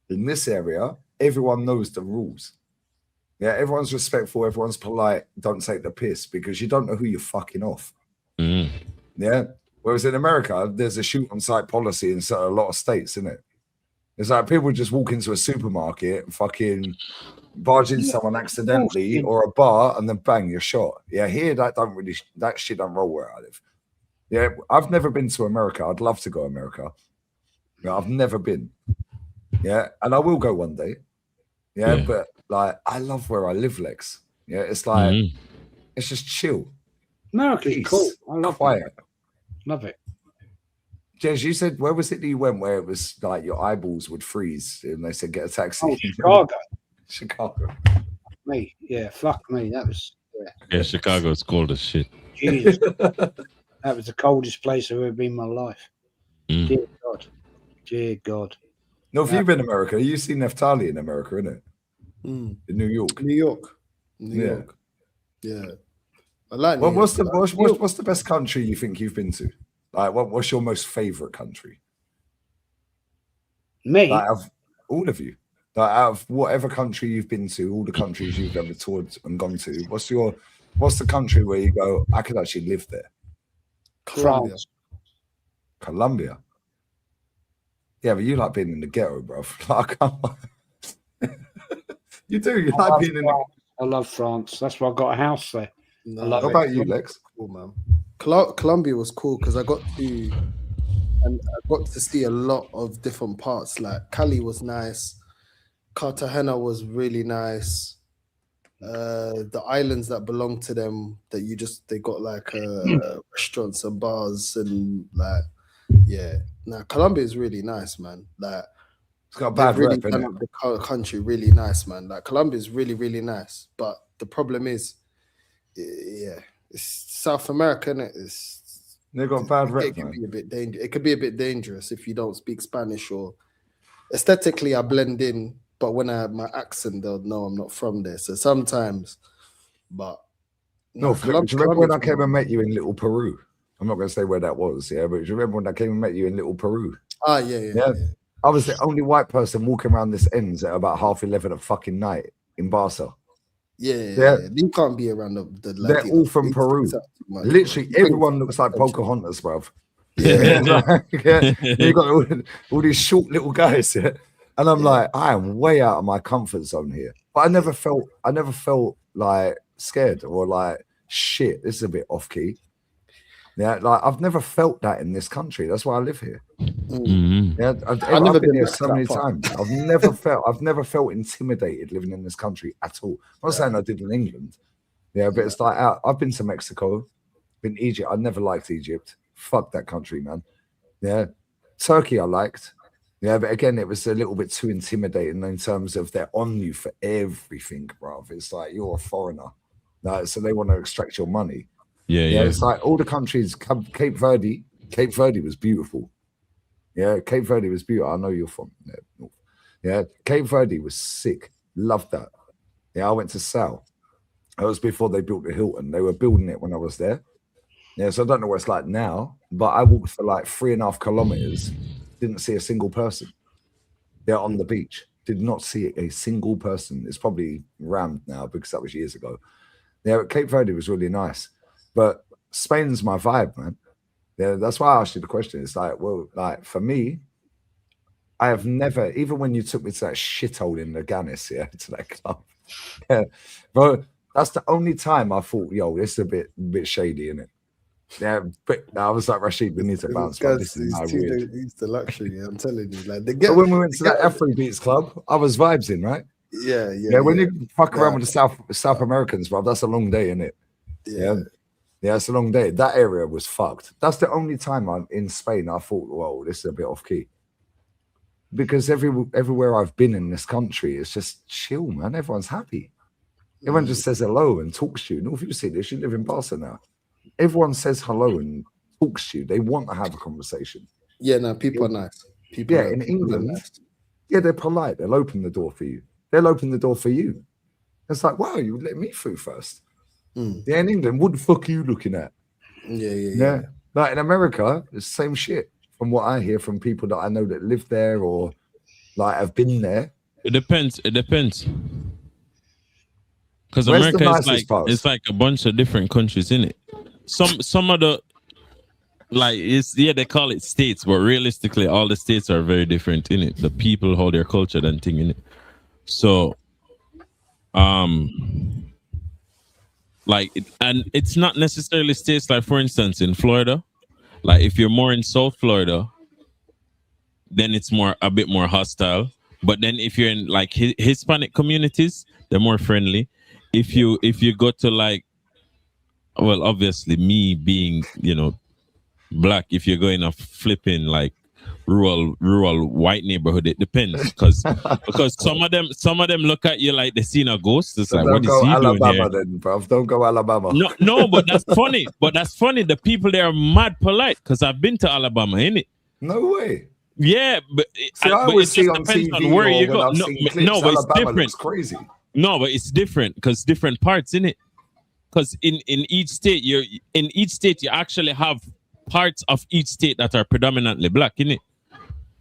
in this area, everyone knows the rules. Yeah, everyone's respectful, everyone's polite, don't take the piss because you don't know who you're fucking off. Mm. Yeah. Whereas in America, there's a shoot on sight policy in a lot of states, isn't it? It's like people just walk into a supermarket and fucking barge into someone accidentally or a bar and then bang, you're shot. Yeah, here that shit don't roll where I live. Yeah, I've never been to America. I'd love to go to America. Yeah, I've never been. Yeah, and I will go one day. Yeah, but like I love where I live, Lex. Yeah, it's like it's just chill. America's cool. I love quiet. Love it. Jez, you said, where was it that you went where it was like your eyeballs would freeze and they said, get a taxi? Oh, Chicago. Chicago. Me. Yeah, fuck me. That was, Yeah, Chicago's cold as shit. Jesus. That was the coldest place I've ever been in my life. Mm. Dear God. Dear God. No, if you've been in America, you've seen Neftali in America, innit? Mm. In New York. New York. Yeah. I like New What's York. what's the best country you think you've been to? Like, what's your most favorite country? Me? Like, out of all of you. Like, out of whatever country you've been to, all the countries you've ever toured and gone to, what's the country where you go, I could actually live there? Colombia. Colombia. Yeah, but you like being in the ghetto, bro. Like, you do. You like being in the... I love France. That's why I got a house there. No, I love What it. about you, Lex? Cool, man. Colombia was cool because I got to see a lot of different parts. Like Cali was nice, Cartagena was really nice. The islands that belong to them, they got like restaurants and bars and like, yeah. Now Colombia is really nice, man. Like It's got a bad really rep, done innit? up the country really nice, man. Like Colombia is really, really nice, but the problem is, yeah, it's South America, innit? They've got a bad rep, It could man. be a bit dangerous. It could be a bit dangerous if you don't speak Spanish, or aesthetically I blend in, but when I have my accent, they'll know I'm not from there. So sometimes, but No, do you remember when I came and met you in Little Peru? I'm not going to say where that was, yeah, but do you remember when I came and met you in Little Peru? Ah, yeah. I was the only white person walking around this ends at about 11:30 at fucking night in Barca. Yeah. You can't be around the They're Latino. all from Peru. Literally, everyone looks like Pocahontas, bruv. Yeah. You got all these short little guys, yeah. And I'm like, I am way out of my comfort zone here. But I never felt like scared or like shit. This is a bit off key. Yeah, like I've never felt that in this country. That's why I live here. Mm-hmm. Yeah, I've never been been here back so to that many part. times. I've never felt intimidated living in this country at all. I'm not saying I did in England. Yeah, but it's like I've been to Mexico, been Egypt. I never liked Egypt. Fuck that country, man. Yeah, Turkey I liked. Yeah, but again, it was a little bit too intimidating in terms of they're on you for everything, bruv. It's like you're a foreigner, like, so they want to extract your money. Yeah, it's like all the countries. Cape Verde was beautiful. Yeah, Cape Verde was beautiful. I know you're from there. North. Yeah, Cape Verde was sick. Loved that. Yeah, I went to Sal. That was before they built the Hilton. They were building it when I was there. Yeah, so I don't know what it's like now, but I walked for like 3.5 kilometers. Didn't see a single person. They're on the beach. Did not see a single person. It's probably rammed now because that was years ago. Yeah, Cape Verde was really nice. But Spain's my vibe, man. Yeah, that's why I asked you the question. It's like, well, like for me, I have never, even when you took me to that shithole in Leganes, yeah, to that club. Yeah, bro, that's the only time I thought, yo, this is a bit shady, isn't it? Yeah, but I was like, Rashid, we need to bounce. But this is weird. He's the luxury. I'm telling you, like But when we went to that Afro Beats club, I was vibes in, right? Yeah. When you fuck around with the South Americans, bro, that's a long day, isn't it? Yeah, it's a long day. That area was fucked. That's the only time I'm in Spain I thought, whoa, this is a bit off key. Because everywhere I've been in this country, it's just chill, man. Everyone's happy. Everyone just says hello and talks to you. If you see this, you live in Barca now. Everyone says hello and talks to you. They want to have a conversation. Yeah, no, people are nice. In England, nice. Yeah, they're polite. They'll open the door for you. They'll open the door for you. It's like, wow, you let me through first. Yeah, in England, what the fuck are you looking at? Yeah. Like in America, it's the same shit from what I hear from people that I know that live there or like have been there. It depends. Because Where's America the is nicest parts? it's like a bunch of different countries in it. Some of the they call it states, but realistically all the states are very different in it. The people hold their culture and thing in it. So and it's not necessarily states, like for instance in Florida, like if you're more in South Florida, then it's a bit more hostile. But then if you're in like Hispanic communities, they're more friendly. If you go to like, well, obviously me being, black if you're going to flipping like rural white neighborhood. It depends because some of them look at you like they seen a ghost. It's So like, don't what is go he Alabama doing here? then, bruv. Don't go Alabama. No, but that's funny. The people there are mad polite because I've been to Alabama, innit? No way. Yeah, but See, I but always it see just on depends TV on where or you when go. I've seen clips, No, but it's Alabama different. looks crazy. No, but it's different because different parts in it. Because in each state, you actually have parts of each state that are predominantly black, innit?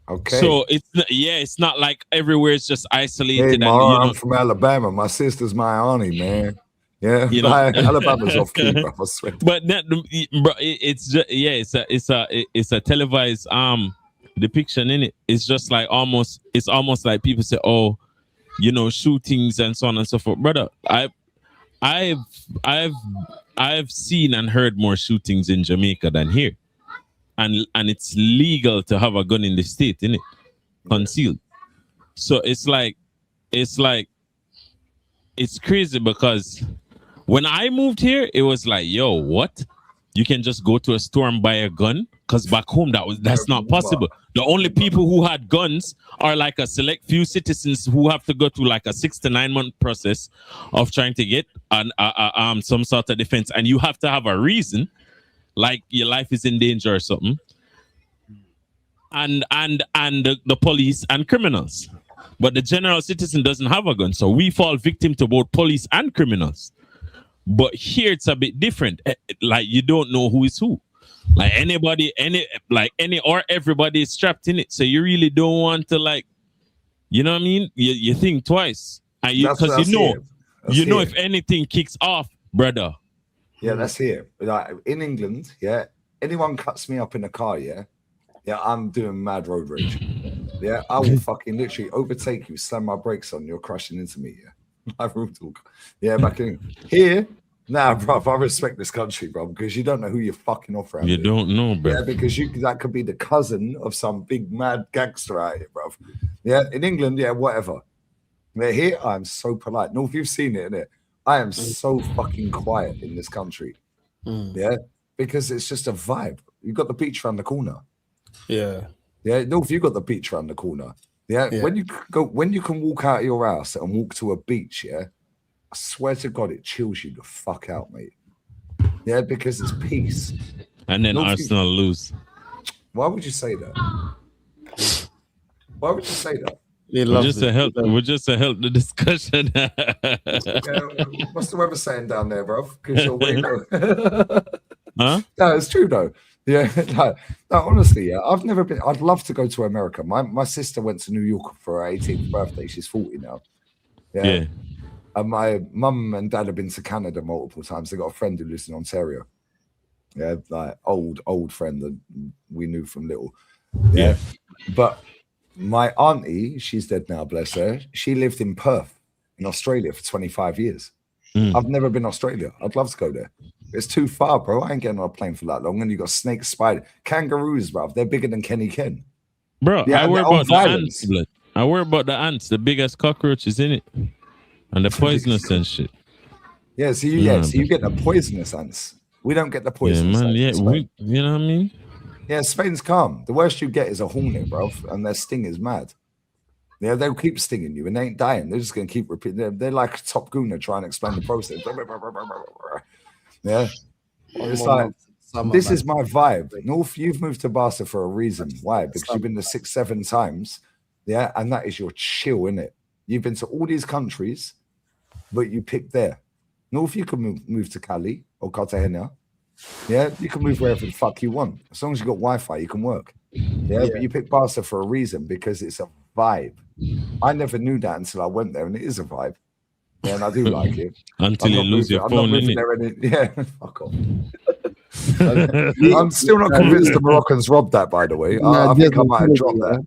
Okay. So it's not like everywhere is just isolated. Hey, and Ma, I'm from Alabama. My sister's my auntie, man. Yeah, You know? Alabama's off key, bro. I swear. But that, bro, it's just it's a televised depiction in it. It's just like almost like people say, oh, you know, shootings and so on and so forth, brother. I've seen and heard more shootings in Jamaica than here, and it's legal to have a gun in the state, innit? Concealed. So it's crazy because when I moved here, it was like, yo, what? You can just go to a store and buy a gun? Because back home, that's not possible. The only people who had guns are like a select few citizens who have to go through like a 6 to 9 month process of trying to get some sort of defense, and you have to have a reason, like your life is in danger or something. And the police and criminals, but the general citizen doesn't have a gun, so we fall victim to both police and criminals. But here it's a bit different. Like you don't know who is who. Like everybody is strapped in it. So you really don't want to, like, you know what I mean? You think twice, and because you know if anything kicks off, brother. Yeah, that's here. Like in England, yeah, anyone cuts me up in a car, yeah, I'm doing mad road rage. Yeah, I will fucking literally overtake you, slam my brakes on, you're crashing into me. Yeah, my road talk. Yeah, back in here. Nah, bro, I respect this country, bro, because you don't know who you're fucking off around. You don't know, bro. Yeah, because that could be the cousin of some big mad gangster out here, bro. Yeah, in England, yeah, whatever. Yeah, here I'm so polite. No, if you've seen it, innit? I am so fucking quiet in this country. Yeah, because it's just a vibe. You got the beach around the corner. Yeah. Yeah, no, if you got the beach around the corner. Yeah, when you can walk out of your house and walk to a beach, yeah. I swear to God, it chills you the fuck out, mate. Yeah, because it's peace. And then Arsenal lose. Why would you say that? Why would you say that? We're just to help the discussion. What's the weather saying down there, bro? Because you're way Huh? No, it's true though. Yeah, no, honestly, yeah, I've never been. I'd love to go to America. My sister went to New York for her 18th birthday. She's 40 now. Yeah. And my mum and dad have been to Canada multiple times. They got a friend who lives in Ontario. Yeah, like old friend that we knew from little. Yeah. But my auntie, she's dead now, bless her. She lived in Perth in Australia for 25 years. I've never been to Australia. I'd love to go there. It's too far, bro. I ain't getting on a plane for that long. And you got snakes, spider, kangaroos, bro. They're bigger than Kenny Ken. Bro, Yeah, I worry about the ants, blood. I worry about the ants, the biggest cockroaches in it. And the poisonous and shit. Yeah, so you get the poisonous ants. We don't get the poisonous ants. Yeah, you know what I mean? Yeah, Spain's calm. The worst you get is a hornet, bro, and their sting is mad. Yeah, they'll keep stinging you and they ain't dying. They're just going to keep repeating. They're like Top Gunner trying to explain the process. Yeah. It's like, this is my vibe. North, you've moved to Barca for a reason. Why? Because you've been there 6-7 times. Yeah, and that is your chill, innit? You've been to all these countries, but you picked there. North, you can move to Cali or Cartagena. Yeah, you can move wherever the fuck you want. As long as you got Wi-Fi, you can work. Yeah, but you picked Barca for a reason because it's a vibe. I never knew that until I went there, and it is a vibe. Yeah, and I do like it. Until you lose your phone, yeah, fuck off. I'm still not convinced the Moroccans robbed that, by the way. I think I might have dropped that.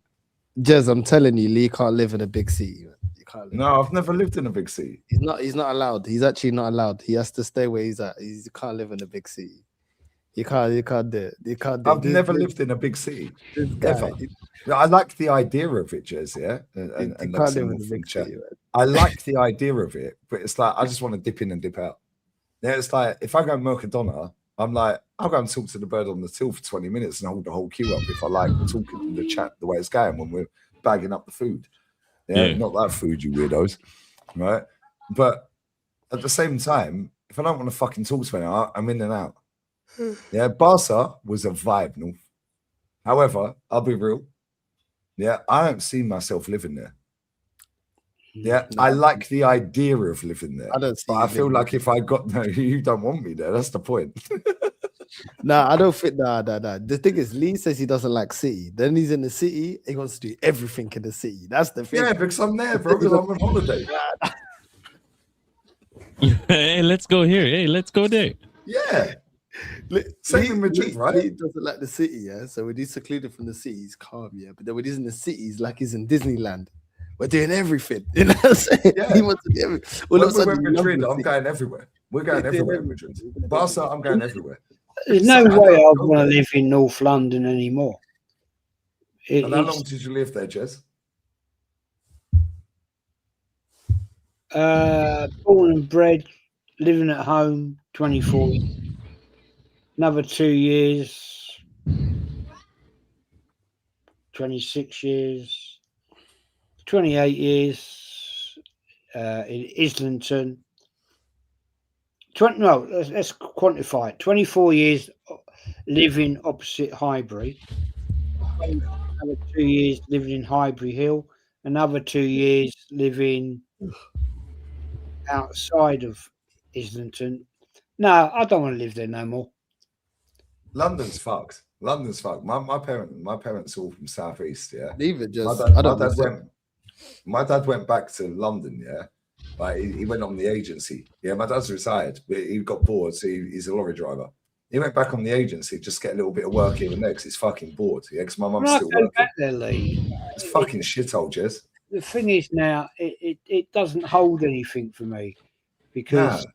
Jez, I'm telling you, Lee can't live in a big city. You can't live. No, I've never lived in a big city. He's not allowed. He's actually not allowed. He has to stay where he's at. He can't live in a big city. You can't do it. You can't do it. I've never lived in a big city. Ever. I like the idea of it, Jez, yeah? And can't live in a big city. I like the idea of it, but it's like, I just want to dip in and dip out. Yeah, it's like, if I go to Mercadona, I'm like, I'll go and talk to the bird on the till for 20 minutes and hold the whole queue up if I like talking to the chat the way it's going when we're bagging up the food. Yeah. Not that food, you weirdos. Right? But at the same time, if I don't want to fucking talk to anyone, I'm in and out. Yeah, Barca was a vibe, no. However, I'll be real. Yeah, I don't see myself living there. Yeah, no. I like the idea of living there. I feel like if I got no, you don't want me there. That's the point. I don't think. Nah. The thing is, Lee says he doesn't like City. Then he's in the city. He wants to do everything in the city. That's the thing. Yeah, because I'm there, bro. Because I'm on holiday. Hey, let's go here. Hey, let's go there. Yeah. Same in Madrid, right? He doesn't like the city, yeah. So when he's secluded from the city, he's calm, yeah. But then when he's in the city, he's like he's in Disneyland. We're doing everything. You know what I'm saying? Yeah. He wants to do everything. When we're in Madrid, I'm going everywhere. We're going everywhere in Madrid. Barca, I'm going everywhere. There's no way I want to live in North London anymore. And how long did you live there, Jez? Born and bred, living at home, 24 years. Another 2 years, 26 years, 28 years in Islington. Let's quantify it. 24 years living opposite Highbury. Another 2 years living in Highbury Hill. Another 2 years living outside of Islington. No, I don't want to live there no more. London's fucked. London's fucked. My parents are all from Southeast, yeah. Even just my dad went back to London, yeah. Like he went on the agency. Yeah, my dad's retired, but he got bored, so he's a lorry driver. He went back on the agency, just get a little bit of work here and there because he's fucking bored. Yeah, because my mum's still working. Back there, Lee. It's fucking shithole, Jez. The thing is now, it doesn't hold anything for me because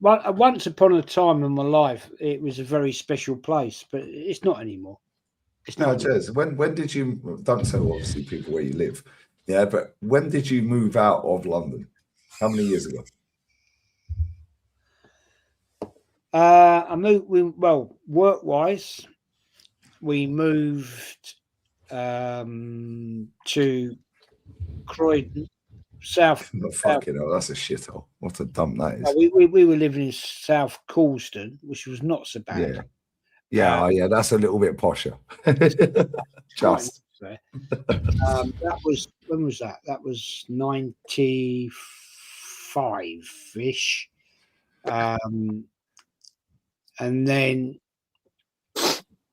once upon a time in my life, it was a very special place, but it's not anymore. It's not. No, Jez, when did you, don't tell obviously people where you live, yeah, but when did you move out of London? How many years ago? I moved, work-wise, we moved to Croydon, South. Fucking hell, that's a shithole. What a dump that is. We were living in South Coulston, which was not so bad. Yeah, that's a little bit posher. Just. That was, when was that? That was 95-ish. And then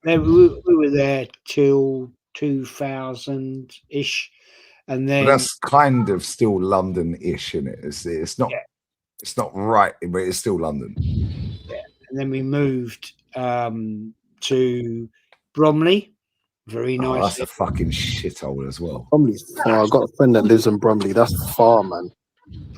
we were there till 2000-ish. And then that's kind of still London-ish, isn't it? It's not right, but it's still London. Yeah. And then we moved to Bromley. Very nice. That's a fucking shithole as well. Bromley's far. I've got a friend that lives in Bromley. That's far, man.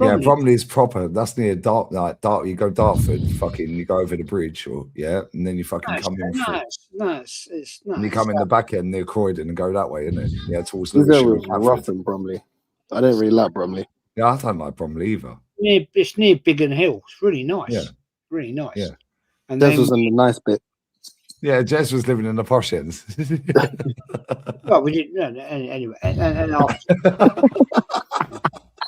Yeah, Bromley's proper. That's near Dart. You go Dartford, fucking, you go over the bridge, and then you fucking come in. It's nice. And you come in the back end near Croydon and go that way, isn't it? Yeah, towards rough in Bromley. I don't really like Bromley. Yeah, I don't like Bromley either. It's near Biggin Hill. It's really nice. Yeah, really nice. Yeah, and Des was in the nice bit. Yeah, Jez was living in the posh ends. Well, we didn't. Anyway, and after.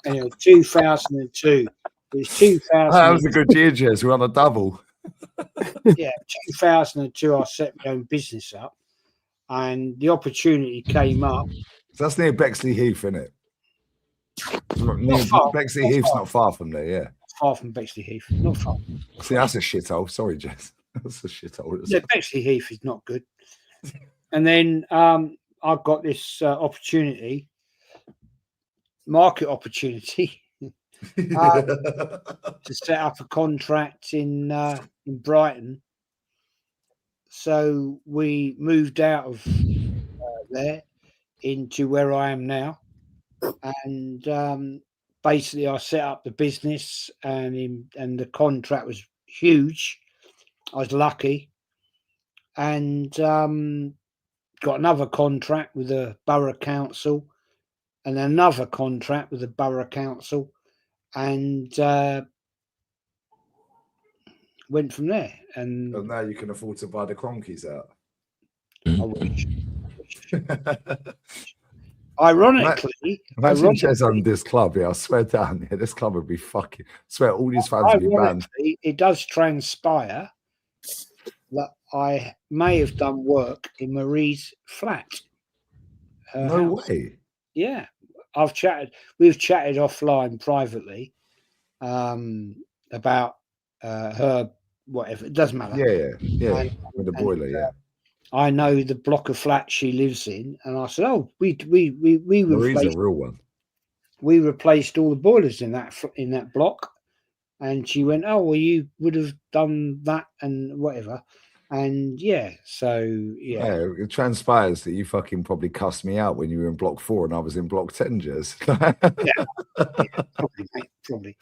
Anyway, 2002. It was 2000. That was a good year, Jez. We're on a double. Yeah, 2002. I set my own business up, and the opportunity came up. So that's near Bexley Heath, isn't it? Bexley Heath's not far from there. Yeah, far from Bexley Heath. Not far. See, that's a shithole. Sorry, Jez. That's a shithole. Yeah, Bexley Heath is not good. And then I got this opportunity. Market opportunity to set up a contract in Brighton. So we moved out of there into where I am now, and basically I set up the business, and the contract was huge. I was lucky, and got another contract with the Borough Council. And another contract with the Borough Council, and went from there. And But now you can afford to buy the cronkies out. I wish. Ironically, Imagine Jez owned this club. Yeah, I swear down. Yeah, this club would be fucking. I swear all these fans would be banned. It does transpire that I may have done work in Marie's flat. No house. way. Yeah, we've chatted offline privately about her, whatever. It doesn't matter. Yeah. With the boiler, yeah. I know the block of flats she lives in, and I said, "Oh, we Marie's replaced a real one. We replaced all the boilers in that block." And she went, "Oh, well, you would have done that and whatever." And yeah, It transpires that you fucking probably cussed me out when you were in block 4 and I was in block 10, Jez. probably, mate, probably.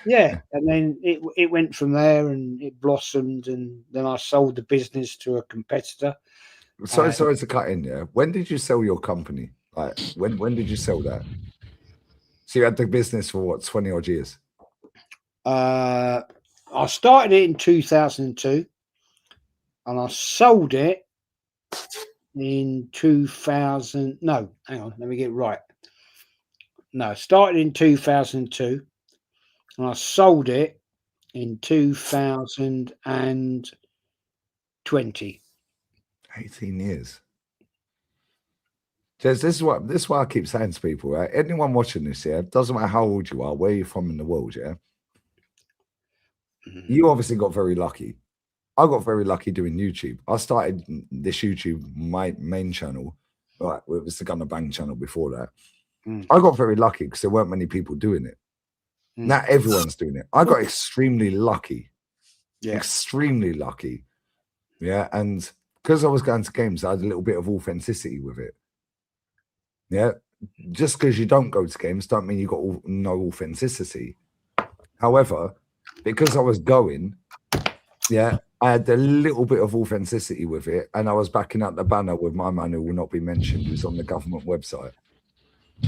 Yeah, and then it went from there and it blossomed, and then I sold the business to a competitor. Sorry to cut in. Yeah, when did you sell your company? Like when did you sell that? So you had the business for what, 20 odd years? I started it in 2002. And I sold it in 2000. No, hang on, let me get it right. No, started in 2002, and I sold it in 2020. 18 years. Jez, this is why I keep saying to people, right? Anyone watching this, yeah, doesn't matter how old you are, where you're from in the world, yeah. You obviously got very lucky. I got very lucky doing YouTube. I started this YouTube, my main channel. Right, it was the Gunner Bang channel before that. I got very lucky because there weren't many people doing it. Not everyone's doing it. I got extremely lucky. Yeah. Extremely lucky. Yeah. And because I was going to games, I had a little bit of authenticity with it. Yeah. Just because you don't go to games don't mean you got no authenticity. However, because I was going, yeah, I had a little bit of authenticity with it, and I was backing up the banner with my man who will not be mentioned, who's on the government website.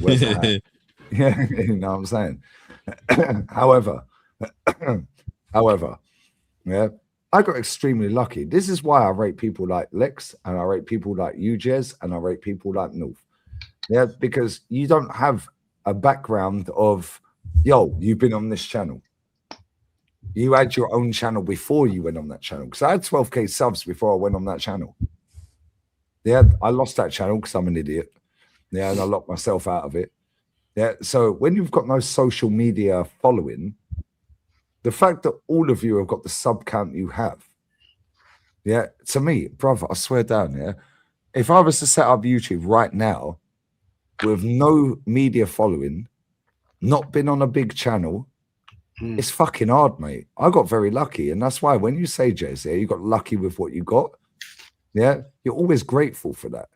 Where's the hat? Yeah, you know what I'm saying? However, yeah, I got extremely lucky. This is why I rate people like Lex, and I rate people like you, Jez, and I rate people like North. Yeah, because you don't have a background of, yo, you've been on this channel. You had your own channel before you went on that channel. Because I had 12K subs before I went on that channel. Yeah, I lost that channel because I'm an idiot. Yeah, and I locked myself out of it. Yeah, so when you've got no social media following, the fact that all of you have got the sub count you have, yeah, to me, brother, I swear down, yeah, if I was to set up YouTube right now with no media following, not been on a big channel, it's fucking hard, mate. I got very lucky, and that's why when you say, Jez, yeah, you got lucky with what you got, yeah, you're always grateful for that.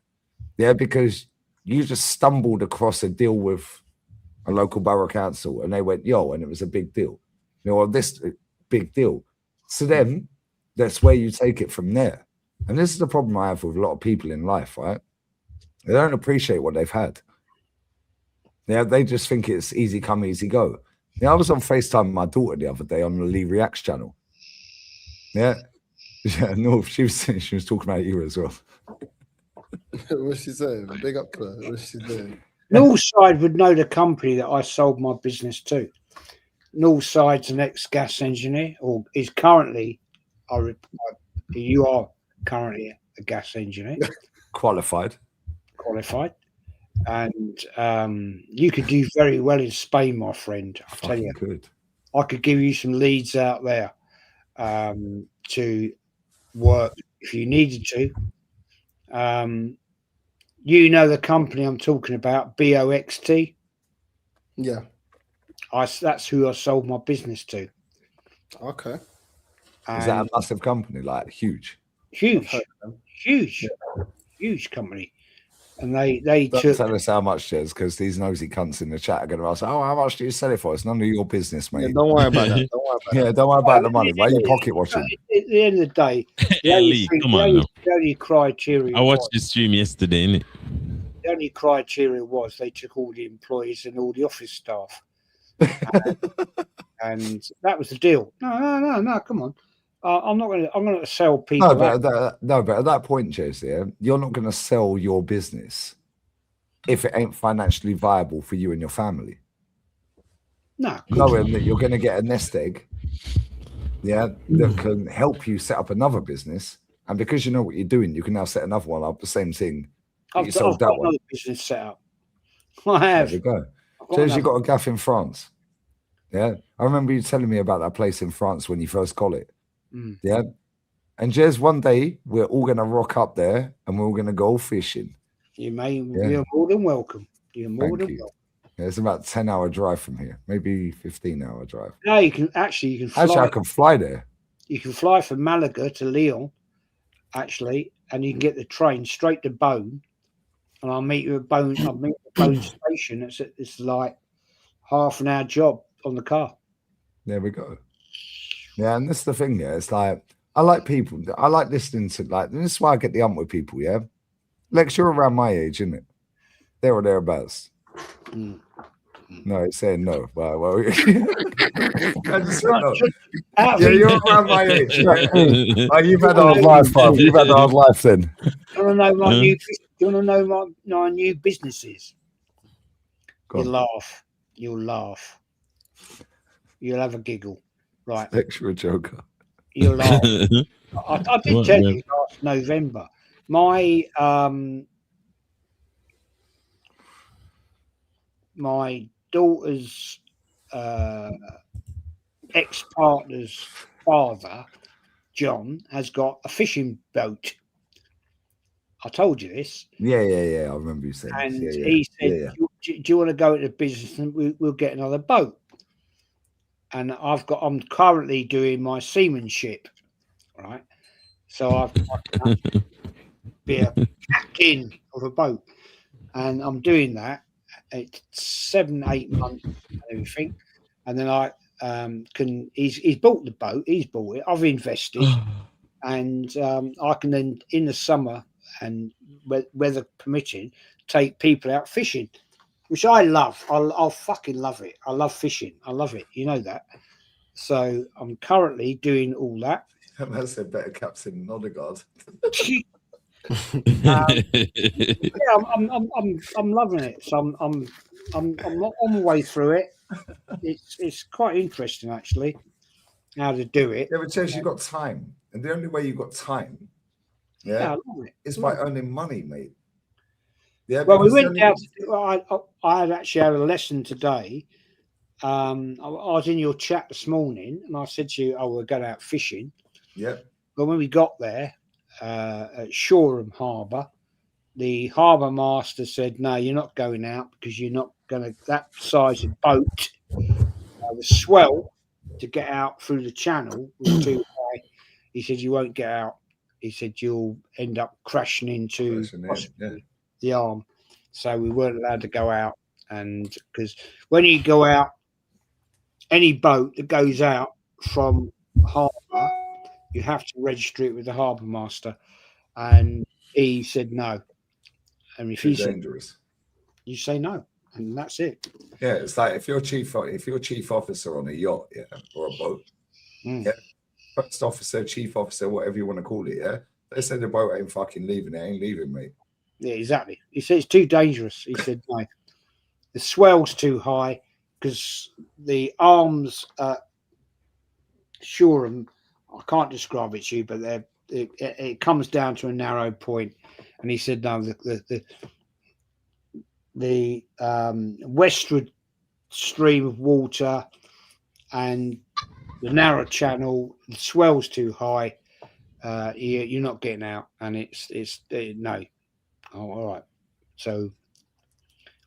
Yeah, because you just stumbled across a deal with a local borough council, and they went, yo, and it was a big deal. You know, this big deal. So then that's where you take it from there. And this is the problem I have with a lot of people in life, right? They don't appreciate what they've had. Yeah, they just think it's easy come, easy go. Yeah, I was on FaceTime with my daughter the other day on the Lee Reacts channel. Yeah. Yeah, no, she was talking about you as well. What's she saying? Big up to her. What's she doing? Northside would know the company that I sold my business to. Northside's an ex-gas engineer, or is currently, you are currently a gas engineer. Qualified. And you could do very well in Spain, my friend. I tell you, good. I could give you some leads out there to work if you needed to. You know the company I'm talking about, BOXT. Yeah, that's who I sold my business to. Okay. Is that a massive company? Like huge company. And they Don't took. tell us how much, Jez, because these nosy cunts in the chat are going to ask, oh, how much do you sell it for? It's none of your business, mate. Yeah, don't worry about that. Don't worry about the money. Why are you pocket watching? At the end of the day, Lee, come on now. The only criteria I watched the stream yesterday, innit? The only criteria was they took all the employees and all the office staff. And that was the deal. No, come on. I'm not going to. I'm going to sell people. No, but at that point, Jez, yeah, you're not going to sell your business if it ain't financially viable for you and your family. No, knowing that you're going to get a nest egg, yeah, that can help you set up another business, and because you know what you're doing, you can now set another one up. The same thing. I've got another business set up. I have. There we go. Jez, you got a gaff in France. Yeah, I remember you telling me about that place in France when you first got it. Yeah, and Jez, one day we're all going to rock up there and we're all going to go fishing. You're more than welcome. You're more than welcome. Yeah, it's about a 10-hour drive from here, maybe 15-hour drive. No, you can fly. Actually, I can fly there. You can fly from Malaga to Lyon, actually, and you can get the train straight to Beaune. And I'll meet you at Beaune. I'll meet you at Beaune station. It's like half an hour job on the car. There we go. Yeah, and this is the thing, yeah. It's like I like people. I like listening to this is why I get the ump with people, yeah. Lex, you're around my age, isn't it? There or thereabouts. No, he's saying no. Well, I just said no. Yeah, you're around my age. Right? Oh, you've had a hard life, Bob. You've had a hard life then. Do you want to know my new? Do you want to know my new businesses? You'll laugh. You'll laugh. You'll have a giggle. Right. Extra joker. You'll laugh. I did tell you last November. My daughter's ex-partner's father, John, has got a fishing boat. I told you this. Yeah. I remember you saying. And this. he said, Do you want to go into business and we'll get another boat? And I'm currently doing my seamanship, right? So I can be a captain of a boat, and I'm doing that. It's 7-8 months and everything, and then I can. He's bought the boat. He's bought it. I've invested, and I can then in the summer and weather permitting, take people out fishing, which I love. I'll fucking love it. I love fishing. I love it. You know that. So I'm currently doing all that. I said better captain than Ødegaard. I'm loving it. So I'm not on my way through it. It's quite interesting actually how to do it. Yeah, but Chase, you've got time, and the only way you've got time, I love it. is by earning money, mate. Yeah. Well, we went down. I had actually had a lesson today. I was in your chat this morning, and I said to you, "Oh, we're going out fishing." Yeah. But when we got there at Shoreham Harbour, the harbour master said, "No, you're not going out because you're not going to that size of boat. The swell to get out through the channel was too high." He said, "You won't get out." He said, "You'll end up crashing into the arm." So we weren't allowed to go out, and because when you go out, any boat that goes out from harbour, you have to register it with the harbour master, and he said no. And if he's dangerous, you say no, and that's it. Yeah, it's like if you're chief officer on a yacht, or a boat, first officer, chief officer, whatever you want to call it, they say the boat ain't fucking leaving, it ain't leaving, mate. Yeah, exactly. He said it's too dangerous. He said no, the swell's too high because the arms at Shoreham, I can't describe it to you, but it comes down to a narrow point. And he said, no, the westward stream of water and the narrow channel, the swell's too high. You're not getting out, and it's no. Oh, all right. So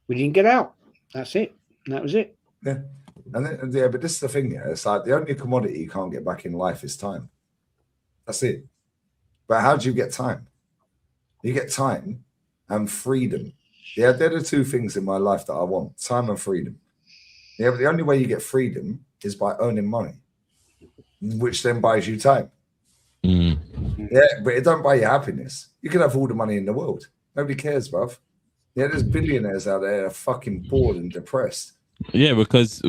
we didn't get out. That's it. And that was it. Yeah. And then, but this is the thing, it's like the only commodity you can't get back in life is time. That's it. But how do you get time? You get time and freedom. Yeah, they're the two things in my life that I want, time and freedom. Yeah, but the only way you get freedom is by earning money, which then buys you time. Yeah, but it don't buy you happiness. You can have all the money in the world. Nobody cares, bruv. Yeah, there's billionaires out there that are fucking bored and depressed. Yeah, because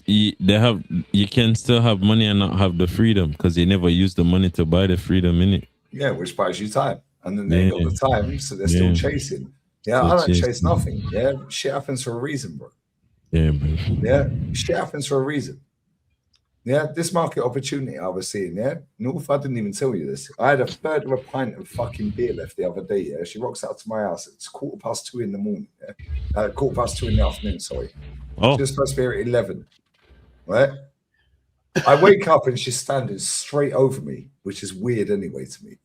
you can still have money and not have the freedom because they never use the money to buy the freedom in it. Yeah, which buys you time. And then they ain't got the time, so they're still chasing. Yeah, I don't chase nothing. Yeah, shit happens for a reason, bro. Yeah, bro. Yeah, shit happens for a reason. Yeah, this market opportunity I was seeing, yeah. North, I didn't even tell you this. I had a third of a pint of fucking beer left the other day, yeah. She rocks out to my house. It's 2:15 in the morning, yeah. 2:15 in the afternoon, sorry. Oh. She was supposed to be here at 11, right? I wake up and she's standing straight over me, which is weird anyway to me.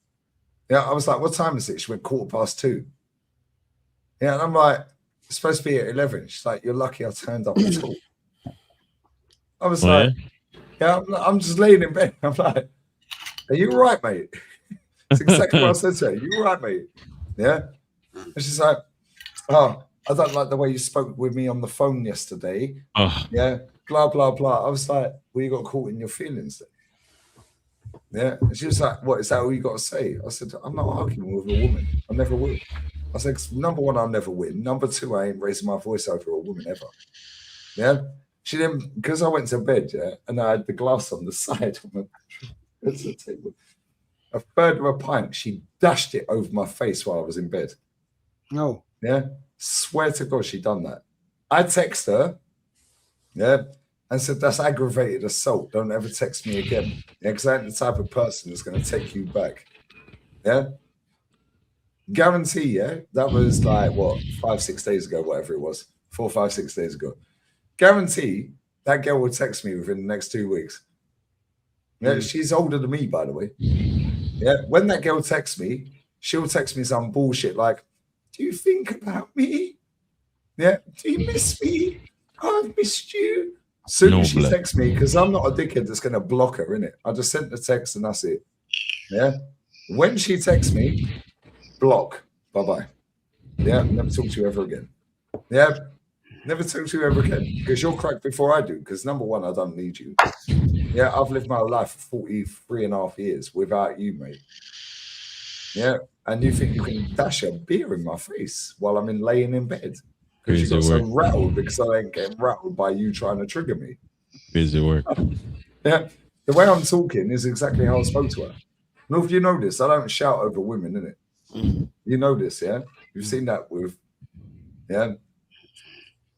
Yeah, I was like, what time is it? She went 2:15. Yeah, and I'm like, it's supposed to be at 11. She's like, you're lucky I turned up at all. I was like, yeah, I'm just laying in bed. I'm like, are you all right, mate? It's exactly what I said to her. You all right, mate? Yeah. And she's like, oh, I don't like the way you spoke with me on the phone yesterday. Oh. Yeah, blah, blah, blah. I was like, well, you got caught in your feelings then. Yeah. And she was like, what, is that all you got to say? I said, I'm not arguing with a woman. I never will. I said, number one, I'll never win. Number two, I ain't raising my voice over a woman ever. Yeah. She then, because I went to bed, yeah, and I had the glass on the side of the table. A third of a pint, she dashed it over my face while I was in bed. No. Yeah. Swear to God, she done that. I text her, yeah, and said, that's aggravated assault. Don't ever text me again. Yeah, because I ain't the type of person that's going to take you back. Yeah. Guarantee, yeah, that was like, what, 5-6 days ago, whatever it was. 4, 5, 6 days ago. Guarantee that girl will text me within the next 2 weeks. Yeah, she's older than me, by the way. Yeah, when that girl texts me, she'll text me some bullshit like, do you think about me? Yeah, do you miss me? Oh, I've missed you. Soon as she texts me, because I'm not a dickhead that's going to block her, innit? I just sent the text and that's it. Yeah, when she texts me, block. Bye-bye. Yeah, never talk to you ever again. Yeah. Never talk to you ever again because you'll crack before I do. Because number one, I don't need you. Yeah, I've lived my life for 43.5 years without you, mate. Yeah, and you think you can dash a beer in my face while I'm laying in bed because you got so rattled because I ain't getting rattled by you trying to trigger me. Busy work. Yeah, the way I'm talking is exactly how I spoke to her. North, you know this. I don't shout over women, innit? You know this, yeah? You've seen that with, yeah?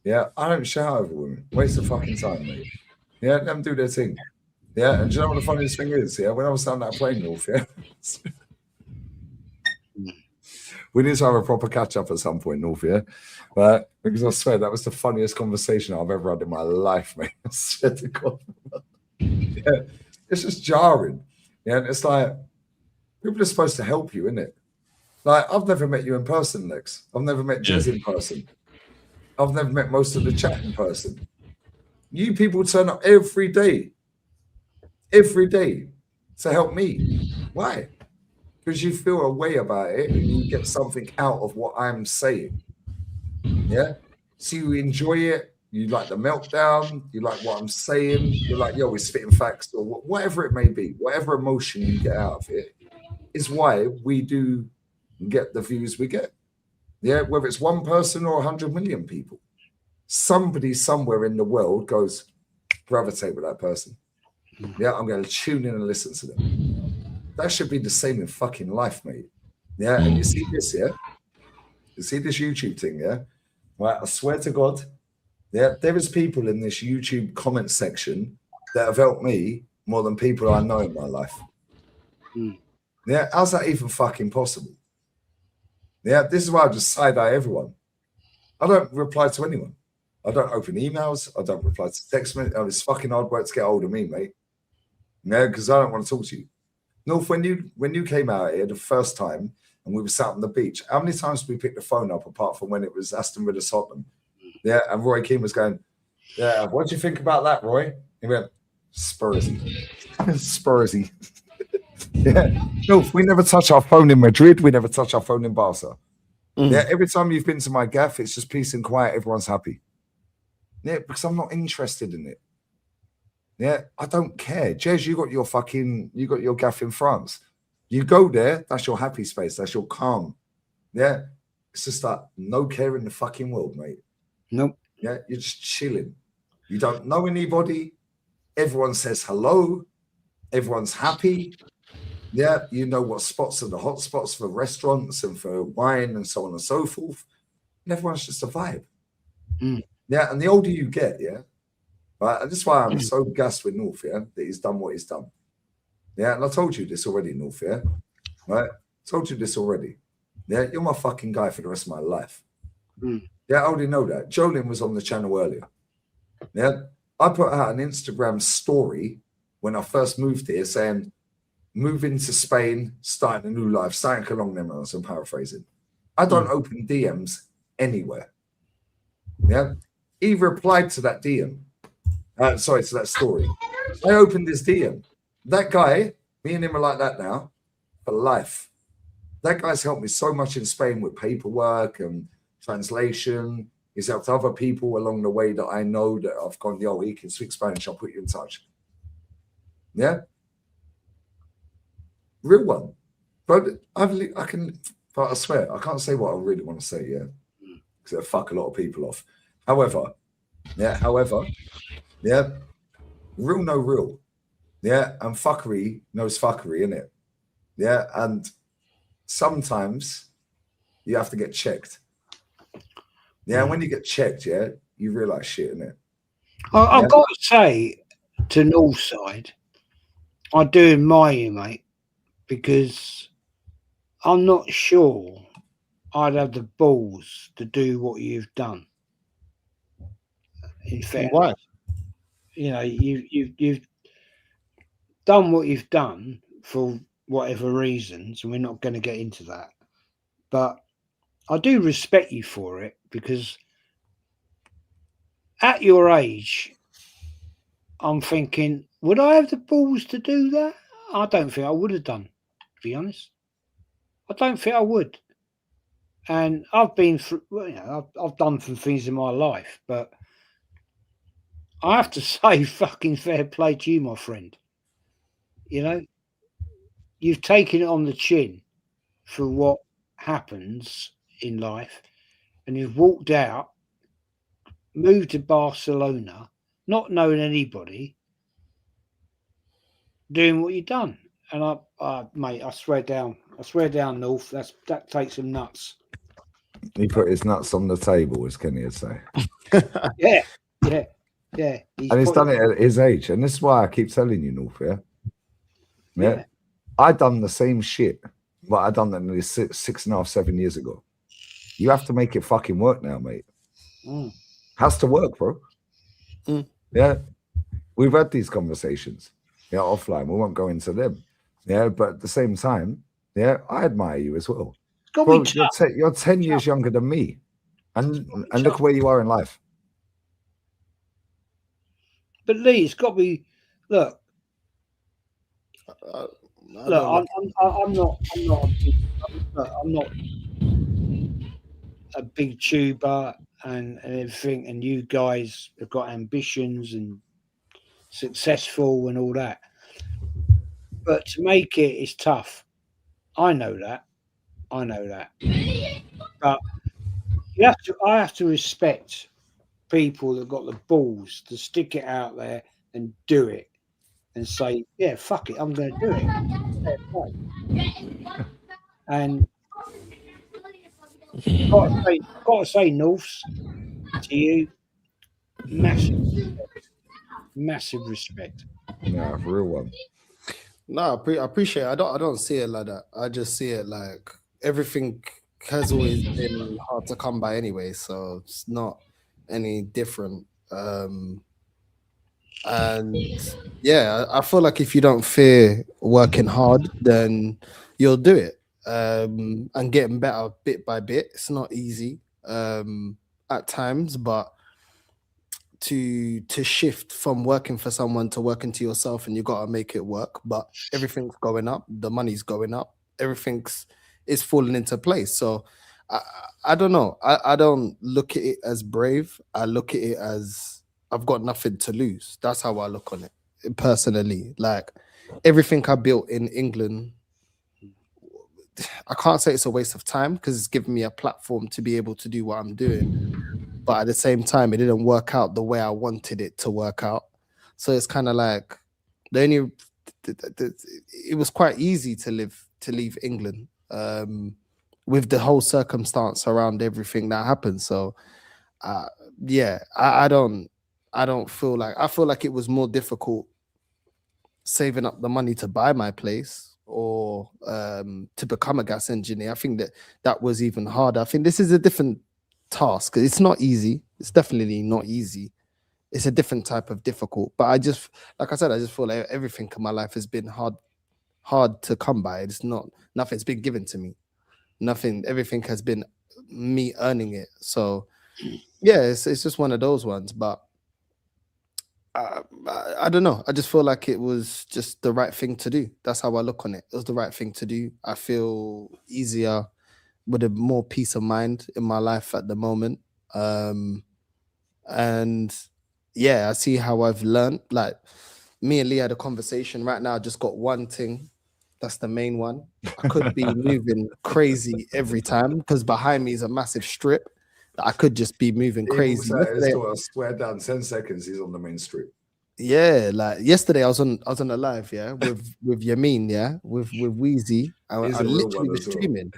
Yeah, I don't shout over women. Waste of fucking time, mate. Yeah, let them do their thing. Yeah, and do you know what the funniest thing is? Yeah, when I was down that plane, North, yeah? We need to have a proper catch-up at some point, North, yeah? But because I swear that was the funniest conversation I've ever had in my life, mate. I swear to God. Yeah, it's just jarring. Yeah, and it's like, people are supposed to help you, innit? Like, I've never met you in person, Lex. I've never met Jez in person. I've never met most of the chat in person. You people turn up every day to help me. Why? Because you feel a way about it and you get something out of what I'm saying. Yeah? So you enjoy it. You like the meltdown. You like what I'm saying. You're like, yo, we're spitting facts or whatever it may be. Whatever emotion you get out of it is why we do get the views we get. Yeah, whether it's one person or 100 million people, somebody somewhere in the world goes, gravitate with that person. Yeah, I'm going to tune in and listen to them. That should be the same in fucking life, mate. Yeah, and you see this, yeah? You see this YouTube thing, yeah? Right, I swear to God, yeah, there is people in this YouTube comment section that have helped me more than people I know in my life. Yeah, how's that even fucking possible? Yeah, this is why I just side-eye everyone. I don't reply to anyone. I don't open emails. I don't reply to text messages. Oh, it's fucking hard work to get hold of me, mate. Yeah, because I don't want to talk to you. North, when you came out here the first time and we were sat on the beach, how many times did we pick the phone up apart from when it was Aston Villa Tottenham? Yeah, and Roy Keane was going, yeah, what do you think about that, Roy? He went, Spursy. Spursy. Yeah, no, we never touch our phone in Madrid. We never touch our phone in Barca. Yeah, every time you've been to my gaff, it's just peace and quiet. Everyone's happy. Yeah, because I'm not interested in it. Yeah, I don't care. Jez, you got your gaff in France. You go there, that's your happy space. That's your calm. Yeah, it's just like no care in the fucking world, mate. Nope. Yeah, you're just chilling. You don't know anybody. Everyone says hello. Everyone's happy. Yeah, you know what spots are the hot spots for restaurants and for wine and so on and so forth. And everyone's just a vibe. Yeah, and the older you get, yeah, right, and that's why I'm so gassed with North, yeah, that he's done what he's done. Yeah, and I told you this already, North, yeah, right? Told you this already. Yeah, you're my fucking guy for the rest of my life. Yeah, I already know that. Jolin was on the channel earlier. Yeah, I put out an Instagram story when I first moved here saying, moving to Spain, starting a new life, something along them lines, I'm paraphrasing. I don't open DMs anywhere. Yeah, he replied to that DM. To that story. I opened his DM. That guy, me and him are like that now for life. That guy's helped me so much in Spain with paperwork and translation. He's helped other people along the way that I know that I've gone, yo, he can speak Spanish, I'll put you in touch. Yeah? Real one. But I swear, I can't say what I really want to say, yeah? Because it'll fuck a lot of people off. However, yeah, real no real. Yeah, and fuckery knows fuckery, innit? Yeah, and sometimes you have to get checked. Yeah, and when you get checked, yeah, you realise shit, innit? I've got to say, to Northside, I do admire you, mate, because I'm not sure I'd have the balls to do what you've done. In fact, Why? You know, you've done what you've done for whatever reasons, and we're not going to get into that. But I do respect you for it, because at your age, I'm thinking, would I have the balls to do that? I don't think I would have done, to be honest. I don't think I would. And I've been through, I've done some things in my life, but I have to say, fucking fair play to you, my friend. You know, you've taken it on the chin for what happens in life, and you've walked out, moved to Barcelona, not knowing anybody, doing what you've done. And mate, I swear down, North, that takes some nuts. He put his nuts on the table, as Kenny would say. Yeah. And he's done it at his age. And this is why I keep telling you, North, yeah. I done the same shit, but I done that nearly 6.5, 7 years ago. You have to make it fucking work now, mate. Has to work, bro. Yeah. We've had these conversations, yeah, offline. We won't go into them. Yeah, but at the same time, yeah, I admire you as well. Bro, you're 10 years younger than me. And look where you are in life. But Lee, it's got to be, look. I'm not a big tuber and everything, and you guys have got ambitions and successful and all that. But to make it is tough. I know that. But I have to respect people that got the balls to stick it out there and do it and say, yeah, fuck it, I'm going to do it. And got to say, Norths, to you, massive respect. Yeah, real one. No, I appreciate it. I don't see it like that. I just see it like everything has always been hard to come by anyway, so it's not any different. And yeah, I feel like if you don't fear working hard, then you'll do it. And getting better bit by bit. It's not easy at times, but to shift from working for someone to working to yourself, and you got to make it work. But everything's going up, the money's going up, everything's falling into place. So I don't know. I don't look at it as brave. I look at it as I've got nothing to lose. That's how I look on it personally. Like everything I built in England, I can't say it's a waste of time because it's given me a platform to be able to do what I'm doing. but at the same time, it didn't work out the way I wanted it to work out. So it's kind of like it was quite easy to leave England with the whole circumstance around everything that happened. So yeah, I don't feel like, I feel like it was more difficult saving up the money to buy my place or to become a gas engineer. I think that was even harder. I think this is a different task. It's not easy. It's definitely not easy. It's a different type of difficult. But I just, like I said, I just feel like everything in my life has been hard to come by. It's not, nothing's been given to me. Everything has been me earning it. So yeah, it's just one of those ones. But I don't know. I just feel like it was just the right thing to do. That's how I look on it. It was the right thing to do. I feel easier with a more peace of mind in my life at the moment. And yeah, I see how I've learned. Like me and Lee had a conversation right now. I just got one thing. That's the main one. I could be moving crazy every time because behind me is a massive strip. I could just be moving crazy. I swear down 10 seconds, he's on the main street. Yeah, like yesterday I was on a live, yeah, with Yamin, yeah, with Wheezy. I literally was streaming.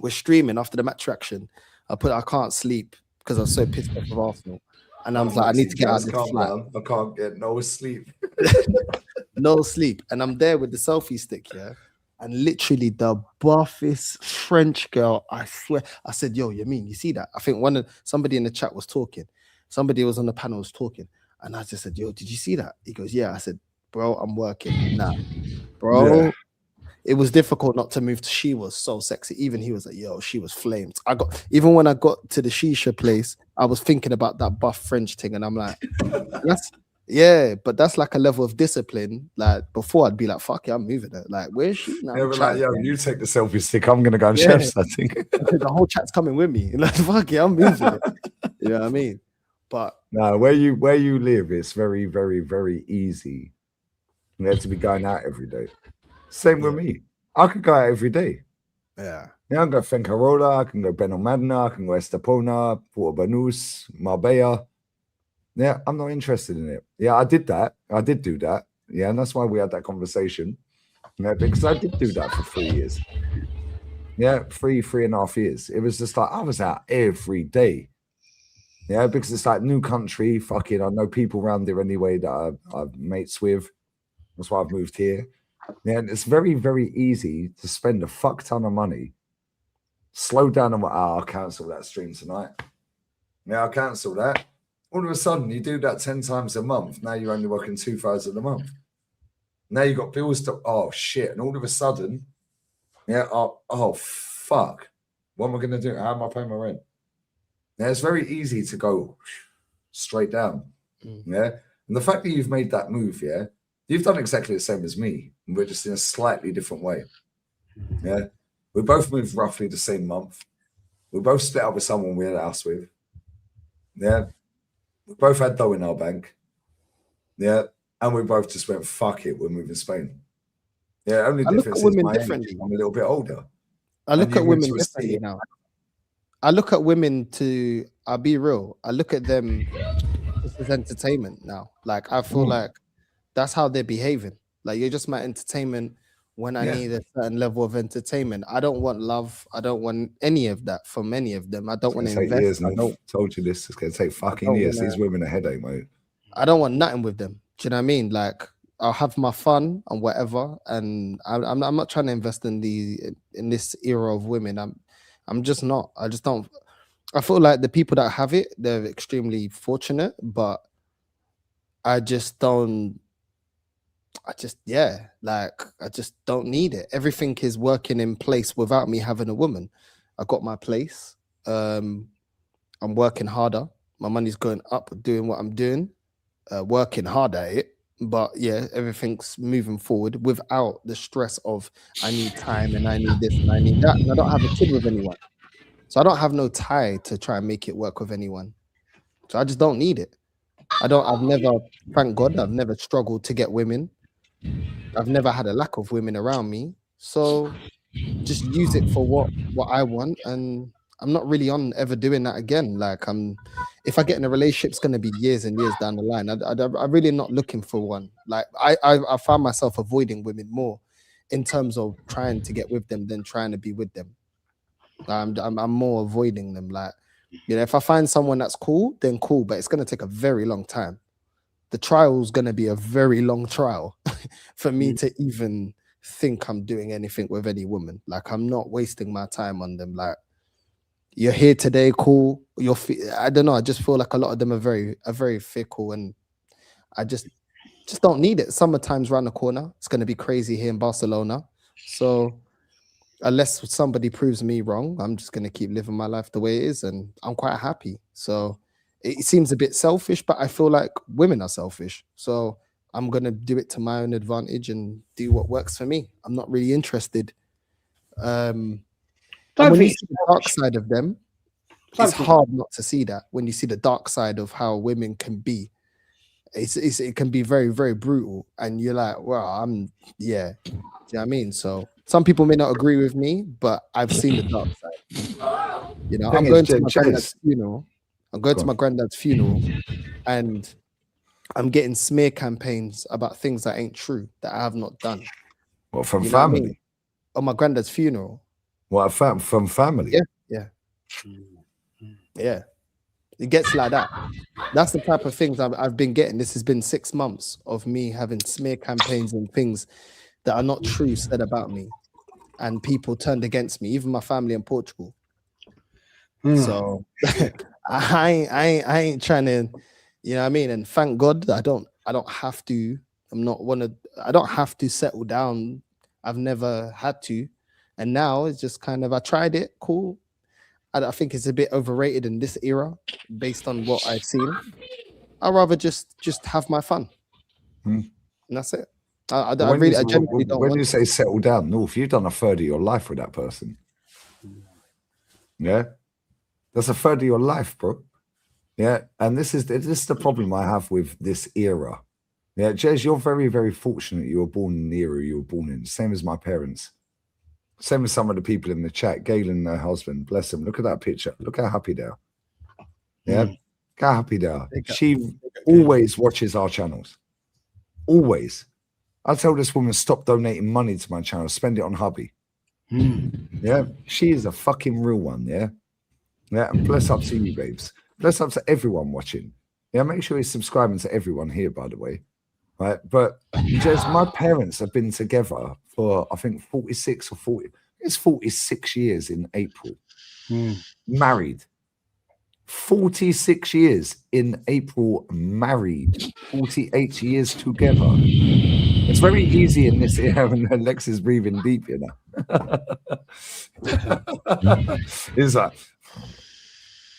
We're streaming after the match reaction. I can't sleep because I was so pissed off of Arsenal. And I was like, I need to get out of this flat. I can't get no sleep. No sleep. And I'm there with the selfie stick, yeah. And literally the buffest French girl, I swear. I said, yo, Yamin, you see that? I think somebody in the chat was talking. Somebody was on the panel was talking. And I just said, yo, did you see that? He goes, yeah. I said, bro, I'm working. Nah, bro. Yeah. It was difficult not to move. She was so sexy. Even he was like, yo, she was flamed. Even when I got to the shisha place, I was thinking about that buff French thing. And I'm like, but that's like a level of discipline. Like before, I'd be like, fuck yeah, I'm moving it. Like, where's she now? Yeah, like, yo, you take the selfie stick. I'm gonna go and chefs, I think. The whole chat's coming with me. Like, fuck yeah, I'm moving it. You know what I mean? But no, where you live, it's very, very, very easy. You have to be going out every day. Same with me. I could go out every day. Yeah. Yeah, I can go Fuengirola, I can go Benalmádena, I can go Estepona, Porto Banús, Marbella. Yeah, I'm not interested in it. Yeah, I did that. I did do that. Yeah, and that's why we had that conversation. Yeah, because I did do that for 3 years. Yeah, 3.5 years. It was just like I was out every day. Yeah, because it's like new country. Fucking, I know people around there anyway that I'm mates with. That's why I've moved here. Yeah, and it's very, very easy to spend a fuck ton of money. Slow down on what I'll cancel that stream tonight. Yeah, I'll cancel that. All of a sudden, you do that 10 times a month. Now you're only working 2,000 a month. Now you got bills to, oh shit. And all of a sudden, yeah, oh fuck. What am I going to do? How am I paying my rent? Now it's very easy to go straight down. Yeah. And the fact that you've made that move, yeah, you've done exactly the same as me. And we're just in a slightly different way. Yeah. We both moved roughly the same month. We both split up with someone we had a house with. Yeah. We both had dough in our bank. Yeah. And we both just went, fuck it, we're moving Spain. Yeah. Only difference is my age. I'm a little bit older. I look at women differently now. I look at women I'll be real. I look at them as entertainment now. Like, I feel like that's how they're behaving. Like, you're just my entertainment when I need a certain level of entertainment. I don't want love. I don't want any of that from any of them. I don't want to invest. Years, I told you this. It's going to take fucking years. These women are headache, mate. I don't want nothing with them. Do you know what I mean? Like, I'll have my fun and whatever. And I'm not trying to invest in this era of women. I'm just not. I just don't. I feel like the people that have it, they're extremely fortunate, but I just don't. I just don't need it. Everything is working in place without me having a woman. I got my place. I'm working harder. My money's going up, doing what I'm doing, working hard at it. But yeah, everything's moving forward without the stress of I need time and I need this and I need that. And I don't have a kid with anyone. So I don't have no tie to try and make it work with anyone. So I just don't need it. Thank God, I've never struggled to get women. I've never had a lack of women around me. So just use it for what I want and I'm not really on ever doing that again. Like, if I get in a relationship, it's gonna be years and years down the line. I'm really not looking for one. Like, I found myself avoiding women more in terms of trying to get with them than trying to be with them. I'm more avoiding them. Like, you know, if I find someone that's cool, then cool, but it's gonna take a very long time. The trial's gonna be a very long trial for me to even think I'm doing anything with any woman. Like, I'm not wasting my time on them. Like, you're here today, cool. I don't know. I just feel like a lot of them are very fickle, and I just don't need it. Summertime's around the corner. It's going to be crazy here in Barcelona. So unless somebody proves me wrong, I'm just going to keep living my life the way it is, and I'm quite happy. So it seems a bit selfish, but I feel like women are selfish. So I'm going to do it to my own advantage and do what works for me. I'm not really interested. And when you see the dark side of them, it's hard not to see that. When you see the dark side of how women can be, it can be very, very brutal. And you're like, well, do you know what I mean? So some people may not agree with me, but I've seen the dark side. You know, I'm going to my granddad's funeral. I'm going to my granddad's funeral, and I'm getting smear campaigns about things that ain't true, that I have not done. What, from family? What I mean? On my granddad's funeral. What, from family? Yeah. It gets like that. That's the type of things I've been getting. This has been 6 months of me having smear campaigns and things that are not true said about me, and people turned against me, even my family in Portugal. So I ain't trying to, you know what I mean? And thank God I don't have to. I don't have to settle down. I've never had to. And now it's just kind of, I tried it, cool. I think it's a bit overrated in this era based on what I've seen. I'd rather just have my fun. And that's it. I genuinely don't when want you say settle down, North, you've done a third of your life with that person. Yeah? That's a third of your life, bro. Yeah? And this is the problem I have with this era. Yeah, Jez, you're very, very fortunate you were born in the era you were born in. Same as my parents. Same as some of the people in the chat. Galen and her husband, bless them. Look at that picture. Look how happy they are. Yeah? Look how happy they are. She always watches our channels. Always. I tell this woman, stop donating money to my channel. Spend it on hubby. Yeah? She is a fucking real one, yeah? Yeah, and bless up to you, babes. Bless up to everyone watching. Yeah, make sure you're subscribing to everyone here, by the way. Right, but just my parents have been together for, I think, 46 or 40. It's 46 years in April. Married. 46 years in April, married. 48 years together. It's very easy in this era when Alexa's breathing deep, you know. It's like,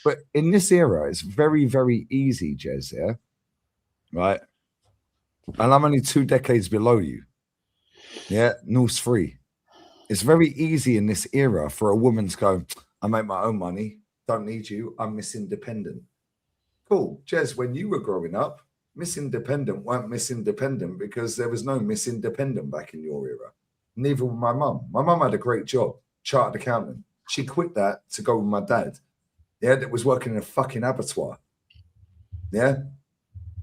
but in this era, it's very, very easy, Jez, yeah? Right? And I'm only 2 decades below you. Yeah, North's free. It's very easy in this era for a woman to go, I make my own money, don't need you, I'm Miss Independent. Cool. Jez, when you were growing up, Miss Independent weren't Miss Independent because there was no Miss Independent back in your era. Neither was my mum. My mum had a great job, chartered accountant. She quit that to go with my dad. Yeah, that was working in a fucking abattoir. Yeah.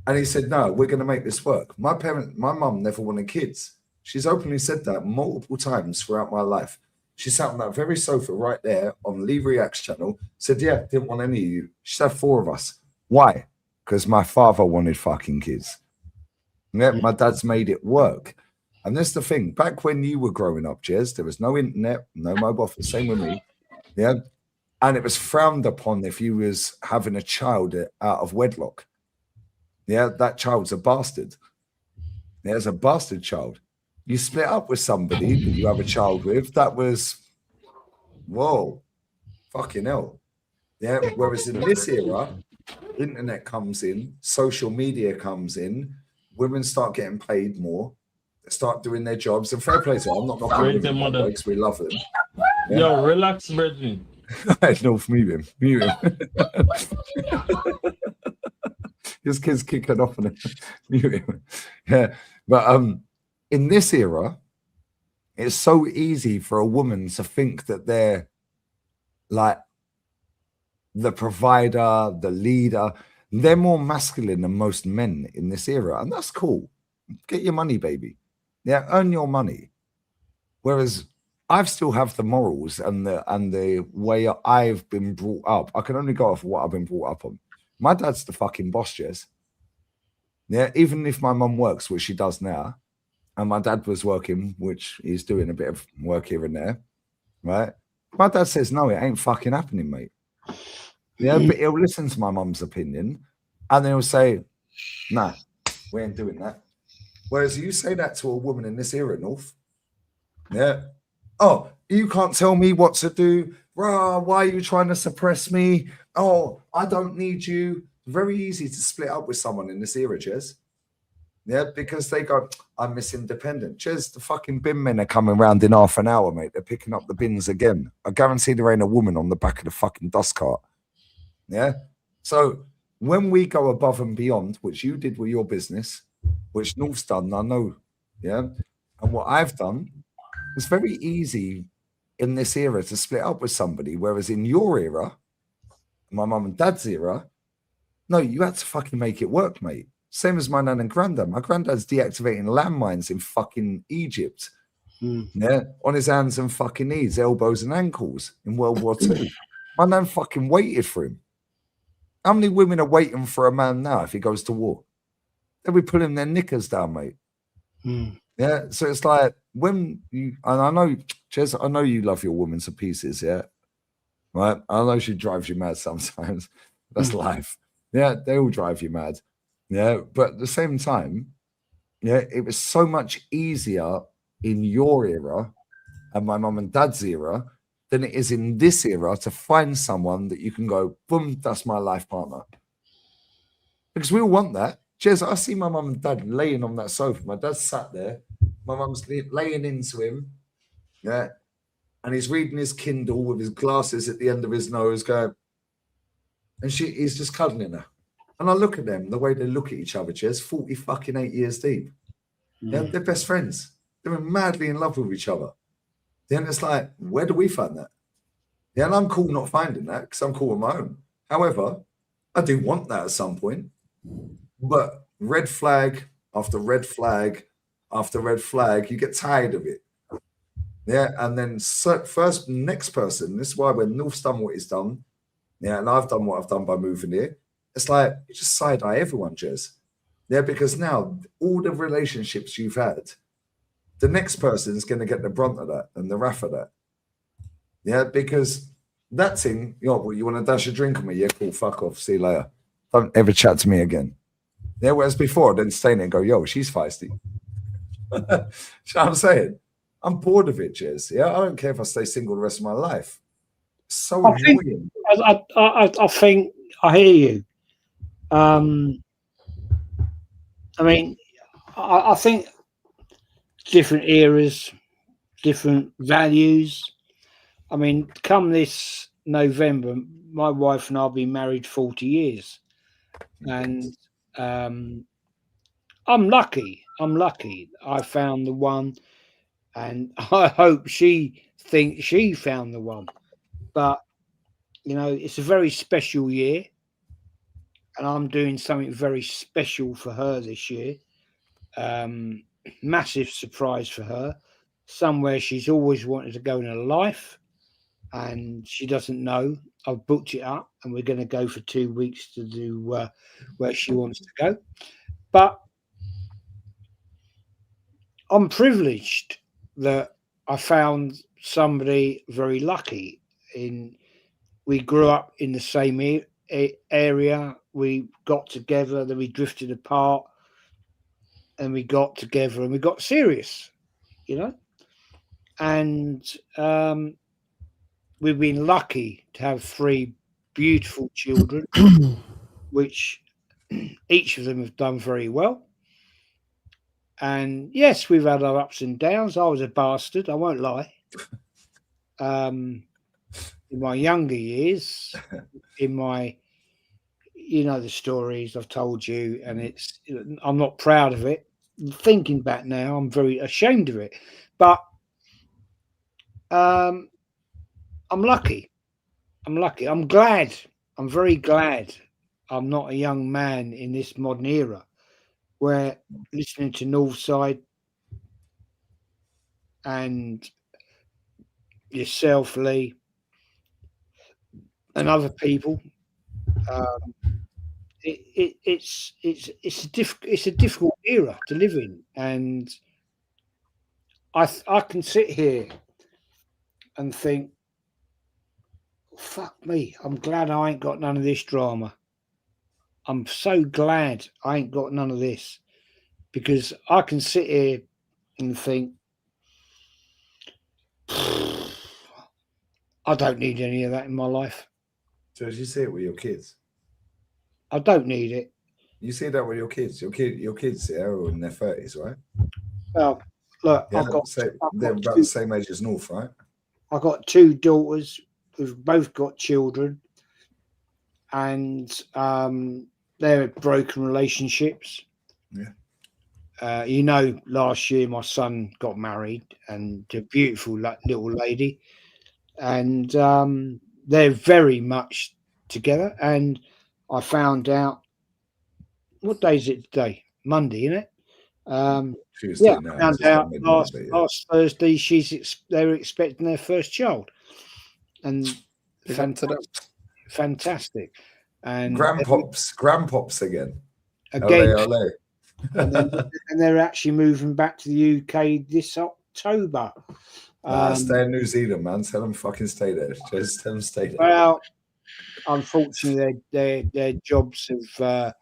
And he said, no, we're going to make this work. My mum never wanted kids. She's openly said that multiple times throughout my life. She sat on that very sofa right there on Lee React's channel, said, yeah, didn't want any of you. She said 4 of us. Why? Because my father wanted fucking kids. Yeah, my dad's made it work. And that's the thing. Back when you were growing up, Jez, there was no internet, no mobile phone. Same with me. Yeah. And it was frowned upon if you was having a child out of wedlock. Yeah, that child's a bastard. There's a bastard child. You split up with somebody that you have a child with, that was, whoa, fucking hell. Yeah, whereas in this era, internet comes in, social media comes in, women start getting paid more, they start doing their jobs, and fair play to them. I'm not knocking women because we love them. Yeah? Yo, relax, brethren. North, mute him. His kid's kicking off on it. Yeah, but in this era, it's so easy for a woman to think that they're like the provider, the leader. They're more masculine than most men in this era, and that's cool. Get your money, baby. Yeah, earn your money. Whereas I still have the morals and the way I've been brought up. I can only go off what I've been brought up on. My dad's the fucking boss, Jez. Yeah, even if my mum works, which she does now, and my dad was working, which he's doing a bit of work here and there, right? My dad says, no, it ain't fucking happening, mate. Yeah, but he'll listen to my mum's opinion, and then he'll say, nah, we ain't doing that. Whereas you say that to a woman in this era, North, yeah, oh, you can't tell me what to do. Rah, why are you trying to suppress me? Oh, I don't need you. Very easy to split up with someone in this era, Jez. Yeah, because they go, I miss independent. Jez, the fucking bin men are coming round in half an hour, mate. They're picking up the bins again. I guarantee there ain't a woman on the back of the fucking dust cart. Yeah. So when we go above and beyond, which you did with your business, which North's done, I know, yeah, and what I've done, it's very easy in this era to split up with somebody, whereas in your era, my mum and dad's era, no, you had to fucking make it work, mate. Same as my nan and granddad. My granddad's deactivating landmines in fucking Egypt. Yeah, on his hands and fucking knees, elbows and ankles in World War II. My nan fucking waited for him. How many women are waiting for a man now if he goes to war? They'll be pulling their knickers down, mate. Yeah, so it's like when you, and I know, Jez, I know you love your woman to pieces, yeah? Right? I know she drives you mad sometimes. That's life. Yeah, they all drive you mad. Yeah, but at the same time, yeah, it was so much easier in your era and my mum and dad's era than it is in this era to find someone that you can go, boom, that's my life partner. Because we all want that. Jez, I see my mum and dad laying on that sofa. My dad's sat there. My mum's laying into him. Yeah. And he's reading his Kindle with his glasses at the end of his nose going, and he's just cuddling her. And I look at them, the way they look at each other, Jez, 40 fucking 8 years deep. Yeah, they're best friends. They're madly in love with each other. Then it's like, where do we find that? Yeah, and I'm cool not finding that because I'm cool on my own. However, I do want that at some point. But red flag after red flag after red flag, you get tired of it. Yeah, and then next person, this is why when North's done what he's done, yeah, and I've done what I've done by moving here, it's like you just side-eye everyone, Jez. Yeah, because now all the relationships you've had, the next person is going to get the brunt of that and the wrath of that. Yeah, because that thing, you know, well, you want to dash a drink on me? Yeah, cool, fuck off, see you later. Don't ever chat to me again. Yeah, whereas before, I'd then stay there and go, yo, she's feisty. You know what I'm saying? I'm bored of it, Jez. Yeah, I don't care if I stay single the rest of my life. It's so annoying. I think I hear you. I mean, I think different eras, different values. I mean, come this November, my wife and I will be married 40 years. And I'm lucky. I found the one, and I hope she thinks she found the one. But, you know, it's a very special year. And I'm doing something very special for her this year. Massive surprise for her. Somewhere she's always wanted to go in her life. And she doesn't know. I've booked it up and we're going to go for 2 weeks to do where she wants to go. But I'm privileged that I found somebody very lucky. We grew up in the same area. We got together, then we drifted apart, and we got together and we got serious, you know. And we've been lucky to have 3 beautiful children, which each of them have done very well. And yes, we've had our ups and downs. I was a bastard, I won't lie. In my younger years, you know the stories I've told you, and I'm not proud of it. Thinking back now, I'm very ashamed of it. But I'm lucky. I'm glad I'm very glad I'm not a young man in this modern era where listening to Northside and yourself, Lee, and other people, it's a difficult era to live in, and I can sit here and think, fuck me, I'm glad I ain't got none of this drama. I'm so glad I ain't got none of this, because I can sit here and think, I don't need any of that in my life. So as you see it with your kids, I don't need it. you see that with your kids. Your kids are in their 30s, right? Well, look, Yeah, they're about the same age as North, right? I've got 2 daughters who've both got children, and they're broken relationships. Yeah. Last year my son got married, and a beautiful little lady, and they're very much together. And I found out, what day is it today? Monday, isn't it? Tuesday, Yeah, now, I found out last Thursday they're expecting their first child, and fantastic. And grandpops again. Again, and they're actually moving back to the UK this October. Stay in New Zealand, man. Tell them fucking stay there. Just tell them stay there. Well, unfortunately, their jobs have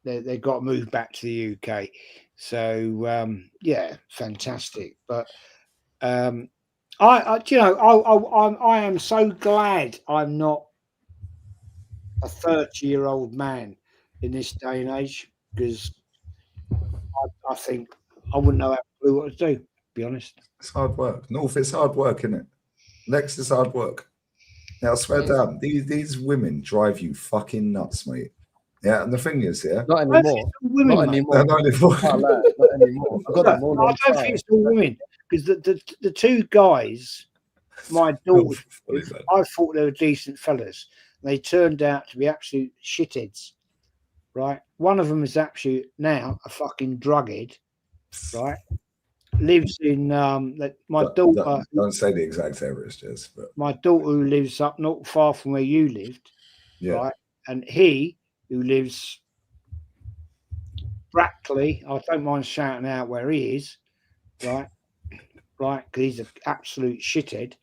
they've got to move back to the UK. So yeah, fantastic. But I am so glad I'm not a 30-year-old man in this day and age, because I think I wouldn't know what to do, to be honest. It's hard work. North, it's hard work, isn't it? Lex is hard work. Now, I swear down, these women drive you fucking nuts, mate. Yeah, and the thing is, not anymore. Not anymore. Not anymore. Not anymore. I don't think it's all women, because the 2 guys, my daughters, I thought they were decent fellas. They turned out to be absolute shitheads, right? One of them is actually now a fucking drughead, right? Lives in my daughter. Don't say the exact areas, Jez. But my daughter, who lives up not far from where you lived, right? And he, who lives Brackley, I don't mind shouting out where he is, right? Because he's an absolute shithead.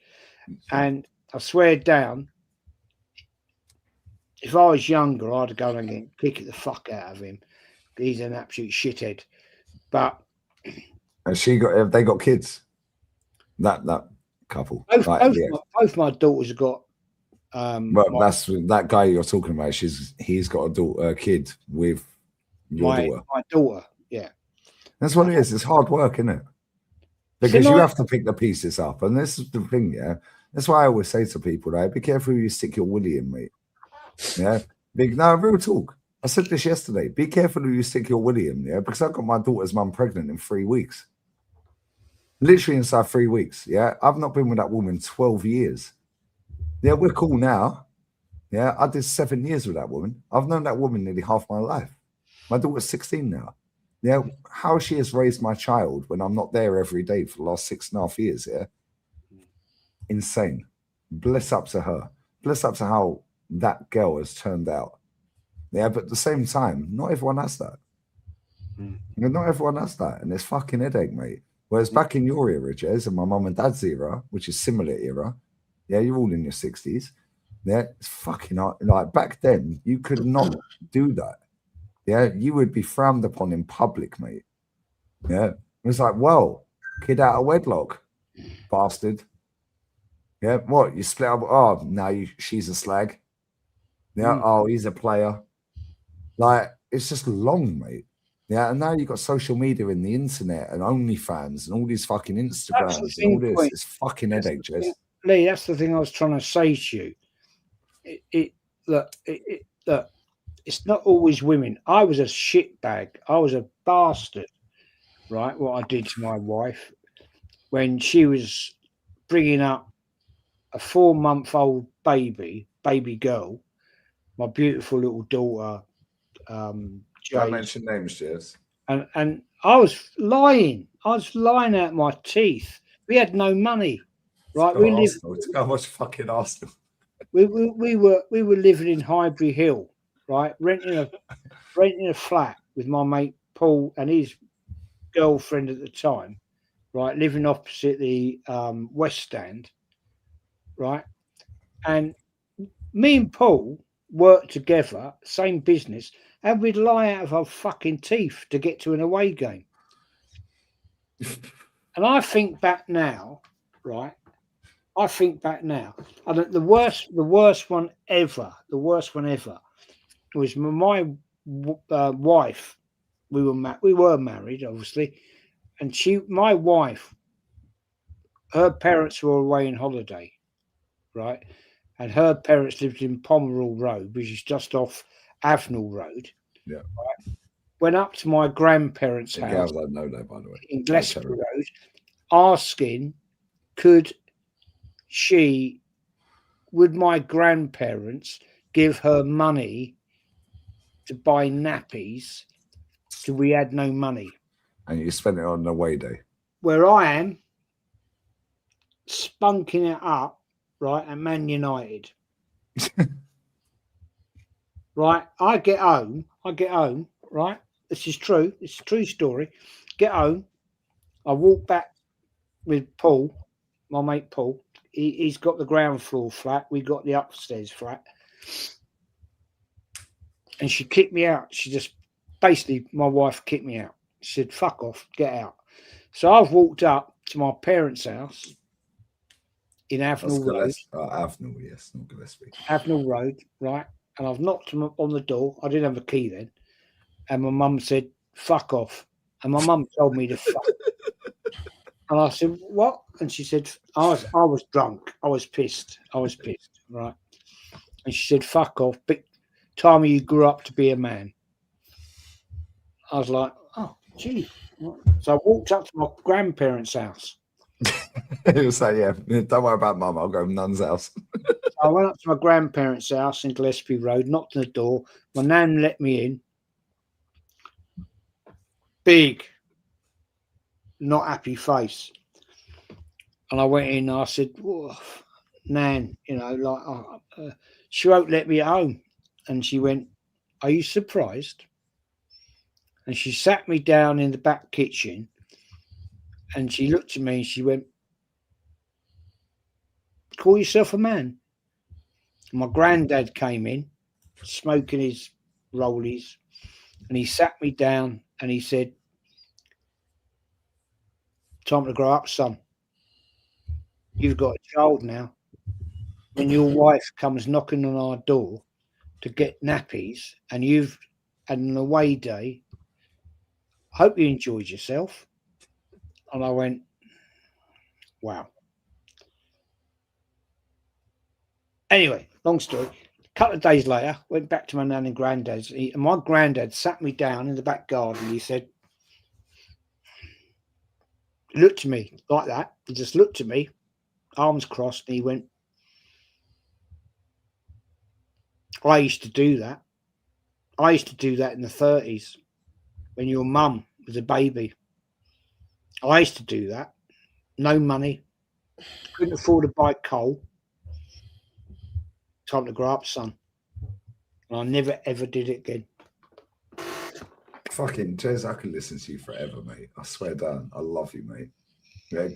And I swear down, if I was younger, I'd go and kick the fuck out of him. He's an absolute shithead. But and have they got kids? That couple. Both my daughters have got. That's that guy you're talking about. He's got a kid with your daughter. My daughter, yeah. That's what it is. It's hard work, isn't it? Because you have to pick the pieces up, and this is the thing. Yeah, that's why I always say to people, right? Be careful who you stick your willy in, mate. Yeah, real talk. I said this yesterday. Be careful who you stick your willy in, yeah, because I got my daughter's mum pregnant in 3 weeks. Literally inside 3 weeks. Yeah, I've not been with that woman 12 years. Yeah, we're cool now. Yeah, I did 7 years with that woman. I've known that woman nearly half my life. My daughter's 16 now. Yeah, how she has raised my child when I'm not there every day for the last 6.5 years. Yeah, insane. Bless up to her. Bless up to how that girl has turned out. Yeah, but at the same time, not everyone has that. Not everyone has that, and it's fucking headache, mate. Whereas back in your era, Jez, and my mum and dad's era, which is similar era, yeah, you're all in your 60s. Yeah, it's fucking hard. Like back then, you could not do that. Yeah, you would be frowned upon in public, mate. Yeah, it was like, well, kid out of wedlock, bastard. Yeah, what? You split up? Oh, no, she's a slag. Yeah, oh, he's a player. Like, it's just long, mate. Yeah, and now you've got social media and the internet and OnlyFans and all these fucking Instagrams and all this. It's fucking headache, Jez. Lee, that's the thing I was trying to say to you. Look, it's not always women. I was a shitbag. I was a bastard, right? What I did to my wife when she was bringing up a 4-month-old baby girl, my beautiful little daughter, Don't Jade. mention names, Jess. And I was lying. I was lying out my teeth. We had no money, right? We lived. It's got much fucking Arsenal. We were living in Highbury Hill, right? Renting a flat with my mate Paul and his girlfriend at the time, right? Living opposite the West Stand, right? And me and Paul worked together, same business, and we'd lie out of our fucking teeth to get to an away game. And I think back now, right? I think back now, and the worst one ever was my wife. We were married, obviously, and my wife, her parents were away on holiday, right? And her parents lived in Pomerol Road, which is just off Avenel Road. Yeah. Right? Went up to my grandparents' house. I know that, by the way. In Gillespie Road, asking, would my grandparents give her money to buy nappies because we had no money. And you spent it on an away day. Where I am, spunking it up, right, at Man United. Right, I get home, right? This is true. It's a true story. Get home. I walk back with Paul, my mate Paul. He's got the ground floor flat. We got the upstairs flat. And she kicked me out. She just, basically, my wife kicked me out. She said, fuck off, get out. So I've walked up to my parents' house in Avenel Road. Avenel, yes, not Gillespie. Avenel Road, right? And I've knocked on the door. I didn't have a key then. And my mum said, fuck off. And my mum told me to fuck. And I said, what? And she said, I was drunk. I was pissed, right? And she said, fuck off. Big time you grew up to be a man. I was like, oh, gee. So I walked up to my grandparents' house. He was like, yeah, don't worry about mum. I'll go to Nun's house. I went up to my grandparents' house in Gillespie Road, knocked on the door. My nan let me in. Big, not happy face. And I went in and I said, Nan, you know, like, she won't let me at home. And she went, are you surprised? And she sat me down in the back kitchen and she looked at me and she went, call yourself a man? And my granddad came in, smoking his rollies, and he sat me down and he said, time to grow up, son. You've got a child now. When your wife comes knocking on our door to get nappies and you've had an away day, hope you enjoyed yourself. And I went, wow. Anyway, long story. A couple of days later, went back to my nan and granddad's. And my granddad sat me down in the back garden. He said, looked at me like that. He just looked at me, arms crossed, and he went, I used to do that. I used to do that in the 30s when your mum was a baby. I used to do that. No money. Couldn't afford to buy coal. Time to grow up, son. And I never, ever did it again. Fucking Jez, I can listen to you forever, mate. I swear down. I love you, mate. Yeah?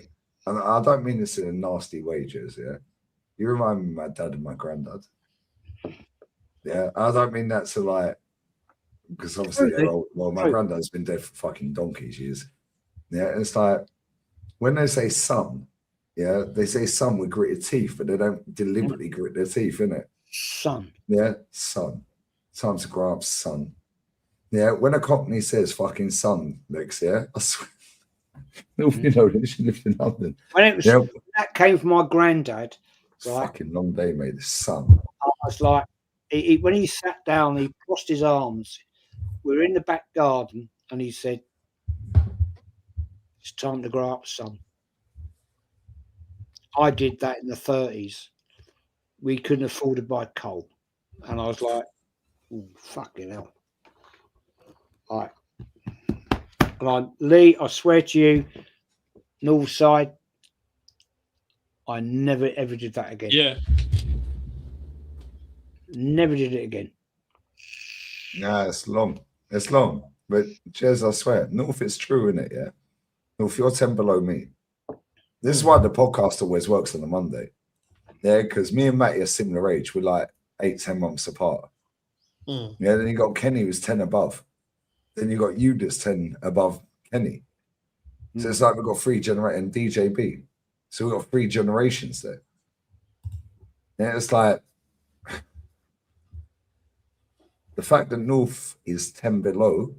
And I don't mean this in a nasty way, Jez, yeah? You remind me of my dad and my granddad. Yeah? I don't mean that to like, because obviously they're old. Well, my granddad's been dead for fucking donkey's years. Yeah? And it's like, when they say son, yeah, they say son with gritted teeth, but they don't deliberately grit their teeth, innit? Son. Yeah, son. Time to grow up, son. Yeah, when a Cockney says fucking son, Lex, yeah, I swear. You know, she lived in London. When it was, that came from my granddad. Right? Fucking long day, mate, the son. I was like, when he sat down, he crossed his arms. We were in the back garden, and he said, it's time to grow up, son. I did that in the 30s. We couldn't afford to buy coal. And I was like, oh, fucking hell. All right. And Lee, I swear to you, Northside, I never ever did that again. Yeah. Never did it again. Nah, it's long. It's long. But Jez, I swear, North is true, isn't it? Yeah. North, you're 10 below me. This is why the podcast always works on a Monday. Yeah, because me and Matty are similar age. We're like 8-10 months apart. Yeah, then you got Kenny who's 10 above. Then you got you that's 10 above Kenny. So it's like we've got 3 generations, and DJB. So we've got 3 generations there. Yeah, it's like the fact that North is 10 below.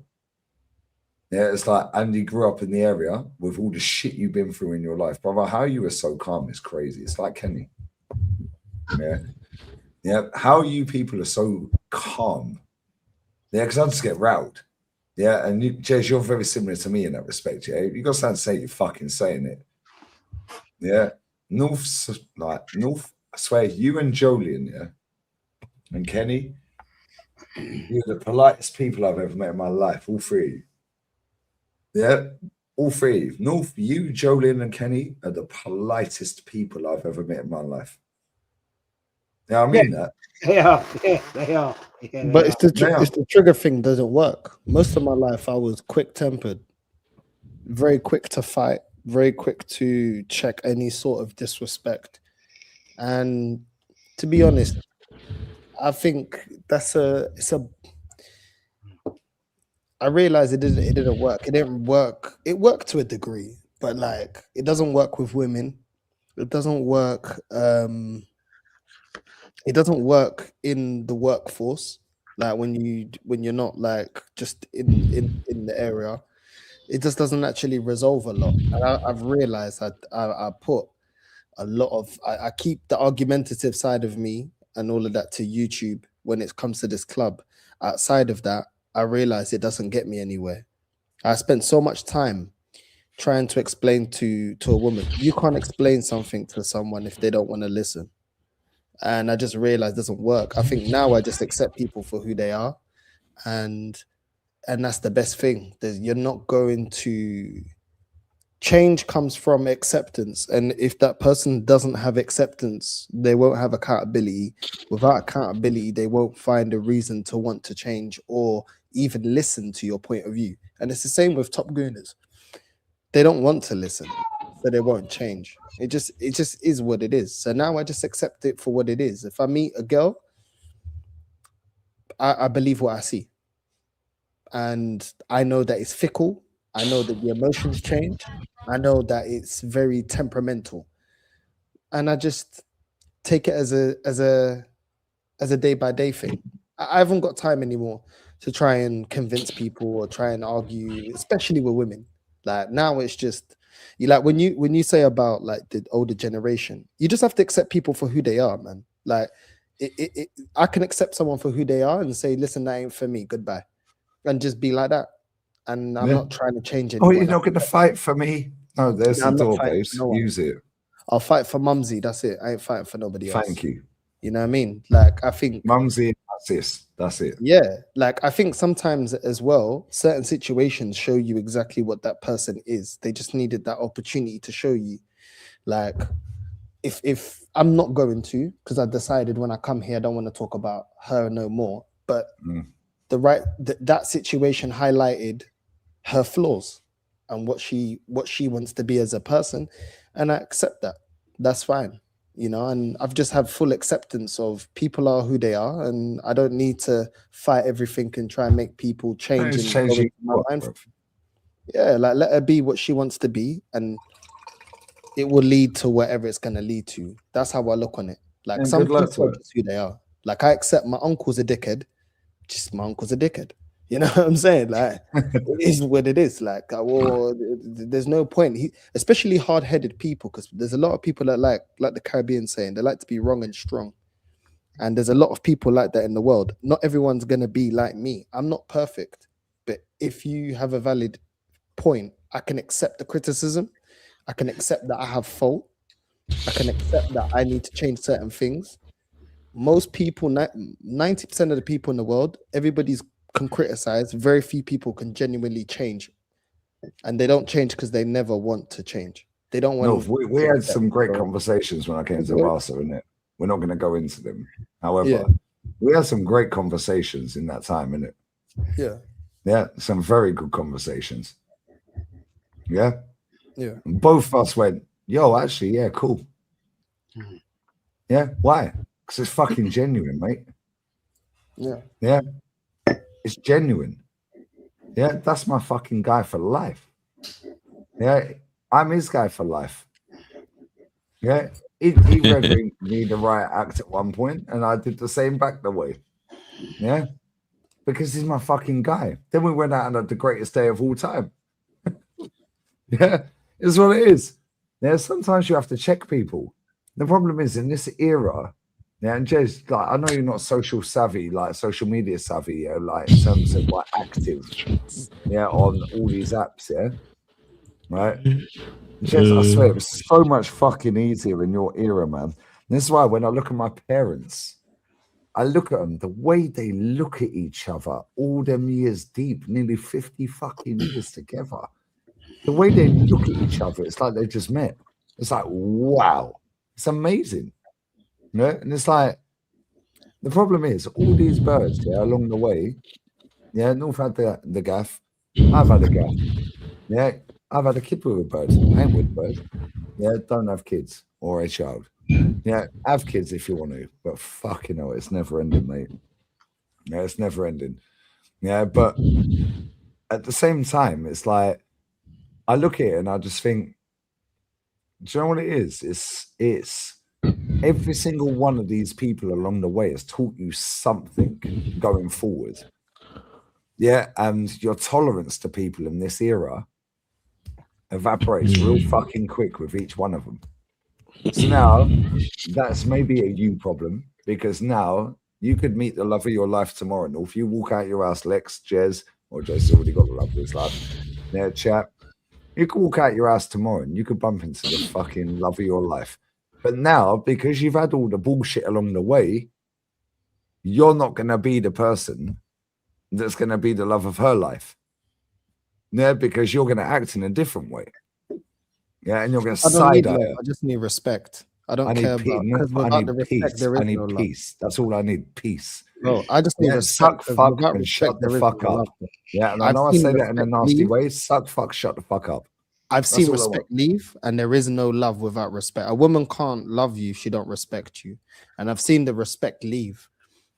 Yeah, it's like Andy grew up in the area with all the shit you've been through in your life. Brother, how you were so calm is crazy. It's like Kenny. Yeah. Yeah. How you people are so calm. Yeah, because I just get riled. Yeah, and you, Jez, you're very similar to me in that respect. Yeah, you got something to say, you're fucking saying it. Yeah, North, I swear, you and Jolien, yeah, and Kenny, you're the politest people I've ever met in my life, all 3 of you. Yeah, all 3 of you. North, you, Jolien, and Kenny are the politest people I've ever met in my life. Yeah, I mean that. They are. Yeah, they are. Yeah, But it's the trigger thing doesn't work. Most of my life, I was quick-tempered, very quick to fight, very quick to check any sort of disrespect. And to be honest, I think I realized it didn't work. It didn't work. It worked to a degree, but like it doesn't work with women. It doesn't work. It doesn't work in the workforce. Like when you're not like just in the area, it just doesn't actually resolve a lot. And I've realized I put a lot of I keep the argumentative side of me and all of that to YouTube when it comes to this club. Outside of that, I realize it doesn't get me anywhere. I spent so much time trying to explain to a woman. You can't explain something to someone if they don't want to listen. And I just realized it doesn't work. I think now I just accept people for who they are. And that's the best thing. You're not going to change comes from acceptance. And if that person doesn't have acceptance, they won't have accountability. Without accountability, they won't find a reason to want to change or even listen to your point of view. And it's the same with top gooners. They don't want to listen, so they won't change. It just is what it is. So now I just accept it for what it is. If I meet a girl, I believe what I see. And I know that it's fickle. I know that the emotions change. I know that it's very temperamental. And I just take it as a day-by-day thing. I haven't got time anymore to try and convince people or try and argue, especially with women. Like now it's just you like when you say about like the older generation, you just have to accept people for who they are, man. Like I can accept someone for who they are and say, listen, that ain't for me, goodbye. And just be like that. And I'm not trying to change anyone. Oh, you're not going to fight for me? No, there's the door, babes. No use it. I'll fight for Mumsy. That's it. I ain't fighting for nobody else. Thank you. You know what I mean? Like, I think Mumsy, that's it. Yeah. Like, I think sometimes as well, certain situations show you exactly what that person is. They just needed that opportunity to show you. Like, if I'm not going to, because I decided when I come here, I don't want to talk about her no more. But that situation highlighted her flaws and what she wants to be as a person, and I accept that. That's fine, you know. And I've just had full acceptance of people are who they are, and I don't need to fight everything and try and make people change. Yeah, like let her be what she wants to be, and it will lead to whatever it's gonna lead to. That's how I look on it. Like some people are just who they are. Like I accept my uncle's a dickhead, just my uncle's a dickhead. You know what I'm saying? Like, it is what it is. Like, well, there's no point. Especially hard-headed people, because there's a lot of people that like the Caribbean saying, they like to be wrong and strong. And there's a lot of people like that in the world. Not everyone's going to be like me. I'm not perfect. But if you have a valid point, I can accept the criticism. I can accept that I have fault. I can accept that I need to change certain things. Most people, 90% of the people in the world, everybody's can criticize. Very few people can genuinely change, and they don't change because they never want to change. They don't want. No, we had some great conversations when I came to Barca, innit? We're not going to go into them. However, we had some great conversations in that time, innit? Yeah, some very good conversations. Yeah. And both of us went, yo, actually, yeah, cool. Yeah, why? Because it's fucking genuine, mate. Yeah, it's genuine. Yeah, that's my fucking guy for life. Yeah, I'm his guy for life. Yeah, he read me the right act at one point, and I did the same back the way. Yeah, because he's my fucking guy. Then we went out on the greatest day of all time. Yeah, it's what it is. Yeah, sometimes you have to check people. The problem is in this era, yeah, and Jez, like I know you're not social savvy, like social media savvy, yeah, like in terms of like active, yeah, on all these apps, yeah, right. Jez, I swear it was so much fucking easier in your era, man. And this is why when I look at my parents, I look at them, the way they look at each other, all them years deep, nearly 50 fucking years together. The way they look at each other, it's like they just met. It's like, wow, it's amazing. You know? And it's like, the problem is, all these birds, yeah, along the way, yeah, North had the gaff, I've had a gaff. Yeah, I've had a kid with a bird. I ain't with a bird. Yeah, don't have kids or a child. Yeah, have kids if you want to, but fucking hell, it's never ending, mate. Yeah, it's never ending. Yeah, but at the same time, it's like, I look at it and I just think, do you know what it is? It's every single one of these people along the way has taught you something going forward. Yeah, and your tolerance to people in this era evaporates real fucking quick with each one of them. So now that's maybe a you problem, because now you could meet the love of your life tomorrow. And if you walk out your house, Lex, Jez, or Jez already got the love of his life, yeah, chap. You could walk out your house tomorrow and you could bump into the fucking love of your life. But now, because you've had all the bullshit along the way, you're not going to be the person that's going to be the love of her life. Yeah, because you're going to act in a different way. Yeah, and you're going to side eye. I just need respect. I don't care about I need peace. I need peace. That's all I need, peace. Bro, I just need respect. Suck, fuck, and shut the fuck up. Yeah, and I know I say that in a nasty way. Suck, fuck, shut the fuck up. I've seen respect leave, and there is no love without respect. A woman can't love you if she don't respect you. And I've seen the respect leave.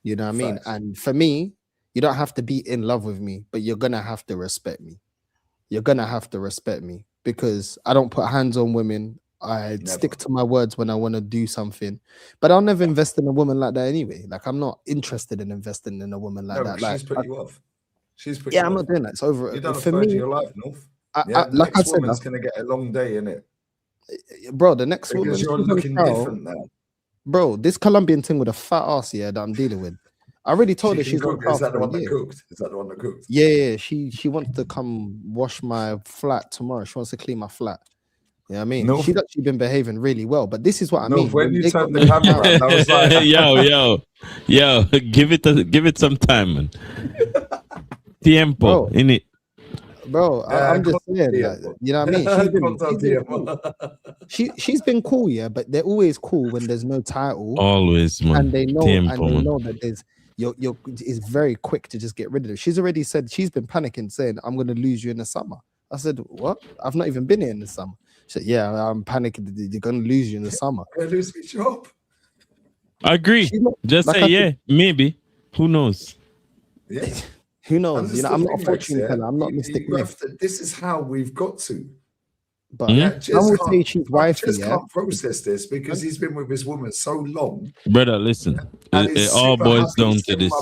You know what I mean? And for me, you don't have to be in love with me, but you're gonna have to respect me. You're gonna have to respect me because I don't put hands on women. I stick to my words when I want to do something, but I'll never invest in a woman like that anyway. Like I'm not interested in investing in a woman like that. Like, she's put you off. She's put I'm not doing that. It's over. You've done for me, your life, North. Like I said, woman's gonna get a long day in it, bro. The next woman, you're looking different now, bro. This Colombian thing with a fat ass here that I'm dealing with. I already told her she's not. Is that the one that cooked? Is that the one that cooked? Yeah. She wants to come wash my flat tomorrow. She wants to clean my flat. You know what I mean? She's actually been behaving really well, but this is what I mean. When you turned the camera around, I was like, yo, give it some time, man. Tiempo, in it. Bro, I'm just saying, like, you know what I mean? She's been cool, yeah, but they're always cool when there's no title. Always, man. And they know that there's it's very quick to just get rid of it. She's already said she's been panicking, saying, I'm gonna lose you in the summer. I said, what? I've not even been here in the summer. She said, yeah, I'm panicking. You're gonna lose you in the summer. Lose me job. I agree. Just like say, maybe. Who knows? Yeah. Who knows? You know, I'm not a fortune teller. I'm not Mystic Myth. This is how we've got to. But I would say she's wifey. Just can't process this because he's been with his woman so long. Brother, listen. It all boils down to this.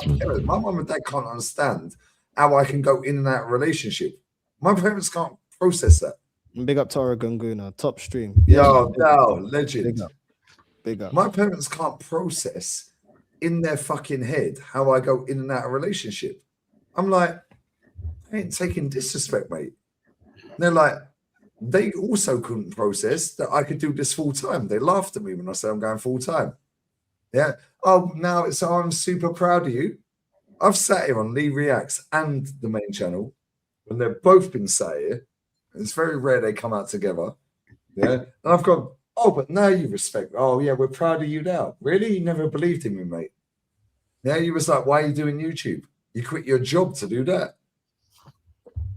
My mum and dad can't understand how I can go in and out of a relationship. My parents can't process that. Big up Tara Gunguna, top stream. Yo, legend. Big up. My parents can't process in their fucking head how I go in and out of a relationship. I'm like, I ain't taking disrespect, mate. And they're like, they also couldn't process that I could do this full time. They laughed at me when I said I'm going full time. Yeah. Oh, now it's I'm super proud of you. I've sat here on Lee Reacts and the main channel when they've both been sat here. It's very rare they come out together. Yeah. And I've gone, oh, but now you respect. Oh, yeah, we're proud of you now. Really? You never believed in me, mate. Yeah. You was like, why are you doing YouTube? You quit your job to do that.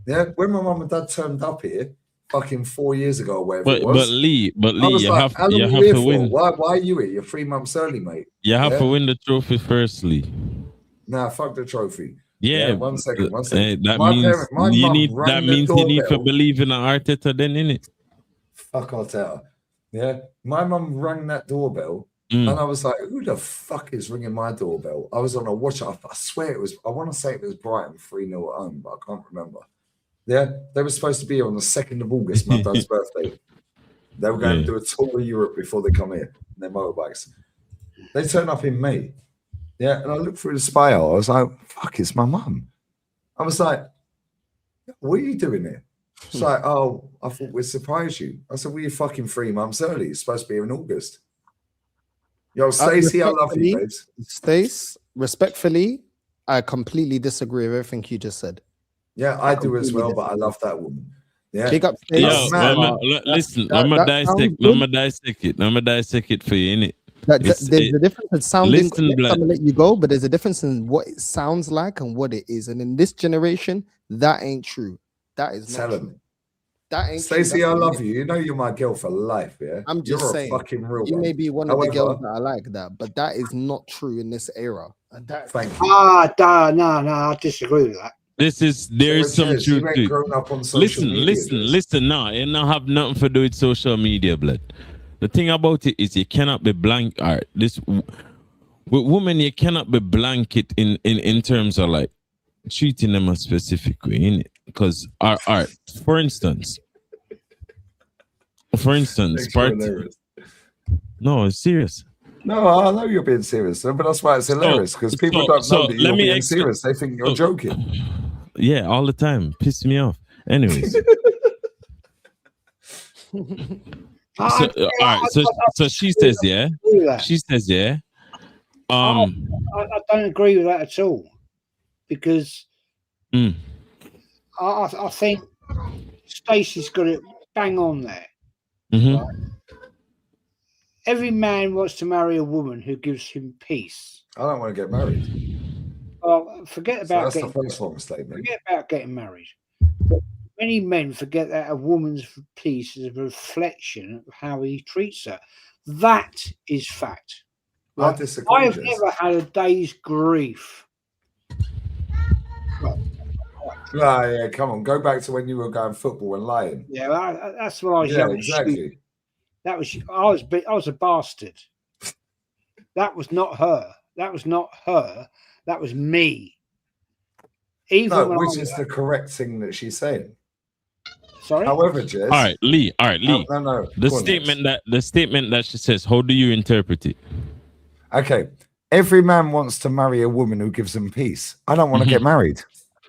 Yeah. When my mum and dad turned up here, fucking 4 years ago or whatever it was. But Lee, you like, have to win. Why are you here? You're 3 months early, mate. You have to win the trophy first, Lee. Nah, fuck the trophy. Yeah, one second. That means you need to believe in Arteta then, innit? Fuck Arteta. Yeah. My mum rang that doorbell and I was like, who the fuck is ringing my doorbell? I was on a watch. I swear it was, I want to say it was Brighton 3-0 at home, but I can't remember. Yeah. They were supposed to be here on the 2nd of August, my dad's birthday. They were going to do a tour of Europe before they come here, their motorbikes. They turn up in May. Yeah, and I looked through the spy hole. I was like, fuck, it's my mum. I was like, what are you doing here? She's like, oh, I thought we'd surprise you. I said, well, you're fucking 3 months early. It's supposed to be here in August. Yo, Stacey, I love you, babes. Stace, respectfully, I completely disagree with everything you just said. Yeah, I do as well, but I love that woman. Yeah. Big up Yo, listen, I'm going to dissect it for you, innit? There's a difference in sounding. I'm gonna let you go, but there's a difference in what it sounds like and what it is. And in this generation, that ain't true. That is not true. That ain't Stacey, true. I love you. You know you're my girl for life, yeah. I'm just saying. Fucking real you may be one of the girls that I like that, but that is not true in this era. And thank you. No, I disagree with that. There is some truth to it. Listen. Now, it not have nothing to do with social media, blood. The thing about it is you cannot be blank art. With women, you cannot be blanket in terms of like treating them a specific way, innit? Because our art, for instance, no, it's serious. No, I know you're being serious, but that's why it's hilarious because people don't know that you're being serious. They think you're joking. Yeah, all the time. Piss me off. Anyways. So she says, yeah. She says, yeah. I don't agree with that at all because I think Stacey's got it bang on there. Mm-hmm. Right? Every man wants to marry a woman who gives him peace. I don't want to get married. Well, forget about that's the first long statement. Forget about getting married. But many men forget that a woman's peace is a reflection of how he treats her. That is fact. I disagree. I have never had a day's grief. Yeah, come on. Go back to when you were going football and lying. Yeah, that's when I was young. Exactly. I was a bastard. That was not her. That was me. Which is the correct thing that she's saying. Sorry. However, Jez. All right, Lee. No. The statement that she says. How do you interpret it? Okay. Every man wants to marry a woman who gives him peace. I don't want to get married.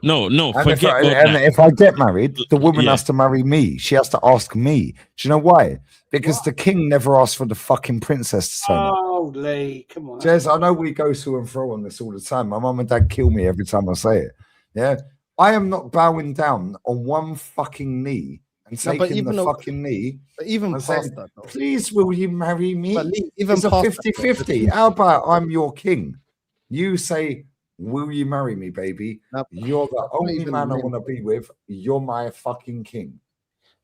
No. If I get married, the woman has to marry me. She has to ask me. Do you know why? Because the king never asked for the fucking princess to turn up. Oh, Lee, come on. Jez, I know we go to and fro on this all the time. My mum and dad kill me every time I say it. Yeah. I am not bowing down on one fucking knee and taking the fucking knee. But even past saying, that, though. Please, will you marry me? But Lee, even it's a past 50-50. How about I'm your king? You say, will you marry me, baby? No, you're the only man I want to be with. You're my fucking king.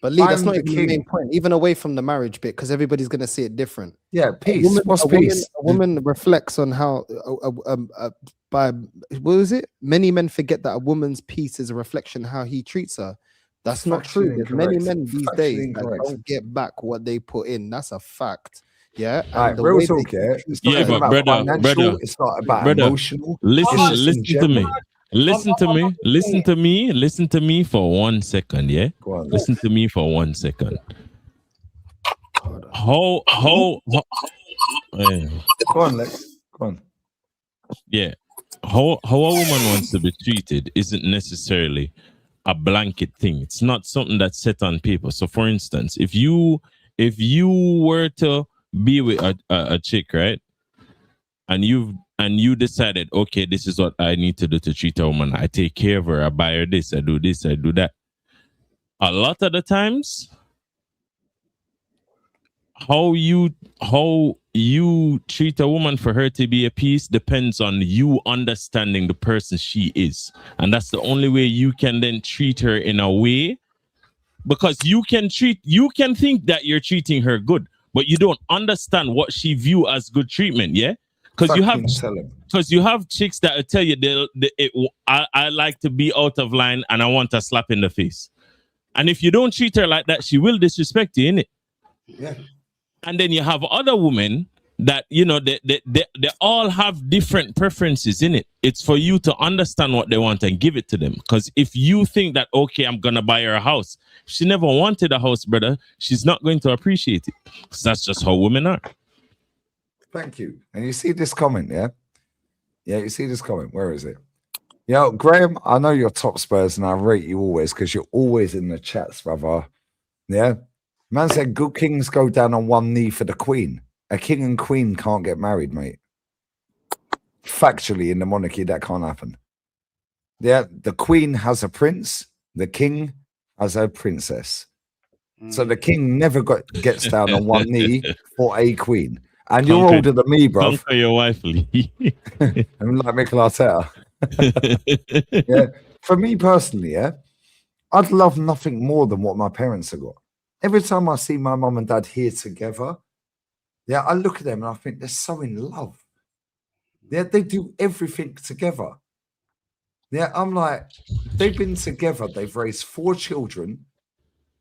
But Lee, that's not even the main point. Even away from the marriage bit, because everybody's going to see it different. Yeah, peace. What's peace? A woman reflects on how, by what was it? Many men forget that a woman's peace is a reflection of how he treats her. That's not true. There's many men these days that don't get back what they put in. That's a fact. Yeah. All right, real talk, yeah. It's not about financial. It's not about emotional. Listen to me. Listen to me for 1 second, yeah? Listen to me for 1 second. How Go on, Lex. Go on. Yeah. How a woman wants to be treated isn't necessarily a blanket thing. It's not something that's set on paper. So, for instance, if you were to be with a chick, right, and you decided, okay, this is what I need to do to treat a woman. I take care of her. I buy her this. I do that. A lot of the times, how you treat a woman for her to be a piece depends on you understanding the person she is, and that's the only way you can then treat her in a way, because you can think that you're treating her good, but you don't understand what she view as good treatment. Yeah, because you have chicks that will tell you I like to be out of line and I want a slap in the face, and if you don't treat her like that, she will disrespect you, innit? Yeah. And then you have other women that, you know, they all have different preferences in it. It's for you to understand what they want and give it to them. Because if you think that, okay, I'm going to buy her a house, if she never wanted a house, brother, she's not going to appreciate it. Because that's just how women are. Thank you. And you see this comment, yeah? Yeah, you see this comment. Where is it? Yo, Graham, I know you're top Spurs and I rate you always because you're always in the chats, brother. Yeah? Man said good kings go down on one knee for the queen. A king and queen can't get married, mate. Factually, in the monarchy, that can't happen. Yeah, the queen has a prince. The king has a princess. So the king never gets down on one knee for a queen. And you're older than me, bro. Conquer your wife, Lee. I'm like Mikel Arteta. Yeah. For me personally, yeah, I'd love nothing more than what my parents have got. Every time I see my mum and dad here together, yeah, I look at them and I think they're so in love. Yeah, they do everything together. Yeah, I'm like, they've been together. They've raised 4 children.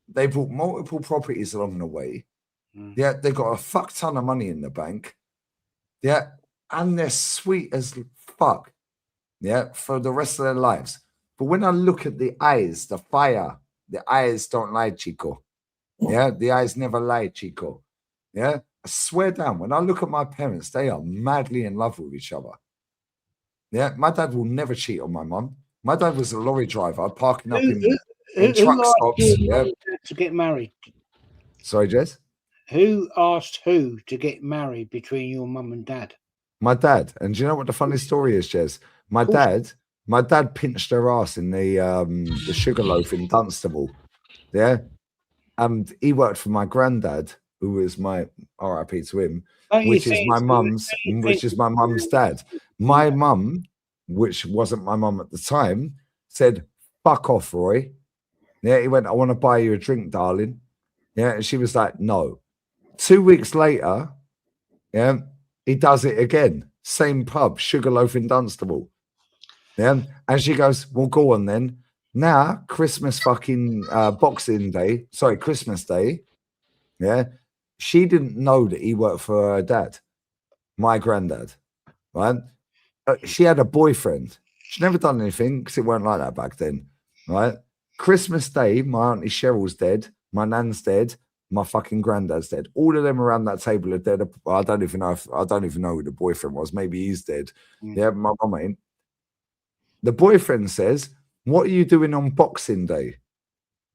They bought multiple properties along the way. Yeah, they've got a fuck ton of money in the bank. Yeah, and they're sweet as fuck. Yeah, for the rest of their lives. But when I look at the eyes, the fire, the eyes don't lie, Chico. Yeah, the eyes never lie, Chico. Yeah, I swear down, when I look at my parents, they are madly in love with each other. Yeah, my dad will never cheat on my mum. My dad was a lorry driver, parking up in truck stops. Yeah. To get married. Sorry, Jez? Who asked who to get married between your mum and dad? My dad. And do you know what the funny story is, Jez? My dad pinched her ass in the Sugarloaf in Dunstable. Yeah. And he worked for my granddad, who was my RIP to him, which is my mum's dad. My mum, which wasn't my mum at the time, said, "Fuck off, Roy." Yeah, he went, "I want to buy you a drink, darling." Yeah, and she was like, "No." 2 weeks later, yeah, he does it again. Same pub, Sugarloaf in Dunstable. Yeah, and she goes, "Well, go on then." Now, Christmas Christmas Day, yeah, she didn't know that he worked for her dad, my granddad, right? She had a boyfriend. She'd never done anything because it weren't like that back then, right? Christmas Day, my auntie Cheryl's dead, my nan's dead, my fucking granddad's dead. All of them around that table are dead. I don't even know who the boyfriend was. Maybe he's dead. Yeah, my mum ain't. The boyfriend says, "What are you doing on Boxing Day?"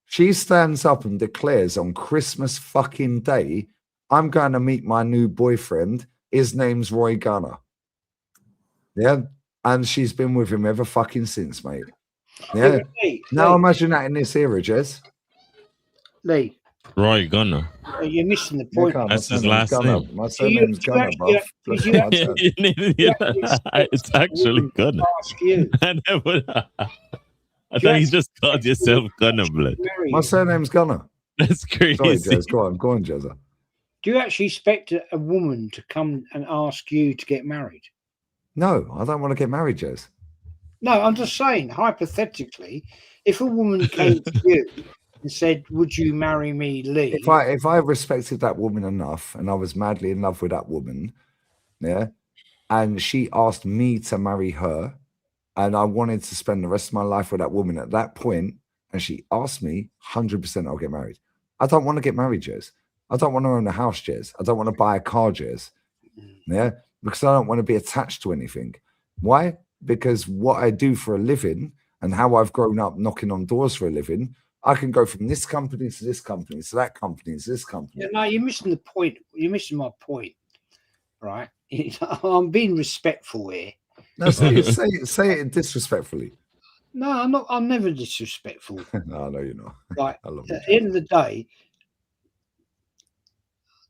She stands up and declares on Christmas fucking Day, "I'm going to meet my new boyfriend. His name's Roy Gunner." Yeah. And she's been with him ever fucking since, mate. Yeah. Now imagine that in this era, Jez. Lee. Roy Gunner. You're missing the point. That's his last name. My surname's Gunner, bro. It's actually Gunner. I thought you just called yourself Gunner, blood. My surname's Gunner. That's crazy. Sorry, Jez. Go on, Jezza. Do you actually expect a woman to come and ask you to get married? No, I don't want to get married, Jez. No, I'm just saying, hypothetically, if a woman came to you and said, "Would you marry me, Lee?" If I respected that woman enough and I was madly in love with that woman, yeah, and she asked me to marry her, and I wanted to spend the rest of my life with that woman at that point, and she asked me, 100% I'll get married. I don't want to get married, Jez. I don't want to own a house, Jez. I don't want to buy a car, Jez. Yeah, because I don't want to be attached to anything. Why? Because what I do for a living, and how I've grown up knocking on doors for a living, I can go from this company to this company to that company to this company. Yeah, no, you're missing the point. You're missing my point, right? I'm being respectful here. No, say it disrespectfully. No, I'm not. I'm never disrespectful. No, you're not. Like I love at the end of the day,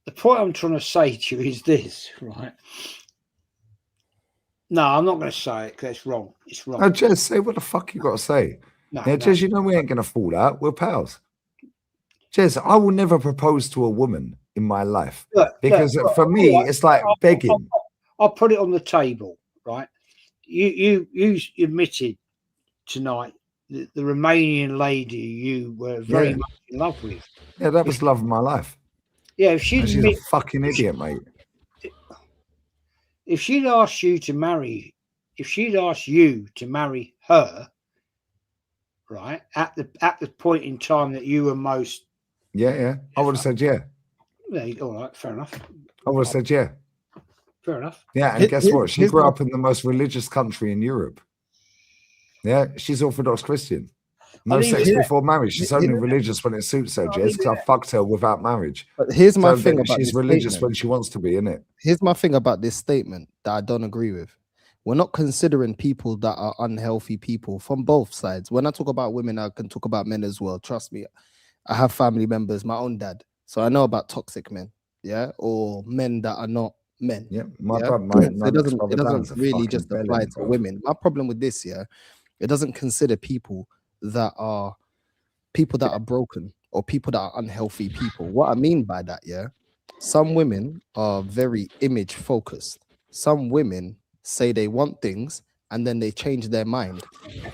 the point I'm trying to say to you is this, right? No, I'm not going to say it because it's wrong. It's wrong. No, Jez, say what the fuck you got to say. No, Yeah, Jez, you know we ain't going to fall out. We're pals. Jez, I will never propose to a woman in my life because for me, it's like begging. I'll put it on the table, right? You admitted tonight that the Romanian lady you were very much in love with. Yeah, that was love of my life. Yeah, if she's a fucking idiot, mate. If she'd asked you to marry, if she'd asked you to marry her, right, at the point in time that you were most, I would have said yeah. All right, fair enough. I would have said yeah. Fair enough. Yeah, and guess what? She grew up in the most religious country in Europe. Yeah, she's Orthodox Christian. No sex before marriage. She's only religious when it suits her, Jez, because I fucked her without marriage. But here's my thing about she's religious when she wants to be, innit? Here's my thing about this statement that I don't agree with. We're not considering people that are unhealthy people from both sides. When I talk about women, I can talk about men as well. Trust me, I have family members, my own dad. So I know about toxic men, or men that are not men. Yeah, my it doesn't really just apply to women. My problem with this, it doesn't consider people that are broken or people that are unhealthy people. What I mean by that, some women are very image focused. Some women say they want things and then they change their mind,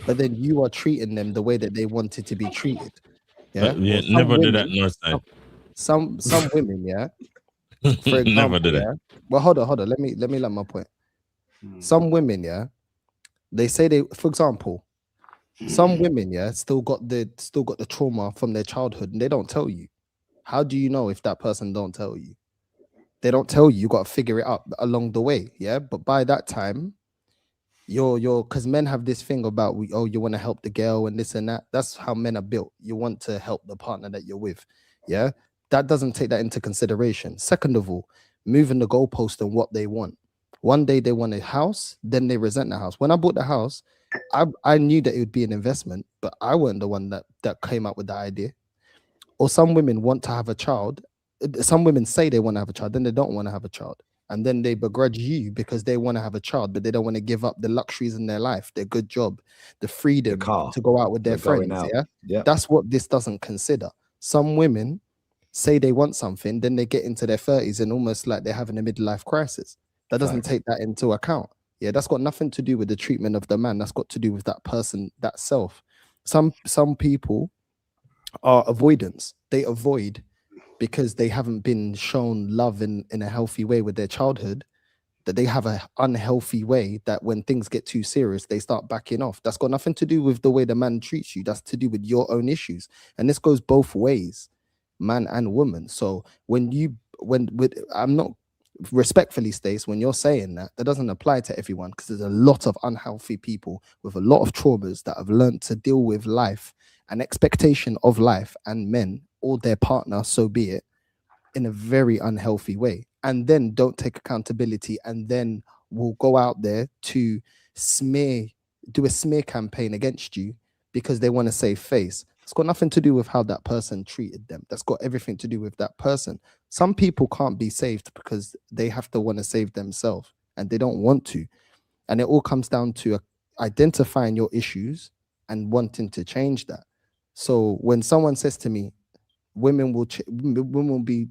but then you are treating them the way that they wanted to be treated. Never do that, Northside. Some women, for example, never do that. Well, hold on. Let me let my point. Some women, they say they, for example, some women, still got the trauma from their childhood, and they don't tell you. How do you know if that person don't tell you? They don't tell you. You got to figure it out along the way, But by that time, you're because men have this thing about you want to help the girl and this and that. That's how men are built. You want to help the partner that you're with, That doesn't take that into consideration. Second of all, moving the goalpost and what they want. One day they want a house, then they resent the house. When I bought the house, I knew that it would be an investment, but I wasn't the one that came up with the idea. Or some women want to have a child. Some women say they want to have a child, then they don't want to have a child. And then they begrudge you because they want to have a child, but they don't want to give up the luxuries in their life, their good job, the freedom to go out with their friends. That's what this doesn't consider. Some women say they want something, then they get into their 30s and almost like they're having a midlife crisis. That doesn't take that into account. That's got nothing to do with the treatment of the man. That's got to do with that person, that self. Some people are avoidance. They avoid because they haven't been shown love in a healthy way with their childhood, that they have an unhealthy way that when things get too serious, they start backing off. That's got nothing to do with the way the man treats you. That's to do with your own issues. And this goes both ways, man and woman. So I'm not respectfully, Stace, when you're saying that doesn't apply to everyone, because there's a lot of unhealthy people with a lot of traumas that have learned to deal with life and expectation of life and men or their partner, so be it, in a very unhealthy way, and then don't take accountability, and then will go out there to do a smear campaign against you because they want to save face. It's got nothing to do with how that person treated them. That's got everything to do with that person. Some people can't be saved because they have to want to save themselves and they don't want to. And it all comes down to identifying your issues and wanting to change that. So when someone says to me, women will be,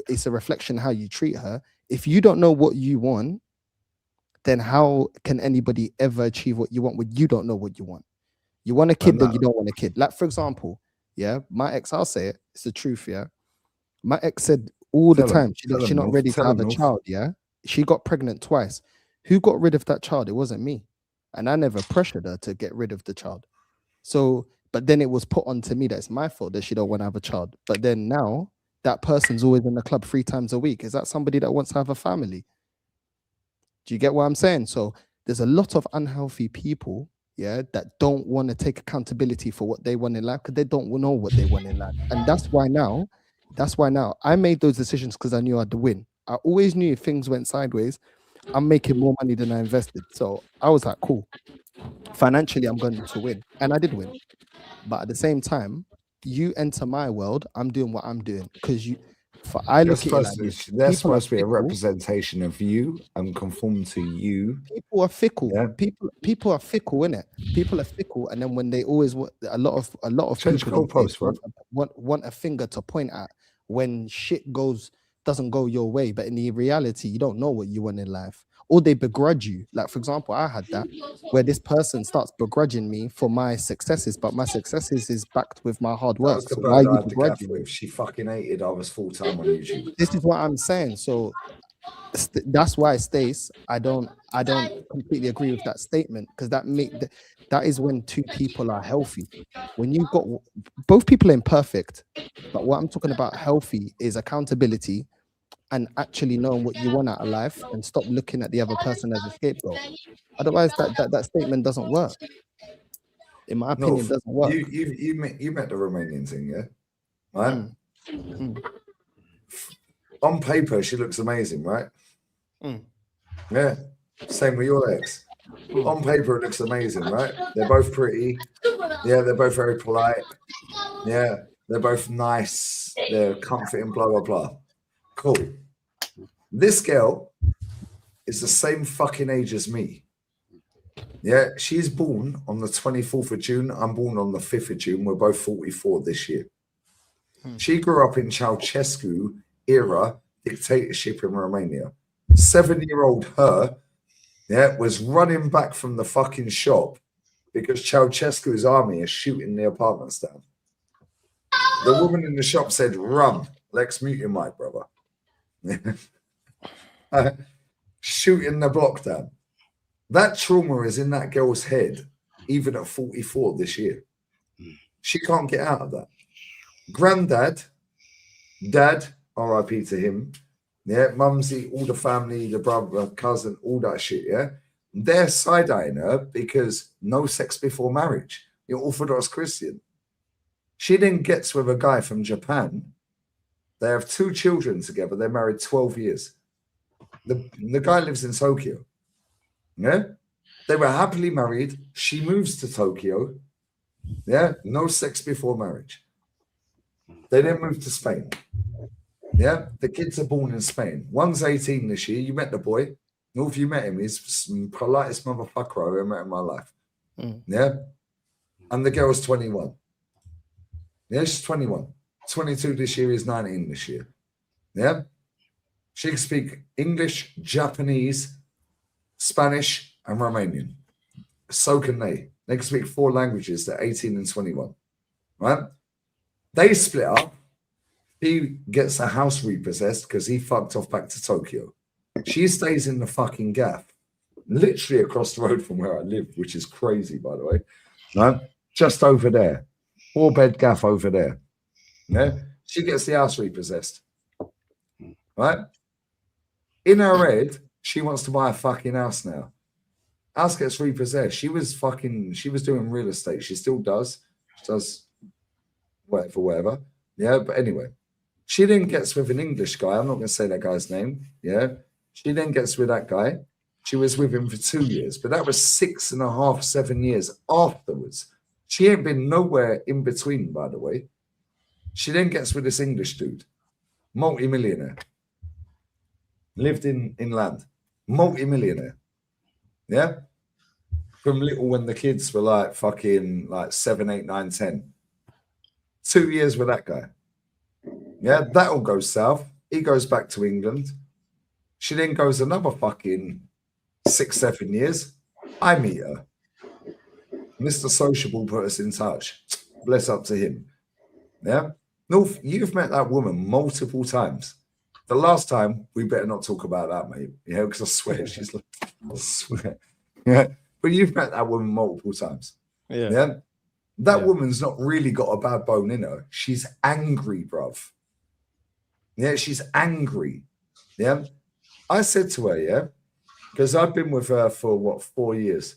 it's a reflection of how you treat her. If you don't know what you want, then how can anybody ever achieve what you want when you don't know what you want? You want a kid, then you don't want a kid. Like, for example, my ex, I'll say it, it's the truth, My ex said all the time, she's not ready to have a child, She got pregnant twice. Who got rid of that child? It wasn't me. And I never pressured her to get rid of the child. So, but then it was put onto me that it's my fault that she don't want to have a child. But then now, that person's always in the club 3 times a week. Is that somebody that wants to have a family? Do you get what I'm saying? So there's a lot of unhealthy people, yeah, that don't want to take accountability for what they want in life because they don't know what they want in life. And that's why now I made those decisions because I knew I'd win. I always knew if things went sideways, I'm making more money than I invested. So I was like, cool. Financially, I'm going to win. And I did win. But at the same time, you enter my world, I'm doing what I'm doing. Because I look at it like this. They're supposed to be a representation of you and conform to you. People are fickle. Yeah. People are fickle, innit? People are fickle, and then when they always a lot of Change people goalposts, right? want a finger to point at when shit doesn't go your way. But in the reality, you don't know what you want in life, or they begrudge you. Like, for example, I had that where this person starts begrudging me for my successes, but my successes is backed with my hard work. So why are you begrudging me? She fucking hated I was full-time on YouTube. This is what I'm saying. So that's why, Stace, I don't completely agree with that statement, because that is when two people are healthy. When you've got both people are imperfect, but what I'm talking about healthy is accountability and actually knowing what you want out of life, and stop looking at the other person as a scapegoat. Otherwise, that statement doesn't work. In my opinion, it doesn't work. You met the Romanian thing, yeah? Right? On paper, she looks amazing, right? Yeah. Same with your ex. On paper, it looks amazing, right? They're both pretty. Yeah, they're both very polite. Yeah, they're both nice. They're comforting, blah, blah, blah. Cool. This girl is the same fucking age as me. Yeah, she's born on the 24th of June. I'm born on the 5th of June. We're both 44 this year. She grew up in Ceausescu era dictatorship in Romania. 7-year-old her, yeah, was running back from the fucking shop because Ceausescu's army is shooting the apartments down. The woman in the shop said, "Run." Lex, mute your mic, brother. Shooting the block down. That trauma is in that girl's head, even at 44 this year. She can't get out of that. Granddad, dad, RIP to him, yeah, mumsy, all the family, the brother, cousin, all that shit, yeah, they're side-eyeing her because no sex before marriage. You're Orthodox Christian. She then gets with a guy from Japan. They have 2 children together. They're married 12 years. The guy lives in Tokyo. Yeah? They were happily married. She moves to Tokyo. Yeah? No sex before marriage. They then move to Spain. Yeah? The kids are born in Spain. One's 18 this year. You met the boy. If you met him, he's the politest motherfucker I've ever met in my life. Yeah? And the girl's 21. Yeah, she's 21. 22 this year, is 19 this year. Yeah? She can speak English, Japanese, Spanish, and Romanian. So can they. They can speak 4 languages. They're 18 and 21. Right? They split up. He gets a house repossessed because he fucked off back to Tokyo. She stays in the fucking gaff, literally across the road from where I live, which is crazy, by the way. Right? Just over there. 4-bed gaff over there. Yeah? She gets the house repossessed. Right? In her head, she wants to buy a fucking house now. House gets repossessed. She was doing real estate. She still does. She does whatever. Yeah, but anyway. She then gets with an English guy. I'm not going to say that guy's name. Yeah. She then gets with that guy. She was with him for 2 years, but that was 6.5, 7 years afterwards. She ain't been nowhere in between, by the way. She then gets with this English dude, multi-millionaire. Lived in land, multi-millionaire. Yeah? From little when the kids were like fucking like 7, 8, 9, 10. 2 years with that guy. Yeah, that all goes south. He goes back to England. She then goes another fucking 6, 7 years. I meet her. Mr. Sociable put us in touch. Bless up to him. Yeah? North, you've met that woman multiple times. The last time, we better not talk about that, mate. Yeah, because I swear she's like, I swear. Yeah. But you've met that woman multiple times. Yeah. Yeah. That woman's not really got a bad bone in her. She's angry, bruv. Yeah, she's angry. Yeah. I said to her, yeah, because I've been with her for 4 years.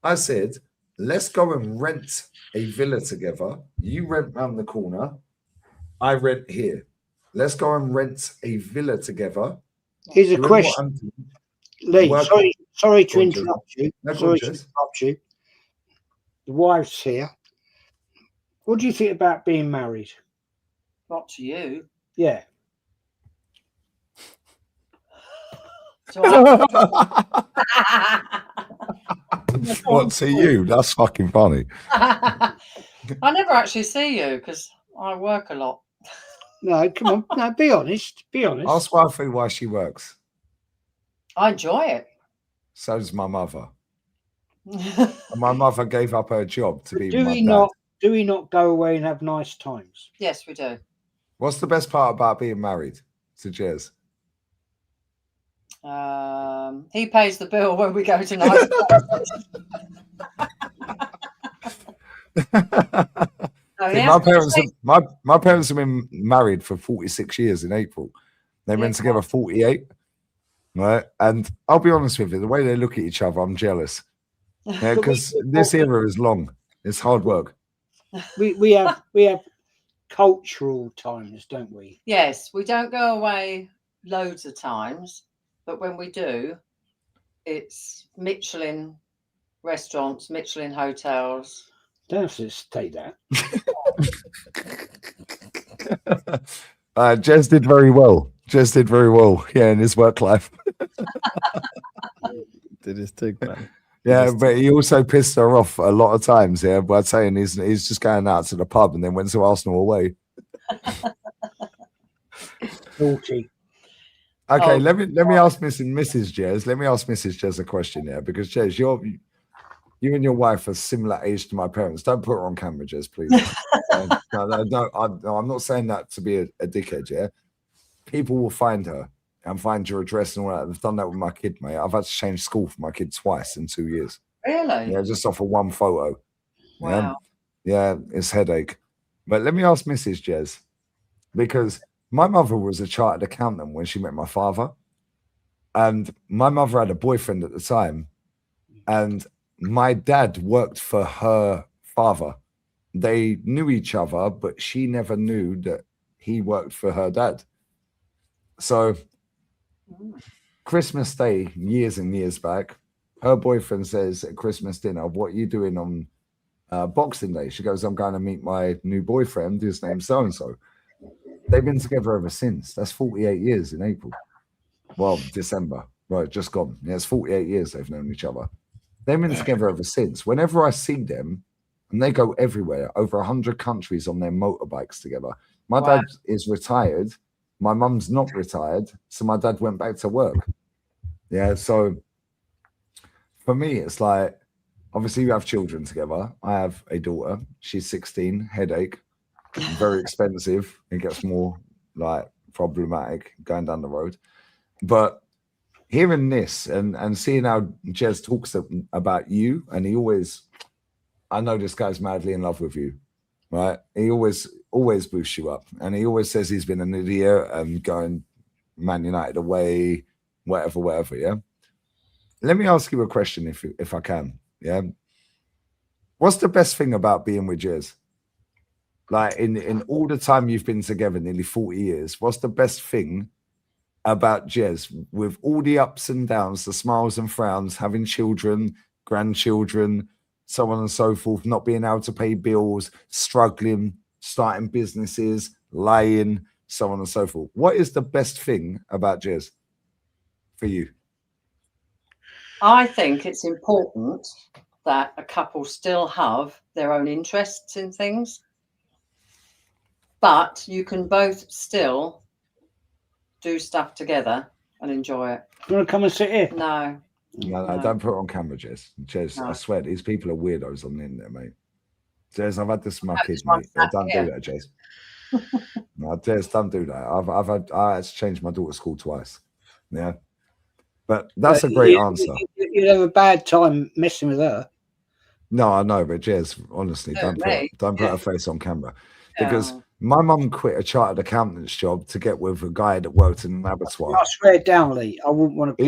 I said, let's go and rent a villa together. You rent round the corner. I rent here. Let's go and rent a villa together. Here's a You're in question, Whatham- Lee. work- Sorry to Go on, interrupt you. No, go on, Sorry to Jez. interrupt you. The wife's here. What do you think about being married? Not to you. Yeah. So I- What to you? That's fucking funny. I never actually see you because I work a lot. No, come on. No, be honest. Be honest. Ask Wifey why she works. I enjoy it. So does my mother. And my mother gave up her job to be do with my we dad. not? Do we not go away and have nice times? Yes, we do. What's the best part about being married to Jez? He pays the bill when we go to night. My parents have been married for 46 years in April. They've been together 48. Right. And I'll be honest with you, the way they look at each other, I'm jealous. Yeah, because this era is long. It's hard work. We have cultural times, don't we? Yes, we don't go away loads of times, but when we do, it's Michelin restaurants, Michelin hotels. Don't have to say that. Jez did very well. Jez did very well, yeah, in his work life. Did his thing, man. Yeah, but he also pissed her off a lot of times, yeah, by saying he's just going out to the pub and then went to Arsenal away. Naughty. Okay, let me ask Mrs. Jez. Let me ask Mrs. Jez a question here, because Jez, you and your wife are similar age to my parents. Don't put her on camera, Jez, please. No, I'm not saying that to be a dickhead, yeah. People will find her and find your address and all that. They've done that with my kid, mate. I've had to change school for my kid twice in 2 years. Really? Yeah, just off of one photo. Wow. Yeah, it's headache. But let me ask Mrs. Jez, because my mother was a chartered accountant when she met my father. And my mother had a boyfriend at the time. And my dad worked for her father. They knew each other, but she never knew that he worked for her dad. So Christmas Day, years and years back, her boyfriend says at Christmas dinner, "What are you doing on Boxing Day?" She goes, "I'm going to meet my new boyfriend. His name's so-and-so." They've been together ever since. That's 48 years in April. Well, December. Right, just gone. Yeah, it's 48 years they've known each other. They've been together ever since. Whenever I see them, and they go everywhere, over 100 countries on their motorbikes together. My dad is retired. My mum's not retired. So my dad went back to work. Yeah, so for me, it's like, obviously you have children together. I have a daughter. She's 16, headache, very expensive. It gets more like problematic going down the road. But hearing this and seeing how Jez talks about you, and he always, I know this guy's madly in love with you, right? He always boosts you up, and he always says he's been an idiot and going Man United away, whatever. Yeah. Let me ask you a question, if I can. Yeah. What's the best thing about being with Jez? Like in all the time you've been together, nearly 40 years, what's the best thing about Jez, with all the ups and downs, the smiles and frowns, having children, grandchildren, so on and so forth, not being able to pay bills, struggling, starting businesses, lying, so on and so forth? What is the best thing about Jez for you? I think it's important that a couple still have their own interests in things, but you can both still do stuff together and enjoy it. You want to come and sit here? No, don't put it on camera, Jez. No. I swear, these people are weirdos on the internet, mate. Jez, I've had this with my kids, one mate. sat Don't here. do that, Jez. No, Jez, don't do that. I had to change my daughter's school twice. Yeah. But that's a great answer. You'd have a bad time messing with her. No, I know, but Jez, honestly, don't put her face on camera. Because my mum quit a chartered accountant's job to get with a guy that worked in an abattoir. I swear down, Lee. I wouldn't want to.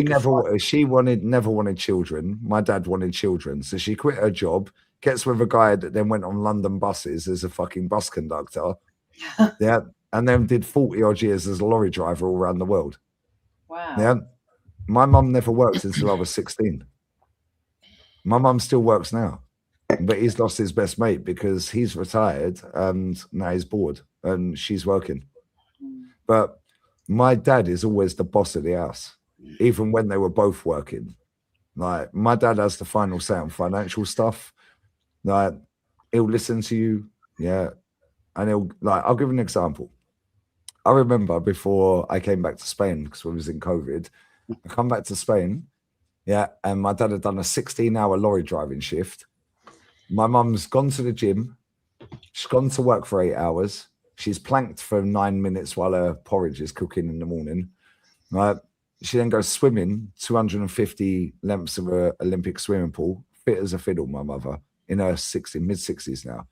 She never wanted children. My dad wanted children, so she quit her job. gets with a guy that then went on London buses as a fucking bus conductor. Yeah. And then did 40 odd years as a lorry driver all around the world. Wow. Yeah. My mum never worked until I was 16. My mum still works now, but he's lost his best mate because he's retired and now he's bored and she's working. But my dad is always the boss of the house, even when they were both working. Like, my dad has the final say on financial stuff. Like, he'll listen to you, yeah, and he'll, like, I'll give an example. I remember before I came back to Spain, because we was in COVID, I come back to Spain, yeah, and my dad had done a 16-hour lorry driving shift. My mum's gone to the gym. She's gone to work for 8 hours. She's planked for 9 minutes while her porridge is cooking in the morning. Right? She then goes swimming, 250 lengths of an Olympic swimming pool, fit as a fiddle, my mother, in her mid-60s now.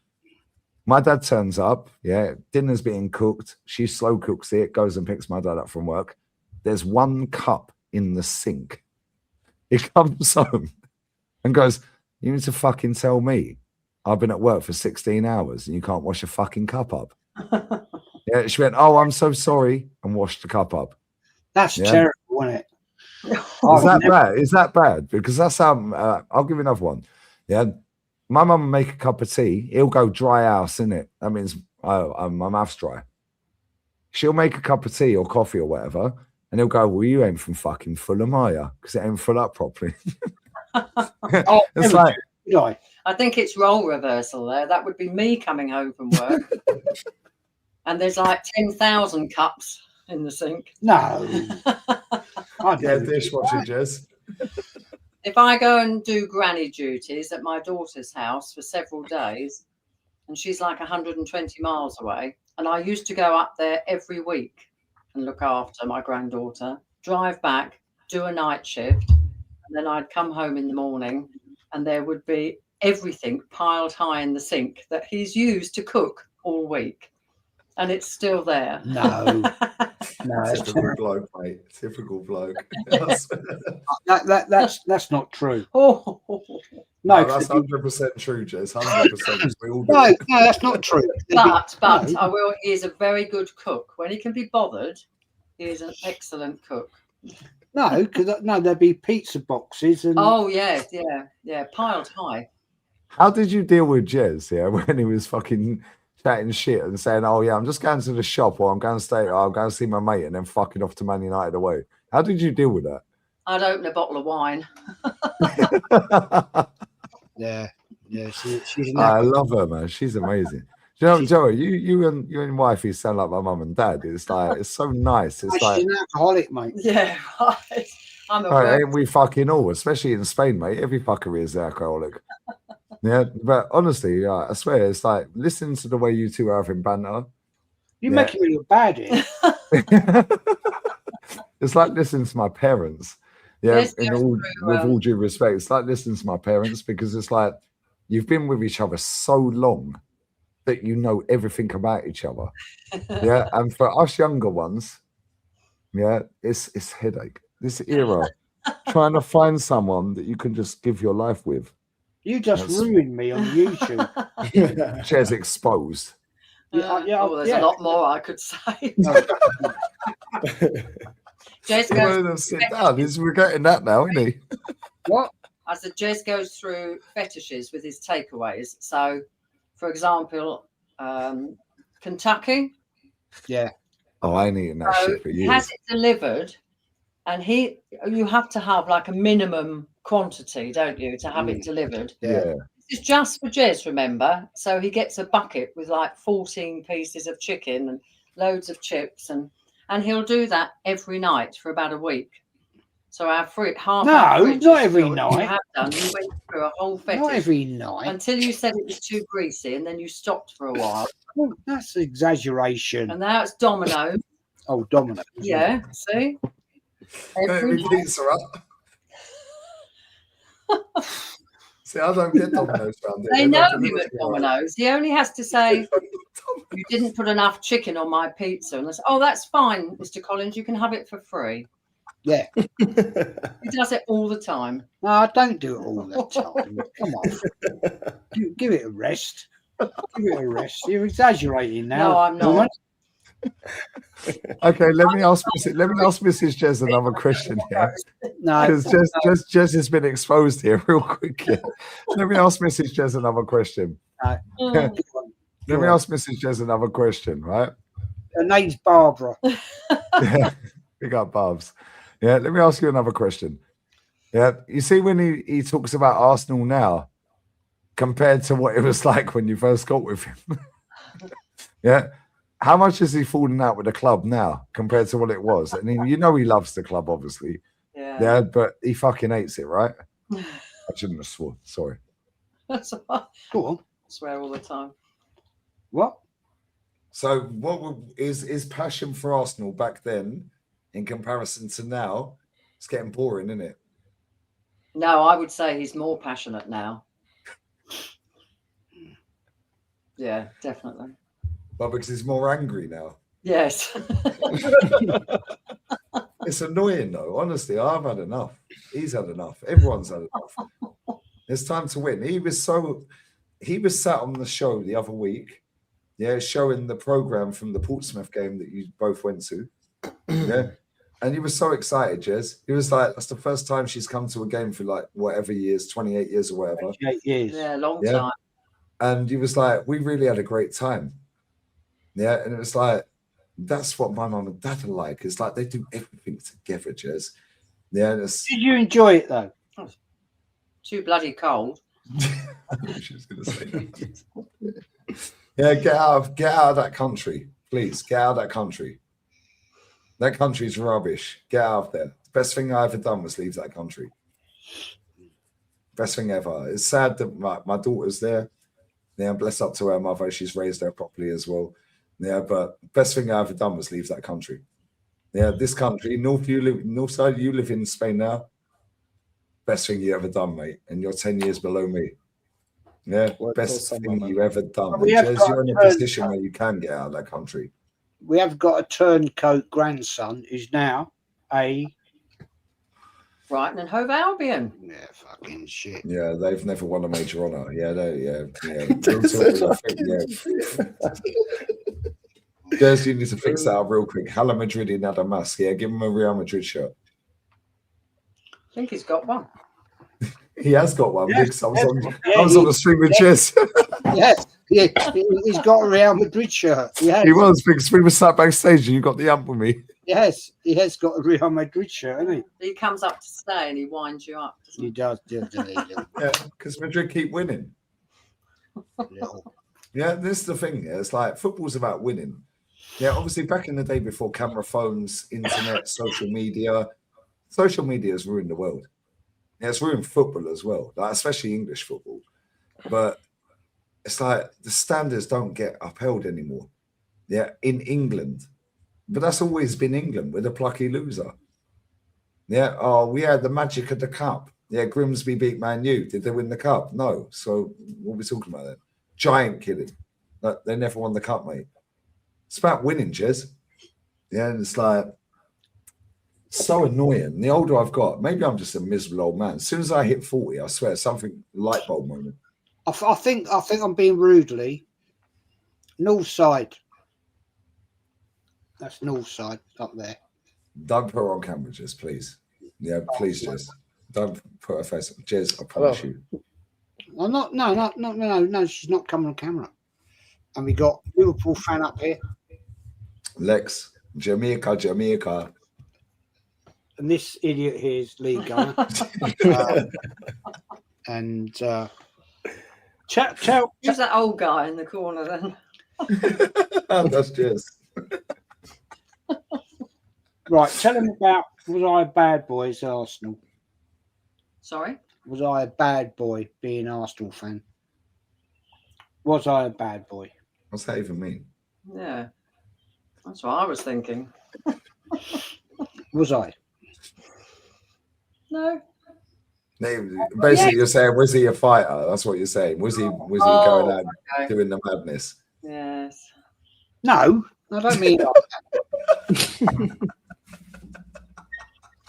My dad turns up, yeah, dinner's being cooked. She slow cooks it, goes and picks my dad up from work. There's one cup in the sink. He comes home and goes, you need to fucking tell me I've been at work for 16 hours and you can't wash a fucking cup up. Yeah, she went, oh, I'm so sorry, and washed the cup up. That's terrible, isn't it? Is that bad? Is that bad? Because that's how, I'll give you another one. Yeah. My mum will make a cup of tea. He'll go dry house, innit? That means my mouth's dry. She'll make a cup of tea or coffee or whatever, and he'll go, well, you ain't from fucking Fulham, are you? Because it ain't full up properly. It's like, I think it's role reversal there. That would be me coming home from work. And there's like 10,000 cups in the sink. No. Yeah, dishwasher, Jez. If I go and do granny duties at my daughter's house for several days, and she's like 120 miles away, and I used to go up there every week and look after my granddaughter, drive back, do a night shift, and then I'd come home in the morning and there would be everything piled high in the sink that he's used to cook all week. And it's still there. No. No, typical bloke, mate. Typical bloke. That's not true. Oh. No, that's 100% true, Jez. 100%. We all do. No, that's not true. But I will. He is a very good cook. When he can be bothered, he is an excellent cook. No, because there'd be pizza boxes and. Oh yeah, piled high. How did you deal with Jez? Yeah, when he was fucking chatting shit and saying, "Oh yeah, I'm just going to the shop, or I'm going to see my mate," and then fucking off to Man United away. How did you deal with that? I'd open a bottle of wine. Yeah, she's. I love her, man. She's amazing. Do you know, Joey, you and your wife, you sound like my mum and dad. It's like, it's so nice. It's like, she's an alcoholic, mate. Yeah, right. I'm a right, ain't we fucking all, especially in Spain, mate. Every fucker is an alcoholic. Yeah, but honestly, I swear, it's like, listen to the way you two are having banter. You're making me look bad here. It's like listening to my parents. Yeah, Yes, with all due respect, it's like listening to my parents, because it's like you've been with each other so long that you know everything about each other. Yeah, and for us younger ones, yeah, it's headache. This era, trying to find someone that you can just give your life with. You just ruined me on YouTube. Jez exposed. there's a lot more I could say. Jez sit down. We're getting that now, isn't he? What? I said Jez goes through fetishes with his takeaways. So, for example, Kentucky. Yeah. Oh, I ain't eating that shit for He years. has it delivered, and you have to have like a minimum quantity, don't you, to have it delivered? Yeah. This is just for Jez, remember? So he gets a bucket with like 14 pieces of chicken and loads of chips, and he'll do that every night for about a week. So our fridge not every filled. night. You have done. You went through a whole fetish. Not every night. Until you said it was too greasy, and then you stopped for a while. Well, that's exaggeration. And now it's Domino. Oh, Domino. Yeah, see? Every pizza up. See, I don't get Domino's around They here. know him at Domino's. He only has to say, "You didn't put enough chicken on my pizza." And they say, "Oh, that's fine, Mr. Collins. You can have it for free." Yeah. He does it all the time. No, I don't do it all the time. Come on. Give it a rest. Give it a rest. You're exaggerating now. No, I'm not. Okay, let me ask Mrs. Jez another question here. No, Because Jez has been exposed here real quick. Yeah. Let me ask Mrs. Jez another question. no. Let me ask Mrs. Jez another question, right? Her name's Barbara. Yeah, we got Barbs. Yeah, let me ask you another question. Yeah, you see when he talks about Arsenal now compared to what it was like when you first got with him. Yeah. How much has he fallen out with the club now compared to what it was? I mean, you know he loves the club, obviously. Yeah, but he fucking hates it, right? I shouldn't have sworn. Sorry. Go on. I swear all the time. What? So, what is passion for Arsenal back then in comparison to now? It's getting boring, isn't it? No, I would say he's more passionate now. Yeah, definitely. But because he's more angry now. Yes. It's annoying though. Honestly, I've had enough. He's had enough. Everyone's had enough. It's time to win. He was sat on the show the other week, yeah, showing the program from the Portsmouth game that you both went to. Yeah. And he was so excited, Jez. He was like, that's the first time she's come to a game for like whatever years, 28 years or whatever. 28 years. Yeah, long time. And he was like, we really had a great time. Yeah. And it was like, that's what my mum and dad are like. It's like they do everything together, Jez. Yeah. Did you enjoy it though? Too bloody cold. She was going to say that. Yeah, get out of that country, please. Get out of that country. That country's rubbish. Get out of there. Best thing I ever done was leave that country. Best thing ever. It's sad that my daughter's there. Yeah, bless up to her mother. She's raised her properly as well. Yeah, but best thing I ever done was leave that country. Yeah, this country, Northside, you live in Spain now. Best thing you ever done, mate. And you're 10 years below me. Yeah, best thing you ever done. You're in a position where you can get out of that country. We have got a turncoat grandson who's now a Brighton and Hove Albion. Yeah, fucking shit. Yeah, they've never won a major honour. Yeah, yeah. Des, you need to fix that up real quick. Hala Madrid in Adamas. Yeah, give him a Real Madrid shirt. I think he's got one. He has got one. Yes, I was on the stream with Jez. Yes, he's got a Real Madrid shirt. He was, because we were sat backstage and you got the amp with me. Yes, he has got a Real Madrid shirt, hasn't he? He comes up to stay and he winds you up. He does, doesn't he? Yeah, because Madrid keep winning. Yeah, this is the thing. Yeah, it's like football's about winning. Yeah, obviously back in the day before camera phones, internet, social media has ruined the world. Yeah, it's ruined football as well, like especially English football. But it's like the standards don't get upheld anymore. Yeah, in England. But that's always been England. We're the plucky loser. Yeah, oh, we had the magic of the cup. Yeah, Grimsby beat Man U. Did they win the cup? No. So what are we talking about then? Giant killing. Like, they never won the cup, mate. It's about winning, Jez. Yeah, and it's like so annoying. The older I've got, maybe I'm just a miserable old man. As soon as I hit 40, I swear something light bulb moment. I think I'm being rudely. Northside. That's Northside up there. Don't put her on camera, Jez, please. Yeah, please, Jez. Don't put her face on. Jez, I promise you. I'm not. No. She's not coming on camera. And we got Liverpool fan up here. Lex, Jamaica. And this idiot here is Lee Gunner. Who's that old guy in the corner then? That's Jez. Right, tell him about, was I a bad boy as Arsenal? Sorry? Was I a bad boy being an Arsenal fan? Was I a bad boy? What's that even mean? Yeah, that's what I was thinking. Was I? No. Basically, you're saying, was he a fighter? That's what you're saying. Was he going out doing the madness? Yes. No, I don't mean that.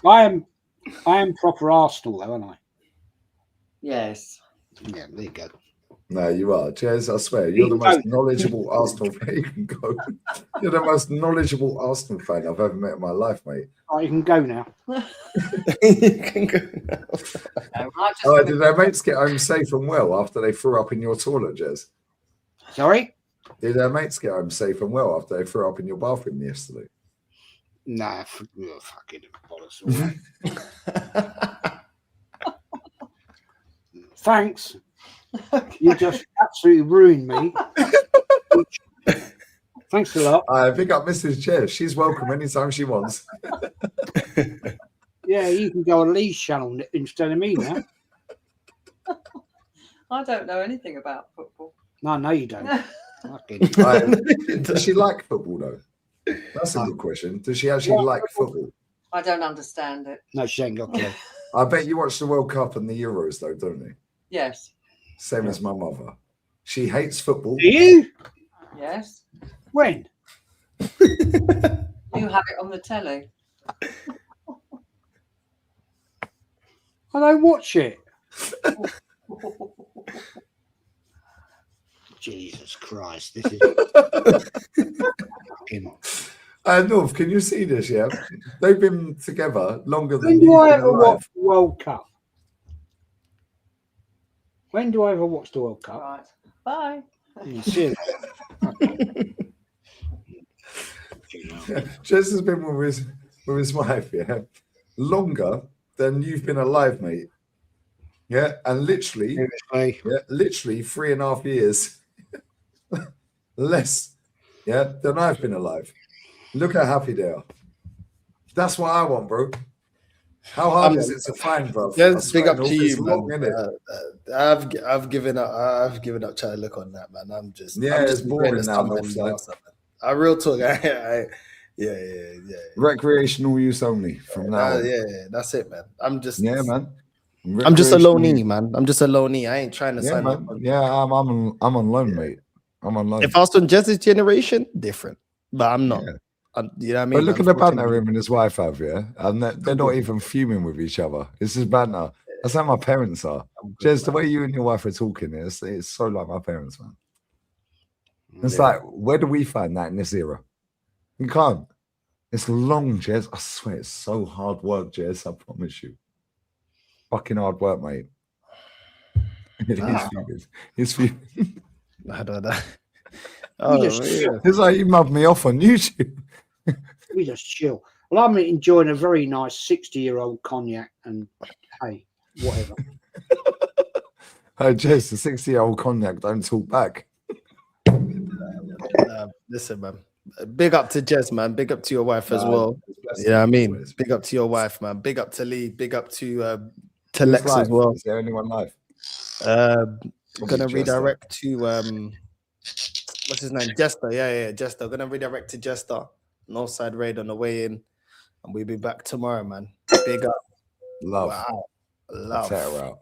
I am proper Arsenal, though, aren't I? Yes. Yeah, there you go. No, you are. Jez, I swear, you're the most knowledgeable Arsenal fan. You can go. You're the most knowledgeable Arsenal fan I've ever met in my life, mate. Oh, you can go now. You can go now. Oh, did their mates get home safe and well after they threw up in your toilet, Jez? Sorry? Did their mates get home safe and well after they threw up in your bathroom yesterday? Nah, fucking bollocks. Thanks. You just absolutely ruined me. Thanks a lot. I pick up Mrs. Jez. She's welcome anytime she wants. Yeah, you can go on Lee's channel instead of me now. I don't know anything about football. No, you don't. Does she like football, though? That's a good question. Does she actually like football? I don't understand it. No, she ain't got a clue. I bet you watch the World Cup and the Euros, though, don't you? Yes. Same as my mother. She hates football. Do you? Yes. When? You have it on the telly. I don't watch it. Jesus Christ, this is North, can you see this? Yeah, they've been together longer than when you've do I been ever alive. watch the World Cup? When do I ever watch the World Cup? Right. Bye. See you Jez has been with his wife, yeah, longer than you've been alive, mate. Yeah, and literally 3.5 years less, yeah, than I've been alive. Look how happy they are. That's what I want, bro. How hard is it to find, bro? Just big up to you, it's long, man. innit? I've given up. I've given up trying to look on that, man. I'm just it's boring now. I real talk. Yeah. Recreational use only from now on. Yeah, that's it, man. I'm just man. I'm just a loney, man. I'm just a loney. I ain't trying to sign man. up. Yeah, I'm on loan, mate. I'm on loan. If I was on Jez's generation, different. But I'm not. You know what I mean? But look at the banter him and his wife have, yeah? And they're not even fuming with each other. It's just banter. That's how my parents are. Jez, the way you and your wife are talking, it's so like my parents, man. It's like, where do we find that in this era? You can't. It's long, Jez. I swear, it's so hard work, Jez. I promise you. Fucking hard work, mate. His fuming. I don't know. It's like you mugged me off on YouTube. We just chill. Well, I'm enjoying a very nice 60-year-old cognac, and hey, whatever. Hey, Jez, the 60-year-old cognac don't talk back. Listen, man. Big up to Jez, man. Big up to your wife as well. You know what I mean? Big up to your wife, man. Big up to Lee. Big up to Lex as well. Is there anyone live? Gonna redirect to what's his name? Jester. Yeah, Jester. Gonna redirect to Jester. Northside raid on the way in, and we'll be back tomorrow, man. Big up. Love. Wow. Love. Tear out.